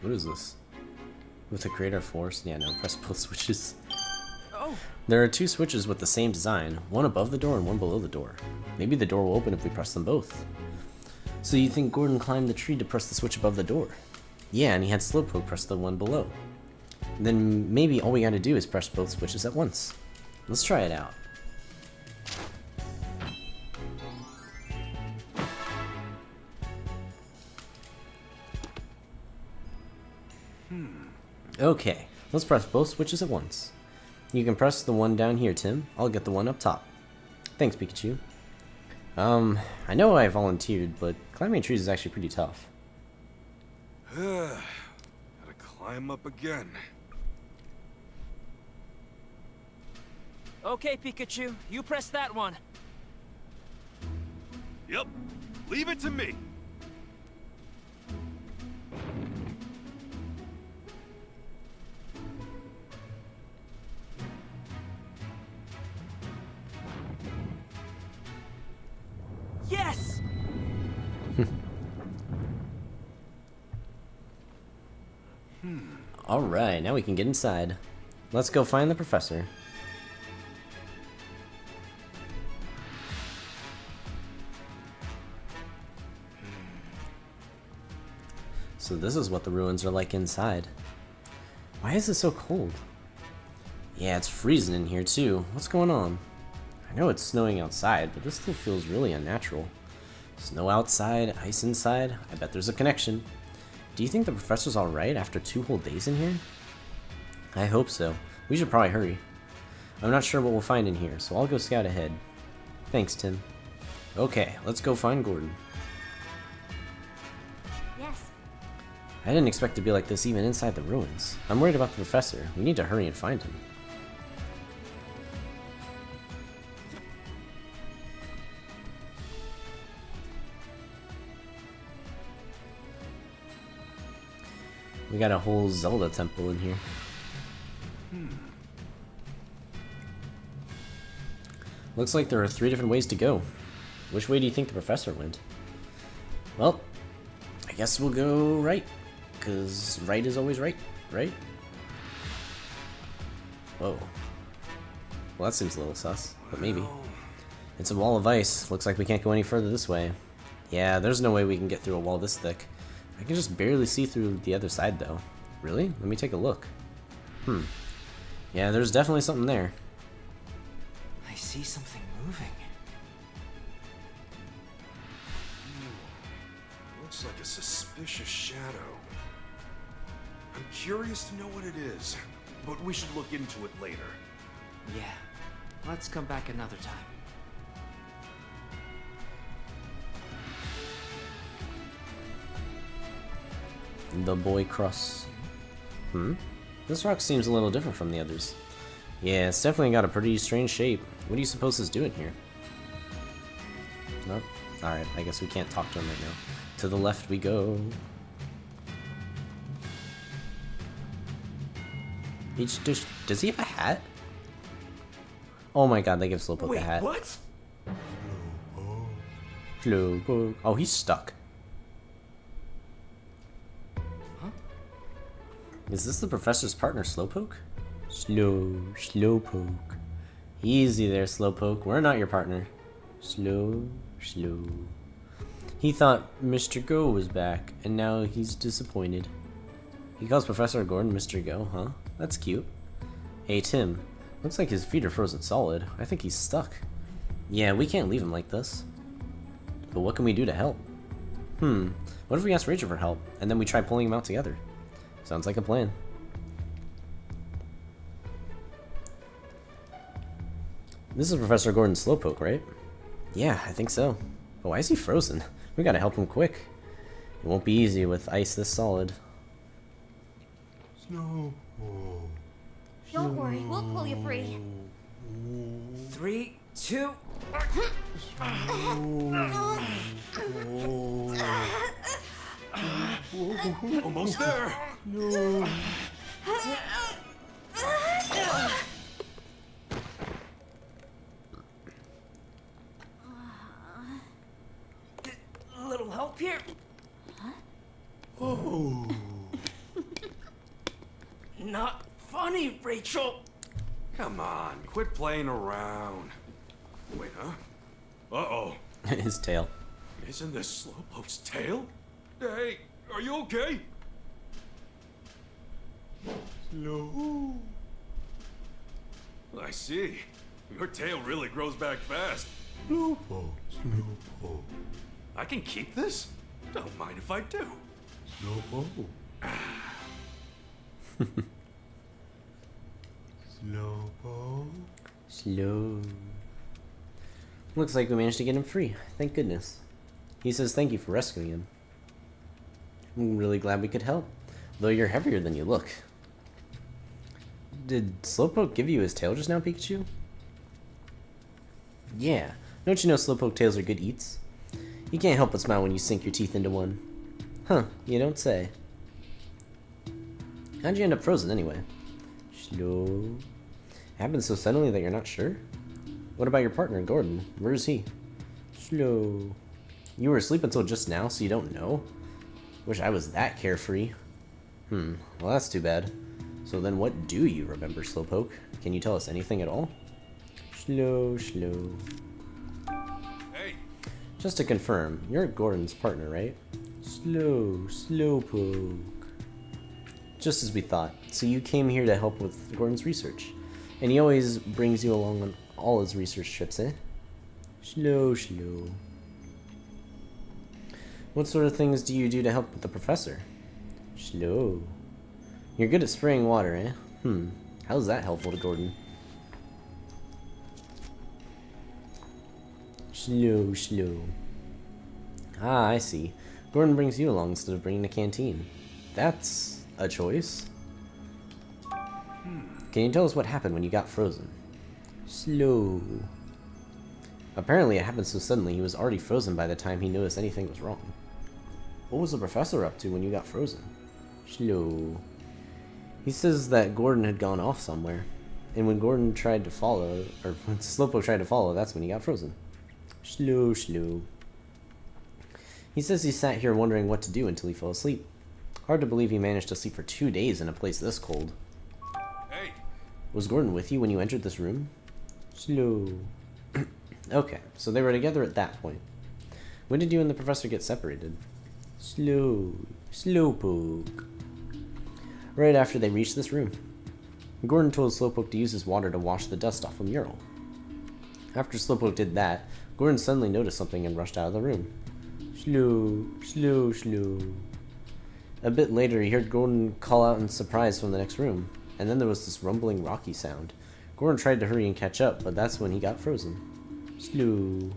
What is this? With the creator force? Yeah, no, press both switches. Oh. There are two switches with the same design, one above the door and one below the door. Maybe the door will open if we press them both. So you think Gordon climbed the tree to press the switch above the door? Yeah, and he had Slowpoke press the one below. Then maybe all we gotta do is press both switches at once. Let's try it out. Okay, let's press both switches at once. You can press the one down here, Tim. I'll get the one up top. Thanks, Pikachu. I know I volunteered, but climbing trees is actually pretty tough. Gotta climb up again. Okay, Pikachu, you press that one. Yep, leave it to me. Yes! Alright, now we can get inside. Let's go find the professor. So this is what the ruins are like inside. Why is it so cold? Yeah, it's freezing in here too. What's going on? I know it's snowing outside, but this still feels really unnatural. Snow outside, ice inside. I bet there's a connection. Do you think the professor's alright after 2 whole days in here? I hope so. We should probably hurry. I'm not sure what we'll find in here, so I'll go scout ahead. Thanks, Tim. Okay, let's go find Gordon. Yes. I didn't expect to be like this even inside the ruins. I'm worried about the professor. We need to hurry and find him. We got a whole Zelda temple in here. Looks like there are 3 different ways to go. Which way do you think the professor went? Well, I guess we'll go right. Because right is always right, right? Whoa. Well, that seems a little sus, but maybe. It's a wall of ice. Looks like we can't go any further this way. Yeah, there's no way we can get through a wall this thick. I can just barely see through the other side, though. Really? Let me take a look. Yeah, there's definitely something there. I see something moving. Looks like a suspicious shadow. I'm curious to know what it is, but we should look into it later. Yeah. Let's come back another time. The boy cross. This rock seems a little different from the others. Yeah, it's definitely got a pretty strange shape. What do you suppose it's doing here? Nope. Alright, I guess we can't talk to him right now. To the left we go. Does he have a hat? Oh my god, they give Slowpoke a hat. What? Slowpoke. Oh, he's stuck. Is this the professor's partner, Slowpoke? Slowpoke. Easy there, Slowpoke. We're not your partner. Slow. He thought Mr. Go was back, and now he's disappointed. He calls Professor Gordon Mr. Go, huh? That's cute. Hey, Tim. Looks like his feet are frozen solid. I think he's stuck. Yeah, we can't leave him like this. But what can we do to help? What if we ask Rachel for help, and then we try pulling him out together? Sounds like a plan. This is Professor Gordon Slowpoke, right? Yeah, I think so. But why is he frozen? We gotta help him quick. It won't be easy with ice this solid. Don't worry, we'll pull you free. 3, 2. Almost there. No. A little help here. Oh. Not funny, Rachel. Come on, quit playing around. Wait, huh? Uh-oh. His tail. Isn't this Slowpoke's tail? Hey, are you okay? Slow. I see. Your tail really grows back fast. Slowpoke. I can keep this? Don't mind if I do. Slowpoke. Slow. Looks like we managed to get him free. Thank goodness. He says thank you for rescuing him. I'm really glad we could help. Though you're heavier than you look. Did Slowpoke give you his tail just now, Pikachu? Yeah. Don't you know Slowpoke tails are good eats? You can't help but smile when you sink your teeth into one. Huh, you don't say. How'd you end up frozen anyway? Slow. It happened so suddenly that you're not sure? What about your partner, Gordon? Where is he? Slow. You were asleep until just now, so you don't know? Wish I was that carefree. Well, that's too bad. So then what do you remember, Slowpoke? Can you tell us anything at all? Slow. Hey. Just to confirm, you're Gordon's partner, right? Slowpoke. Just as we thought. So you came here to help with Gordon's research. And he always brings you along on all his research trips, eh? Slow. What sort of things do you do to help with the professor? Slow. You're good at spraying water, eh? How's that helpful to Gordon? Slow. Ah, I see. Gordon brings you along instead of bringing the canteen. That's a choice. Can you tell us what happened when you got frozen? Slow. Apparently it happened so suddenly he was already frozen by the time he noticed anything was wrong. What was the professor up to when you got frozen? Slow. He says that Gordon had gone off somewhere. And when Gordon tried to follow, or when Slowpoke tried to follow, that's when he got frozen. Slow, slow. He says he sat here wondering what to do until he fell asleep. Hard to believe he managed to sleep for 2 days in a place this cold. Hey! Was Gordon with you when you entered this room? Slow. Okay, so they were together at that point. When did you and the professor get separated? Slow. Slowpoke. Right after they reached this room. Gordon told Slowpoke to use his water to wash the dust off a mural. After Slowpoke did that, Gordon suddenly noticed something and rushed out of the room. Slow, slow, slow. A bit later, he heard Gordon call out in surprise from the next room, and then there was this rumbling, rocky sound. Gordon tried to hurry and catch up, but that's when he got frozen. Slow.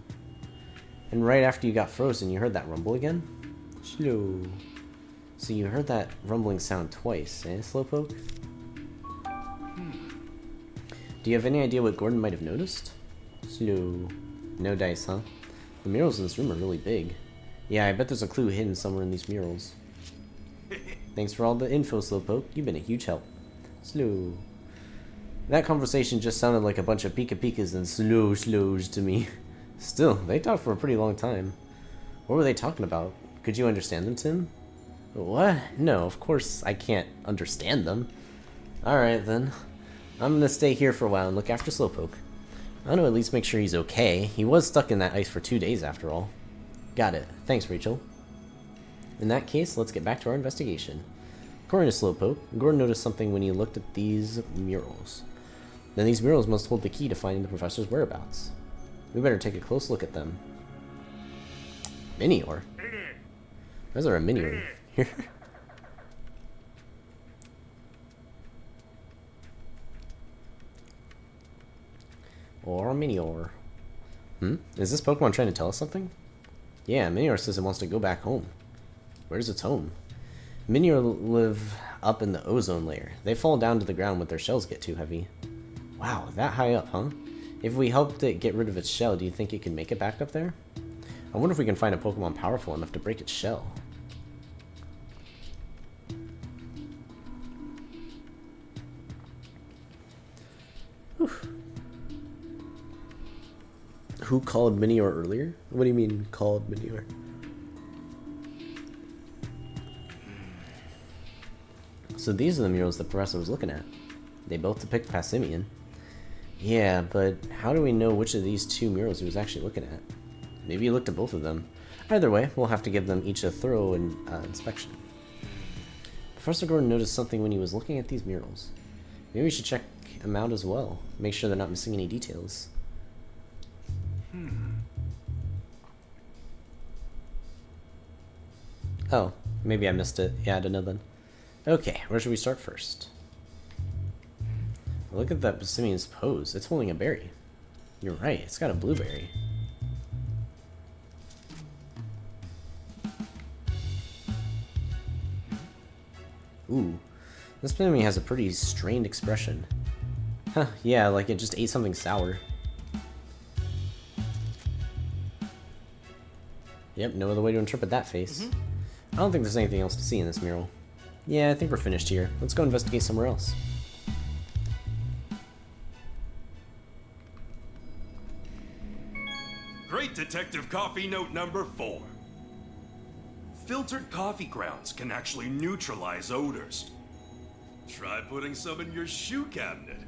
And right after you got frozen, you heard that rumble again? Slow. So you heard that rumbling sound twice, eh, Slowpoke? Do you have any idea what Gordon might have noticed? Slow. No dice, huh? The murals in this room are really big. Yeah, I bet there's a clue hidden somewhere in these murals. Thanks for all the info, Slowpoke. You've been a huge help. Slow. That conversation just sounded like a bunch of Pika Pikas and slows to me. Still, they talked for a pretty long time. What were they talking about? Could you understand them, Tim? What? No, of course I can't understand them. Alright then. I'm gonna stay here for a while and look after Slowpoke. I want to at least make sure he's okay. He was stuck in that ice for 2 days after all. Got it. Thanks, Rachel. In that case, let's get back to our investigation. According to Slowpoke, Gordon noticed something when he looked at these murals. Then these murals must hold the key to finding the professor's whereabouts. We better take a close look at them. Minior? Why is there a Minior here? Or a Minior. Is this Pokemon trying to tell us something? Yeah, Minior says it wants to go back home. Where's its home? Minior live up in the ozone layer. They fall down to the ground when their shells get too heavy. Wow, that high up, huh? If we helped it get rid of its shell, do you think it can make it back up there? I wonder if we can find a Pokemon powerful enough to break its shell. Whew. Who called Minior earlier? What do you mean, called Minior? So these are the murals the professor was looking at. They both depict Passimian. Yeah, but how do we know which of these two murals he was actually looking at? Maybe he looked at both of them. Either way, we'll have to give them each a thorough inspection. Professor Gordon noticed something when he was looking at these murals. Maybe we should check them out as well. Make sure they're not missing any details. Oh, maybe I missed it. Yeah, I don't know then. Okay, where should we start first? Look at that Passimian's pose. It's holding a berry. You're right, it's got a blueberry. Ooh, this Passimian has a pretty strained expression. Huh, yeah, like it just ate something sour. Yep, no other way to interpret that face. I don't think there's anything else to see in this mural. Yeah, I think we're finished here. Let's go investigate somewhere else. Great Detective Coffee Note number 4. Filtered coffee grounds can actually neutralize odors. Try putting some in your shoe cabinet.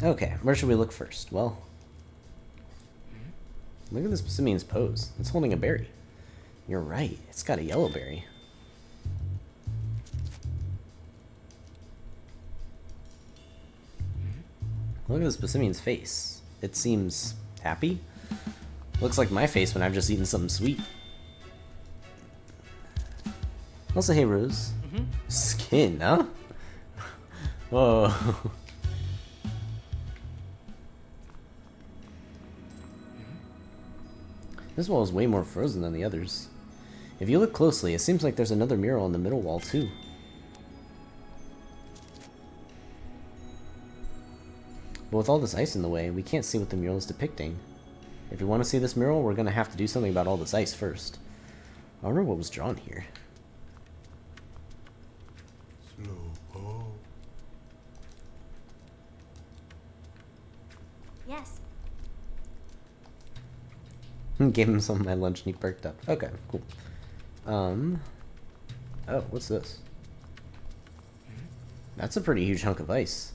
Okay, where should we look first? Well, look at this Passimian's pose. It's holding a berry. You're right, it's got a yellow berry. Look at this Passimian's face. It seems happy. Looks like my face when I've just eaten something sweet. Also, hey Rose. Skin, huh? Whoa. This wall is way more frozen than the others. If you look closely, it seems like there's another mural on the middle wall too. But with all this ice in the way, we can't see what the mural is depicting. If you want to see this mural, we're gonna have to do something about all this ice first. I wonder what was drawn here. Yes. Gave him some of my lunch and he perked up. Okay, cool. Oh, what's this? That's a pretty huge hunk of ice.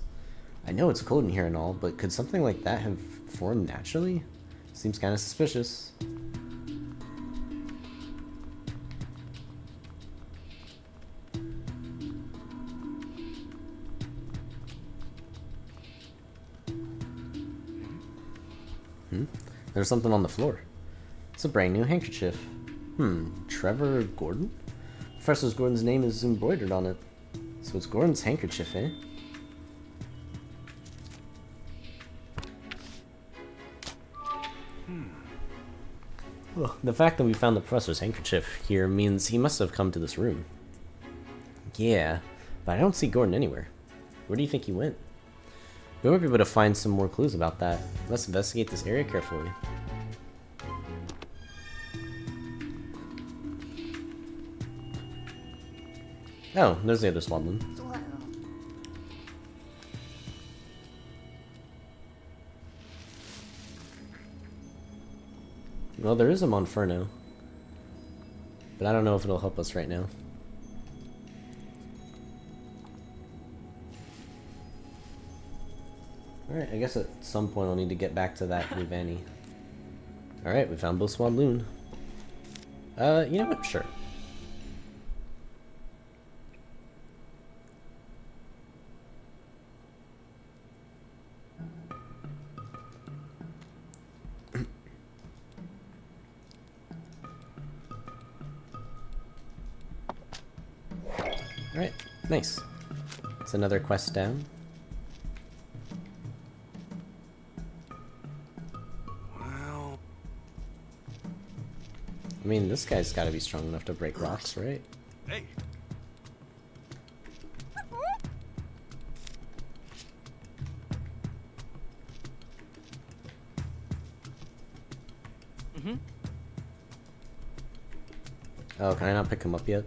I know it's cold in here and all, but could something like that have formed naturally? Seems kind of suspicious. There's something on the floor. It's a brand new handkerchief. Trevor Gordon? Professor Gordon's name is embroidered on it. So it's Gordon's handkerchief, eh? Well, the fact that we found the professor's handkerchief here means he must have come to this room. Yeah, but I don't see Gordon anywhere. Where do you think he went? We might be able to find some more clues about that. Let's investigate this area carefully. Oh, there's the other swaddling. Well, there is a Monferno. But I don't know if it'll help us right now. Alright, I guess at some point I'll need to get back to that Ruvani. Alright, we found both Swadloon. You know what? Sure. Alright, nice. It's another quest down. Well, I mean, this guy's gotta be strong enough to break rocks, right? hey. Oh, can I not pick him up yet?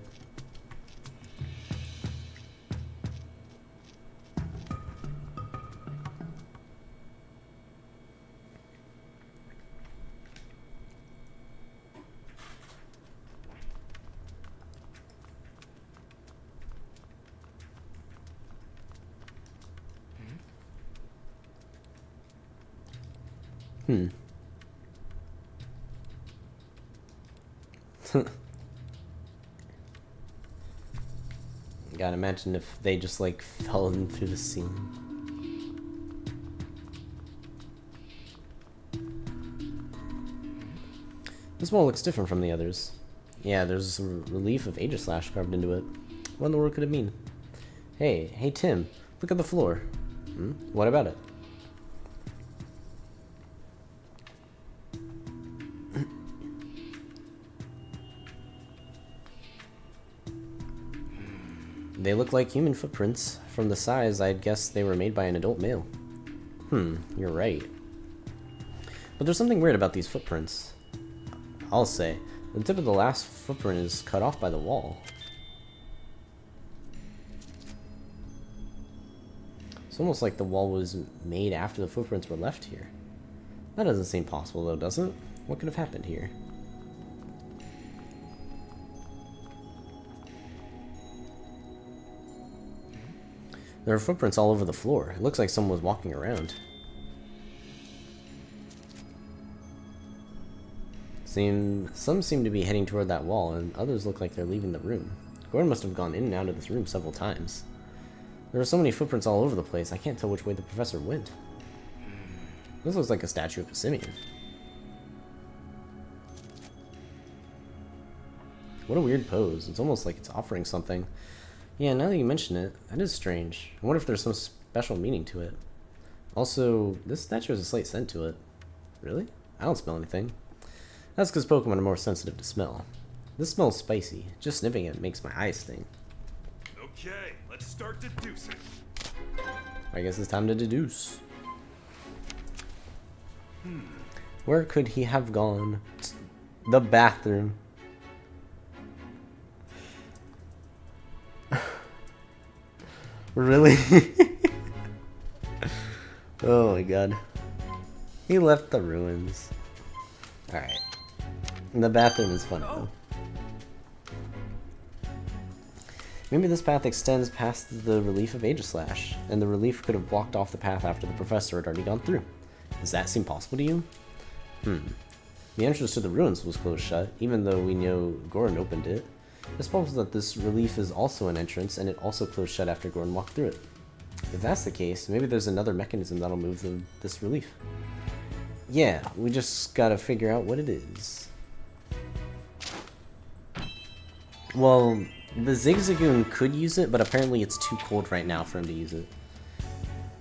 Gotta imagine if they just like fell in through the ceiling. This wall looks different from the others. Yeah, there's a relief of Aegislash carved into it. What in the world could it mean? Hey Tim, look at the floor. What about it? They look like human footprints. From the size, I'd guess they were made by an adult male. You're right. But there's something weird about these footprints. I'll say, the tip of the last footprint is cut off by the wall. It's almost like the wall was made after the footprints were left here. That doesn't seem possible though, does it? What could have happened here? There are footprints all over the floor. It looks like someone was walking around. Some seem to be heading toward that wall, and others look like they're leaving the room. Gordon must have gone in and out of this room several times. There are so many footprints all over the place, I can't tell which way the professor went. This looks like a statue of a simian. What a weird pose. It's almost like it's offering something. Yeah, now that you mention it, that is strange. I wonder if there's some special meaning to it. Also, this statue has a slight scent to it. Really? I don't smell anything. That's because Pokemon are more sensitive to smell. This smells spicy. Just sniffing it makes my eyes sting. Okay, let's start deducing. I guess it's time to deduce. Where could he have gone? The bathroom. Really? Oh my god. He left the ruins. Alright. The bathroom is fun though. Maybe this path extends past the relief of Aegislash, and the relief could have blocked off the path after the professor had already gone through. Does that seem possible to you? The entrance to the ruins was closed shut, even though we know Goran opened it. It's possible that this relief is also an entrance, and it also closed shut after Goran walked through it. If that's the case, maybe there's another mechanism that'll move this relief. Yeah, we just gotta figure out what it is. Well, the Zigzagoon could use it, but apparently it's too cold right now for him to use it.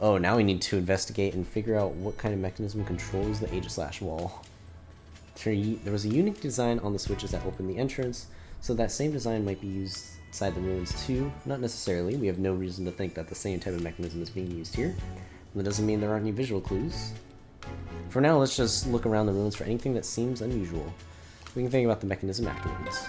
Oh, now we need to investigate and figure out what kind of mechanism controls the Aegislash wall. There was a unique design on the switches that opened the entrance, so that same design might be used inside the ruins too. Not necessarily, we have no reason to think that the same type of mechanism is being used here. That doesn't mean there aren't any visual clues. For now, let's just look around the ruins for anything that seems unusual. We can think about the mechanism afterwards.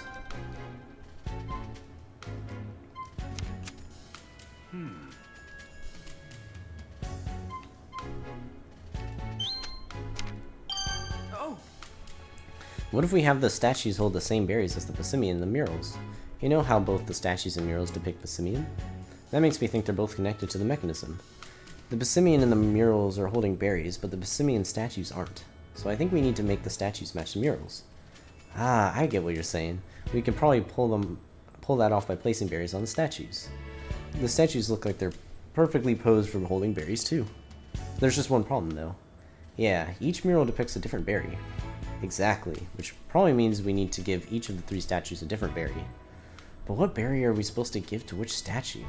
What if we have the statues hold the same berries as the Passimian in the murals? You know how both the statues and murals depict Passimian? That makes me think they're both connected to the mechanism. The Passimian in the murals are holding berries, but the Passimian statues aren't. So I think we need to make the statues match the murals. Ah, I get what you're saying. We could probably pull that off by placing berries on the statues. The statues look like they're perfectly posed for holding berries too. There's just one problem though. Yeah, each mural depicts a different berry. Exactly, which probably means we need to give each of the 3 statues a different berry. But what berry are we supposed to give to which statue?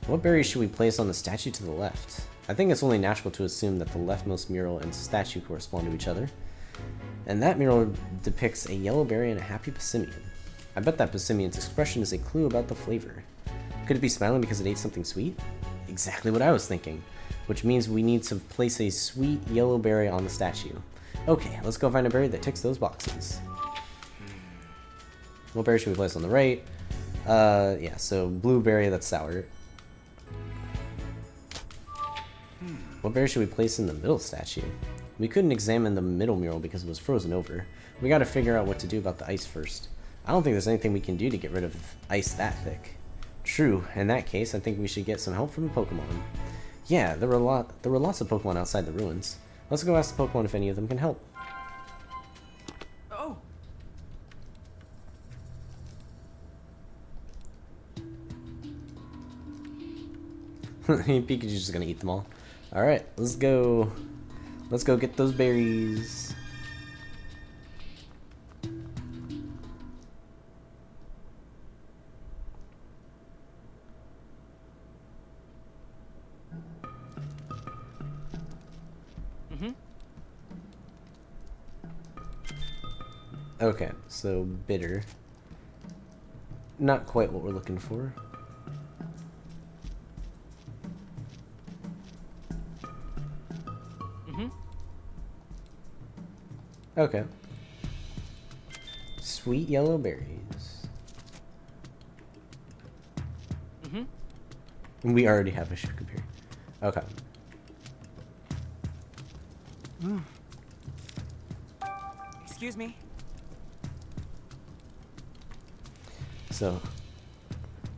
What berry should we place on the statue to the left? I think it's only natural to assume that the leftmost mural and statue correspond to each other. And that mural depicts a yellow berry and a happy Passimian. I bet that Passimian's expression is a clue about the flavor. Could it be smiling because it ate something sweet? Exactly what I was thinking. Which means we need to place a sweet yellow berry on the statue. Okay, let's go find a berry that ticks those boxes. What berry should we place on the right? Yeah, so blueberry that's sour. What berry should we place in the middle statue? We couldn't examine the middle mural because it was frozen over. We gotta figure out what to do about the ice first. I don't think there's anything we can do to get rid of ice that thick. True, in that case, I think we should get some help from a Pokemon. Yeah, there were lots of Pokemon outside the ruins. Let's go ask the Pokemon if any of them can help. Oh! Pikachu's just gonna eat them all. Alright, let's go. Let's go get those berries. Okay, so bitter. Not quite what we're looking for. Okay. Sweet yellow berries. We already have a sugar berry. Okay. Excuse me. So,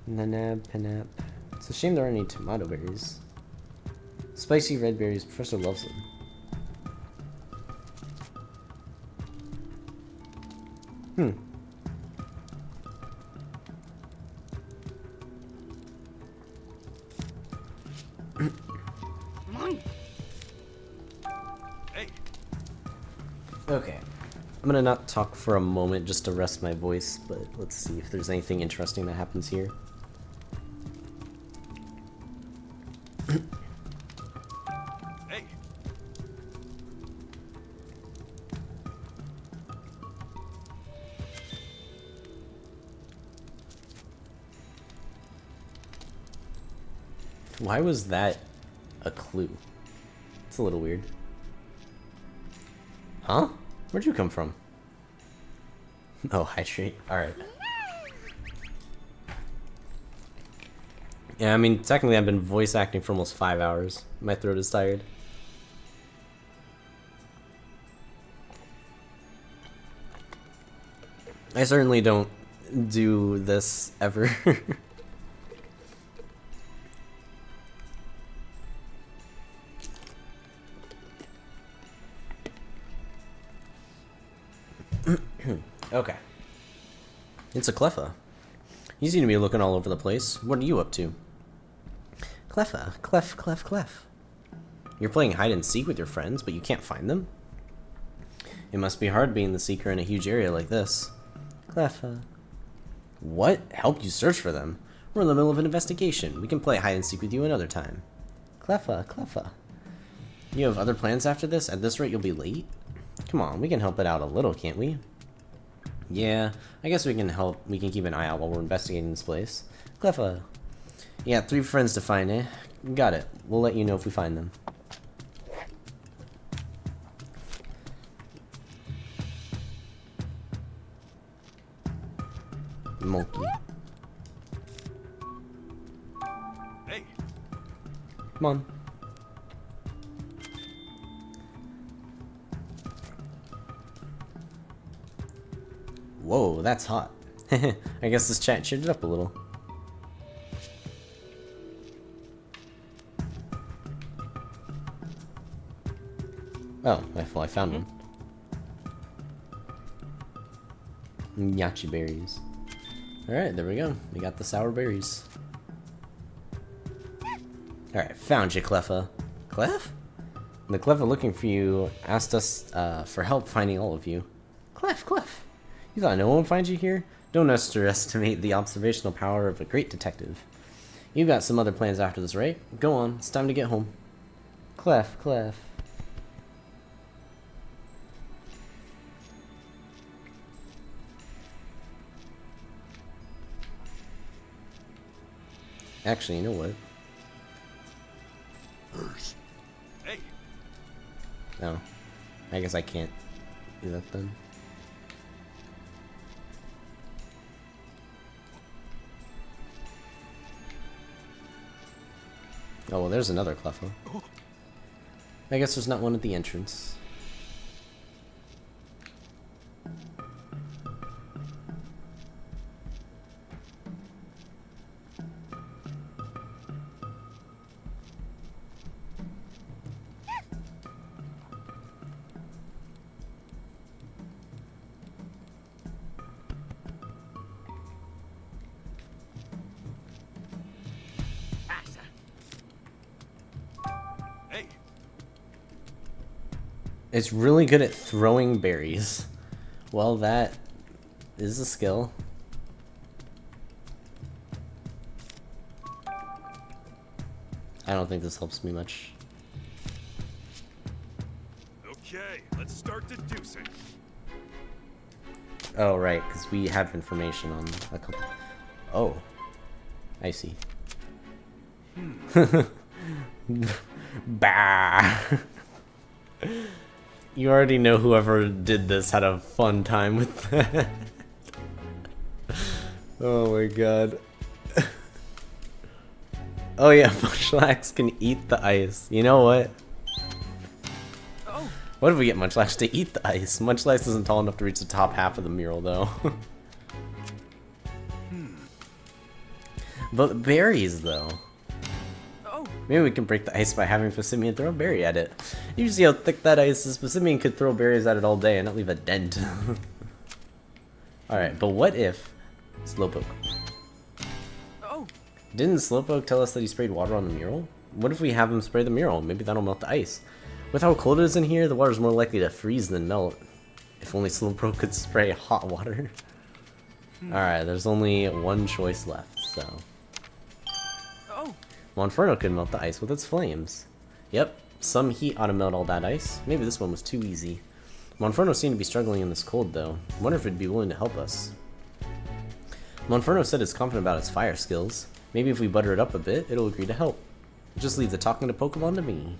Nanab, Panap. It's a shame there aren't any tomato berries. Spicy red berries, Professor loves them. Okay. I'm gonna not talk for a moment just to rest my voice, but let's see if there's anything interesting that happens here. Hey. Why was that a clue? It's a little weird. Huh? Where'd you come from? Oh, hydrate. Alright. Yeah, I mean, technically I've been voice acting for almost 5 hours. My throat is tired. I certainly don't do this ever. Okay. It's a Cleffa. You seem to be looking all over the place. What are you up to? Cleffa. Clef. You're playing hide and seek with your friends, but you can't find them? It must be hard being the seeker in a huge area like this. Cleffa. What? Help you search for them? We're in the middle of an investigation. We can play hide and seek with you another time. Cleffa. You have other plans after this? At this rate, you'll be late? Come on, we can help it out a little, can't we? Yeah, I guess we can help. We can keep an eye out while we're investigating this place. Cleffa. Yeah, 3 friends to find, eh? Got it. We'll let you know if we find them. Monkey. Hey. Come on. Whoa, that's hot. I guess this chat cheered it up a little. Oh, I found one. Nyachi berries. Alright, there we go. We got the sour berries. Alright, found you, Cleffa. Clef? The Cleffa looking for you asked us for help finding all of you. Clef. You thought no one would find you here? Don't underestimate the observational power of a great detective. You've got some other plans after this, right? Go on, it's time to get home. Clef. Actually, you know what? Hey. No. I guess I can't do that then. Oh, well, there's another Cleffa. I guess there's not one at the entrance. It's really good at throwing berries. Well, that is a skill. I don't think this helps me much. Okay, let's start deducing. Oh, right, because we have information on a couple. Oh, I see. Bah! You already know whoever did this had a fun time with that. Oh my god. Oh yeah, Munchlax can eat the ice. You know what? What if we get Munchlax to eat the ice? Munchlax isn't tall enough to reach the top half of the mural though. But berries though. Maybe we can break the ice by having Passimian throw a berry at it. You see how thick that ice is? Passimian could throw berries at it all day and not leave a dent. Alright, but what if Slowpoke? Didn't Slowpoke tell us that he sprayed water on the mural? What if we have him spray the mural? Maybe that'll melt the ice. With how cold it is in here, the water's more likely to freeze than melt. If only Slowpoke could spray hot water. Alright, there's only one choice left, so... Monferno could melt the ice with its flames. Yep, some heat ought to melt all that ice. Maybe this one was too easy. Monferno seemed to be struggling in this cold, though. I wonder if it'd be willing to help us. Monferno said it's confident about its fire skills. Maybe if we butter it up a bit, it'll agree to help. Just leave the talking to Pokemon to me.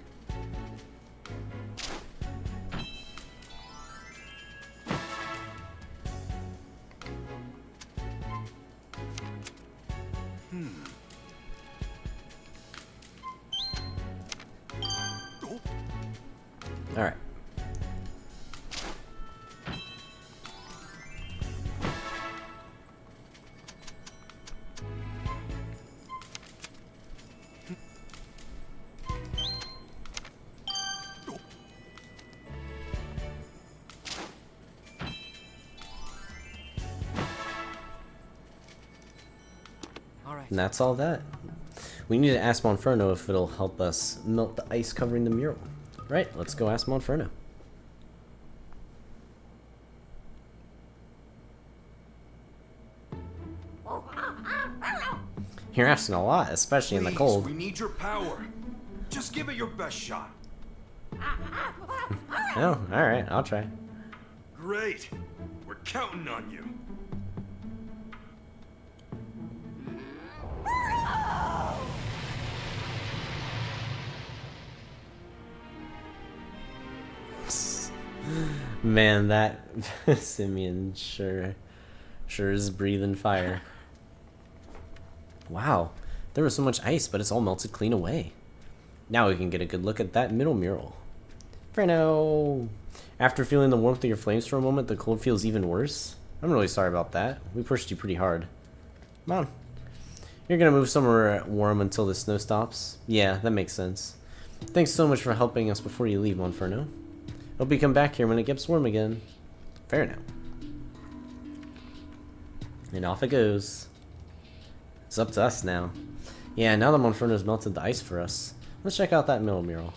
Alright. And that's all that. We need to ask Monferno if it'll help us melt the ice covering the mural. Right, let's go ask Monferno. You're asking a lot, especially in the cold. We need your power. Just give it your best shot. Oh, alright, I'll try. Great. We're counting on you. Man, that Simeon sure is breathing fire. Wow, there was so much ice, but it's all melted clean away. Now we can get a good look at that middle mural. Freno! After feeling the warmth of your flames for a moment, the cold feels even worse. I'm really sorry about that. We pushed you pretty hard. Come on. You're gonna move somewhere warm until the snow stops? Yeah, that makes sense. Thanks so much for helping us before you leave, Monferno. Hope you come back here when it gets warm again. Fair now. And off it goes. It's up to us now. Yeah, now that Monferno's melted the ice for us, let's check out that middle mural.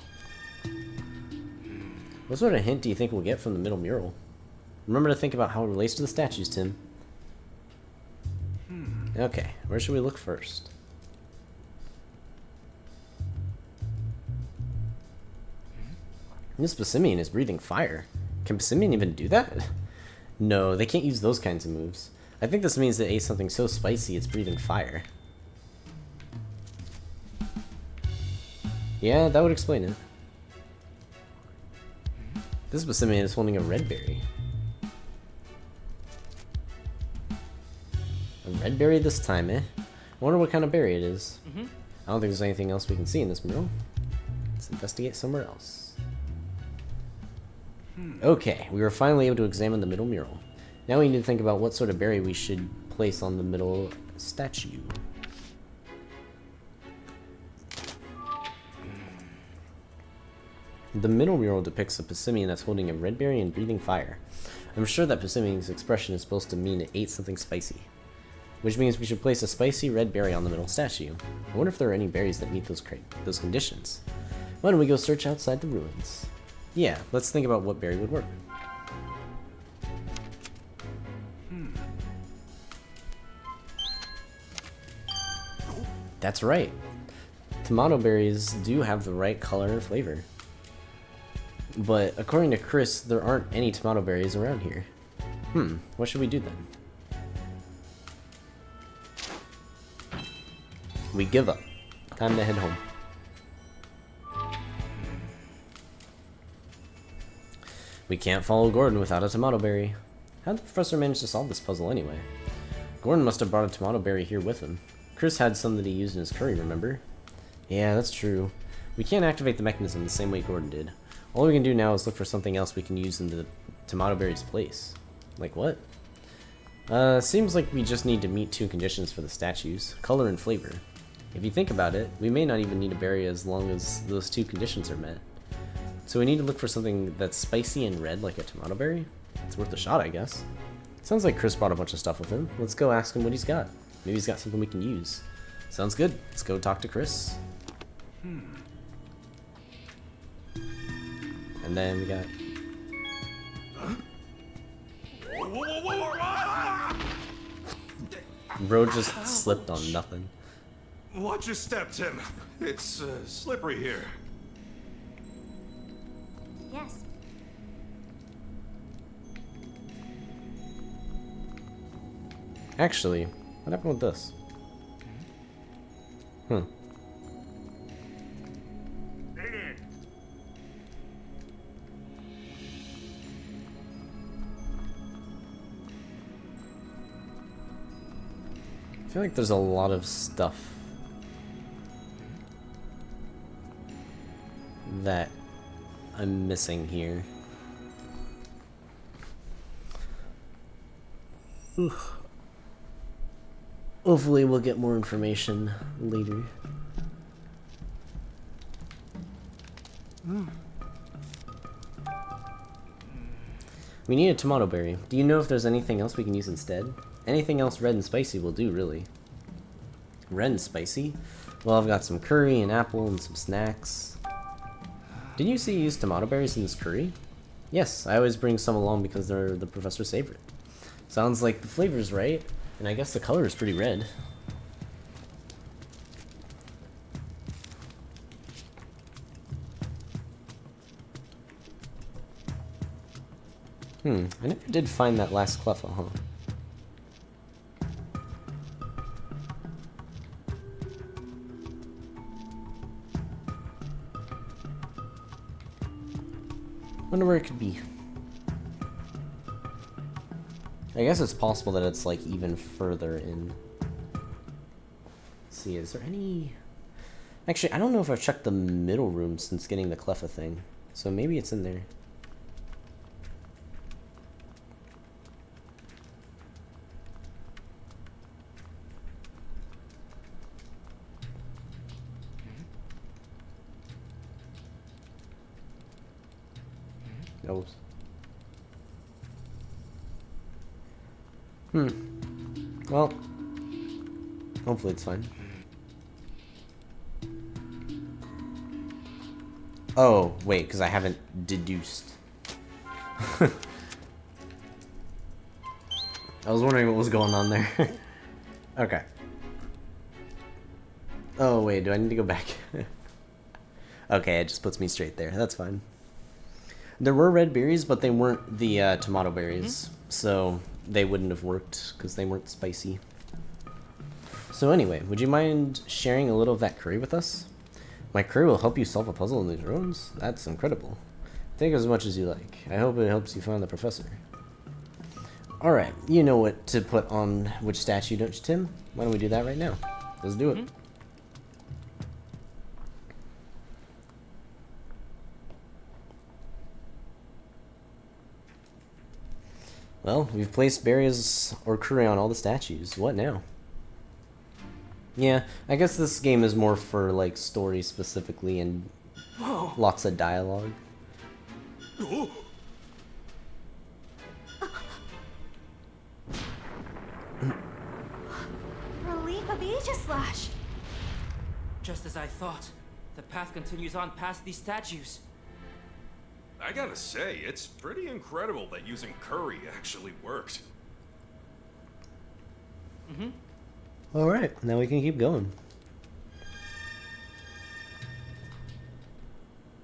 What sort of hint do you think we'll get from the middle mural? Remember to think about how it relates to the statues, Tim. Okay, where should we look first? This Passimian is breathing fire. Can Passimian even do that? No, they can't use those kinds of moves. I think this means they ate something so spicy it's breathing fire. Yeah, that would explain it. This Passimian is holding a red berry. A red berry this time, eh? I wonder what kind of berry it is. I don't think there's anything else we can see in this mural. Let's investigate somewhere else. Okay, we were finally able to examine the middle mural. Now we need to think about what sort of berry we should place on the middle statue. The middle mural depicts a Passimian that's holding a red berry and breathing fire. I'm sure that Passimian's expression is supposed to mean it ate something spicy. Which means we should place a spicy red berry on the middle statue. I wonder if there are any berries that meet those conditions. Why don't we go search outside the ruins? Yeah, let's think about what berry would work. That's right. Tomato berries do have the right color and flavor. But according to Chris, there aren't any tomato berries around here. What should we do then? We give up. Time to head home. We can't follow Gordon without a tomato berry. How did the professor manage to solve this puzzle anyway? Gordon must have brought a tomato berry here with him. Chris had some that he used in his curry, remember? Yeah, that's true. We can't activate the mechanism the same way Gordon did. All we can do now is look for something else we can use in the tomato berry's place. Like what? Seems like we just need to meet two conditions for the statues, color and flavor. If you think about it, we may not even need a berry as long as those two conditions are met. So we need to look for something that's spicy and red like a tomato berry? It's worth a shot, I guess. Sounds like Chris brought a bunch of stuff with him. Let's go ask him what he's got. Maybe he's got something we can use. Sounds good. Let's go talk to Chris. And then we got... Bro just slipped on nothing. Watch your step, Tim. It's slippery here. Yes. Actually, what happened with this? feel like there's a lot of stuff that I'm missing here. Oof. Hopefully we'll get more information later. We need a tomato berry. Do you know if there's anything else we can use instead? Anything else red and spicy will do, really. Red and spicy? Well, I've got some curry and apple and some snacks. Didn't you say you use tomato berries in this curry? Yes, I always bring some along because they're the professor's favorite. Sounds like the flavor's right, and I guess the color is pretty red. I never did find that last cleffa, huh? Wonder where it could be. I guess it's possible that it's like even further in. Let's see, is there any... Actually, I don't know if I've checked the middle room since getting the cleffa thing. So maybe it's in there. Oops. Well, hopefully it's fine. Oh, wait, because I haven't deduced. I was wondering what was going on there. Okay. Oh, wait, do I need to go back? Okay, it just puts me straight there. That's fine. There were red berries, but they weren't the tomato berries, so they wouldn't have worked because they weren't spicy. So anyway, would you mind sharing a little of that curry with us? My curry will help you solve a puzzle in these ruins? That's incredible. Take as much as you like. I hope it helps you find the professor. Alright, you know what to put on which statue, don't you, Tim? Why don't we do that right now? Let's do it. Well, we've placed berries or curry on all the statues. What now? Yeah, I guess this game is more for, like, story specifically and lots of dialogue. Relief of Aegislash! Just as I thought. The path continues on past these statues. I gotta say, it's pretty incredible that using curry actually worked. Alright, now we can keep going.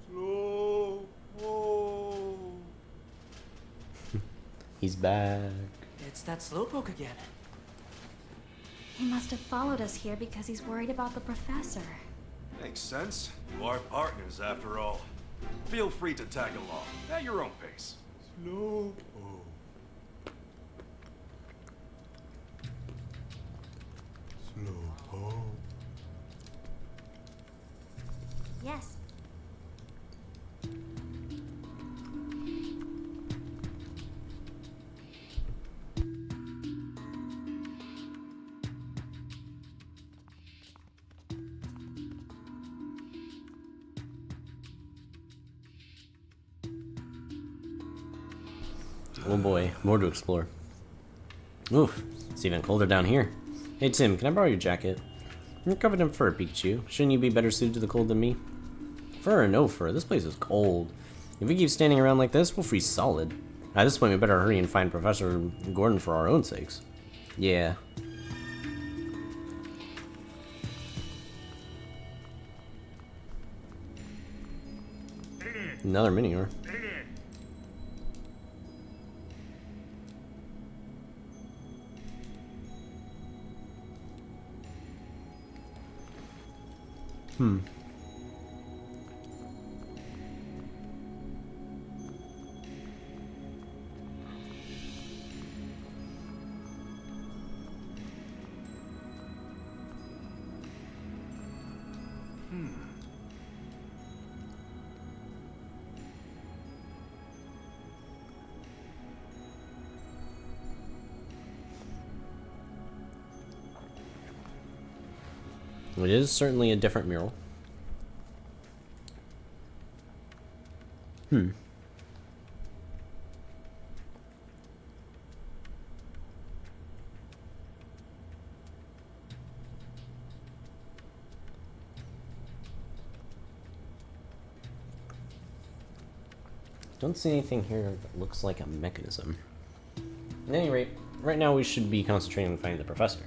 Slow. Whoa. He's back. It's that slowpoke again. He must have followed us here because he's worried about the professor. Makes sense. You are partners, after all. Feel free to tag along at your own pace. Slow. Yes. Oh boy, more to explore. Oof, it's even colder down here. Hey Tim, can I borrow your jacket? You're covered in fur, Pikachu. Shouldn't you be better suited to the cold than me? Fur or no fur, this place is cold. If we keep standing around like this, we'll freeze solid. At this point, we better hurry and find Professor Gordon for our own sakes. Yeah. Another mini-or. It is certainly a different mural. Don't see anything here that looks like a mechanism. At any rate, right now we should be concentrating on finding the professor.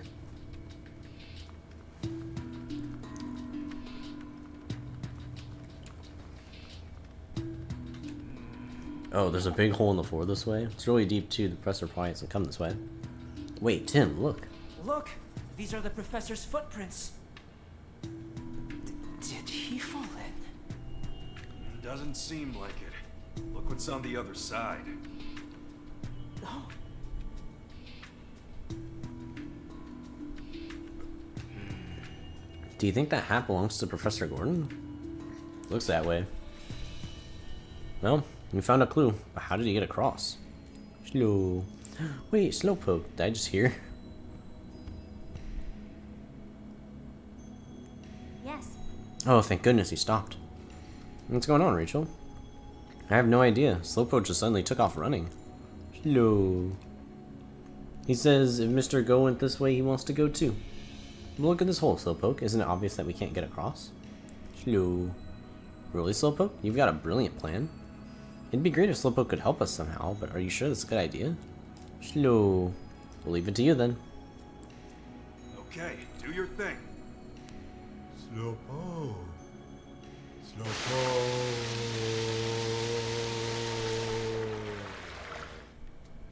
Oh, there's a big hole in the floor this way. It's really deep too. The professor probably hasn't come this way. Wait, Tim, look. Look! These are the professor's footprints. Did he fall in? Doesn't seem like it. Look what's on the other side. Oh. Do you think that hat belongs to Professor Gordon? Looks that way. Well, we found a clue, but how did he get across? Slow. Wait, Slowpoke. Did I just hear? Yes. Oh, thank goodness he stopped. What's going on, Rachel? I have no idea. Slowpoke just suddenly took off running. Slow. He says if Mr. Go went this way, he wants to go too. But look at this hole, Slowpoke. Isn't it obvious that we can't get across? Slow. Really, Slowpoke? You've got a brilliant plan. It'd be great if Slowpoke could help us somehow, but are you sure that's a good idea? Slow. We'll leave it to you then. Okay, do your thing. Slowpoke. Slowpoke.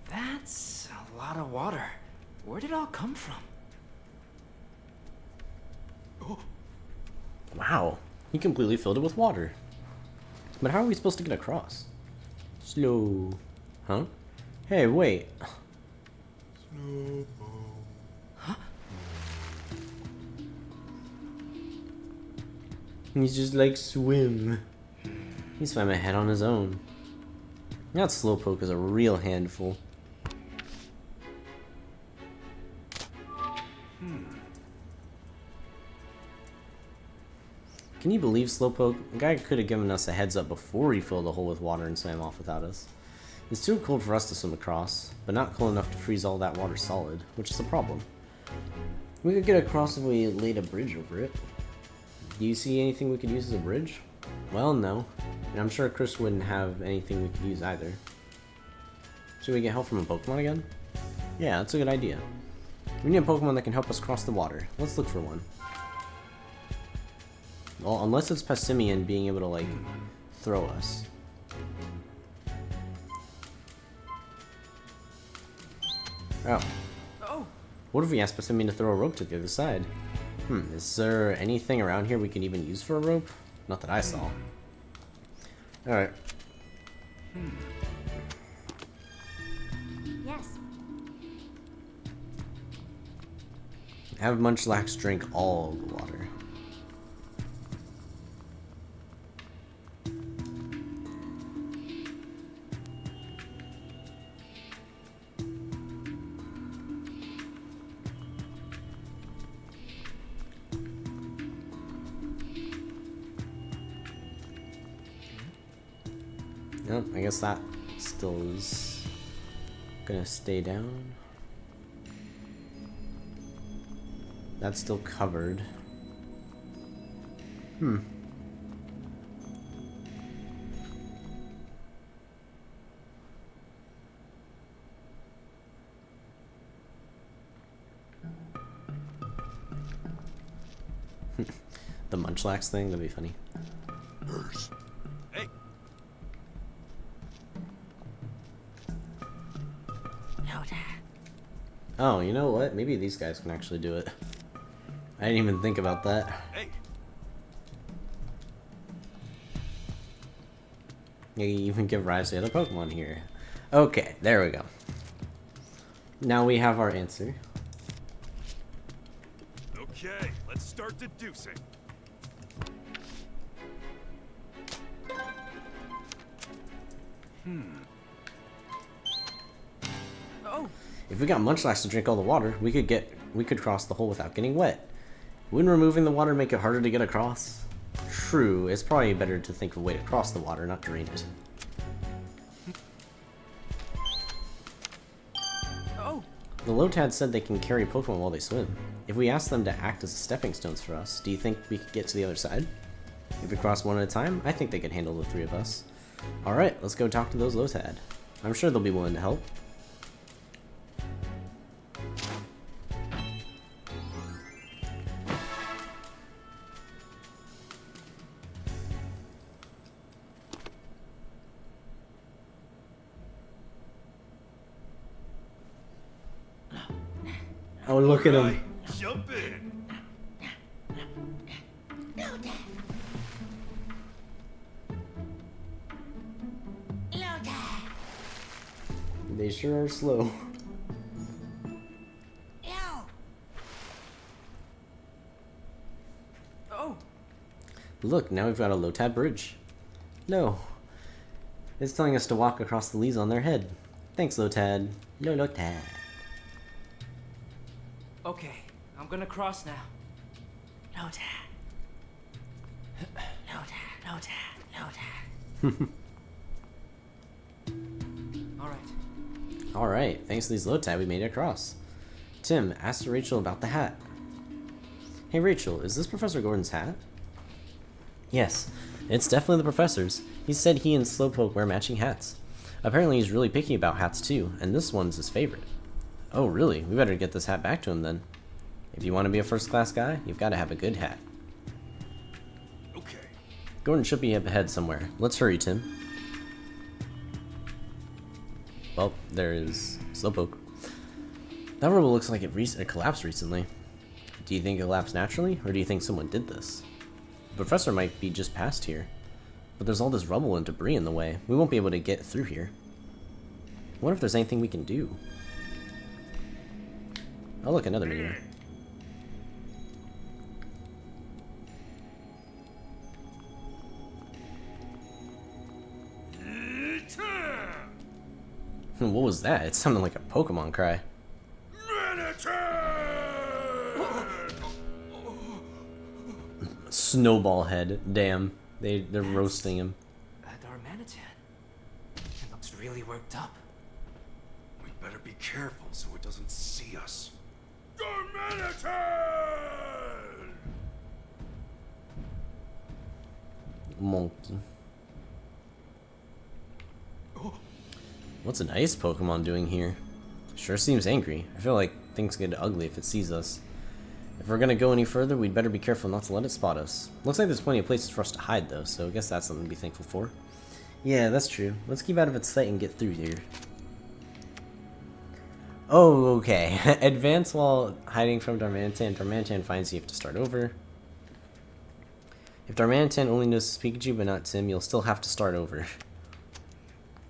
That's a lot of water. Where did it all come from? Wow, he completely filled it with water. But how are we supposed to get across? Slow. Huh? Hey, wait. Slowpoke. Huh? He's just like swim. He swam ahead on his own. That Slowpoke is a real handful. Can you believe Slowpoke? The guy could have given us a heads up before he filled the hole with water and swam off without us. It's too cold for us to swim across, but not cold enough to freeze all that water solid, which is a problem. We could get across if we laid a bridge over it. Do you see anything we could use as a bridge? Well, no. And I'm sure Chris wouldn't have anything we could use either. Should we get help from a Pokemon again? Yeah, that's a good idea. We need a Pokemon that can help us cross the water. Let's look for one. Well, unless it's Passimian being able to, like, throw us. Oh. Oh. What if we asked Passimian to throw a rope to the other side? Is there anything around here we can even use for a rope? Not that I saw. Alright. Yes. Have Munchlax drink all the water. Nope, I guess that still is gonna stay down. That's still covered. The Munchlax thing, that'd be funny. Nurse. Hey. Oh, you know what? Maybe these guys can actually do it. I didn't even think about that. Hey. You even give rise to the other Pokemon here. Okay, there we go. Now we have our answer. Okay, let's start deducing. Oh. If we got Munchlax to drink all the water, we could cross the hole without getting wet. Wouldn't removing the water make it harder to get across? True, it's probably better to think of a way to cross the water, not drain it. Oh! The Lotad said they can carry Pokemon while they swim. If we ask them to act as stepping stones for us, do you think we could get to the other side? If we cross one at a time, I think they could handle the 3 of us. Alright, let's go talk to those Lotad. I'm sure they'll be willing to help. Oh, look at him. Jump in. They sure are slow. Oh! Look, now we've got a Lotad bridge. No. It's telling us to walk across the leaves on their head. Thanks, Lotad. No Lotad. Okay, I'm gonna cross now. Lotad. Lotad. Lotad. Alright. Alright, thanks to these Lotad, we made it across. Tim, ask Rachel about the hat. Hey Rachel, is this Professor Gordon's hat? Yes, it's definitely the professor's. He said he and Slowpoke wear matching hats. Apparently he's really picky about hats too, and this one's his favorite. Oh really? We better get this hat back to him then. If you want to be a first-class guy, you've got to have a good hat. Okay. Gordon should be up ahead somewhere. Let's hurry, Tim. Well, there is Slowpoke. That rubble looks like it collapsed recently. Do you think it collapsed naturally, or do you think someone did this? The professor might be just past here. But there's all this rubble and debris in the way. We won't be able to get through here. I wonder if there's anything we can do. Oh look, another meteor. What was that? It sounded like a Pokemon cry. Snowball head. Damn. They're roasting him. Our Manatan. It looks really worked up. We better be careful so it doesn't see us. Monkey. What's an ice Pokemon doing here? Sure seems angry. I feel like things get ugly if it sees us. If we're gonna go any further, we'd better be careful not to let it spot us. Looks like there's plenty of places for us to hide though, so I guess that's something to be thankful for. Yeah, that's true. Let's keep out of its sight and get through here. Oh, okay. Advance while hiding from Darmanitan. Darmanitan finds you have to start over. If Darmanitan only notices Pikachu but not Tim, you'll still have to start over.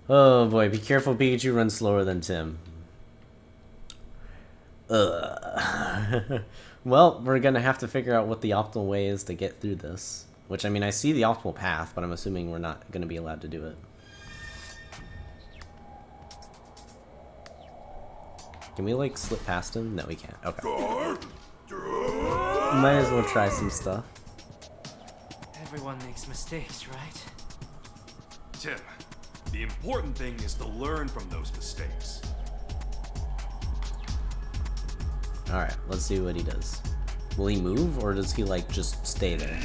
Oh boy, be careful, Pikachu runs slower than Tim. Well, we're gonna have to figure out what the optimal way is to get through this. Which, I mean, I see the optimal path, but I'm assuming we're not gonna be allowed to do it. Can we, like, slip past him? No, we can't. Okay. Might as well try some stuff. Everyone makes mistakes, right? Tim, the important thing is to learn from those mistakes. Alright, let's see what he does. Will he move, or does he, like, just stay there?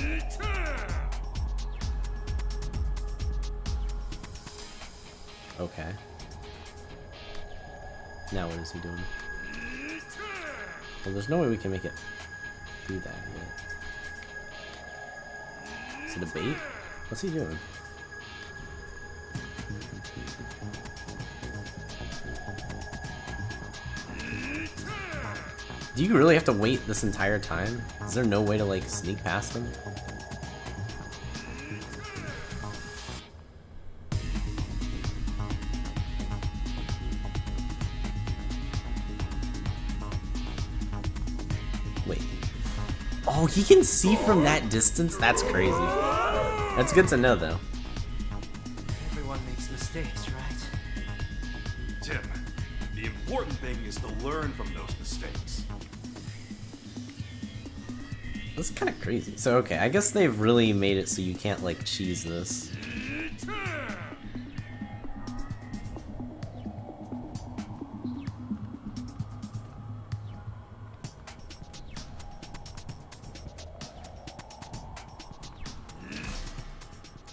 Okay. Now what is he doing? Well, there's no way we can make it do that yet. Is it a bait? What's he doing? Do you really have to wait this entire time? Is there no way to, like, sneak past him? Wait. Oh, he can see from that distance? That's crazy. That's good to know, though. Everyone makes mistakes, right? Tim, the important thing is to learn from those mistakes. That's kind of crazy. So, okay, I guess they've really made it so you can't, like, cheese this.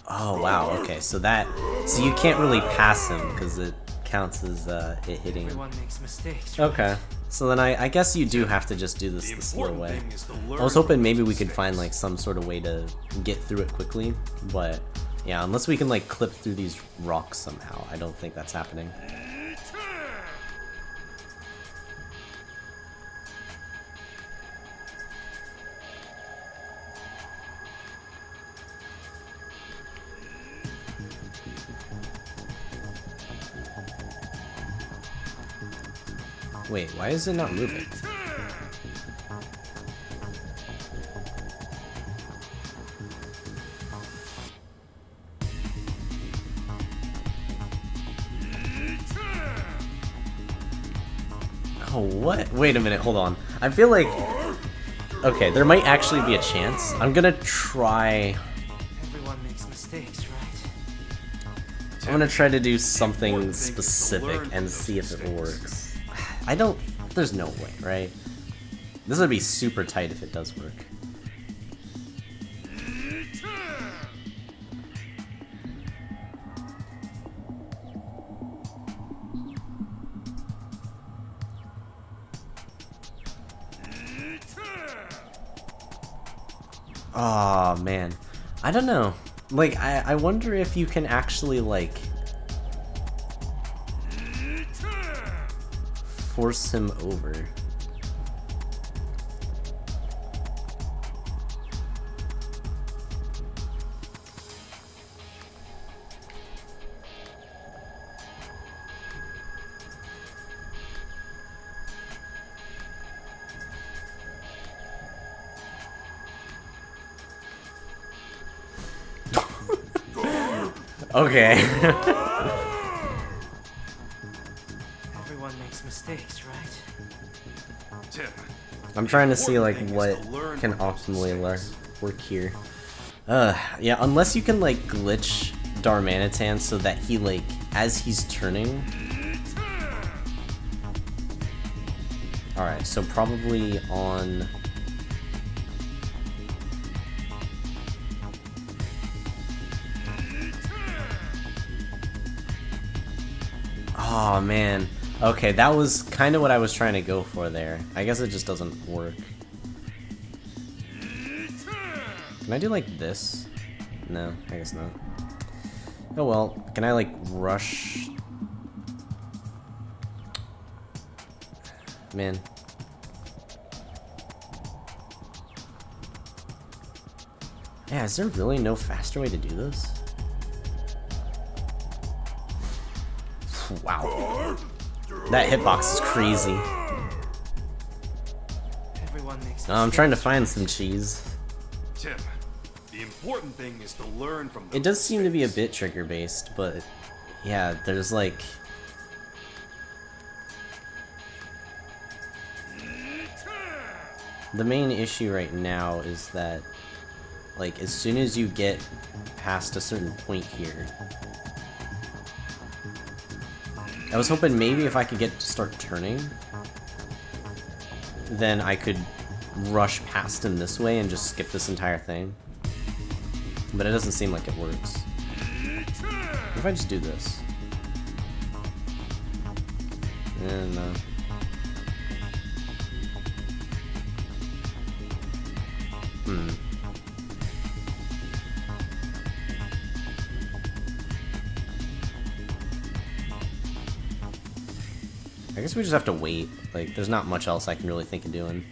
Oh, wow, okay, so you can't really pass him, because it counts as, it hitting him. Everyone makes mistakes. Okay. So then I guess you do have to just do this the slow way. I was hoping maybe we could find like some sort of way to get through it quickly, but yeah, unless we can like clip through these rocks somehow, I don't think that's happening. Wait, why is it not moving? Oh, what? Wait a minute, hold on. I feel like... Okay, there might actually be a chance. I'm gonna try... Everyone makes mistakes, right? I'm gonna try to do something specific and see if it works. I don't... There's no way, right? This would be super tight if it does work. Oh man, I don't know. Like, I wonder if you can actually like force him over. Okay. Everyone makes mistakes, right? Tim. I'm trying to see like what can optimally work here. Yeah, unless you can like glitch Darmanitan so that he like, as he's turning. Alright, so probably on... Oh man. Okay, that was kind of what I was trying to go for there. I guess it just doesn't work. Can I do like this? No, I guess not. Oh well, can I like rush? Man. Yeah, is there really no faster way to do this? Wow. That hitbox is crazy. Everyone makes I'm trying to find some cheese. Tim, the important thing is to learn from It does seem to be a bit trigger based, but yeah, there's like... The main issue right now is that, like, as soon as you get past a certain point here, I was hoping maybe if I could get to start turning, then I could rush past him this way and just skip this entire thing. But it doesn't seem like it works. What if I just do this? No. I guess we just have to wait. Like, there's not much else I can really think of doing.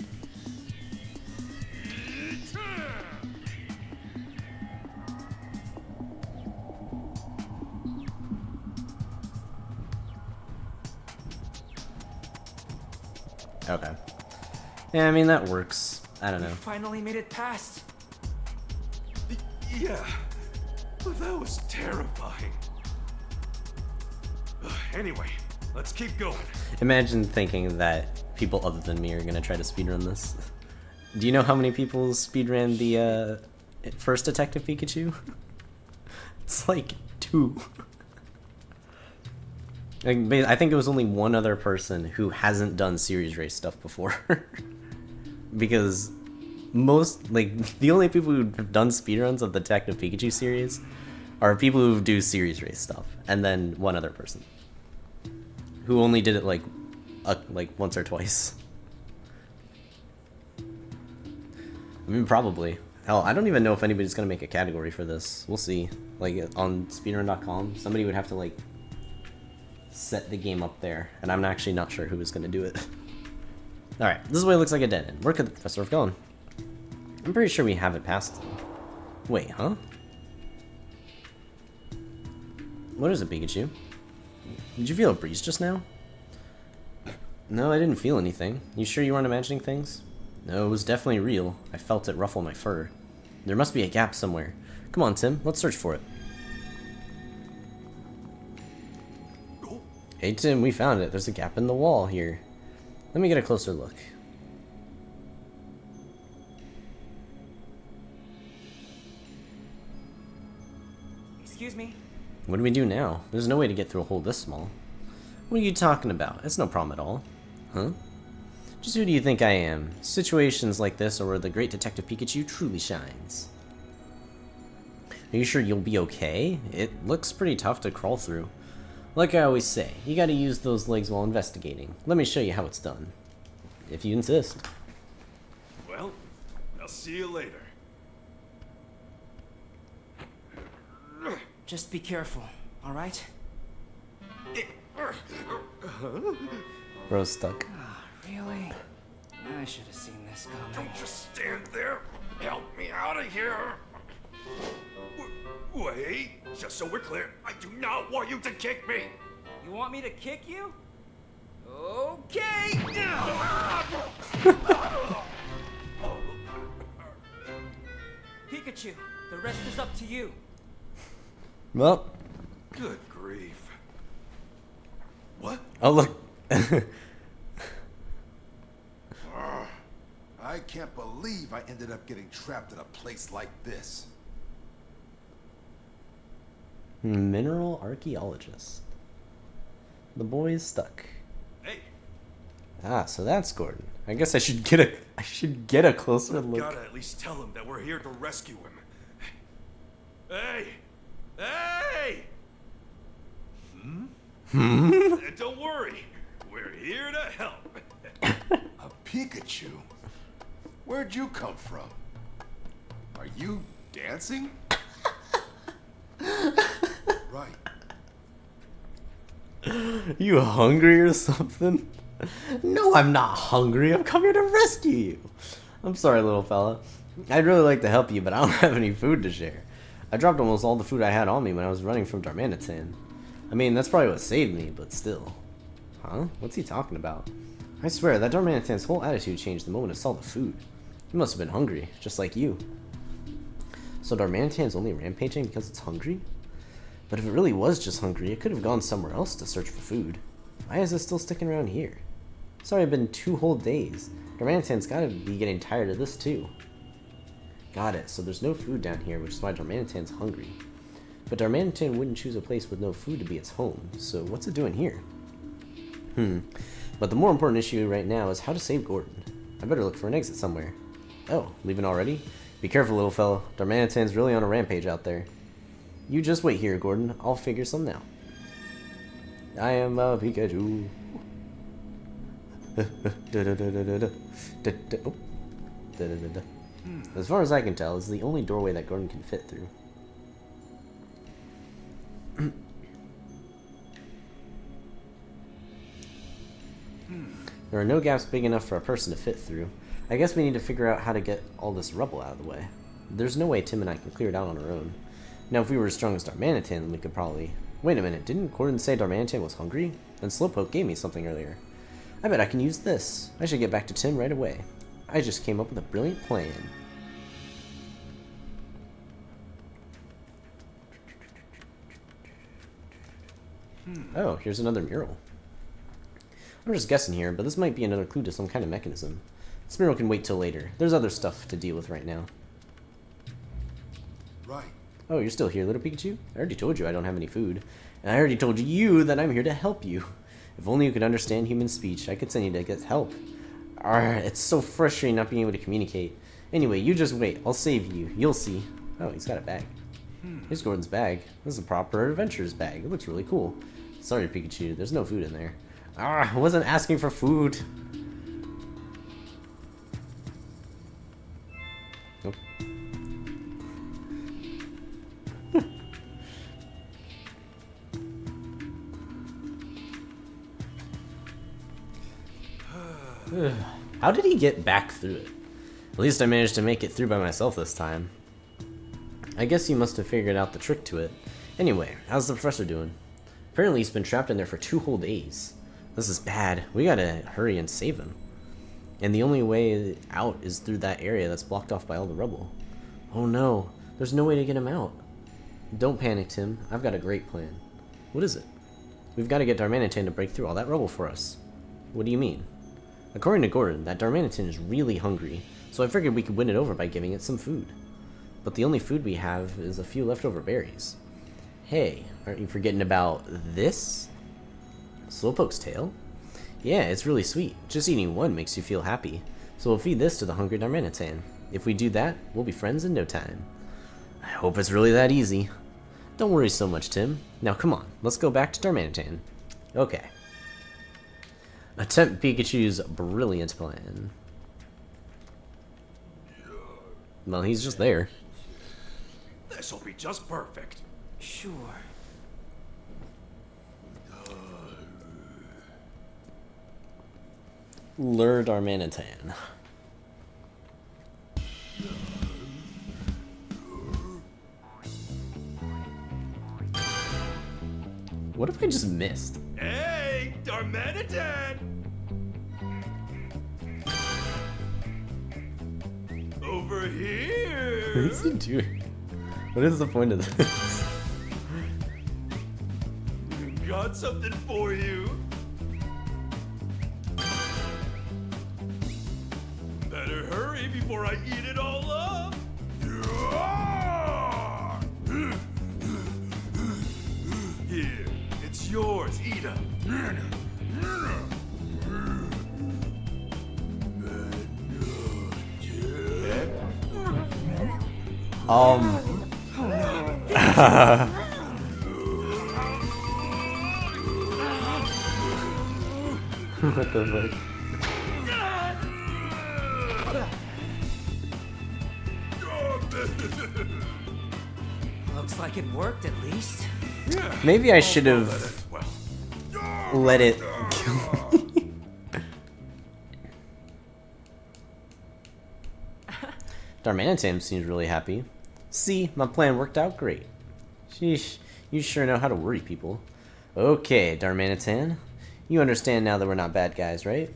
Okay. Yeah, I mean, that works. I don't know. Finally made it past. Yeah, but that was terrifying. Anyway, let's keep going. Imagine thinking that people other than me are gonna try to speedrun this. Do you know how many people speedran the first Detective Pikachu? It's like 2. I think it was only one other person who hasn't done series race stuff before. Because most, like, the only people who've done speedruns of the Detective Pikachu series are people who do series race stuff, and then one other person who only did it like once or twice. I mean, probably. Hell, I don't even know if anybody's gonna make a category for this. We'll see. Like, on speedrun.com, somebody would have to, like, set the game up there, and I'm actually not sure who is gonna do it. Alright, this is what it looks like a dead end. Where could the professor have gone? I'm pretty sure we have it past him. Wait, huh? What is it, Pikachu? Did you feel a breeze just now? No, I didn't feel anything. You sure you weren't imagining things? No, it was definitely real. I felt it ruffle my fur. There must be a gap somewhere. Come on, Tim, let's search for it. Hey, Tim, we found it. There's a gap in the wall here. Let me get a closer look. Excuse me? What do we do now? There's no way to get through a hole this small. What are you talking about? It's no problem at all. Huh? Just who do you think I am? Situations like this are where the great Detective Pikachu truly shines. Are you sure you'll be okay? It looks pretty tough to crawl through. Like I always say, you gotta use those legs while investigating. Let me show you how it's done. If you insist. Well, I'll see you later. Just be careful, alright? Bro's stuck. Really? I should have seen this coming. Don't just stand there. Help me out of here. Wait, just so we're clear, I do not want you to kick me. You want me to kick you? Okay! Pikachu, the rest is up to you. Well. Good grief. What? Oh, look. I can't believe I ended up getting trapped in a place like this. Mineral archaeologist. The boy's stuck. Hey. Ah, so that's Gordon. I guess I should get a closer look. Gotta at least tell him that we're here to rescue him. Hey! Hey! And don't worry, we're here to help. A Pikachu? Where'd you come from? Are you dancing? Right. You hungry or something? No, I'm not hungry. I'm come here to rescue you. I'm sorry, little fella. I'd really like to help you, but I don't have any food to share. I dropped almost all the food I had on me when I was running from Darmanitan. I mean, that's probably what saved me, but still. Huh? What's he talking about? I swear, that Darmanitan's whole attitude changed the moment it saw the food. He must have been hungry, just like you. So Darmanitan's only rampaging because it's hungry? But if it really was just hungry, it could have gone somewhere else to search for food. Why is it still sticking around here? It's already been 2 whole days. Darmanitan's gotta be getting tired of this too. Got it, so there's no food down here, which is why Darmanitan's hungry. But Darmanitan wouldn't choose a place with no food to be its home, so what's it doing here? But the more important issue right now is how to save Gordon. I better look for an exit somewhere. Oh, leaving already? Be careful, little fellow. Darmanitan's really on a rampage out there. You just wait here, Gordon. I'll figure something out. I am a Pikachu. As far as I can tell, it's the only doorway that Gordon can fit through. There are no gaps big enough for a person to fit through. I guess we need to figure out how to get all this rubble out of the way. There's no way Tim and I can clear it out on our own. Now, if we were as strong as Darmanitan, then we could probably... Wait a minute, didn't Gordon say Darmanitan was hungry? And Slowpoke gave me something earlier. I bet I can use this. I should get back to Tim right away. I just came up with a brilliant plan. Oh, here's another mural. I'm just guessing here, but this might be another clue to some kind of mechanism. Smeargle can wait till later. There's other stuff to deal with right now. Right. Oh, you're still here, little Pikachu? I already told you I don't have any food. And I already told you that I'm here to help you. If only you could understand human speech, I could send you to get help. Arrgh, it's so frustrating not being able to communicate. Anyway, you just wait. I'll save you. You'll see. Oh, he's got a bag. Here's Gordon's bag. This is a proper adventurer's bag. It looks really cool. Sorry, Pikachu. There's no food in there. Ah, I wasn't asking for food. Nope. How did he get back through it? At least I managed to make it through by myself this time. I guess he must have figured out the trick to it. Anyway, how's the professor doing? Apparently he's been trapped in there for 2 whole days. This is bad. We gotta hurry and save him. And the only way out is through that area that's blocked off by all the rubble. Oh no, there's no way to get him out. Don't panic, Tim. I've got a great plan. What is it? We've got to get Darmanitan to break through all that rubble for us. What do you mean? According to Gordon, that Darmanitan is really hungry, so I figured we could win it over by giving it some food. But the only food we have is a few leftover berries. Hey, aren't you forgetting about this? Slowpoke's tail? Yeah, it's really sweet. Just eating one makes you feel happy. So we'll feed this to the hungry Darmanitan. If we do that, we'll be friends in no time. I hope it's really that easy. Don't worry so much, Tim. Now come on, let's go back to Darmanitan. Okay. Attempt Pikachu's brilliant plan. Well, he's just there. This'll be just perfect. Sure. Lure Darmanitan. What if I just missed? Hey, Darmanitan! Over here! What is he doing? What is the point of this? Got something for you. Better hurry before I eat it all up. Here, it's yours, eat up. What the fuck? Looks like it worked at least. Maybe I should have let it kill me. Darmanitan seems really happy. See, my plan worked out great. Sheesh, you sure know how to worry people. Okay, Darmanitan. You understand now that we're not bad guys, right?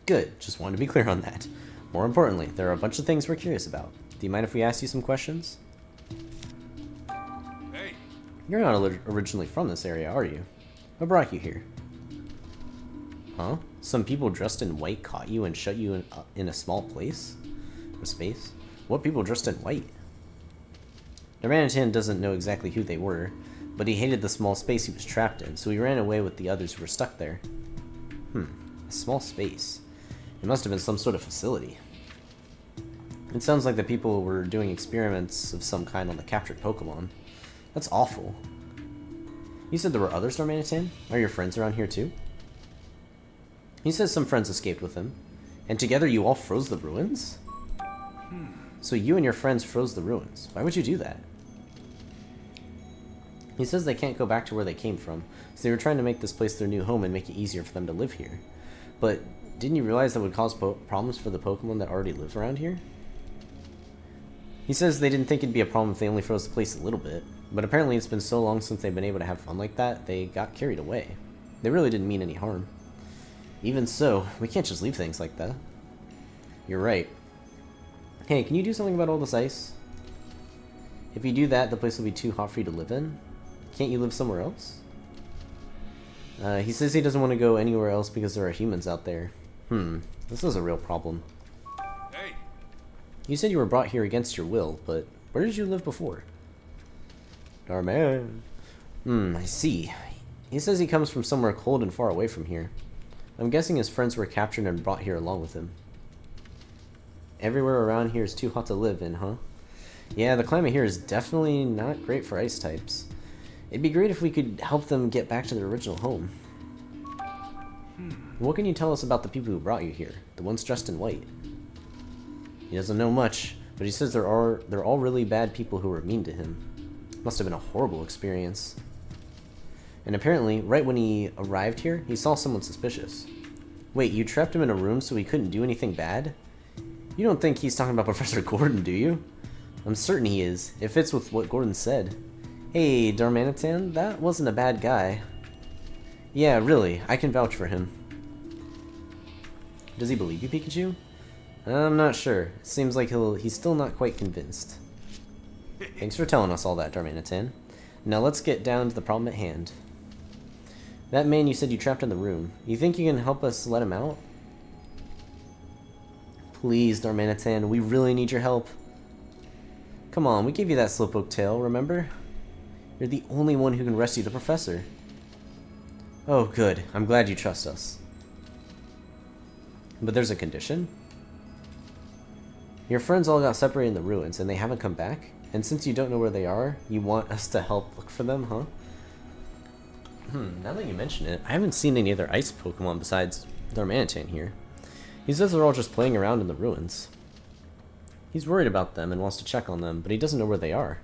Good, just wanted to be clear on that. More importantly, there are a bunch of things we're curious about. Do you mind if we ask you some questions? Hey. You're not originally from this area, are you? What brought you here? Huh? Some people dressed in white caught you and shut you in a small place? Or space? What people dressed in white? Darmanitan doesn't know exactly who they were, but he hated the small space he was trapped in, so he ran away with the others who were stuck there. A small space. It must have been some sort of facility. It sounds like the people were doing experiments of some kind on the captured Pokemon. That's awful. You said there were others, Darmanitan? Are your friends around here too? He says some friends escaped with him. And together you all froze the ruins? So you and your friends froze the ruins. Why would you do that? He says they can't go back to where they came from, so they were trying to make this place their new home and make it easier for them to live here. But didn't you realize that would cause problems for the Pokemon that already live around here? He says they didn't think it'd be a problem if they only froze the place a little bit, but apparently it's been so long since they've been able to have fun like that, they got carried away. They really didn't mean any harm. Even so, we can't just leave things like that. You're right. Hey, can you do something about all this ice? If you do that, the place will be too hot for you to live in. Can't you live somewhere else? He says he doesn't want to go anywhere else because there are humans out there. This is a real problem. Hey. You said you were brought here against your will, but where did you live before? Darman. I see. He says he comes from somewhere cold and far away from here. I'm guessing his friends were captured and brought here along with him. Everywhere around here is too hot to live in, huh? Yeah, the climate here is definitely not great for ice types. It'd be great if we could help them get back to their original home. What can you tell us about the people who brought you here? The ones dressed in white? He doesn't know much, but he says they're all really bad people who were mean to him. Must have been a horrible experience. And apparently, right when he arrived here, he saw someone suspicious. Wait, you trapped him in a room so he couldn't do anything bad? You don't think he's talking about Professor Gordon, do you? I'm certain he is. It fits with what Gordon said. Hey, Darmanitan, that wasn't a bad guy. Yeah, really, I can vouch for him. Does he believe you, Pikachu? I'm not sure. It seems like he's still not quite convinced. Thanks for telling us all that, Darmanitan. Now let's get down to the problem at hand. That man you said you trapped in the room. You think you can help us let him out? Please, Darmanitan, we really need your help. Come on, we gave you that slowpoke tail, remember? You're the only one who can rescue the professor. Oh, good. I'm glad you trust us. But there's a condition. Your friends all got separated in the ruins, and they haven't come back? And since you don't know where they are, you want us to help look for them, huh? Now that you mention it, I haven't seen any other ice Pokemon besides Darmanitan here. He says they're all just playing around in the ruins. He's worried about them and wants to check on them, but he doesn't know where they are.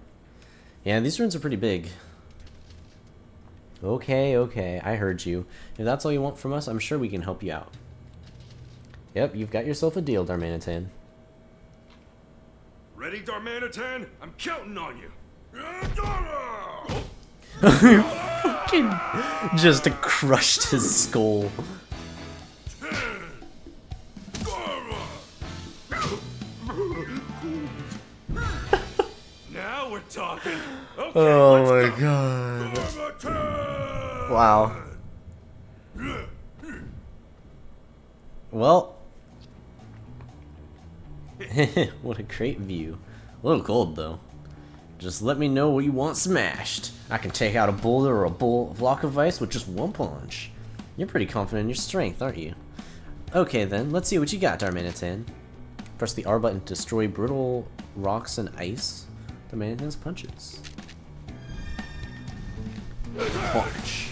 Yeah, these ruins are pretty big. Okay, I heard you. If that's all you want from us, I'm sure we can help you out. Yep, you've got yourself a deal, Darmanitan. Ready, Darmanitan? I'm counting on you. Fucking just crushed his skull. Now we're talking. Okay, Oh let's my go. god. Wow. Well. What a great view. A little cold though. Just let me know what you want smashed. I can take out a boulder or a block of ice with just one punch. You're pretty confident in your strength, aren't you? Okay then, let's see what you got, Darmanitan. Press the R button to destroy brittle rocks and ice. Darmanitan's punches. Punch.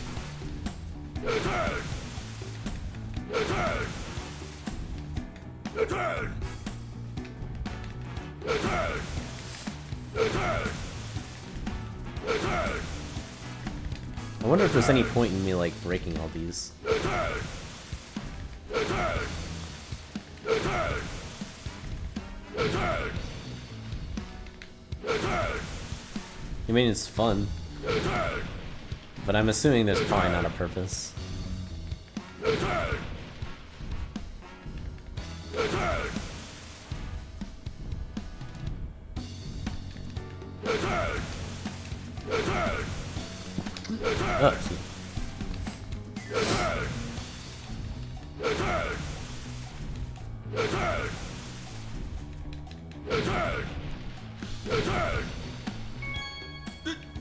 I wonder if there's any point in me like breaking all these. I mean, it's fun, but I'm assuming there's probably not a purpose.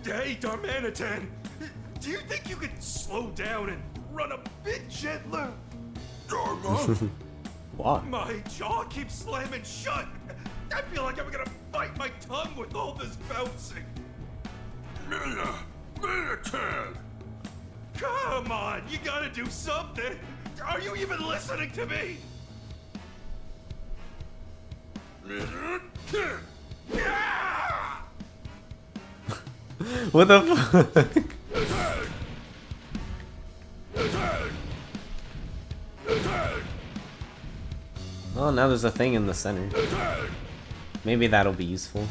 Hey, Darmanitan! Do you think you could slow down and run a bit gentler? Dharma? What? My jaw keeps slamming shut! I feel like I'm gonna bite my tongue with all this bouncing! Darmanitan! Come on, you gotta do something! Are you even listening to me? What the fuck? Oh, now there's a thing in the center. Maybe that'll be useful.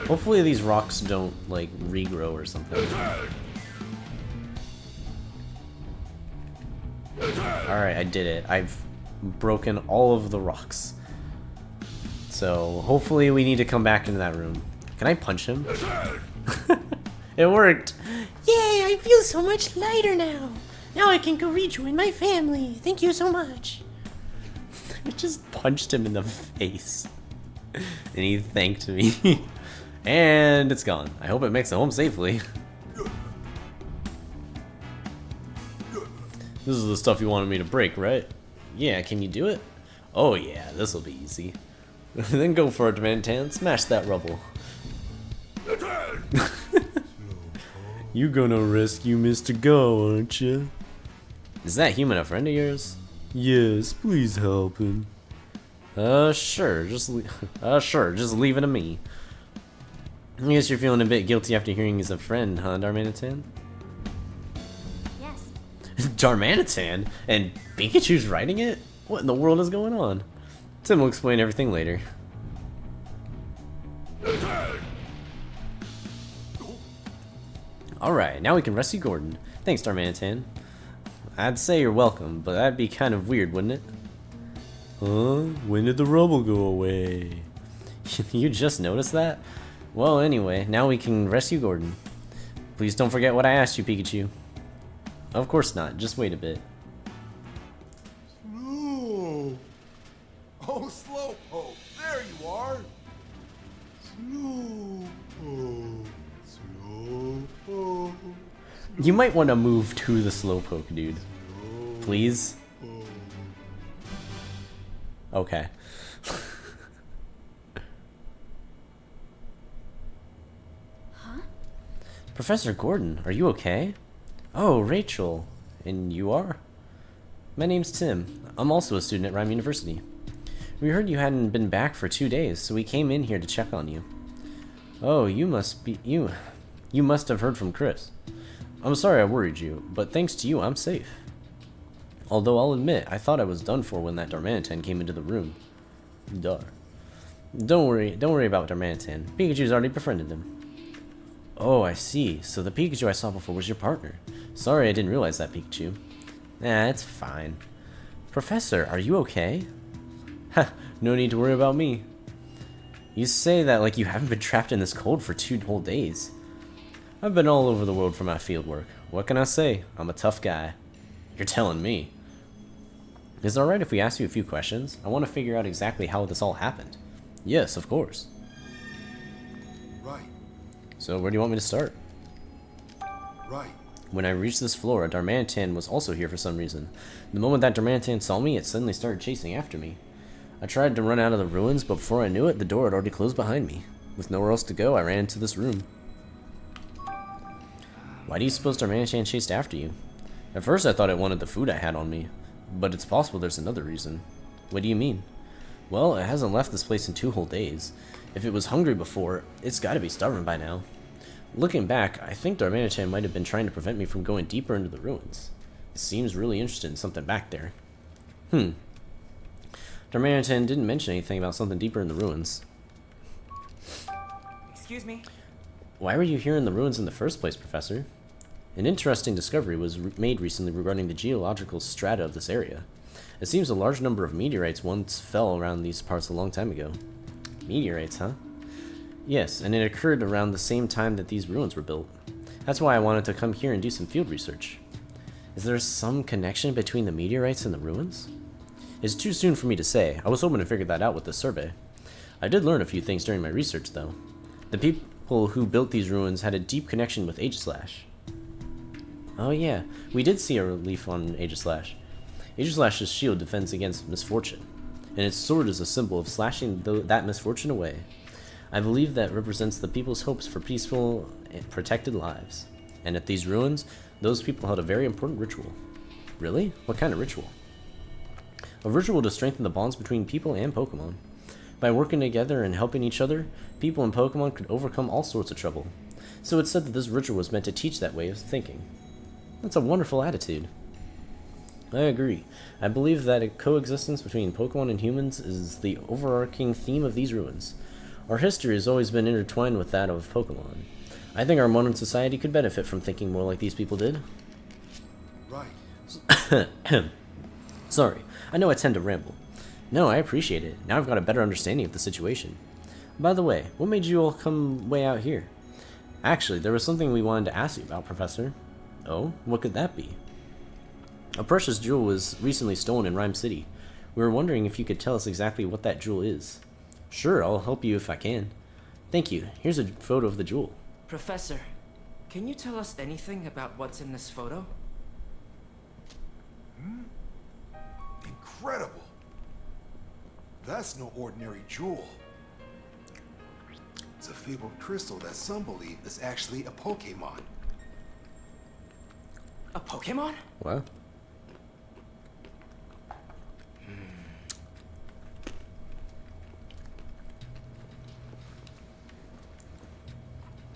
Hopefully these rocks don't, like, regrow or something. Alright, I did it. I've broken all of the rocks. So, hopefully we need to come back into that room. Can I punch him? It worked. Yay, I feel so much lighter now. Now I can go rejoin my family. Thank you so much. I just punched him in the face. And he thanked me. And it's gone. I hope it makes it home safely. This is the stuff you wanted me to break, right? Yeah, can you do it? Oh yeah, this'll be easy. Then go for it, Mantan. Smash that rubble. You gonna rescue Mr. Go, aren't you? Is that human a friend of yours? Yes, please help him. Sure, just leave it to me. I guess you're feeling a bit guilty after hearing he's a friend, huh, Darmanitan? Yes. Darmanitan? And Pikachu's writing it? What in the world is going on? Tim will explain everything later. Alright, now we can rescue Gordon. Thanks, Darmanitan. I'd say you're welcome, but that'd be kind of weird, wouldn't it? Huh? When did the rubble go away? You just noticed that? Well, anyway, now we can rescue Gordon. Please don't forget what I asked you, Pikachu. Of course not, just wait a bit. Snow! Oh, Slowpoke, there you are! Slowpoke, Slowpoke. You might want to move to the Slowpoke, dude. Please? Okay. Huh? Professor Gordon, are you okay? Oh, Rachel. And you are? My name's Tim. I'm also a student at Ryme University. We heard you hadn't been back for 2 days, so we came in here to check on you. Oh, you must have heard from Chris. I'm sorry I worried you, but thanks to you, I'm safe. Although I'll admit, I thought I was done for when that Darmanitan came into the room. Duh. Don't worry about Darmanitan. Pikachu's already befriended him. Oh, I see. So the Pikachu I saw before was your partner. Sorry I didn't realize that, Pikachu. Nah, it's fine. Professor, are you okay? Ha, no need to worry about me. You say that like you haven't been trapped in this cold for 2 whole days. I've been all over the world for my field work. What can I say? I'm a tough guy. You're telling me. Is it alright if we ask you a few questions? I want to figure out exactly how this all happened. Yes, of course. Right. So where do you want me to start? Right. When I reached this floor, a Darmanitan was also here for some reason. The moment that Darmanitan saw me, it suddenly started chasing after me. I tried to run out of the ruins, but before I knew it, the door had already closed behind me. With nowhere else to go, I ran into this room. Why do you suppose Darmanitan chased after you? At first I thought it wanted the food I had on me, but it's possible there's another reason. What do you mean? Well, it hasn't left this place in 2 whole days. If it was hungry before, it's gotta be starving by now. Looking back, I think Darmanitan might have been trying to prevent me from going deeper into the ruins. It seems really interested in something back there. Darmanitan didn't mention anything about something deeper in the ruins. Excuse me? Why were you here in the ruins in the first place, Professor? An interesting discovery was made recently regarding the geological strata of this area. It seems a large number of meteorites once fell around these parts a long time ago. Meteorites, huh? Yes, and it occurred around the same time that these ruins were built. That's why I wanted to come here and do some field research. Is there some connection between the meteorites and the ruins? It's too soon for me to say. I was hoping to figure that out with this survey. I did learn a few things during my research, though. The people who built these ruins had a deep connection with Aegislash. Oh yeah, we did see a relief on Aegislash. Aegislash's shield defends against misfortune, and its sword is a symbol of slashing that misfortune away. I believe that represents the people's hopes for peaceful and protected lives. And at these ruins, those people held a very important ritual. Really? What kind of ritual? A ritual to strengthen the bonds between people and Pokemon. By working together and helping each other, people and Pokemon could overcome all sorts of trouble. So it's said that this ritual was meant to teach that way of thinking. That's a wonderful attitude. I agree. I believe that a coexistence between Pokemon and humans is the overarching theme of these ruins. Our history has always been intertwined with that of Pokemon. I think our modern society could benefit from thinking more like these people did. Right. Sorry, I know I tend to ramble. No, I appreciate it. Now I've got a better understanding of the situation. By the way, what made you all come way out here? Actually, there was something we wanted to ask you about, Professor. Oh, what could that be? A precious jewel was recently stolen in Ryme City. We were wondering if you could tell us exactly what that jewel is. Sure, I'll help you if I can. Thank you. Here's a photo of the jewel. Professor, can you tell us anything about what's in this photo? Incredible. That's no ordinary jewel. It's a fabled crystal that some believe is actually a Pokemon. A Pokemon? What?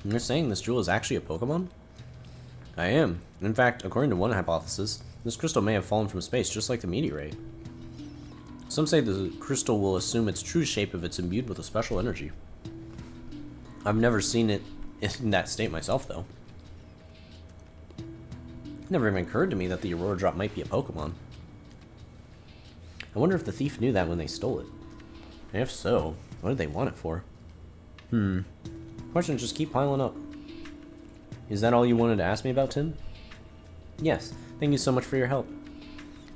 You're saying this jewel is actually a Pokemon? I am. In fact, according to one hypothesis, this crystal may have fallen from space just like the meteorite. Some say the crystal will assume its true shape if it's imbued with a special energy. I've never seen it in that state myself, though. It never even occurred to me that the Aurora Drop might be a Pokemon. I wonder if the thief knew that when they stole it. And if so, what did they want it for? Questions just keep piling up. Is that all you wanted to ask me about, Tim? Yes, thank you so much for your help.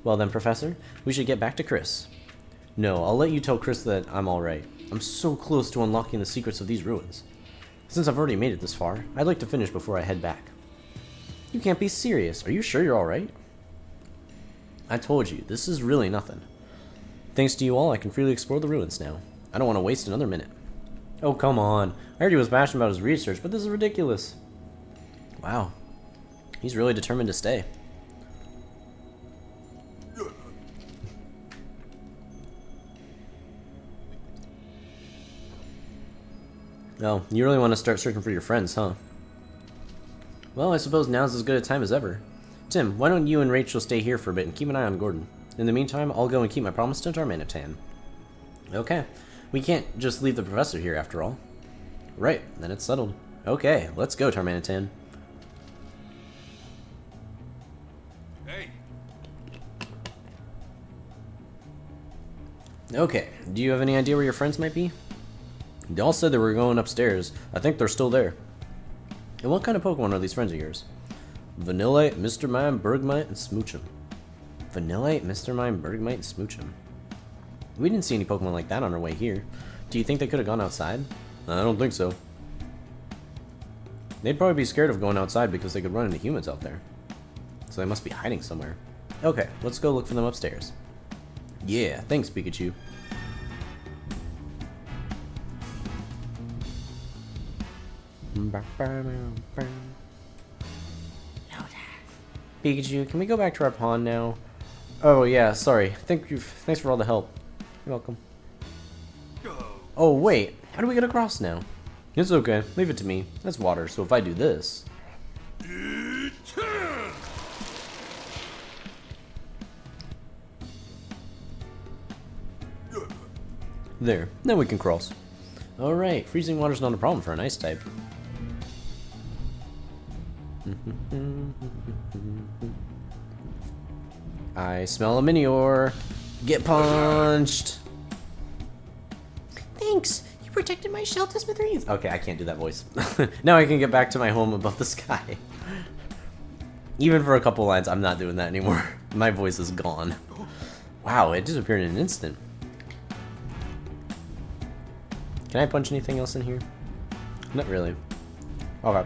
Well then, Professor, we should get back to Chris. No, I'll let you tell Chris that I'm alright. I'm so close to unlocking the secrets of these ruins. Since I've already made it this far, I'd like to finish before I head back. You can't be serious. Are you sure you're alright? I told you, this is really nothing. Thanks to you all, I can freely explore the ruins now. I don't want to waste another minute. Oh, come on. I heard he was passionate about his research, but this is ridiculous. Wow. He's really determined to stay. Oh, you really want to start searching for your friends, huh? Well, I suppose now's as good a time as ever. Tim, why don't you and Rachel stay here for a bit and keep an eye on Gordon? In the meantime, I'll go and keep my promise to Darmanitan. Okay. We can't just leave the professor here after all. Right, then it's settled. Okay, let's go, Darmanitan. Hey. Okay, do you have any idea where your friends might be? They all said they were going upstairs. I think they're still there. And what kind of Pokemon are these friends of yours? Vanillite, Mr. Mime, Bergmite, and Smoochum. Vanillite, Mr. Mime, Bergmite, and Smoochum. We didn't see any Pokemon like that on our way here. Do you think they could have gone outside? I don't think so. They'd probably be scared of going outside because they could run into humans out there. So they must be hiding somewhere. Okay, let's go look for them upstairs. Yeah, thanks, Pikachu. Pikachu, can we go back to our pond now? Oh yeah, sorry. Thanks for all the help. You're welcome. Oh wait, how do we get across now? It's okay, leave it to me. That's water, so if I do this... There, now we can cross. Alright, freezing water's not a problem for an ice type. I smell a Minior. Get punched! Thanks! You protected my shell to smithereens. Okay, I can't do that voice. Now I can get back to my home above the sky. Even for a couple lines, I'm not doing that anymore. My voice is gone. Wow, it disappeared in an instant. Can I punch anything else in here? Not really. Okay.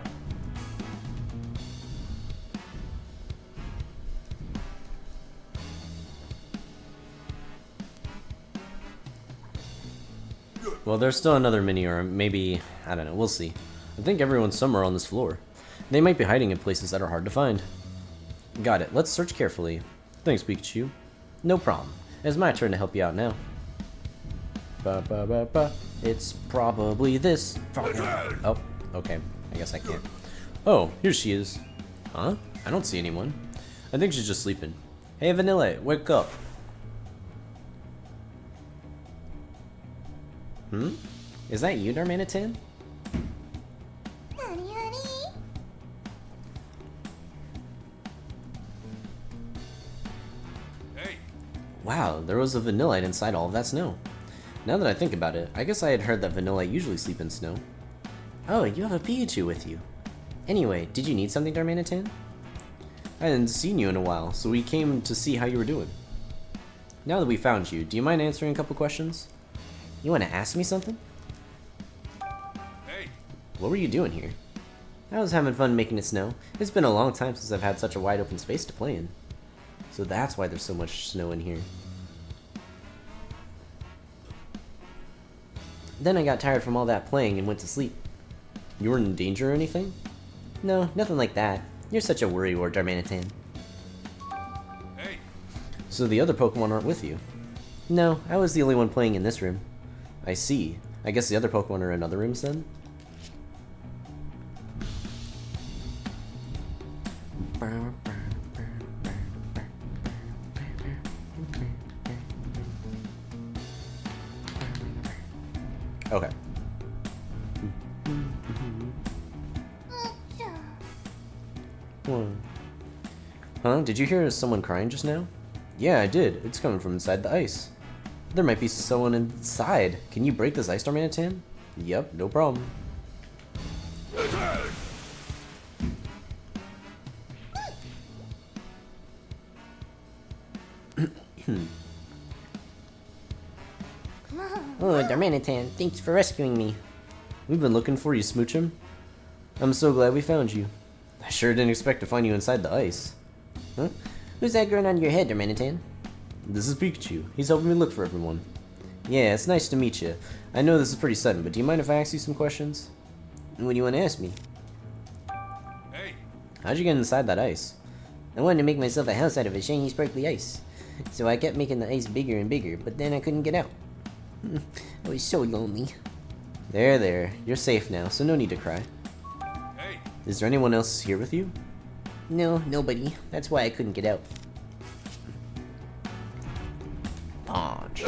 Well, there's still another mini, or maybe, I don't know, we'll see. I think everyone's somewhere on this floor. They might be hiding in places that are hard to find. Got it, let's search carefully. Thanks, Pikachu. No problem. It's my turn to help you out now. It's probably this. Oh, okay. I guess I can't. Oh, here she is. Huh? I don't see anyone. I think she's just sleeping. Hey, Vanilla, wake up. Is that you, Darmanitan? Honey, honey. Hey. Wow, there was a Vanillite inside all of that snow. Now that I think about it, I guess I had heard that Vanillite usually sleep in snow. Oh, you have a Pikachu with you. Anyway, did you need something, Darmanitan? I hadn't seen you in a while, so we came to see how you were doing. Now that we found you, do you mind answering a couple questions? You want to ask me something? Hey! What were you doing here? I was having fun making it snow. It's been a long time since I've had such a wide open space to play in. So that's why there's so much snow in here. Then I got tired from all that playing and went to sleep. You weren't in danger or anything? No, nothing like that. You're such a worrywart, Darmanitan. Hey! So the other Pokemon aren't with you? No, I was the only one playing in this room. I see. I guess the other Pokemon are in other rooms then? Okay. Huh? Did you hear someone crying just now? Yeah, I did. It's coming from inside the ice. There might be someone inside. Can you break this ice, Darmanitan? Yep, no problem. Oh, Darmanitan, thanks for rescuing me. We've been looking for you, Smoochum. I'm so glad we found you. I sure didn't expect to find you inside the ice. Huh? Who's that growing on your head, Darmanitan? This is Pikachu. He's helping me look for everyone. Yeah, it's nice to meet you. I know this is pretty sudden, but do you mind if I ask you some questions? What do you want to ask me? Hey! How'd you get inside that ice? I wanted to make myself a house out of a shiny sparkly ice. So I kept making the ice bigger and bigger, but then I couldn't get out. I was so lonely. There. You're safe now, so no need to cry. Hey! Is there anyone else here with you? No, nobody. That's why I couldn't get out. Punch.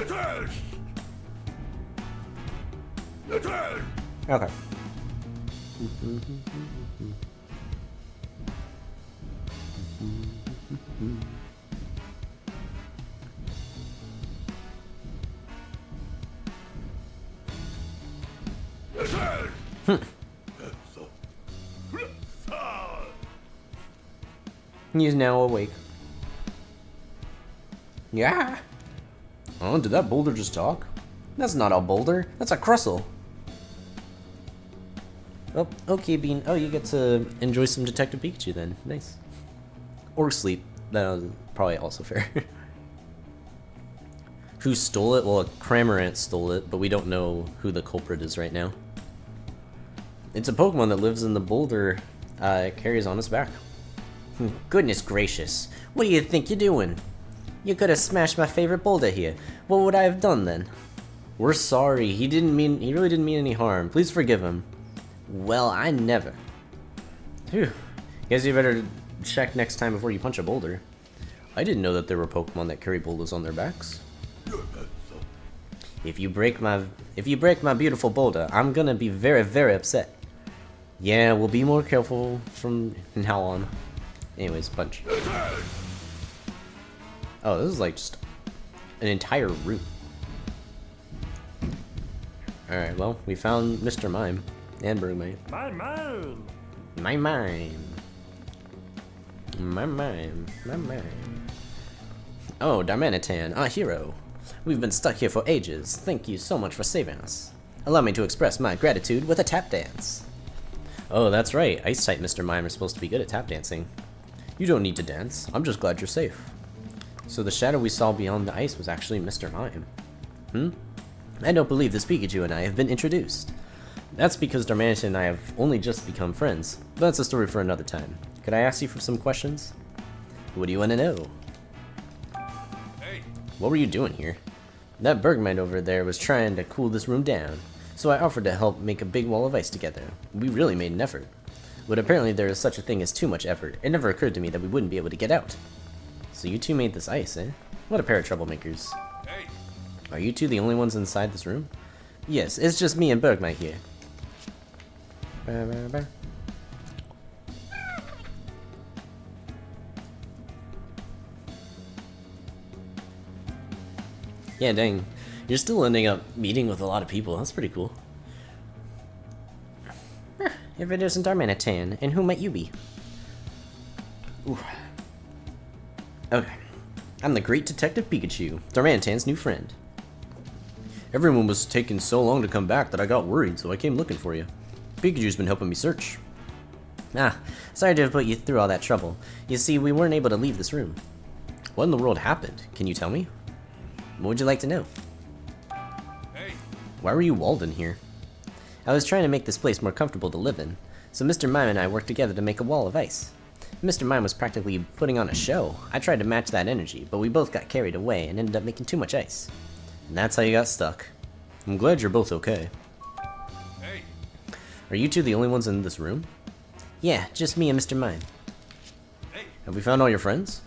Okay. Okay. He is now awake. Yeah. Oh, did that boulder just talk? That's not a boulder. That's a Crustle. Oh, okay, Bean. Oh, you get to enjoy some Detective Pikachu then. Nice. Or sleep. That was probably also fair. Who stole it? Well, a Cramorant stole it, but we don't know who the culprit is right now. It's a Pokemon that lives in the boulder it carries on its back. Goodness gracious. What do you think you're doing? You could have smashed my favorite boulder here. What would I have done then? We're sorry. He really didn't mean any harm. Please forgive him. Well, I never. Phew. Guess you better check next time before you punch a boulder. I didn't know that there were Pokemon that carry boulders on their backs. If you break my beautiful boulder, I'm gonna be very, very upset. Yeah, we'll be more careful from now on. Anyways, punch. Oh, this is like just an entire route. Alright, well, we found Mr. Mime and Bergmite. My mime! My mime. My mime. My mime. Oh, Darmanitan, our hero. We've been stuck here for ages. Thank you so much for saving us. Allow me to express my gratitude with a tap dance. Oh, that's right. Ice-type Mr. Mime are supposed to be good at tap dancing. You don't need to dance. I'm just glad you're safe. So the shadow we saw beyond the ice was actually Mr. Mime. I don't believe this Pikachu and I have been introduced. That's because Darmanitan and I have only just become friends, but that's a story for another time. Could I ask you for some questions? What do you want to know? Hey! What were you doing here? That Bergmite over there was trying to cool this room down, so I offered to help make a big wall of ice together. We really made an effort. But apparently there is such a thing as too much effort. It never occurred to me that we wouldn't be able to get out. So you two made this ice, eh? What a pair of troublemakers. Hey! Are you two the only ones inside this room? Yes, it's just me and Bergmite here. Yeah, dang. You're still ending up meeting with a lot of people. That's pretty cool. If it isn't Darmanitan, and who might you be? Ooh. Okay. I'm the great Detective Pikachu, Darmanitan's new friend. Everyone was taking so long to come back that I got worried, so I came looking for you. Pikachu's been helping me search. Ah, sorry to have put you through all that trouble. You see, we weren't able to leave this room. What in the world happened? Can you tell me? What would you like to know? Hey. Why were you walled in here? I was trying to make this place more comfortable to live in, so Mr. Mime and I worked together to make a wall of ice. Mr. Mime was practically putting on a show. I tried to match that energy, but we both got carried away and ended up making too much ice. And that's how you got stuck. I'm glad you're both okay. Hey. Are you two the only ones in this room? Yeah, just me and Mr. Mime. Hey. Have we found all your friends?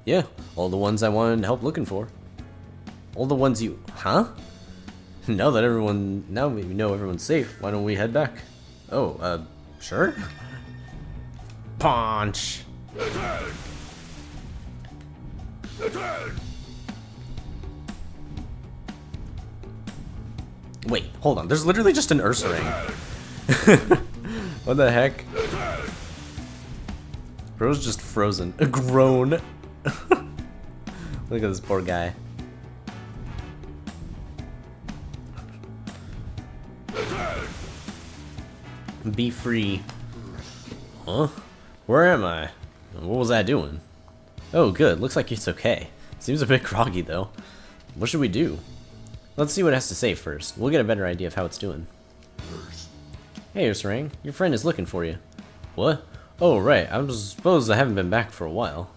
Yeah, all the ones I wanted help looking for. All the ones you... Huh? Now we know everyone's safe, why don't we head back? Oh, sure? Punch! Wait, hold on, there's literally just an Ursaring. What the heck? Bro's just frozen. A groan. Look at this poor guy. Be free. Huh? Where am I? What was that doing? Oh, good. Looks like it's okay. Seems a bit groggy, though. What should we do? Let's see what it has to say first. We'll get a better idea of how it's doing. Hey, Ursaring. Your friend is looking for you. What? Oh, right. I suppose I haven't been back for a while.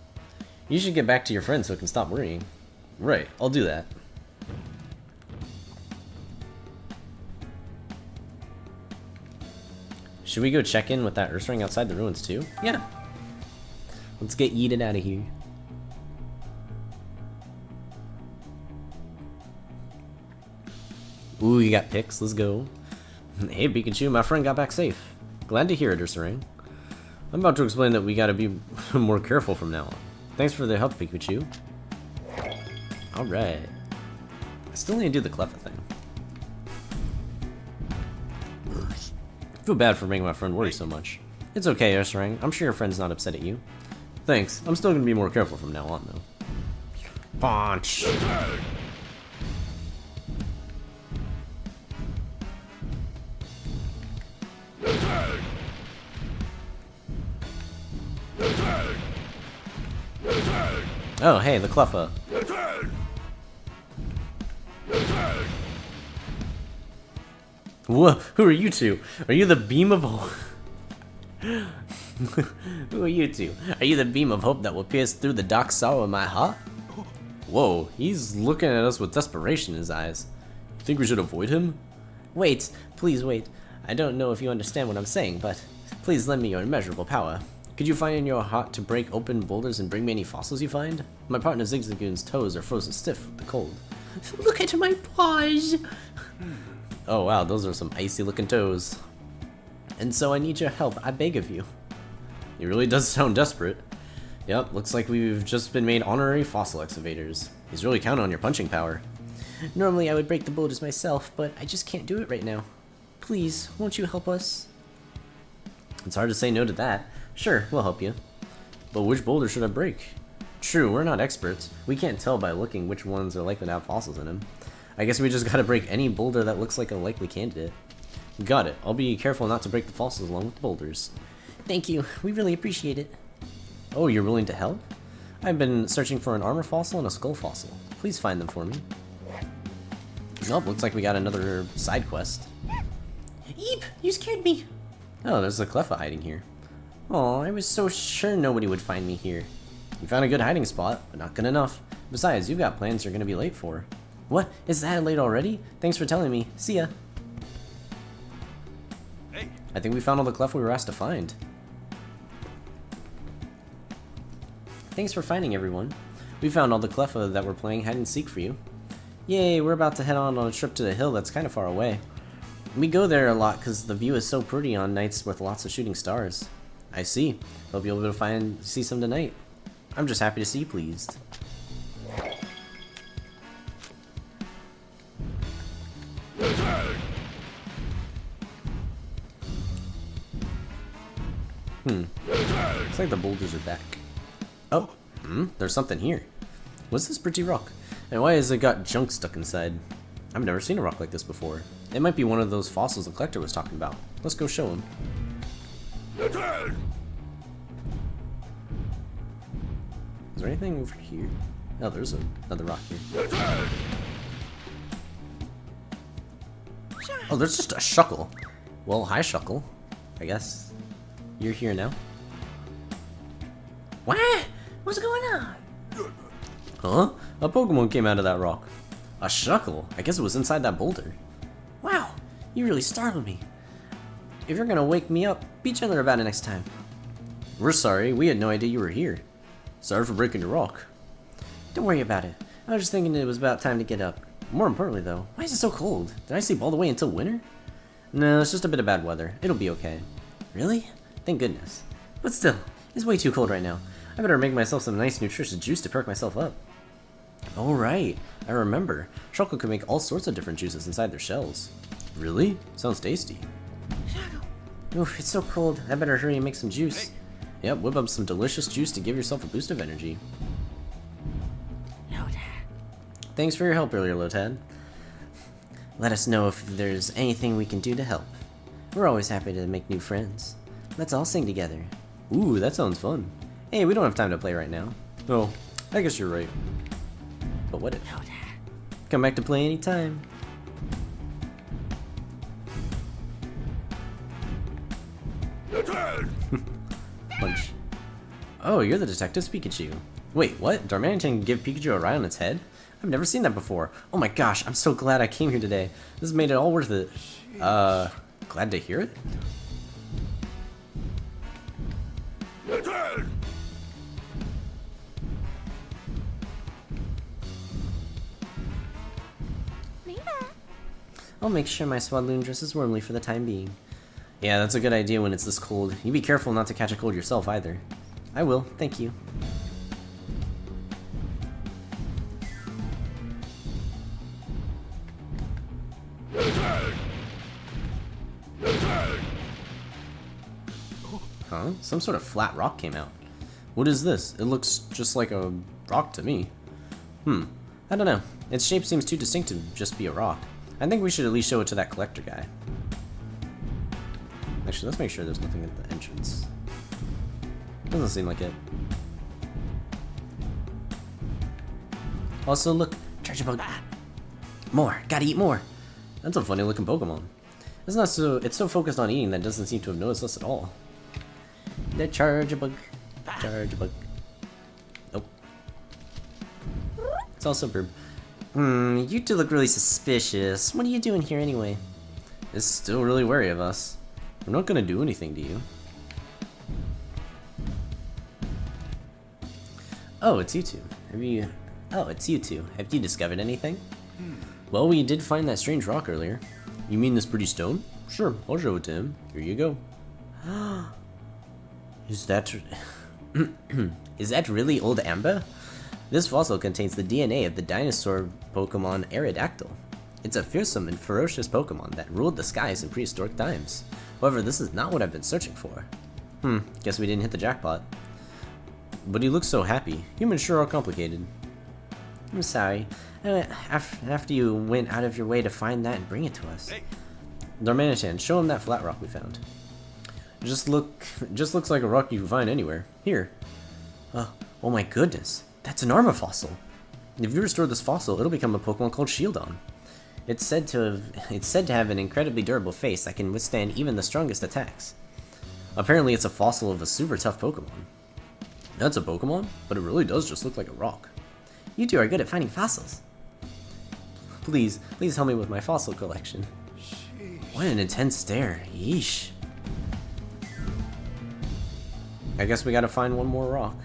You should get back to your friend so it can stop worrying. Right. I'll do that. Should we go check in with that Ursaring outside the ruins too? Yeah. Let's get yeeted out of here. Ooh, you got pics. Let's go. Hey, Pikachu, my friend got back safe. Glad to hear it, Ursaring. I'm about to explain that we gotta be more careful from now on. Thanks for the help, Pikachu. Alright. I still need to do the Cleffa thing. I feel bad for making my friend worry so much. It's okay, Ursaring. I'm sure your friend's not upset at you. Thanks. I'm still gonna be more careful from now on, though. Punch! Oh, hey, the Cleffa. Whoa, who are you two? Are you the beam of hope? Who are you two? Are you the beam of hope that will pierce through the dark sorrow of my heart? Whoa, he's looking at us with desperation in his eyes. You think we should avoid him? Wait, please wait. I don't know if you understand what I'm saying, but please lend me your immeasurable power. Could you find in your heart to break open boulders and bring me any fossils you find? My partner Zigzagoon's toes are frozen stiff with the cold. Look at my paws! Oh wow, those are some icy looking toes. And so I need your help, I beg of you. He really does sound desperate. Yep, looks like we've just been made honorary fossil excavators. He's really counting on your punching power. Normally I would break the boulders myself, but I just can't do it right now. Please, won't you help us? It's hard to say no to that. Sure, we'll help you. But which boulder should I break? True, we're not experts. We can't tell by looking which ones are likely to have fossils in them. I guess we just gotta break any boulder that looks like a likely candidate. Got it. I'll be careful not to break the fossils along with the boulders. Thank you. We really appreciate it. Oh, you're willing to help? I've been searching for an armor fossil and a skull fossil. Please find them for me. Oh, looks like we got another side quest. Eep! You scared me! Oh, there's a Cleffa hiding here. Oh, I was so sure nobody would find me here. You found a good hiding spot, but not good enough. Besides, you've got plans you're gonna be late for. What? Is that late already? Thanks for telling me. See ya. Hey. I think we found all the Cleffa we were asked to find. Thanks for finding everyone. We found all the Cleffa that were playing hide and seek for you. Yay, we're about to head on a trip to the hill that's kind of far away. We go there a lot because the view is so pretty on nights with lots of shooting stars. I see. Hope you'll be able to see some tonight. I'm just happy to see you pleased. Looks like the boulders are back. Oh, there's something here. What's this pretty rock? And why has it got junk stuck inside? I've never seen a rock like this before. It might be one of those fossils the collector was talking about. Let's go show him. Is there anything over here? Oh, there's another rock here. Oh, there's just a Shuckle. Well, hi Shuckle. I guess you're here now. What? What's going on? Huh? A Pokemon came out of that rock. A Shuckle? I guess it was inside that boulder. Wow, you really startled me. If you're gonna wake me up, be gentler about it next time. We're sorry, we had no idea you were here. Sorry for breaking your rock. Don't worry about it. I was just thinking it was about time to get up. More importantly though, why is it so cold? Did I sleep all the way until winter? No, it's just a bit of bad weather. It'll be okay. Really? Thank goodness. But still, it's way too cold right now. I better make myself some nice nutritious juice to perk myself up. Oh right, I remember. Shuckle can make all sorts of different juices inside their shells. Really? Sounds tasty. Oof, it's so cold. I better hurry and make some juice. Yep, whip up some delicious juice to give yourself a boost of energy. Thanks for your help earlier, Lotad. Let us know if there's anything we can do to help. We're always happy to make new friends. Let's all sing together. Ooh, that sounds fun. Hey, we don't have time to play right now. Oh, I guess you're right. But what if? Come back to play anytime. Punch. Oh, you're the detective's Pikachu. Wait, what? Darmanitan can give Pikachu a ride on its head? I've never seen that before. Oh my gosh, I'm so glad I came here today. This has made it all worth it. Glad to hear it? I'll make sure my Swadloon dresses warmly for the time being. Yeah, that's a good idea when it's this cold. You be careful not to catch a cold yourself either. I will, thank you. Huh? Some sort of flat rock came out. What is this? It looks just like a rock to me. I don't know. Its shape seems too distinct to just be a rock. I think we should at least show it to that collector guy. Actually, let's make sure there's nothing at the entrance. Doesn't seem like it. Also, look, Charjabug. More, gotta eat more. That's a funny looking Pokemon. It's so focused on eating that it doesn't seem to have noticed us at all. The Charjabug. Charjabug. Nope. It's all superb. You two look really suspicious. What are you doing here anyway? It's still really wary of us. We're not gonna do anything to you. Oh, it's you two. It's you two. Have you discovered anything? Well, we did find that strange rock earlier. You mean this pretty stone? Sure, I'll show it to him. Here you go. Is that really old Amber? This fossil contains the DNA of the dinosaur Pokemon Aerodactyl. It's a fearsome and ferocious Pokemon that ruled the skies in prehistoric times. However, this is not what I've been searching for. Guess we didn't hit the jackpot. But he looks so happy. Humans sure are complicated. I'm sorry. After you went out of your way to find that and bring it to us. Hey. Darmanitan, show him that flat rock we found. Just looks like a rock you can find anywhere. Here. Oh my goodness. That's an armor fossil. If you restore this fossil, it'll become a Pokemon called Shieldon. It's said to have an incredibly durable face that can withstand even the strongest attacks. Apparently it's a fossil of a super tough Pokemon. That's a Pokemon, but it really does just look like a rock. You two are good at finding fossils. Please help me with my fossil collection. What an intense stare. Yeesh. I guess we gotta find one more rock.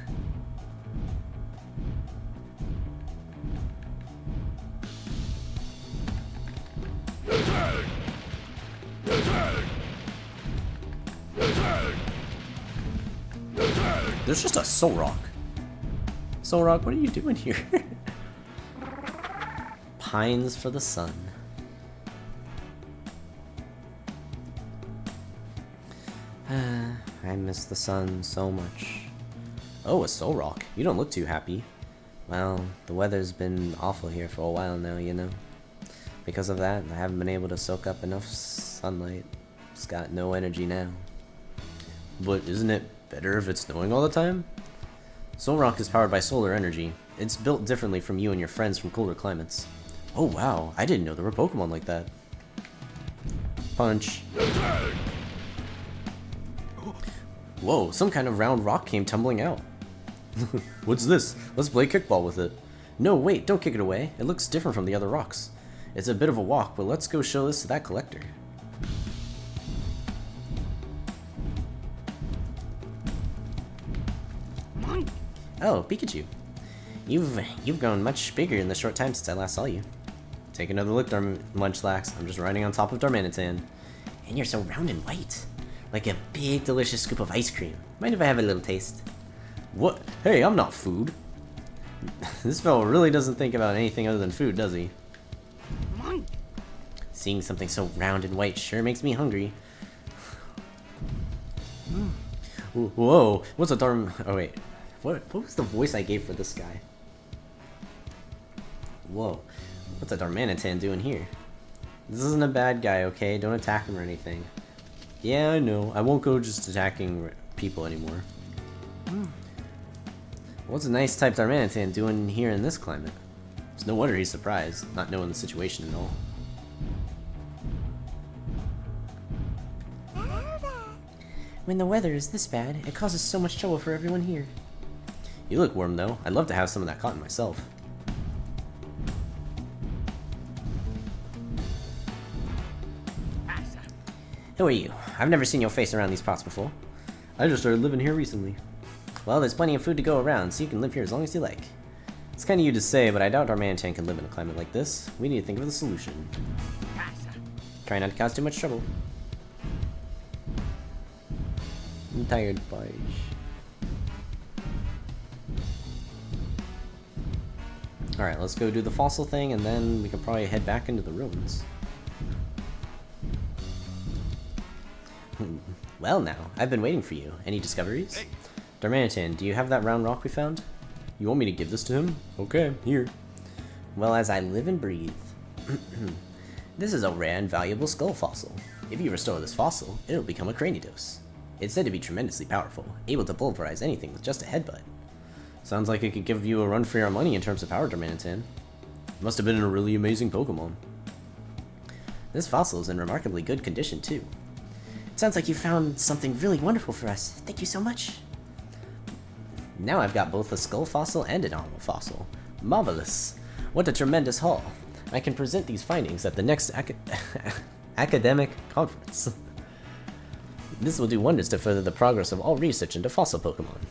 There's just a Solrock. Solrock, what are you doing here? Pines for the sun. I miss the sun so much. Oh, a soul rock. You don't look too happy. Well, the weather's been awful here for a while now, you know. Because of that, I haven't been able to soak up enough sunlight. It's got no energy now. But isn't it better if it's snowing all the time? Soul rock is powered by solar energy. It's built differently from you and your friends from colder climates. Oh wow, I didn't know there were Pokemon like that. Punch. Whoa, some kind of round rock came tumbling out. What's this? Let's play kickball with it. No, wait, don't kick it away. It looks different from the other rocks. It's a bit of a walk, but let's go show this to that collector. Oh, Pikachu. You've grown much bigger in the short time since I last saw you. Take another look, Munchlax. I'm just riding on top of Darmanitan. And you're so round and white. Like a big, delicious scoop of ice cream. Mind if I have a little taste? What? Hey, I'm not food. This fellow really doesn't think about anything other than food, does he? Seeing something so round and white sure makes me hungry. Whoa, what's a Oh wait, what was the voice I gave for this guy? Whoa, what's a Darmanitan doing here? This isn't a bad guy, okay? Don't attack him or anything. Yeah, I know. I won't go just attacking people anymore. What's a nice type Darmanitan doing here in this climate? It's no wonder he's surprised, not knowing the situation at all. When the weather is this bad, it causes so much trouble for everyone here. You look warm though. I'd love to have some of that cotton myself. Who are you? I've never seen your face around these parts before. I just started living here recently. Well, there's plenty of food to go around, so you can live here as long as you like. It's kind of you to say, but I doubt Darmanitan can live in a climate like this. We need to think of a solution. Try not to cause too much trouble. I'm tired, boys. Alright, let's go do the fossil thing, and then we can probably head back into the ruins. Well now, I've been waiting for you. Any discoveries? Hey. Darmanitan, do you have that round rock we found? You want me to give this to him? Okay, here. Well, as I live and breathe. This is a rare and valuable skull fossil. If you restore this fossil, it'll become a Cranidos. It's said to be tremendously powerful, able to pulverize anything with just a headbutt. Sounds like it could give you a run for your money in terms of power, Darmanitan. Must have been a really amazing Pokemon. This fossil is in remarkably good condition, too. It sounds like you found something really wonderful for us. Thank you so much. Now I've got both a skull fossil and an animal fossil. Marvelous. What a tremendous haul. I can present these findings at the next academic conference. This will do wonders to further the progress of all research into fossil Pokemon.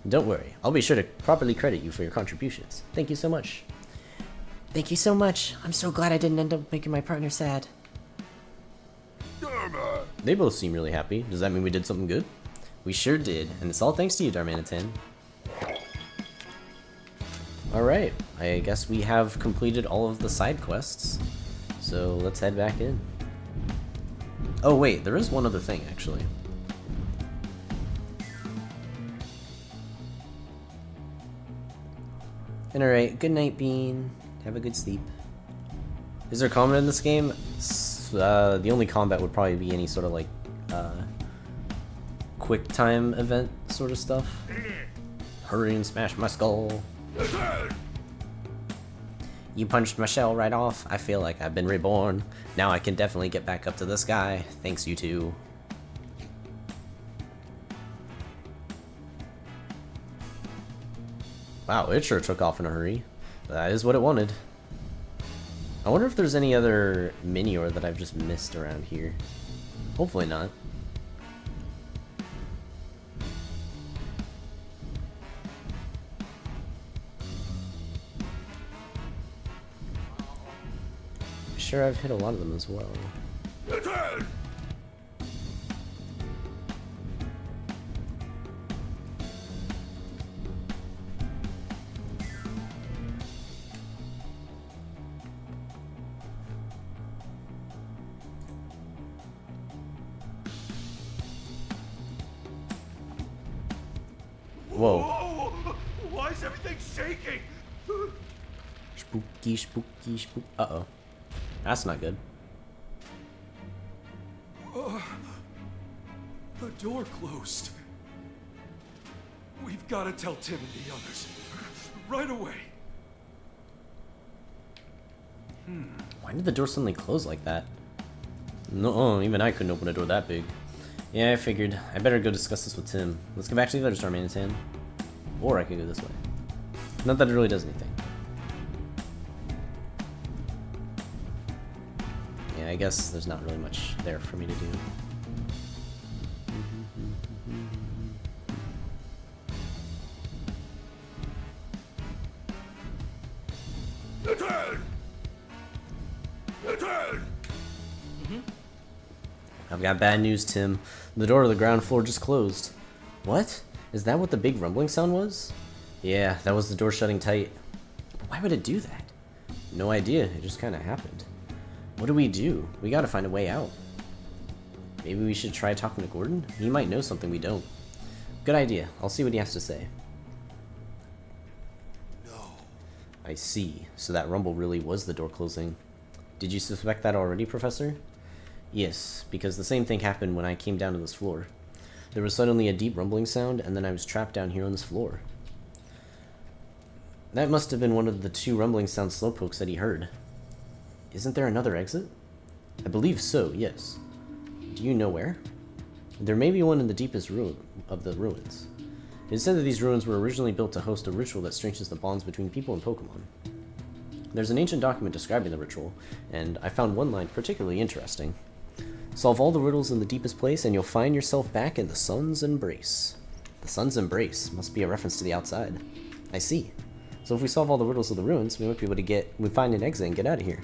Don't worry, I'll be sure to properly credit you for your contributions. Thank you so much. Thank you so much. I'm so glad I didn't end up making my partner sad. They both seem really happy. Does that mean we did something good? We sure did, and it's all thanks to you, Darmanitan. Alright, I guess we have completed all of the side quests. So let's head back in. Oh wait, there is one other thing actually. And alright, good night, Bean. Have a good sleep. Is there combat in this game? The only combat would probably be any sort of like quick time event sort of stuff. Hurry and smash my skull. You punched my shell right off. I feel like I've been reborn. Now I can definitely get back up to the sky. Thanks, you two. Wow, it sure took off in a hurry. That is what it wanted. I wonder if there's any other Minior that I've just missed around here. Hopefully not. Sure, I've hit a lot of them as well. Whoa. Why is everything shaking? Spooky, spooky, spook. Uh-oh. That's not good. The door closed. We've got to tell Tim and the others. Right away. Why did the door suddenly close like that? No, even I couldn't open a door that big. Yeah, I figured. I better go discuss this with Tim. Let's go back to the other Starman's hand. Or I could go this way. Not that it really does anything. Yeah, I guess there's not really much there for me to do. I've got bad news, Tim. The door to the ground floor just closed. What? Is that what the big rumbling sound was? Yeah, that was the door shutting tight. But why would it do that? No idea. It just kind of happened. What do? We gotta find a way out. Maybe we should try talking to Gordon? He might know something we don't. Good idea. I'll see what he has to say. No. I see. So that rumble really was the door closing. Did you suspect that already, Professor? Yes, because the same thing happened when I came down to this floor. There was suddenly a deep rumbling sound, and then I was trapped down here on this floor. That must have been one of the 2 rumbling sound Slowpoke said he heard. Isn't there another exit? I believe so, yes. Do you know where? There may be one in the deepest ruin of the ruins. It is said that these ruins were originally built to host a ritual that strengthens the bonds between people and Pokemon. There's an ancient document describing the ritual, and I found one line particularly interesting. Solve all the riddles in the deepest place, and you'll find yourself back in the Sun's Embrace. The Sun's Embrace must be a reference to the outside. I see. So if we solve all the riddles of the ruins, we might be able to find an exit and get out of here.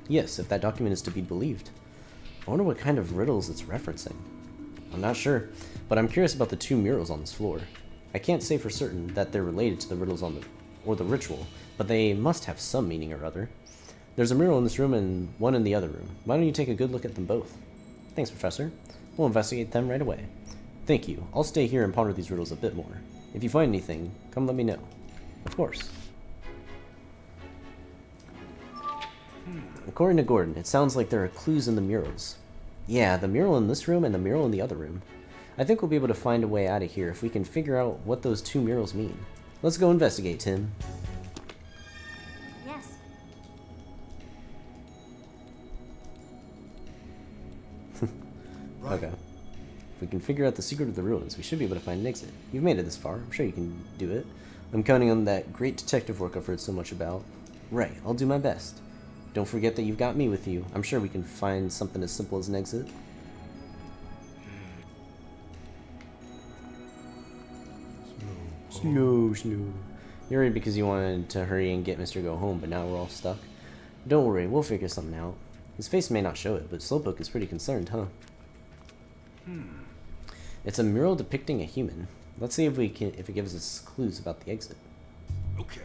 Yes, if that document is to be believed. I wonder what kind of riddles it's referencing. I'm not sure, but I'm curious about the 2 murals on this floor. I can't say for certain that they're related to the riddles or the ritual, but they must have some meaning or other. There's a mural in this room and one in the other room. Why don't you take a good look at them both? Thanks, Professor. We'll investigate them right away. Thank you. I'll stay here and ponder these riddles a bit more. If you find anything, come let me know. Of course. According to Gordon, it sounds like there are clues in the murals. Yeah, the mural in this room and the mural in the other room. I think we'll be able to find a way out of here if we can figure out what those 2 murals mean. Let's go investigate, Tim. Yes. Okay. If we can figure out the secret of the ruins, we should be able to find an exit. You've made it this far. I'm sure you can do it. I'm counting on that great detective work I've heard so much about. Right, I'll do my best. Don't forget that you've got me with you. I'm sure we can find something as simple as an exit. Slow. You're worried because you wanted to hurry and get Mr. Go home, but now we're all stuck. Don't worry, we'll figure something out. His face may not show it, but Slowpoke is pretty concerned, huh? It's a mural depicting a human. Let's see if it gives us clues about the exit. Okay.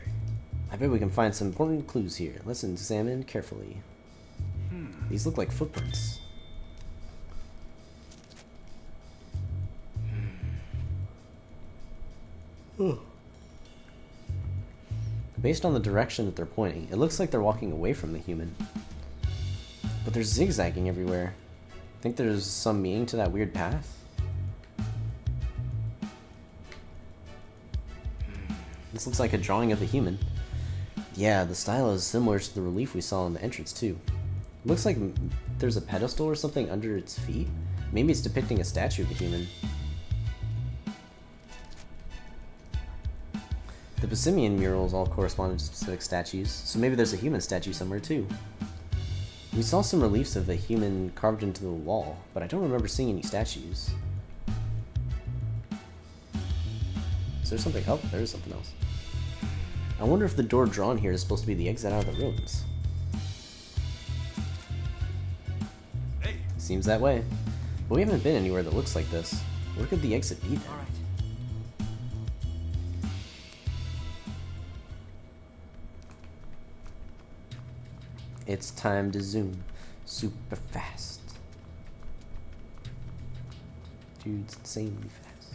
I bet we can find some important clues here. Let's examine carefully. These look like footprints. Based on the direction that they're pointing, it looks like they're walking away from the human. But they're zigzagging everywhere. Think there's some meaning to that weird path? This looks like a drawing of a human. Yeah, the style is similar to the relief we saw in the entrance too. Looks like there's a pedestal or something under its feet. Maybe it's depicting a statue of a human. The Passimian murals all correspond to specific statues, so maybe there's a human statue somewhere too. We saw some reliefs of a human carved into the wall, but I don't remember seeing any statues. Is there something? Oh, there is something else. I wonder if the door drawn here is supposed to be the exit out of the ruins. Hey. Seems that way. But we haven't been anywhere that looks like this. Where could the exit be then? All right. It's time to zoom super fast. Dude's insanely fast.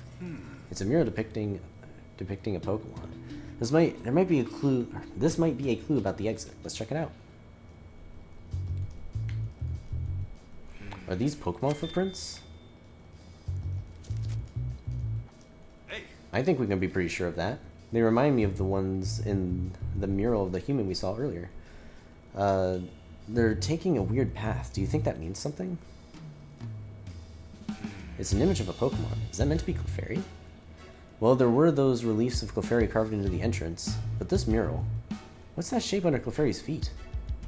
It's a mural depicting a Pokemon. This might be a clue about the exit. Let's check it out. Are these Pokemon footprints? Hey. I think we can be pretty sure of that. They remind me of the ones in the mural of the human we saw earlier. They're taking a weird path. Do you think that means something? It's an image of a Pokemon. Is that meant to be Clefairy? Well, there were those reliefs of Clefairy carved into the entrance, but this mural... What's that shape under Clefairy's feet?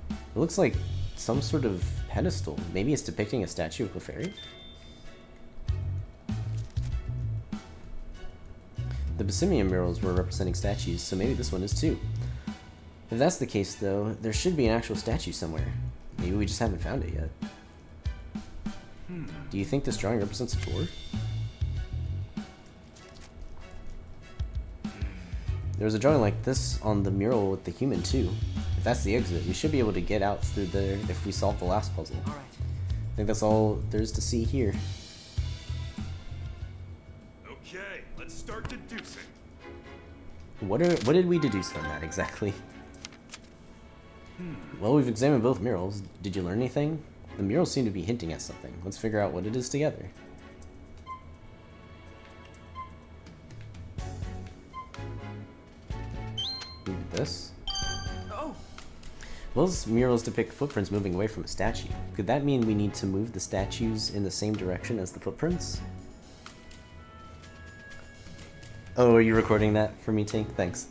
It looks like some sort of pedestal. Maybe it's depicting a statue of Clefairy? The Bassimian murals were representing statues, so maybe this one is too. If that's the case, though, there should be an actual statue somewhere. Maybe we just haven't found it yet. Do you think this drawing represents a door? There was a drawing like this on the mural with the human too. If that's the exit, we should be able to get out through there if we solve the last puzzle. All right. I think that's all there is to see here. Okay, let's start deducing. What did we deduce from that exactly? Well, we've examined both murals. Did you learn anything? The murals seem to be hinting at something. Let's figure out what it is together. Look at this. Oh. Well, those murals depict footprints moving away from a statue. Could that mean we need to move the statues in the same direction as the footprints? Oh, are you recording that for me, Tink? Thanks.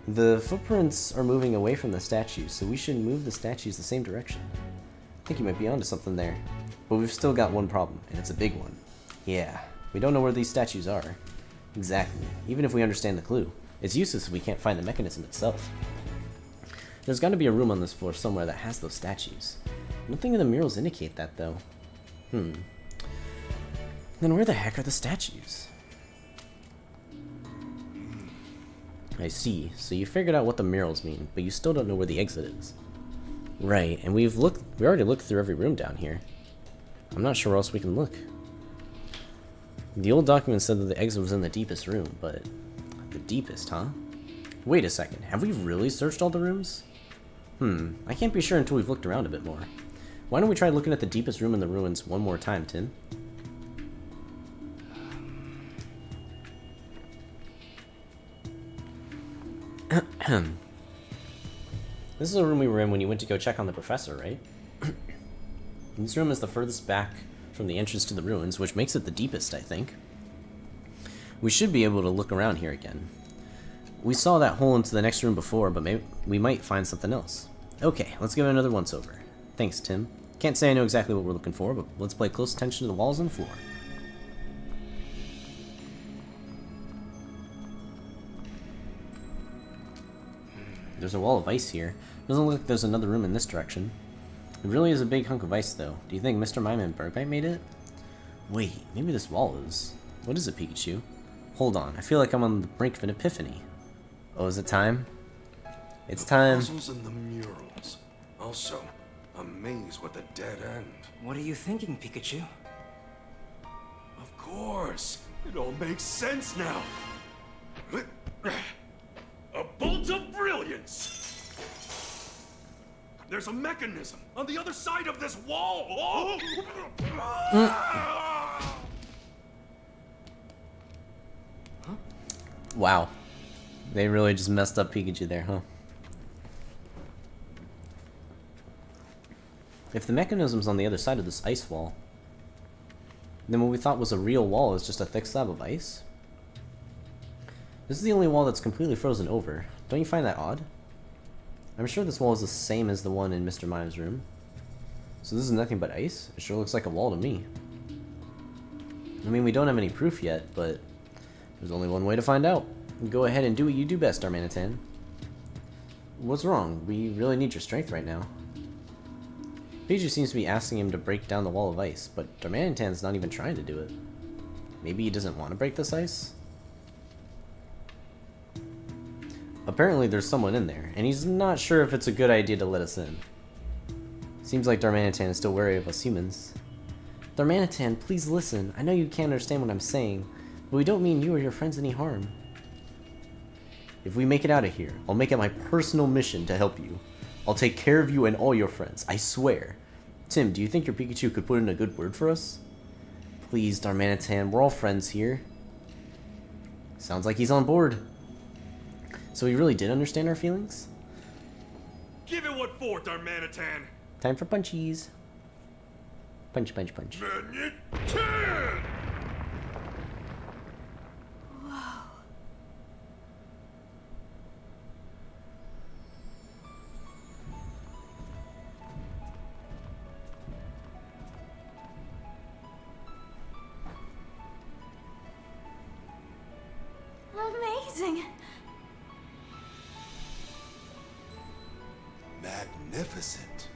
The footprints are moving away from the statues, so we should move the statues the same direction. I think you might be onto something there. But we've still got one problem, and it's a big one. Yeah, we don't know where these statues are. Exactly. Even if we understand the clue, it's useless if we can't find the mechanism itself. There's got to be a room on this floor somewhere that has those statues. Nothing in the murals indicate that, though. Then where the heck are the statues? I see. So you figured out what the murals mean, but you still don't know where the exit is. Right, and we already looked through every room down here. I'm not sure where else we can look. The old document said that the exit was in the deepest room, but... The deepest, huh? Wait a second, have we really searched all the rooms? I can't be sure until we've looked around a bit more. Why don't we try looking at the deepest room in the ruins one more time, Tim? This is a room we were in when you went to go check on the professor, right? This room is the furthest back from the entrance to the ruins, which makes it the deepest, I think. We should be able to look around here again. We saw that hole into the next room before, but maybe we might find something else. Okay, let's give it another once-over. Thanks, Tim. Can't say I know exactly what we're looking for, but let's pay close attention to the walls and the floor. There's a wall of ice here. Doesn't look like there's another room in this direction. It really is a big hunk of ice, though. Do you think Mr. Mime and Bergbite made it? Wait, maybe this wall is... What is it, Pikachu? Hold on, I feel like I'm on the brink of an epiphany. Oh, is it time? It's time. Puzzles and the murals. Also, a maze with a dead end. What are you thinking, Pikachu? Of course. It all makes sense now. A bolt of brilliance! There's a mechanism on the other side of this wall! Wow. They really just messed up Pikachu there, huh? If the mechanism's on the other side of this ice wall, then what we thought was a real wall is just a thick slab of ice? This is the only wall that's completely frozen over. Don't you find that odd? I'm sure this wall is the same as the one in Mr. Mime's room. So this is nothing but ice? It sure looks like a wall to me. I mean, we don't have any proof yet, but there's only one way to find out. Go ahead and do what you do best, Darmanitan. What's wrong? We really need your strength right now. Pikachu seems to be asking him to break down the wall of ice, but Darmanitan's not even trying to do it. Maybe he doesn't want to break this ice? Apparently there's someone in there, and he's not sure if it's a good idea to let us in. Seems like Darmanitan is still wary of us humans. Darmanitan, please listen. I know you can't understand what I'm saying, but we don't mean you or your friends any harm. If we make it out of here, I'll make it my personal mission to help you. I'll take care of you and all your friends, I swear. Tim, do you think your Pikachu could put in a good word for us? Please, Darmanitan, we're all friends here. Sounds like he's on board. So he really did understand our feelings? Give it what for, Darmanitan! Time for punchies. Punch, punch, punch. Manitan! Amazing. Magnificent.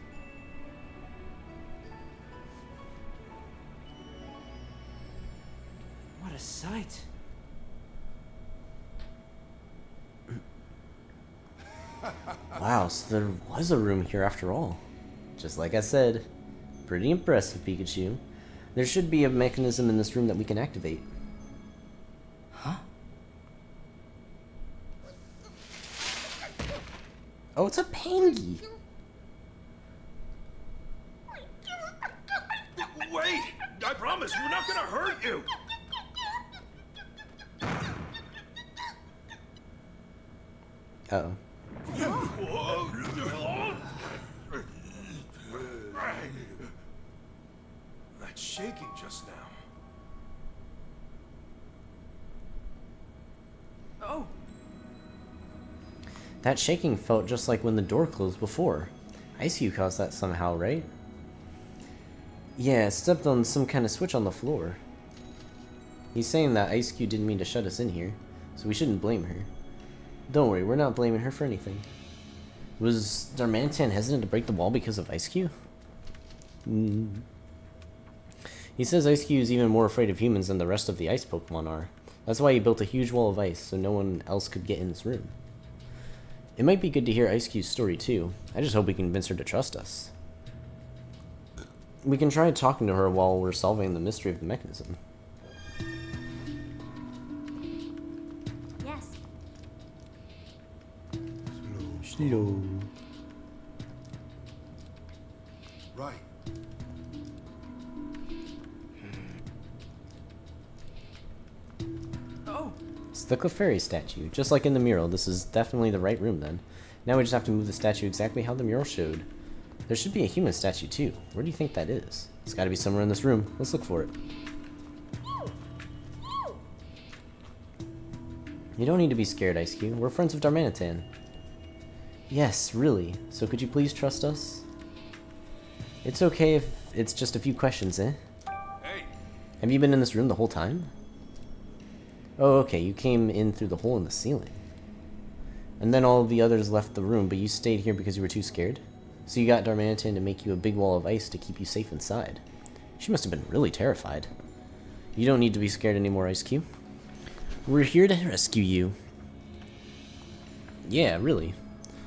What a sight. Wow, so there was a room here after all. Just like I said. Pretty impressive, Pikachu. There should be a mechanism in this room that we can activate. Huh? Oh, it's a Pangy! Wait! I promise, we're not gonna hurt you! Uh-oh. That shaking just now. Oh! That shaking felt just like when the door closed before. Ice Cube caused that somehow, right? Yeah, it stepped on some kind of switch on the floor. He's saying that Ice Cube didn't mean to shut us in here, so we shouldn't blame her. Don't worry, we're not blaming her for anything. Was Darmanitan hesitant to break the wall because of Ice Cube? He says Ice Cube is even more afraid of humans than the rest of the ice Pokemon are. That's why he built a huge wall of ice so no one else could get in this room. It might be good to hear Ice Cube's story too. I just hope we can convince her to trust us. We can try talking to her while we're solving the mystery of the mechanism. Yes. Slow. Right. Oh! It's the Clefairy statue. Just like in the mural, this is definitely the right room then. Now we just have to move the statue exactly how the mural showed. There should be a human statue too. Where do you think that is? It's gotta be somewhere in this room. Let's look for it. You don't need to be scared, Ice Cube. We're friends of Darmanitan. Yes, really. So could you please trust us? It's okay if it's just a few questions, eh? Hey. Have you been in this room the whole time? Oh, okay, you came in through the hole in the ceiling. And then all the others left the room, but you stayed here because you were too scared? So you got Darmanitan to make you a big wall of ice to keep you safe inside. She must have been really terrified. You don't need to be scared anymore, Ice Cube. We're here to rescue you. Yeah, really.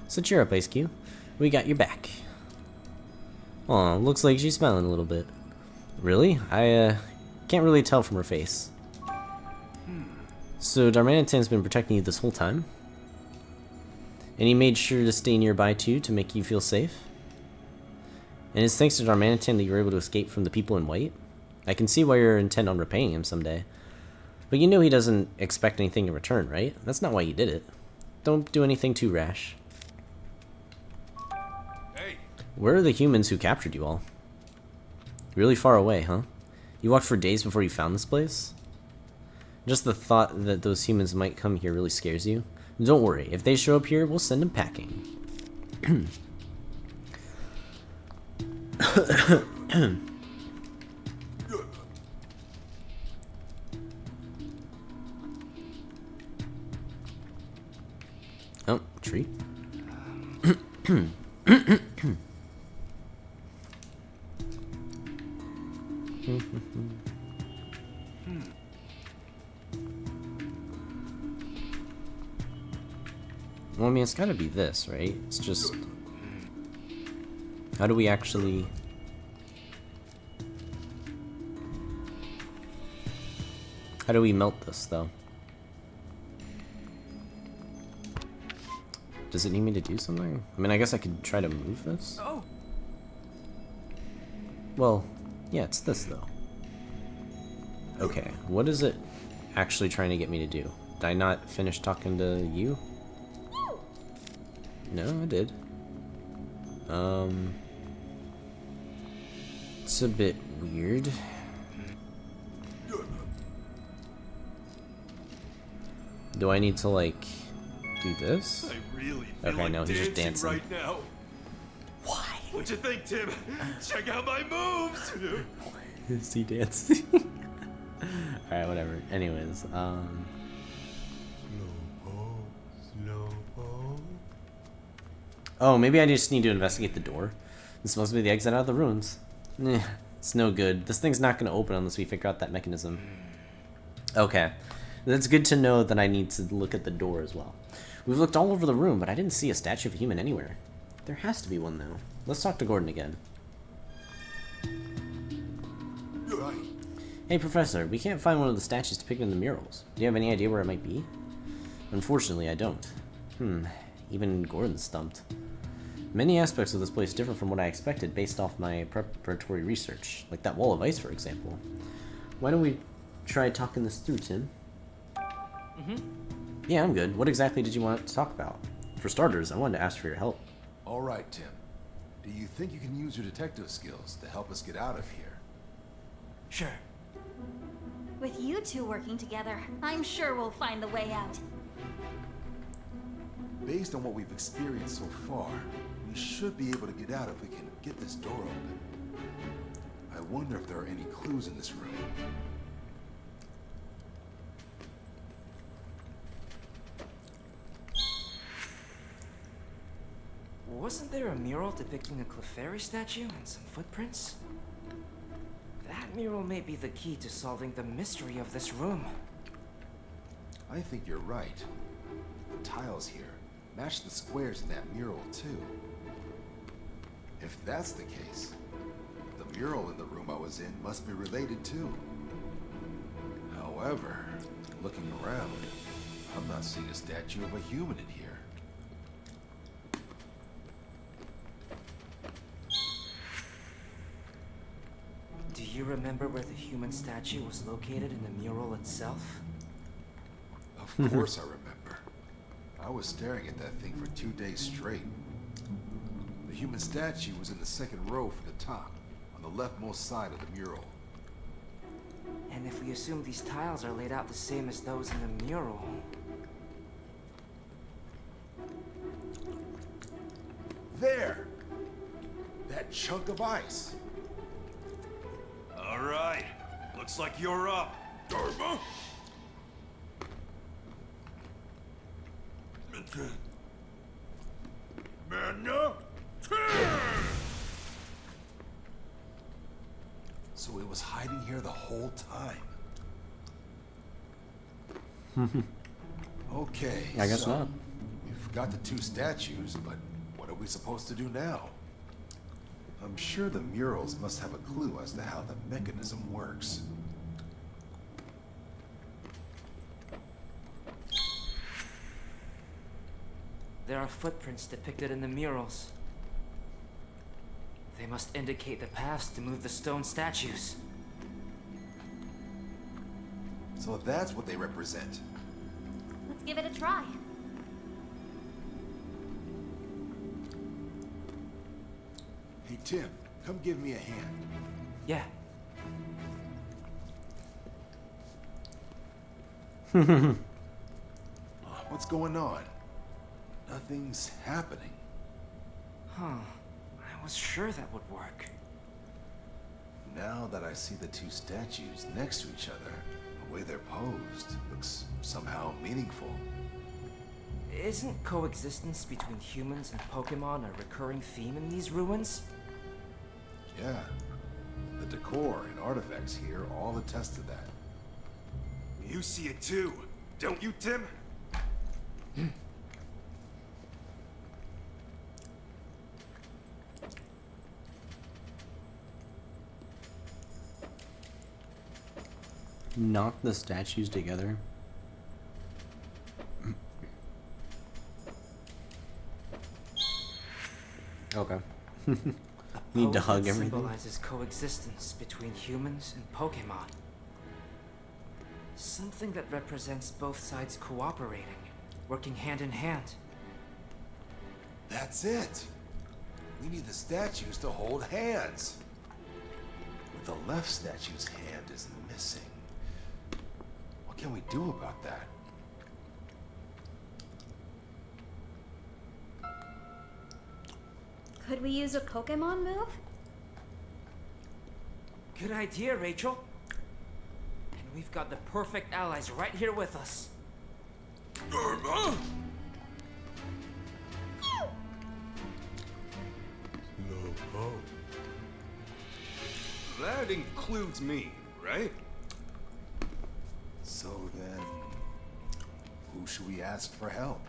So cheer up, Ice Cube. We got your back. Aw, looks like she's smiling a little bit. Really? I can't really tell from her face. So Darmanitan's been protecting you this whole time? And he made sure to stay nearby too to make you feel safe? And it's thanks to Darmanitan that you were able to escape from the people in white? I can see why you're intent on repaying him someday. But you know he doesn't expect anything in return, right? That's not why you did it. Don't do anything too rash. Hey. Where are the humans who captured you all? Really far away, huh? You walked for days before you found this place? Just the thought that those humans might come here really scares you. Don't worry, if they show up here, we'll send them packing. Oh, tree. Well, I mean, it's gotta be this, right? It's just... How do we actually... How do we melt this, though? Does it need me to do something? I mean, I guess I could try to move this. Oh. Well, yeah, it's this, though. Okay, what is it actually trying to get me to do? Did I not finish talking to you? No, I did. It's a bit weird. Do I need to, like, do this? I really feel Okay, like no, he's just dancing dancing. right now. Why? What'd you think, Tim? Check out my moves! Is he dancing? Alright, whatever. Anyways, oh, maybe I just need to investigate the door. It's supposed to be the exit out of the ruins. It's no good. This thing's not going to open unless we figure out that mechanism. Okay. That's good to know that I need to look at the door as well. We've looked all over the room, but I didn't see a statue of a human anywhere. There has to be one, though. Let's talk to Gordon again. Hey, Professor, we can't find one of the statues depicted in the murals. Do you have any idea where it might be? Unfortunately, I don't. Even Gordon's stumped. Many aspects of this place differ from what I expected based off my preparatory research, like that wall of ice, for example. Why don't we try talking this through, Tim? Yeah, I'm good. What exactly did you want to talk about? For starters, I wanted to ask for your help. All right, Tim. Do you think you can use your detective skills to help us get out of here? Sure. With you two working together, I'm sure we'll find the way out. Based on what we've experienced so far, we should be able to get out if we can get this door open. I wonder if there are any clues in this room. Wasn't there a mural depicting a Clefairy statue and some footprints? That mural may be the key to solving the mystery of this room. I think you're right. The tiles here match the squares in that mural, too. If that's the case, the mural in the room I was in must be related, too. However, looking around, I'm not seeing a statue of a human in here. Do you remember where the human statue was located in the mural itself? Of course I remember. I was staring at that thing for 2 days straight. The human statue was in the second row from the top, on the leftmost side of the mural. And if we assume these tiles are laid out the same as those in the mural... There! That chunk of ice! All right. Looks like you're up, Dharma. So it was hiding here the whole time. Okay, I guess not. We've got the 2 statues, but what are we supposed to do now? I'm sure the murals must have a clue as to how the mechanism works. There are footprints depicted in the murals. They must indicate the paths to move the stone statues. So that's what they represent. Let's give it a try. Hey, Tim, come give me a hand. Yeah. What's going on? Nothing's happening. Huh. I was sure that would work. Now that I see the 2 statues next to each other, the way they're posed looks somehow meaningful. Isn't coexistence between humans and Pokemon a recurring theme in these ruins? Yeah. The decor and artifacts here all attest to that. You see it too, don't you, Tim? Knock the statues together. Okay. Need to hug everything. Symbolizes coexistence between humans and Pokemon. Something that represents both sides cooperating, working hand in hand. That's it. We need the statues to hold hands. But the left statue's hand is missing. What can we do about that? Could we use a Pokemon move? Good idea, Rachel. And we've got the perfect allies right here with us. That includes me, right? So then, who should we ask for help?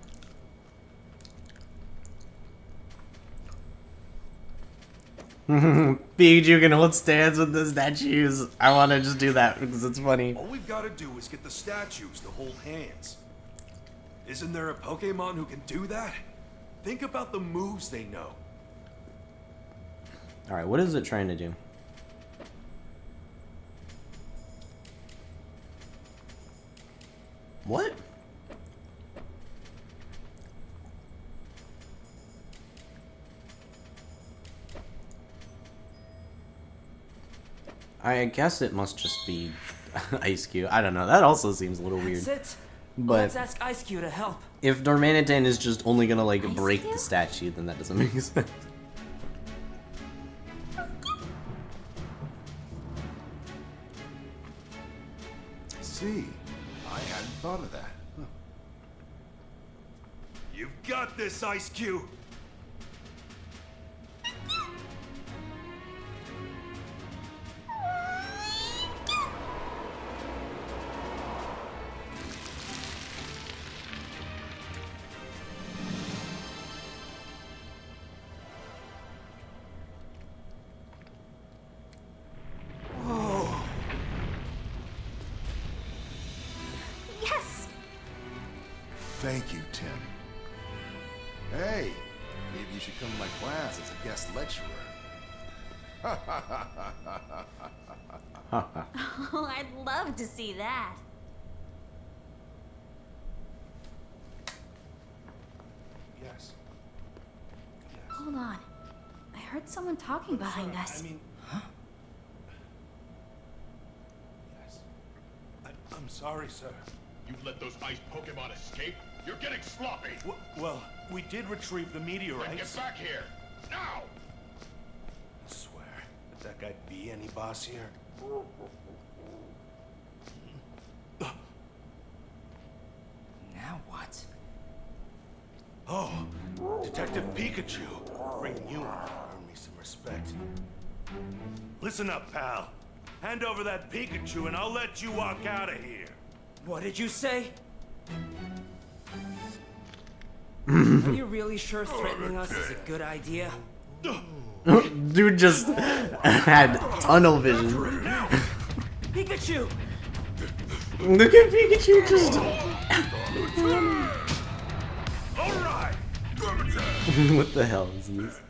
Pikachu can hold stands with the statues. I want to just do that because it's funny. All we've got to do is get the statues to hold hands. Isn't there a Pokemon who can do that? Think about the moves they know. Alright, what is it trying to do? What? I guess it must just be Ice Cube. I don't know. That also seems a little weird. That's it. But let's ask Ice Cube to help. If Dormanitan is just only gonna like break the statue, then that doesn't make sense. See, I hadn't thought of that. You've got this, Ice Cube. Yes! Thank you, Tim. Hey, maybe you should come to my class as a guest lecturer. Oh, I'd love to see that. Yes. Hold on. I heard someone talking behind us. I mean... Yes. I'm sorry, sir. You let those ice Pokemon escape? You're getting sloppy! Well, we did retrieve the meteorites. Then get back here! Now! I swear, would that guy be any boss here? Now what? Oh, Detective Pikachu. Bring you in to earn me some respect. Listen up, pal. Hand over that Pikachu and I'll let you walk out of here. What did you say? Are you really sure threatening us is a good idea? Dude just had tunnel vision. Pikachu! Look at Pikachu just... Alright! What the hell is this?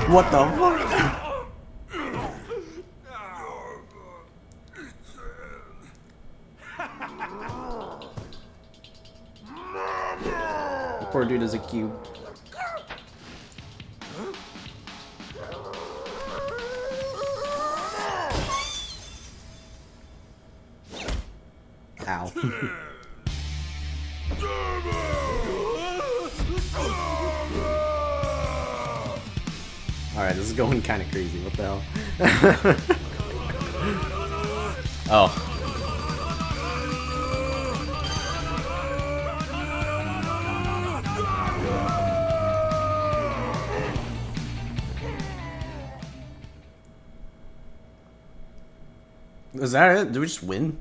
What the fuck? Poor dude is a cube. Ow. Alright, this is going kind of crazy. What the hell? Oh. Is that it? Did we just win?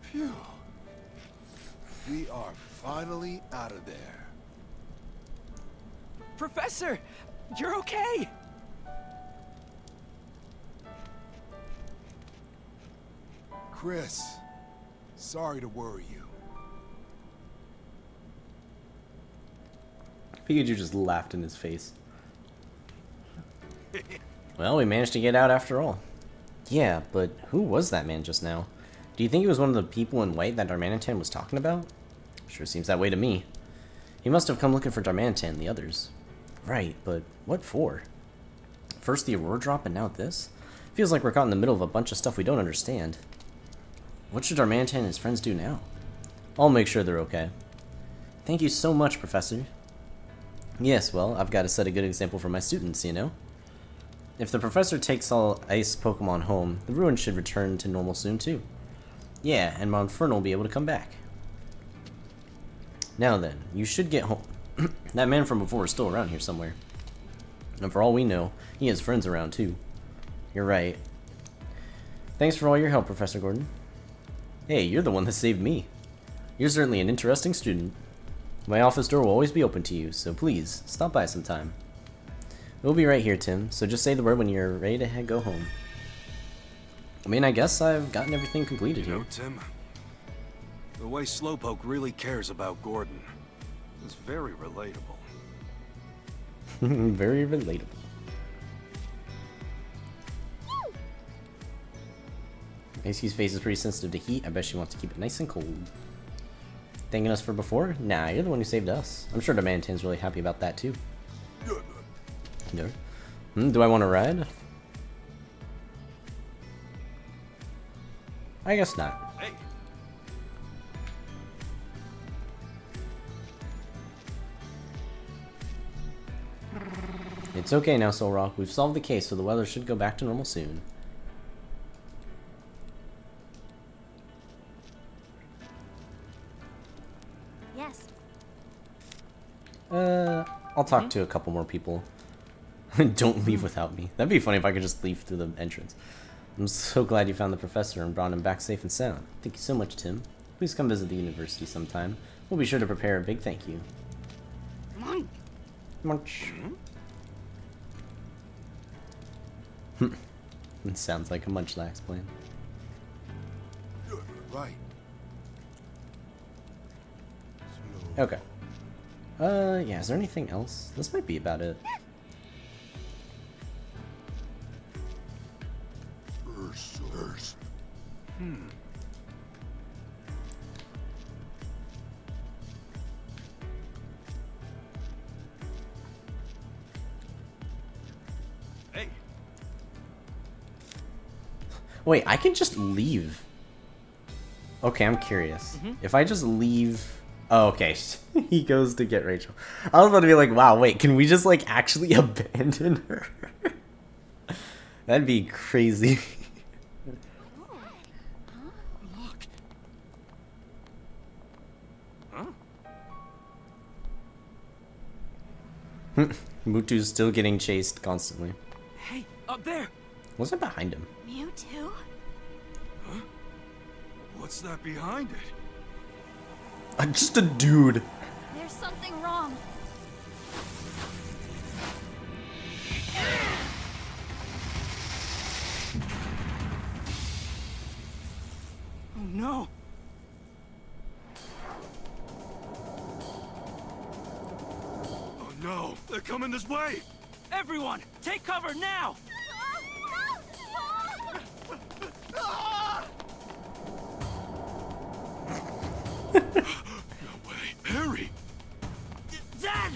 Phew. We are finally out of there. Professor, you're okay. Chris, sorry to worry you. Pikachu just laughed in his face. Well, we managed to get out after all. Yeah, but who was that man just now? Do you think he was one of the people in white that Darmanitan was talking about? Sure seems that way to me. He must have come looking for Darmanitan and the others. Right, but what for? First the Aurora drop and now this? Feels like we're caught in the middle of a bunch of stuff we don't understand. What should Darmanitan and his friends do now? I'll make sure they're okay. Thank you so much, Professor. Yes, well, I've got to set a good example for my students, you know? If the professor takes all ice Pokemon home, the ruin should return to normal soon too. Yeah, and Monferno will be able to come back. Now then, you should get home. That man from before is still around here somewhere. And for all we know, he has friends around too. You're right. Thanks for all your help, Professor Gordon. Hey, you're the one that saved me. You're certainly an interesting student. My office door will always be open to you, so please, stop by sometime. We'll be right here, Tim, so just say the word when you're ready to go home. I mean, I guess I've gotten everything completed here. Tim, the way Slowpoke really cares about Gordon is very relatable. Very relatable. Macy's face is pretty sensitive to heat. I bet she wants to keep it nice and cold. Thanking us for before? Nah, you're the one who saved us. I'm sure Darmanitan's really happy about that too. No. Do I want to ride? I guess not. Hey. It's okay now, Solrock. We've solved the case, so the weather should go back to normal soon. Yes. I'll talk to a couple more people. Don't leave without me. That'd be funny if I could just leave through the entrance. I'm so glad you found the professor and brought him back safe and sound. Thank you so much, Tim. Please come visit the university sometime. We'll be sure to prepare a big thank you. Munch. It sounds like a Munchlax plan. Right. Okay. Yeah, is there anything else? This might be about it. Hey. Wait, I can just leave. Okay, I'm curious. If I just leave... Oh, okay. He goes to get Rachel. I was about to be like, wow, wait, can we just, like, actually abandon her? That'd be crazy. Look. Huh? Mewtwo's still getting chased constantly. Hey, up there. What's that behind him? Mewtwo? Huh? What's that behind it? Just a dude. There's something wrong. Oh no. Oh no, they're coming this way! Everyone, take cover now! No way. Harry! Dad!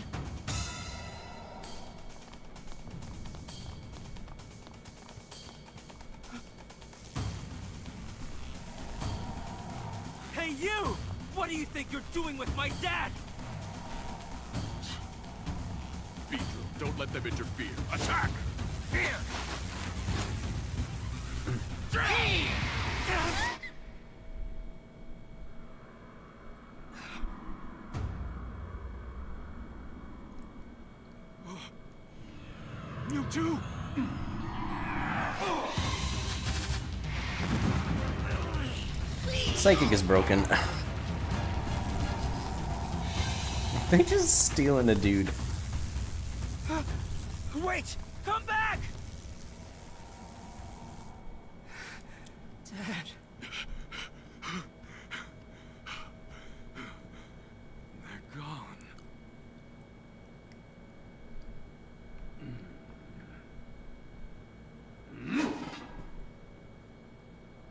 Hey you! What do you think you're doing with my dad? Beat them. Don't let them interfere. Attack! Here! You too! Psychic is broken. They just stealing a dude. Wait! Come back! Dad. They're gone.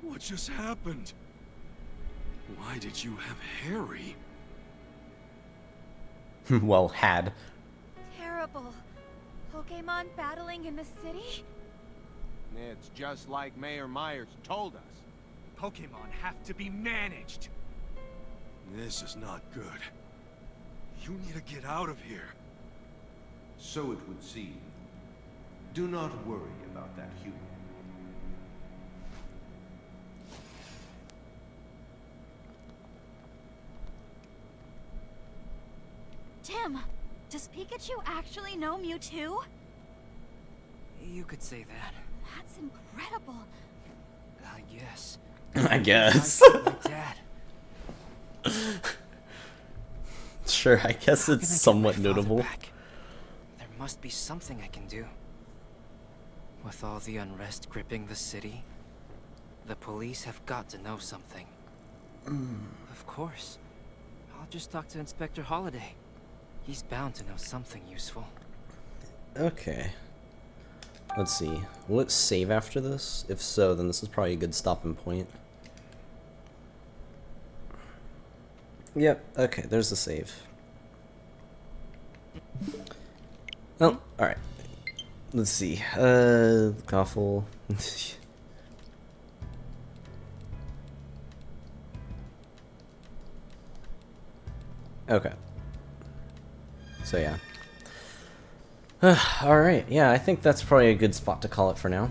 What just happened? Why did you have Harry? Well, had. Terrible. Pokemon battling in the city? It's just like Mayor Myers told us. Pokemon have to be managed. This is not good. You need to get out of here. So it would seem. Do not worry about that human. Tim, does Pikachu actually know Mewtwo? You could say that. That's incredible. I guess. I guess. My dad. Sure, I guess it's somewhat notable. There must be something I can do. With all the unrest gripping the city, the police have got to know something. Of course. I'll just talk to Inspector Holiday. He's bound to know something useful. Okay. Let's see. Will it save after this? If so, then this is probably a good stopping point. Yep, okay, there's the save. Oh, alright. Let's see. Goffle. Okay. So yeah. Alright, yeah, I think that's probably a good spot to call it for now.